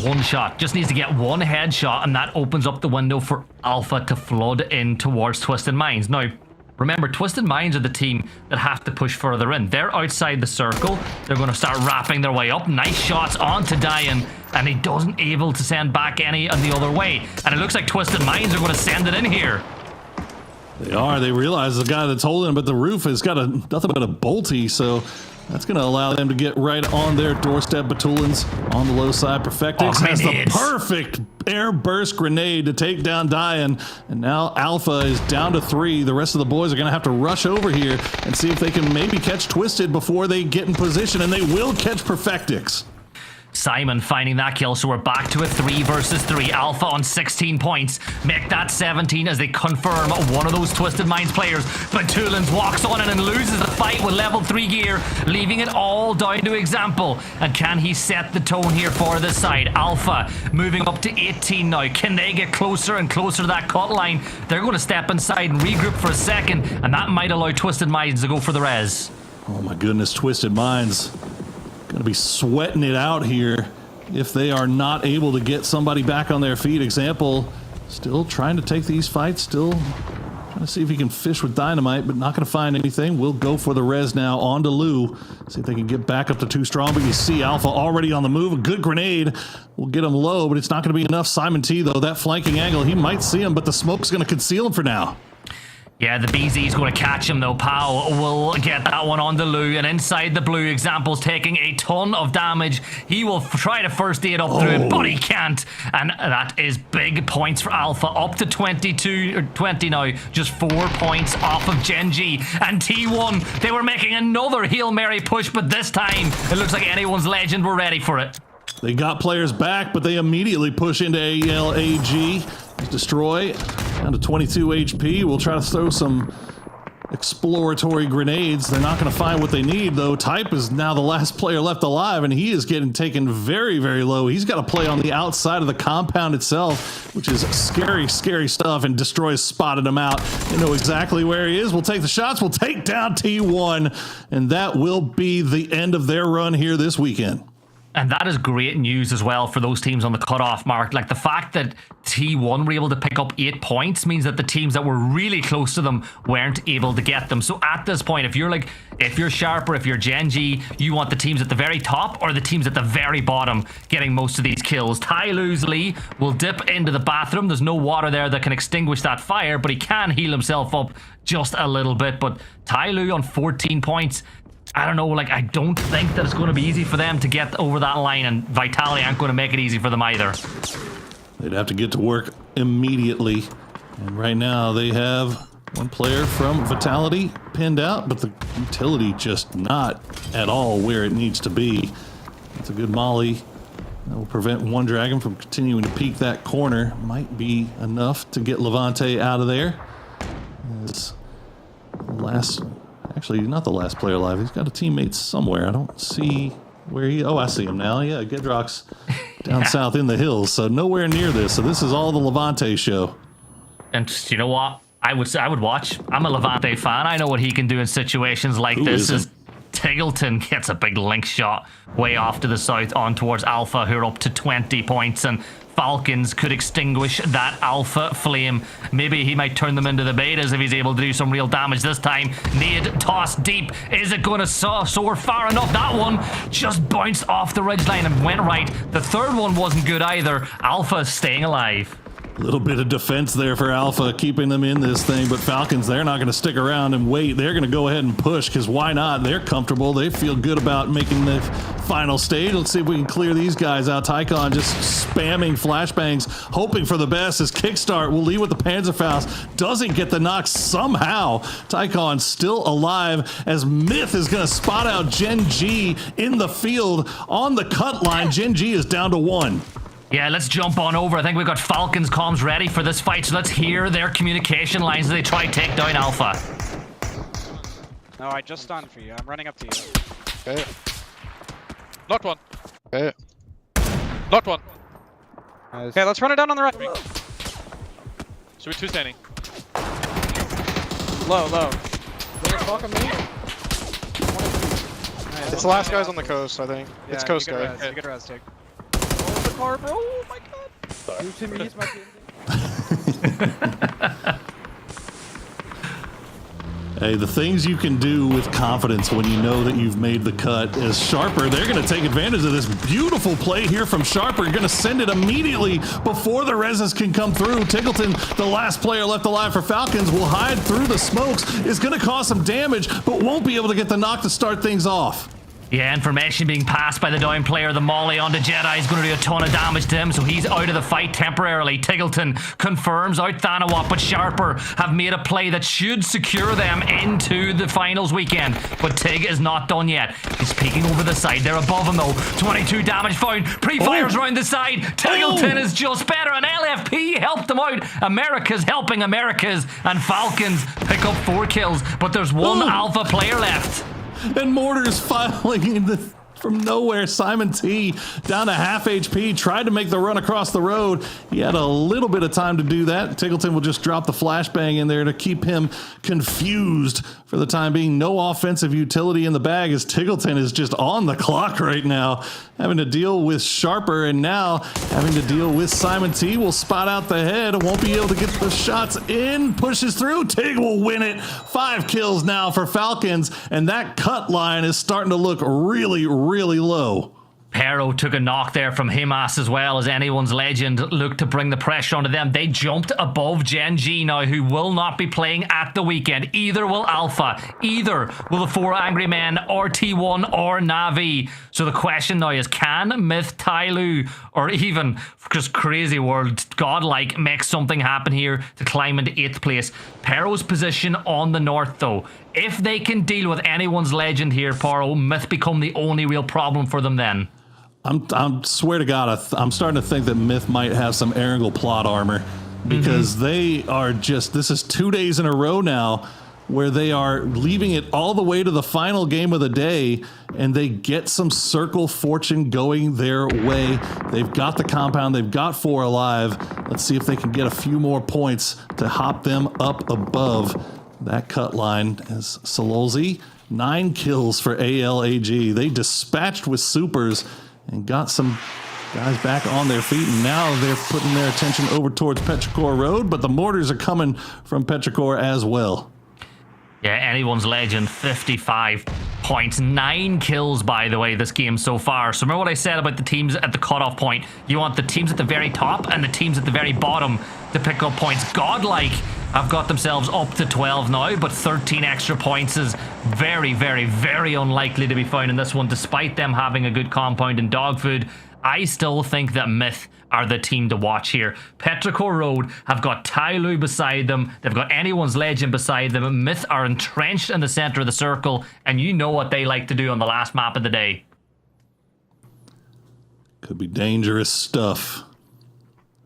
One shot, just needs to get one headshot, and that opens up the window for Alpha to flood in towards Twisted Minds. Now, remember, Twisted Minds are the team that have to push further in. They're outside the circle. They're going to start wrapping their way up. Nice shots onto Diane, and he doesn't able to send back any on the other way. And it looks like Twisted Minds are going to send it in here. They are. They realize the guy that's holding him, but the roof has got nothing but a bolty, so that's going to allow them to get right on their doorstep. Batulins on the low side. Perfectix has the perfect air burst grenade to take down Diane, and now Alpha is down to 3. The rest of the boys are going to have to rush over here and see if they can maybe catch Twisted before they get in position, and they will catch Perfectix. Simon finding that kill, so we're back to a 3 versus 3. Alpha on 16 points. Make that 17 as they confirm one of those Twisted Minds players. Batulins walks on in and loses the fight with level 3 gear, leaving it all down to example. And can he set the tone here for this side? Alpha moving up to 18 now. Can they get closer and closer to that cut line? They're going to step inside and regroup for a second, and that might allow Twisted Minds to go for the res. Oh my goodness, Twisted Minds going to be sweating it out here if they are not able to get somebody back on their feet. Example, still trying to take these fights, still trying to see if he can fish with dynamite, but not going to find anything. We'll go for the res now on to Lou. See if they can get back up to 2 strong, but you see Alpha already on the move. A good grenade will get him low, but it's not going to be enough. Simon T, though, that flanking angle, he might see him, but the smoke's going to conceal him for now. Yeah, the BZ is going to catch him, though. Pow will get that one on the Lou, and inside the blue, Example's taking a ton of damage. He will try to first aid up through it, but he can't. And that is big points for Alpha, up to 22 or 20 now. Just 4 points off of Genji. And T1, they were making another Hail Mary push, but this time, it looks like anyone's legend were ready for it. They got players back, but they immediately push into ALAG. Destroy down to 22 HP. We'll try to throw some exploratory grenades. They're not going to find what they need, though. Type is now the last player left alive, and he is getting taken very, very low. He's got to play on the outside of the compound itself, which is scary, scary stuff, and Destroy's spotted him out. They know exactly where he is. We'll take the shots. We'll take down T1, and that will be the end of their run here this weekend. And that is great news as well for those teams on the cutoff mark. Like, the fact that T1 were able to pick up 8 points means that the teams that were really close to them weren't able to get them. So at this point, if you're Sharp or if you're Genji, you want the teams at the very top or the teams at the very bottom getting most of these kills. Tyloo's Lee will dip into the bathroom. There's no water there that can extinguish that fire, but he can heal himself up just a little bit. But Tyloo on 14 points, I don't know, like, I don't think that it's going to be easy for them to get over that line, and Vitality aren't going to make it easy for them either. They'd have to get to work immediately, and right now they have one player from Vitality pinned out, but the utility just not at all where it needs to be. It's a good molly that will prevent one Dragon from continuing to peek that corner. Might be enough to get Levante out of there. As actually, not the last player alive. He's got a teammate somewhere. I don't see where he... Oh, I see him now. Yeah, Gedrock's down south in the hills, so nowhere near this. So this is all the Levante show. And you know what? I would watch. I'm a Levante fan. I know what he can do in situations like this. As Tiggleton gets a big link shot way off to the south on towards Alpha, who are up to 20 points. And Falcons could extinguish that alpha flame. Maybe he might turn them into the betas if he's able to do some real damage this time. Nade tossed deep. Is it going to soar far enough? That one just bounced off the ridgeline and went right. The third one wasn't good either. Alpha staying alive. A little bit of defense there for Alpha, keeping them in this thing, but Falcons, they're not going to stick around and wait. They're going to go ahead and push, because why not? They're comfortable. They feel good about making the final stage. Let's see if we can clear these guys out. Tycon just spamming flashbangs, hoping for the best as Kickstart will lead with the Panzerfaust. Doesn't get the knock somehow. Tycon still alive as Myth is going to spot out Gen G in the field on the cut line. Gen G is down to 1. Yeah, let's jump on over. I think we've got Falcons comms ready for this fight, so let's hear their communication lines as they try to take down Alpha. No, I just stunned for you. I'm running up to you. Okay. Knocked one. Okay. Knocked one. Nice. Okay, let's run it down on the right. So we're 2 standing. Low. It's the last guy's on the coast, I think. Yeah, it's coast guy. You get res, take. Car, bro. Oh my god. Sorry. Hey, the things you can do with confidence when you know that you've made the cut. As Sharper, they're going to take advantage of this beautiful play here from Sharper. You're going to send it immediately before the reses can come through. Tickleton, the last player left alive for Falcons, will hide through the smokes. Is going to cause some damage, but won't be able to get the knock to start things off. Yeah, information being passed by the down player. The Molly onto Jedi is going to do a ton of damage to him, so he's out of the fight temporarily. Tiggleton confirms out Thanawat, but Sharper have made a play that should secure them into the finals weekend. But Tig is not done yet. He's peeking over the side. They're above him though. 22 damage found. Pre-fires round the side. Tiggleton is just better, and LFP helped them out. America's helping America's, and Falcons pick up 4 kills, but there's one Alpha player left. And Mortar's filing from nowhere. Simon T down to half HP, tried to make the run across the road. He had a little bit of time to do that. Tiggleton will just drop the flashbang in there to keep him confused for the time being. No offensive utility in the bag as Tiggleton is just on the clock right now, having to deal with Sharper, and now having to deal with Simon T. Will spot out the head, won't be able to get the shots in, pushes through. Tig will win it. 5 kills now for Falcons, and that cut line is starting to look really low. Pero took a knock there from Himas as well, as Anyone's Legend looked to bring the pressure onto them. They jumped above Gen G now, who will not be playing at the weekend. Either will Alpha, either will the 4 Angry Men, or T1, or Navi. So the question now is, can Myth, Tyloo, or even just Crazy World, Godlike, make something happen here to climb into 8th place? Pero's position on the north though. If they can deal with Anyone's Legend here, Paro, Myth become the only real problem for them then. I'm swear to God, I'm starting to think that Myth might have some Erangel plot armor, because they are just, this is 2 days in a row now where they are leaving it all the way to the final game of the day, and they get some circle fortune going their way. They've got the compound, they've got 4 alive. Let's see if they can get a few more points to hop them up above that cut line. As Sololzi, 9 kills for ALAG. They dispatched with supers and got some guys back on their feet, and now they're putting their attention over towards Petrichor Road, but the mortars are coming from Petrichor as well. Yeah, Anyone's Legend, 55 points. 9 kills, by the way, this game so far. So remember what I said about the teams at the cutoff point. You want the teams at the very top and the teams at the very bottom to pick up points. Godlike have got themselves up to 12 now, but 13 extra points is very, very, very unlikely to be found in this one, despite them having a good compound in dog food. I still think that Myth are the team to watch here. Petrichor Road have got Tyloo beside them. They've got Anyone's Legend beside them. Myth are entrenched in the center of the circle, and you know what they like to do on the last map of the day. Could be dangerous stuff.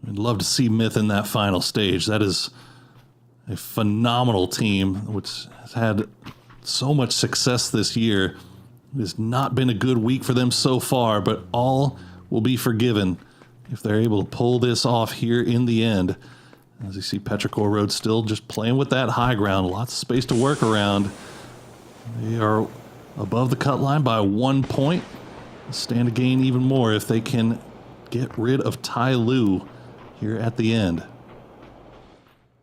I'd love to see Myth in that final stage. That is a phenomenal team, which has had so much success this year. It has not been a good week for them so far, but all will be forgiven if they're able to pull this off here in the end. As you see, Petrichor Road still just playing with that high ground. Lots of space to work around. They are above the cut line by 1 point. Stand to gain even more if they can get rid of Tai Lu here at the end.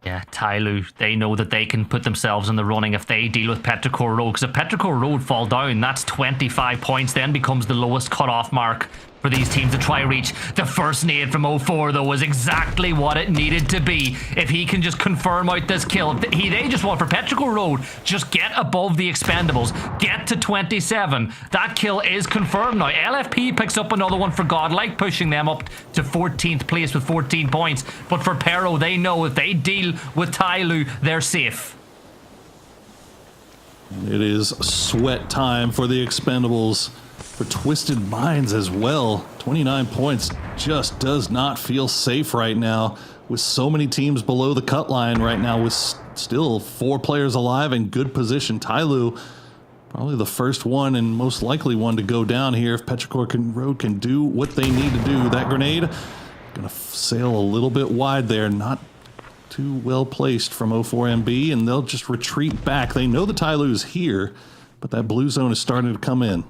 Yeah, Tai Lu, they know that they can put themselves in the running if they deal with Petrichor Road. Because if Petrichor Road fall down, that's 25 points, then becomes the lowest cut-off mark for these teams to try reach. The first nade from 04, though, was exactly what it needed to be. If he can just confirm out this kill, they just want for Petrichor Road, just get above the Expendables, get to 27. That kill is confirmed now. LFP picks up another one for Godlike, pushing them up to 14th place with 14 points. But for Pero, they know if they deal with Tai Lu, they're safe. It is sweat time for the Expendables. For Twisted Minds as well. 29 points just does not feel safe right now with so many teams below the cut line right now with still 4 players alive in good position. Tai Lu, probably the first one and most likely one to go down here if Petrichor Road can do what they need to do. That grenade gonna sail a little bit wide there, not too well placed from 04MB, and they'll just retreat back. They know the Tai Lu's here, but that blue zone is starting to come in.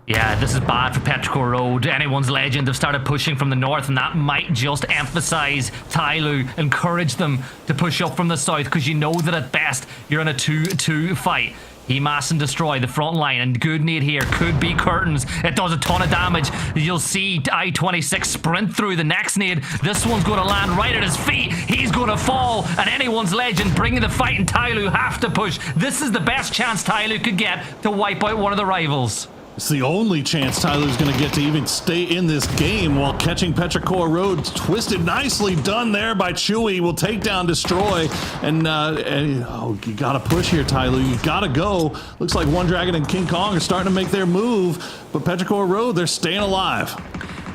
Yeah, this is bad for Petrichor Road. Anyone's Legend have started pushing from the north, and that might just emphasize Tai Lu, encourage them to push up from the south, because you know that at best you're in a 2-2 fight. He mass and destroy the front line, and good nade here could be curtains. It does a ton of damage. You'll see I-26 sprint through the next nade. This one's going to land right at his feet. He's going to fall, and anyone's Legend bringing the fight, and Tai Lu have to push. This is the best chance Tai Lu could get to wipe out one of the rivals. It's the only chance Tai Lu's going to get to even stay in this game while catching Petrichor Road. Twisted, nicely done there by Chewy. Will take down Destroy. And you got to push here, Tai Lu. You got to go. Looks like One Dragon and King Kong are starting to make their move. But Petrichor Road, they're staying alive.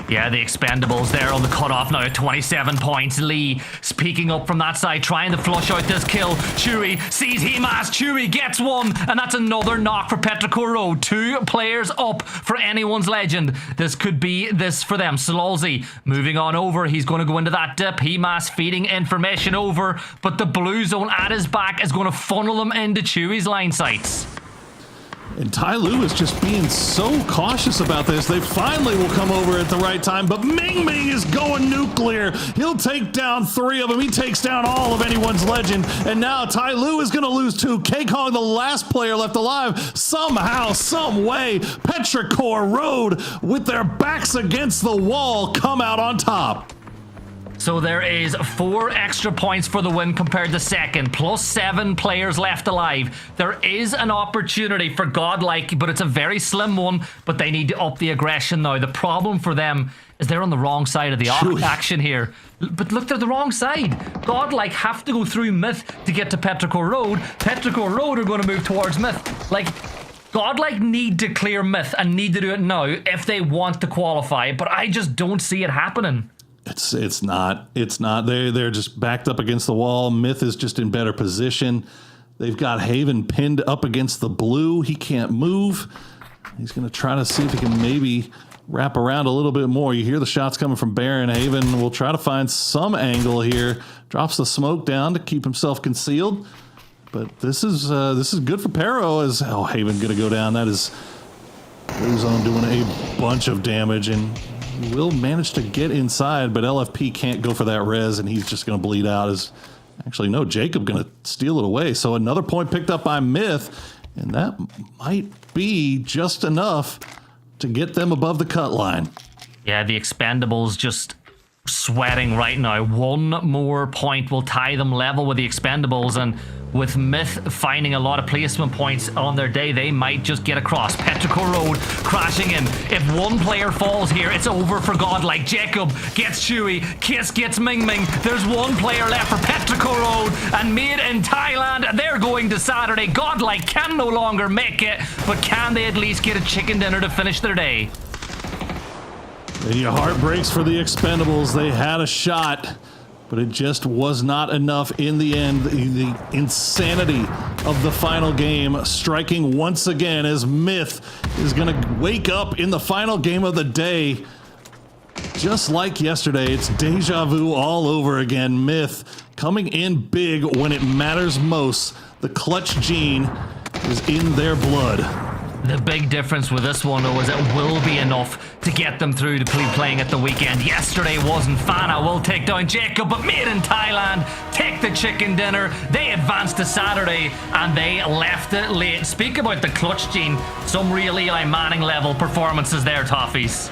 Yeah, the Expendables there on the cutoff now at 27 points. Lee speaking up from that side, trying to flush out this kill. Chewy sees Hemas. Chewy gets one, and that's another knock for Petrichor Road. 2 players up for anyone's Legend. This could be this for them. Slolzy moving on over. He's going to go into that dip. Hemas feeding information over, but the blue zone at his back is going to funnel him into Chewy's line sights. And Tai Lu is just being so cautious about this. They finally will come over at the right time, but Ming Ming is going nuclear. He'll take down 3 of them. He takes down all of anyone's Legend. And now Tai Lu is going to lose 2. K-Kong, the last player left alive. Somehow, some way, Petrichor Road, with their backs against the wall, come out on top. So there is 4 extra points for the win compared to second, plus 7 players left alive. There is an opportunity for Godlike, but it's a very slim one, but they need to up the aggression now. The problem for them is they're on the wrong side of the action here. But look, they're the wrong side. Godlike have to go through Myth to get to Petrichor Road. Petrichor Road are going to move towards Myth. Like, Godlike need to clear Myth and need to do it now if they want to qualify, but I just don't see it happening. It's not. They're just backed up against the wall. Myth is just in better position. They've got Haven pinned up against the blue. He can't move. He's going to try to see if he can maybe wrap around a little bit more. You hear the shots coming from Baron. Haven will try to find some angle here. Drops the smoke down to keep himself concealed. But this is good for Pero. As Haven going to go down. That is Blue Zone doing a bunch of damage, and will manage to get inside, but LFP can't go for that res, and he's just going to bleed out. Actually, no, Jacob going to steal it away. So another point picked up by Myth, and that might be just enough to get them above the cut line. Yeah, the Expendables just sweating right now. 1 more point will tie them level with the Expendables, and with Myth finding a lot of placement points on their day, they might just get across. Petrichor Road crashing in. If 1 player falls here, it's over for Godlike. Jacob gets Chewy. Kiss gets Ming Ming. There's 1 player left for Petrichor Road, and made in Thailand, they're going to Saturday. Godlike can no longer make it, but can they at least get a chicken dinner to finish their day? And your heart breaks for the Expendables. They had a shot, but it just was not enough in the end. The insanity of the final game striking once again as Myth is going to wake up in the final game of the day. Just like yesterday, it's deja vu all over again. Myth coming in big when it matters most. The clutch gene is in their blood. The big difference with this one, though, is it will be enough to get them through to playing at the weekend. Yesterday wasn't Fana will take down Jacob, but made in Thailand take the chicken dinner. They advanced to Saturday and they left it late. Speak about the clutch, Gene. Some real Eli Manning level performances there, Toffees.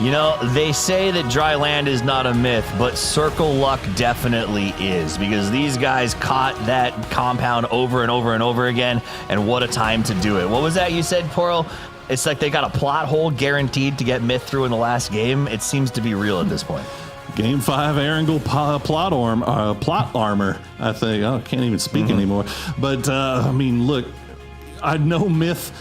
You know, they say that dry land is not a myth, but circle luck definitely is, because these guys caught that compound over and over and over again, and what a time to do it. What was that you said, Poro? It's like they got a plot hole guaranteed to get Myth through in the last game. It seems to be real at this point. Game 5, Erangel plot armor, I think. I can't even speak anymore. But, I mean, look, I know Myth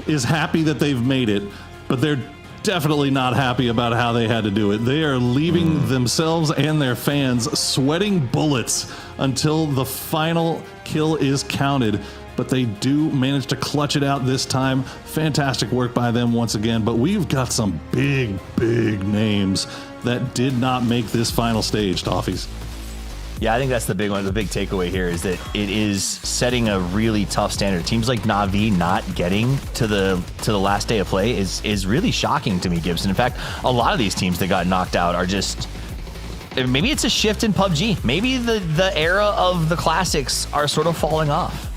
is happy that they've made it, but they're definitely not happy about how they had to do it. They are leaving themselves and their fans sweating bullets until the final kill is counted. But they do manage to clutch it out this time. Fantastic work by them once again. But we've got some big, big names that did not make this final stage, Toffees. Yeah, I think that's the big one. The big takeaway here is that it is setting a really tough standard. Teams like Na'Vi not getting to the last day of play is really shocking to me, Gibson. In fact, a lot of these teams that got knocked out are just, maybe it's a shift in PUBG. Maybe the era of the classics are sort of falling off.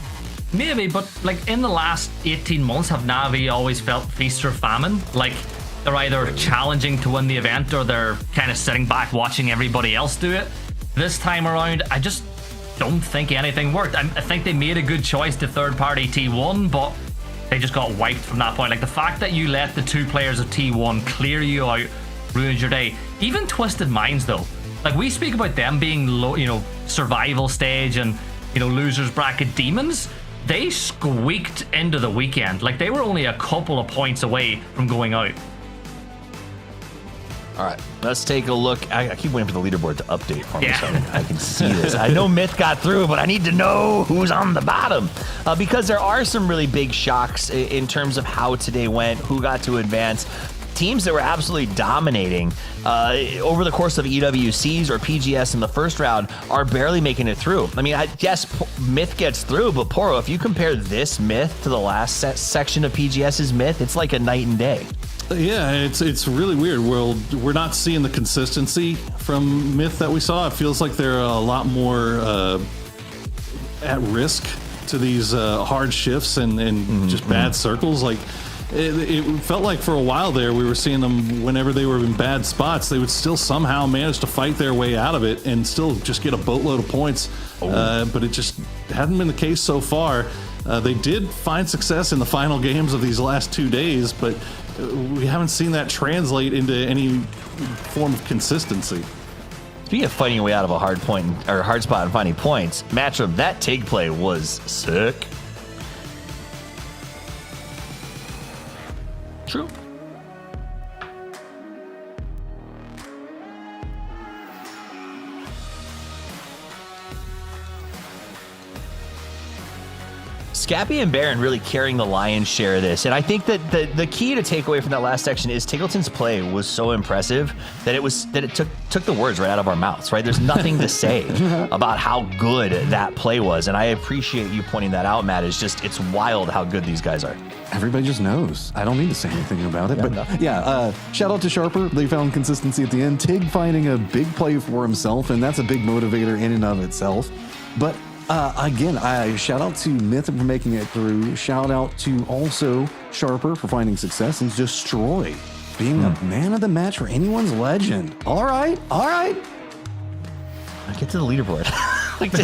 Maybe, but like in the last 18 months, have Na'Vi always felt feast or famine? Like they're either challenging to win the event or they're kind of sitting back watching everybody else do it. This time around, I just don't think anything worked. I think they made a good choice to third-party T1, but they just got wiped from that point. Like the fact that you let the 2 players of T1 clear you out ruins your day. Even Twisted Minds, though, like we speak about them being low, survival stage and losers bracket demons. They squeaked into the weekend. Like they were only a couple of points away from going out. All right, let's take a look. I keep waiting for the leaderboard to update for me so I can see this. I know Myth got through, but I need to know who's on the bottom because there are some really big shocks in terms of how today went, who got to advance. Teams that were absolutely dominating over the course of EWCs or PGS in the first round are barely making it through. I mean, yes, Myth gets through, but Poro, if you compare this Myth to the last section of PGS's Myth, it's like a night and day. Yeah, it's really weird. We're not seeing the consistency from Myth that we saw. It feels like they're a lot more at risk to these hard shifts and just bad circles. Like it felt like for a while there we were seeing them whenever they were in bad spots, they would still somehow manage to fight their way out of it and still just get a boatload of points. But it just hadn't been the case so far. They did find success in the final games of these last 2 days, but we haven't seen that translate into any form of consistency. Speaking of fighting your way out of a hard spot and finding points, matchup, that take play was sick. True. Scappy and Baron really carrying the lion's share of this. And I think that the key to take away from that last section is Tiggleton's play was so impressive that it took the words right out of our mouths, right? There's nothing to say about how good that play was. And I appreciate you pointing that out, Matt. It's wild how good these guys are. Everybody just knows. I don't need to say anything about it. Shout out to Sharper. They found consistency at the end. Tig finding a big play for himself, and that's a big motivator in and of itself. But again, I shout out to Myth for making it through. Shout out to also Sharper for finding success, and Destroy being a man of the match for anyone's legend. All right. Get to the leaderboard.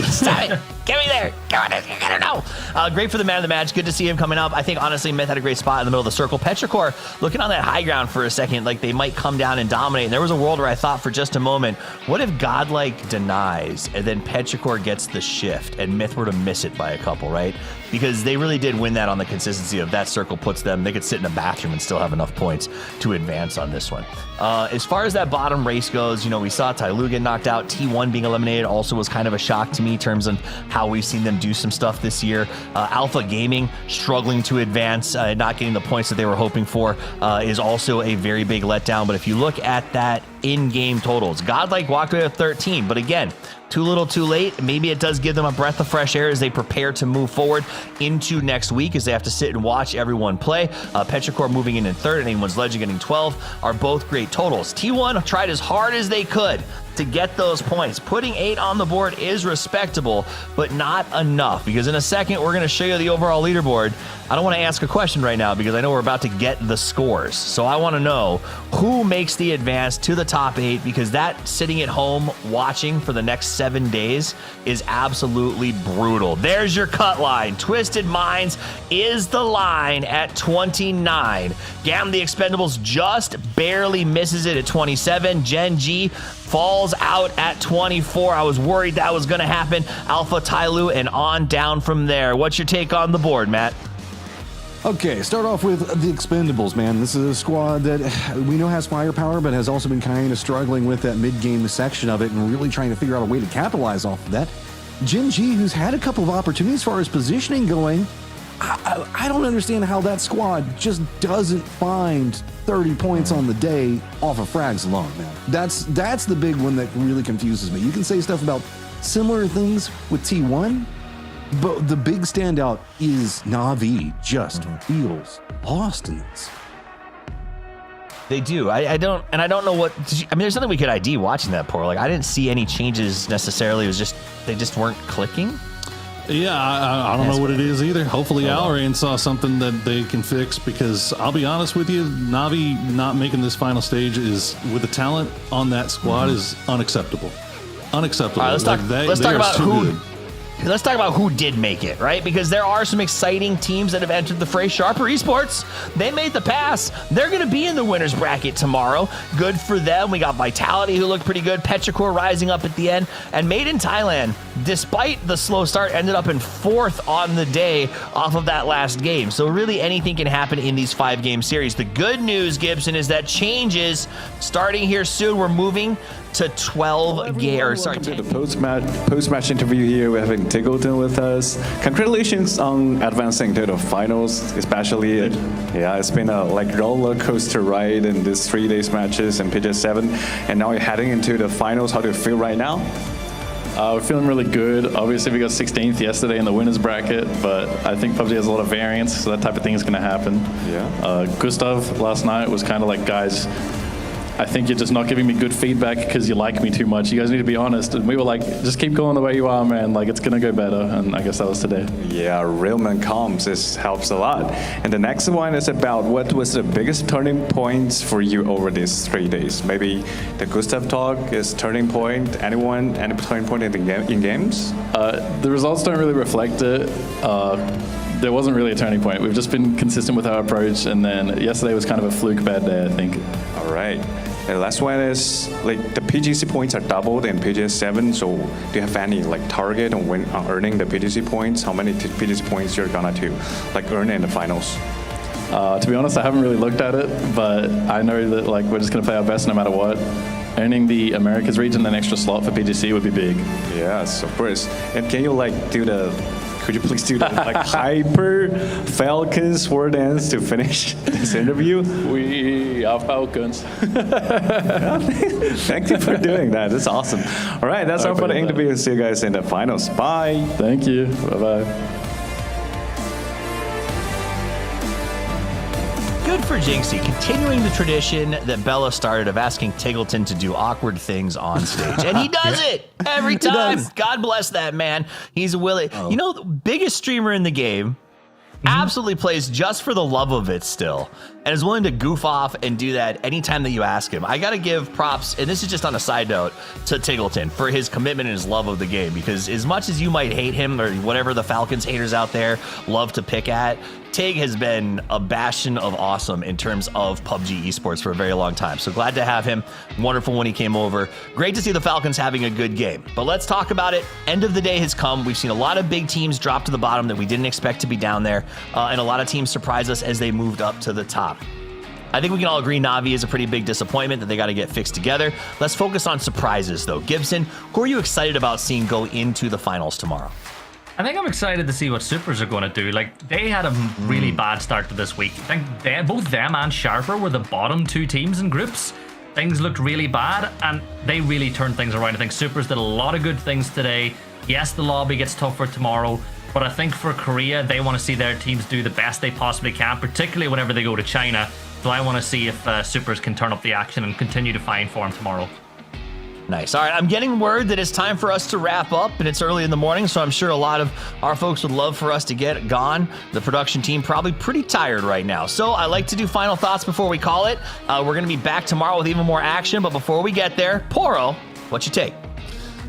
Stop it. Get me there. Come on, I gotta know. Great for the man of the match. Good to see him coming up. I think, honestly, Myth had a great spot in the middle of the circle. Petrichor looking on that high ground for a second, like they might come down and dominate. And there was a world where I thought for just a moment, what if Godlike denies and then Petrichor gets the shift and Myth were to miss it by a couple, right? Because they really did win that on the consistency of that circle puts them, they could sit in a bathroom and still have enough points to advance on this one. As far as that bottom race goes, we saw Tyloo get knocked out. T1 being eliminated also was kind of a shock. shock to me in terms of how we've seen them do some stuff this year. Alpha Gaming struggling to advance, not getting the points that they were hoping for, is also a very big letdown. But if you look at that in-game totals, Godlike walked away with 13, but again, too little too late. Maybe it does give them a breath of fresh air as they prepare to move forward into next week, as they have to sit and watch everyone play. Petrichor moving in third and Anyone's Legend getting 12 are both great totals. T1 tried as hard as they could to get those points. Putting 8 on the board is respectable, but not enough, because in a second we're going to show you the overall leaderboard. I don't want to ask a question right now because I know we're about to get the scores. So I want to know who makes the advance to the top 8, because that sitting at home watching for the next 7 days is absolutely brutal. There's your cut line. Twisted Minds is the line at 29. Gam the Expendables just barely misses it at 27. Gen G falls out at 24. I was worried that was going to happen. Alpha Tyloo and on down from there. What's your take on the board, Matt? Okay, start off with the Expendables, man. This is a squad that we know has firepower, but has also been kind of struggling with that mid-game section of it and really trying to figure out a way to capitalize off of that. Gen G, who's had a couple of opportunities as far as positioning going, I don't understand how that squad just doesn't find 30 points on the day off of frags alone, man. That's the big one that really confuses me. You can say stuff about similar things with T1, but the big standout is Na'Vi just feels lost in this. They do. I don't know what. There's something we could ID watching that poor. Like, I didn't see any changes necessarily. It was just they just weren't clicking. Yeah, I don't know what it is either. Hopefully Alrain saw something that they can fix, because I'll be honest with you, Na'Vi not making this final stage is, with the talent on that squad, is unacceptable. Unacceptable. All right, let's talk about who. Let's talk about who did make it, right? Because there are some exciting teams that have entered the fray. Sharper Esports, they made the pass. They're going to be in the winner's bracket tomorrow. Good for them. We got Vitality, who looked pretty good. Petrichor rising up at the end. And Made in Thailand, despite the slow start, ended up in 4th on the day off of that last game. So really anything can happen in these 5-game series. The good news, Gibson, is that changes starting here soon. We're moving to 12 games. Sorry, to the post-match interview here. We're having Tiggleton with us. Congratulations on advancing to the finals, especially. It's been a roller coaster ride in these 3 days matches and PJ7, and now you're heading into the finals. How do you feel right now? We're feeling really good. Obviously, we got 16th yesterday in the winners bracket, but I think PUBG has a lot of variance, so that type of thing is going to happen. Yeah. Gustav last night was kind of like, guys, I think you're just not giving me good feedback because you like me too much. You guys need to be honest. And we were like, just keep going the way you are, man. Like, it's going to go better. And I guess that was today. Yeah, real man comms. This helps a lot. And the next one is about what was the biggest turning points for you over these 3 days? Maybe the Gustav talk is turning point. Any turning point in games? The results don't really reflect it. There wasn't really a turning point. We've just been consistent with our approach, and then yesterday was kind of a fluke bad day, I think. All right. The last one is, the PGC points are doubled in PGS7, so do you have any target on earning the PGC points? How many PGC points you're gonna earn in the finals? To be honest, I haven't really looked at it, but I know that we're just gonna play our best no matter what. Earning the Americas region an extra slot for PGC would be big. Yes, of course. And can you could you please do the Hyper Falcons sword dance to finish this interview? We are Falcons. Thank you for doing that. That's awesome. All right, that's all for the interview. See you guys in the finals. Bye. Thank you. Bye-bye. Good for Jinxie, continuing the tradition that Bella started of asking Tiggleton to do awkward things on stage. And he does it every time. God bless that man. He's willing. Oh. You know, the biggest streamer in the game absolutely plays just for the love of it still, and is willing to goof off and do that anytime that you ask him. I got to give props, and this is just on a side note, to Tiggleton for his commitment and his love of the game, because as much as you might hate him or whatever the Falcons haters out there love to pick at, Tig has been a bastion of awesome in terms of PUBG Esports for a very long time. So glad to have him. Wonderful when he came over. Great to see the Falcons having a good game. But let's talk about it. End of the day has come. We've seen a lot of big teams drop to the bottom that we didn't expect to be down there. And a lot of teams surprised us as they moved up to the top. I think we can all agree Na'Vi is a pretty big disappointment that they got to get fixed together. Let's focus on surprises, though. Gibson, who are you excited about seeing go into the finals tomorrow? I think I'm excited to see what Supers are going to do. Like, they had a really bad start to this week. I think both them and Sharper were the bottom 2 teams in groups. Things looked really bad, and they really turned things around. I think Supers did a lot of good things today. Yes, the lobby gets tougher tomorrow, but I think for Korea, they want to see their teams do the best they possibly can, particularly whenever they go to China. So I want to see if Supers can turn up the action and continue to find form tomorrow. Nice. All right, I'm getting word that it's time for us to wrap up, and it's early in the morning, so I'm sure a lot of our folks would love for us to get gone. The production team probably pretty tired right now. So I like to do final thoughts before we call it. We're going to be back tomorrow with even more action, but before we get there, Poro, what you take?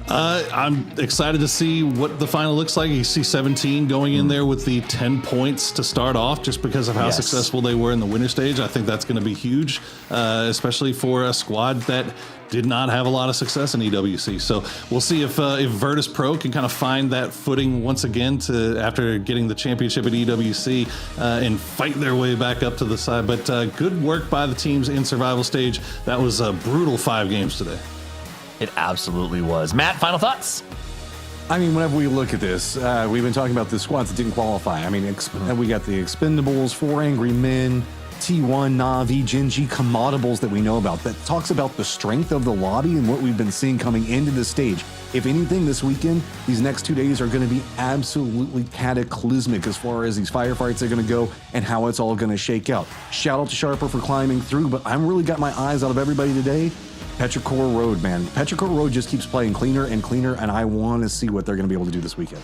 I'm excited to see what the final looks like. You see 17 going in there with the 10 points to start off just because of how successful they were in the winter stage. I think that's going to be huge, especially for a squad that did not have a lot of success in EWC. So we'll see if Virtus Pro can kind of find that footing once again after getting the championship at EWC and fight their way back up to the side. But good work by the teams in survival stage. That was a brutal 5 games today. It absolutely was. Matt, final thoughts? I mean, whenever we look at this, we've been talking about the squads that didn't qualify. I mean, we got the Expendables, 4 Angry Men, T1, Na'Vi, Genji, Commodibles that we know about. That talks about the strength of the lobby and what we've been seeing coming into the stage. If anything, this weekend, these next 2 days are going to be absolutely cataclysmic as far as these firefights are going to go and how it's all going to shake out. Shout out to Sharper for climbing through, but I'm really got my eyes out of everybody today. Petrichor Road, man. Petrichor Road just keeps playing cleaner and cleaner, and I want to see what they're going to be able to do this weekend.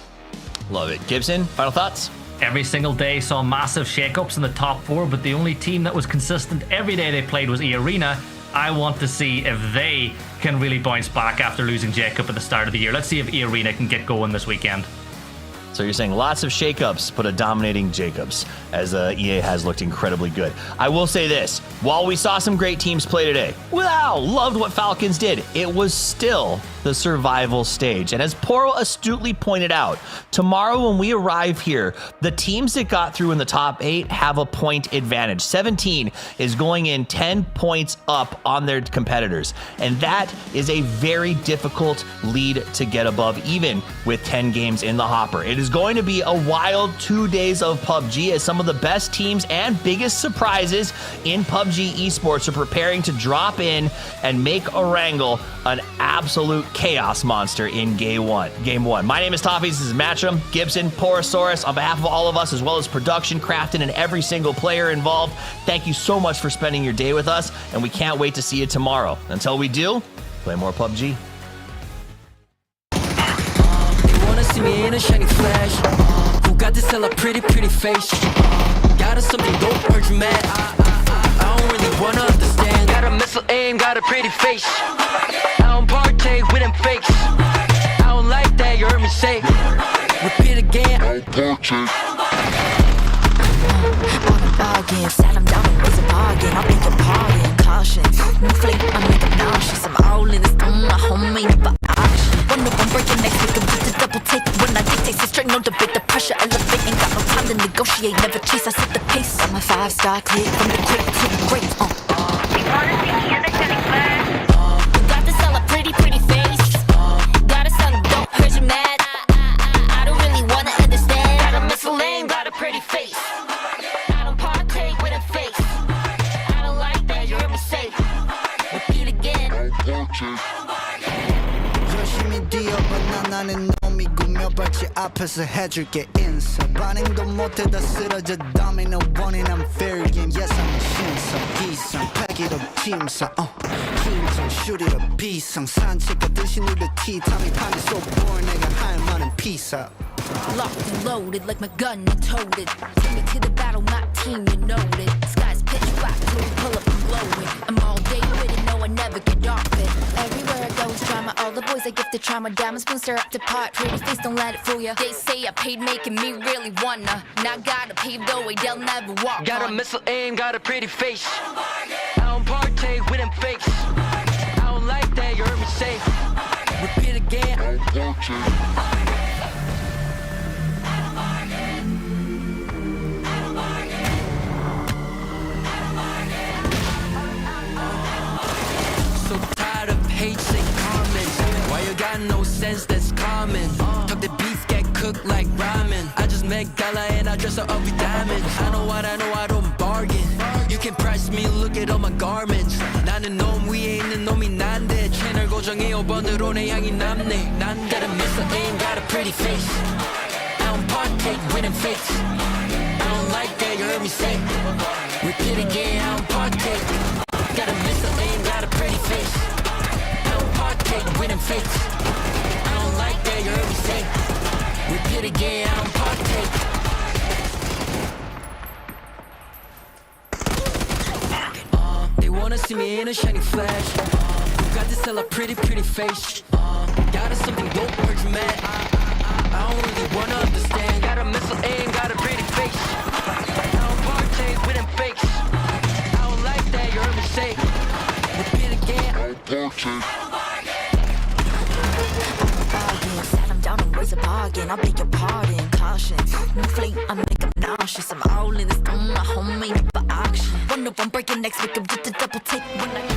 Love it. Gibson, final thoughts? Every single day saw massive shakeups in the top 4, but the only team that was consistent every day they played was E-Arena. I want to see if they can really bounce back after losing Jacob at the start of the year. Let's see if E-Arena can get going this weekend. So you're saying lots of shakeups, but a dominating Jacobs, as EA has looked incredibly good. I will say this, while we saw some great teams play today, wow, loved what Falcons did, it was still the survival stage. And as Poro astutely pointed out, tomorrow when we arrive here, the teams that got through in the top 8 have a point advantage. 17 is going in 10 points up on their competitors. And that is a very difficult lead to get above, even with 10 games in the hopper. It is going to be a wild 2 days of PUBG as some of the best teams and biggest surprises in PUBG Esports are preparing to drop in and make Erangel an absolute chaos monster in Game 1. My name is Toffees. This is Matcham, Gibson, Porosaurus. On behalf of all of us, as well as production, Crafton, and every single player involved, thank you so much for spending your day with us, and we can't wait to see you tomorrow. Until we do, play more PUBG. See me in a shiny flash. Who got this hella pretty face? Got us something dope, heard you mad. I don't really wanna understand. Got a missile aim, got a pretty face. I don't partake with them fakes. I don't like that, you heard me say. Repeat again. I don't partake. On a bargain, sat him down and raise a bargain. I'll make a pardon, caution. No flake, I make it nauseous. I'm all in this, my homie, never auction. One up, I'm breaking next week, I'm about to double take. When I dictate, so straight, no debate. The pressure elevate, ain't got no time to negotiate. Never chase, I set the pace. I'm a 5-star click, from the quick to the great. You wanna see me in the shiny flash? You got to sell a pretty face. Gotta sell them dope, heard you mad. I don't really wanna understand. Got a missile aim, got a pretty face. I don't partake with a face. I don't like that, you heard me say. Repeat again. 열심히 뛰어봐 나는 놈이 구며봤지 앞에서 해줄게 인사 반응도 못해 다 쓰러져 dominant 원인 I'm fair game yes I'm a 신성 기상 pack it up 팀상 힘좀 shoot it up 비상 산책하듯이 누르 티타임이 판이 so boring 내가 할 말은 peace out Locked and loaded like my gun, I told it. Take me to the battle, my team, you know it. Sky's pitch black till we pull up and glowing. I'm all day with it, no, I never get off it. Everywhere I go is drama, all the boys I give the trauma. Diamond spoon stir up the pot, pretty face, don't let it fool ya. They say I paid making me really wanna. Now gotta pave the way, they'll never walk Got on. a missile aim, got a pretty face. I don't partake with them fakes. I don't like that, you heard me say. Repeat again. I don't partake. got no sense, that's common. Talk the beef, get cooked like ramen. I just make gala and I dress her up with diamonds. I know I don't bargain. You can price me, look at all my garments. 나는 놈 위에 있는 놈이 난데 채널 고정해 5번으로 내 향이 남네. 난 got a missile aim, got a pretty face. I don't partake, winning fakes. I don't like that, you heard me say. Repeat again, I don't partake. Got a missile aim, got a pretty face. I don't partake, winning fakes. I don't like that, you heard me say. Repeat again, I don't partake. They wanna see me in a shiny flash. Got to sell a pretty face. Got a something dope, heard you mad. I don't really wanna understand. Got a missile aim, got a pretty face. I don't partake with them fakes. I don't like that, you heard me say. Repeat again, I don't partake. Said I'm down and raise a bargain. I beg your pardon. Caution, no flame, I make them nauseous. I'm all in this, my homie, for action. One up, I'm breaking necks, make them get the double take when I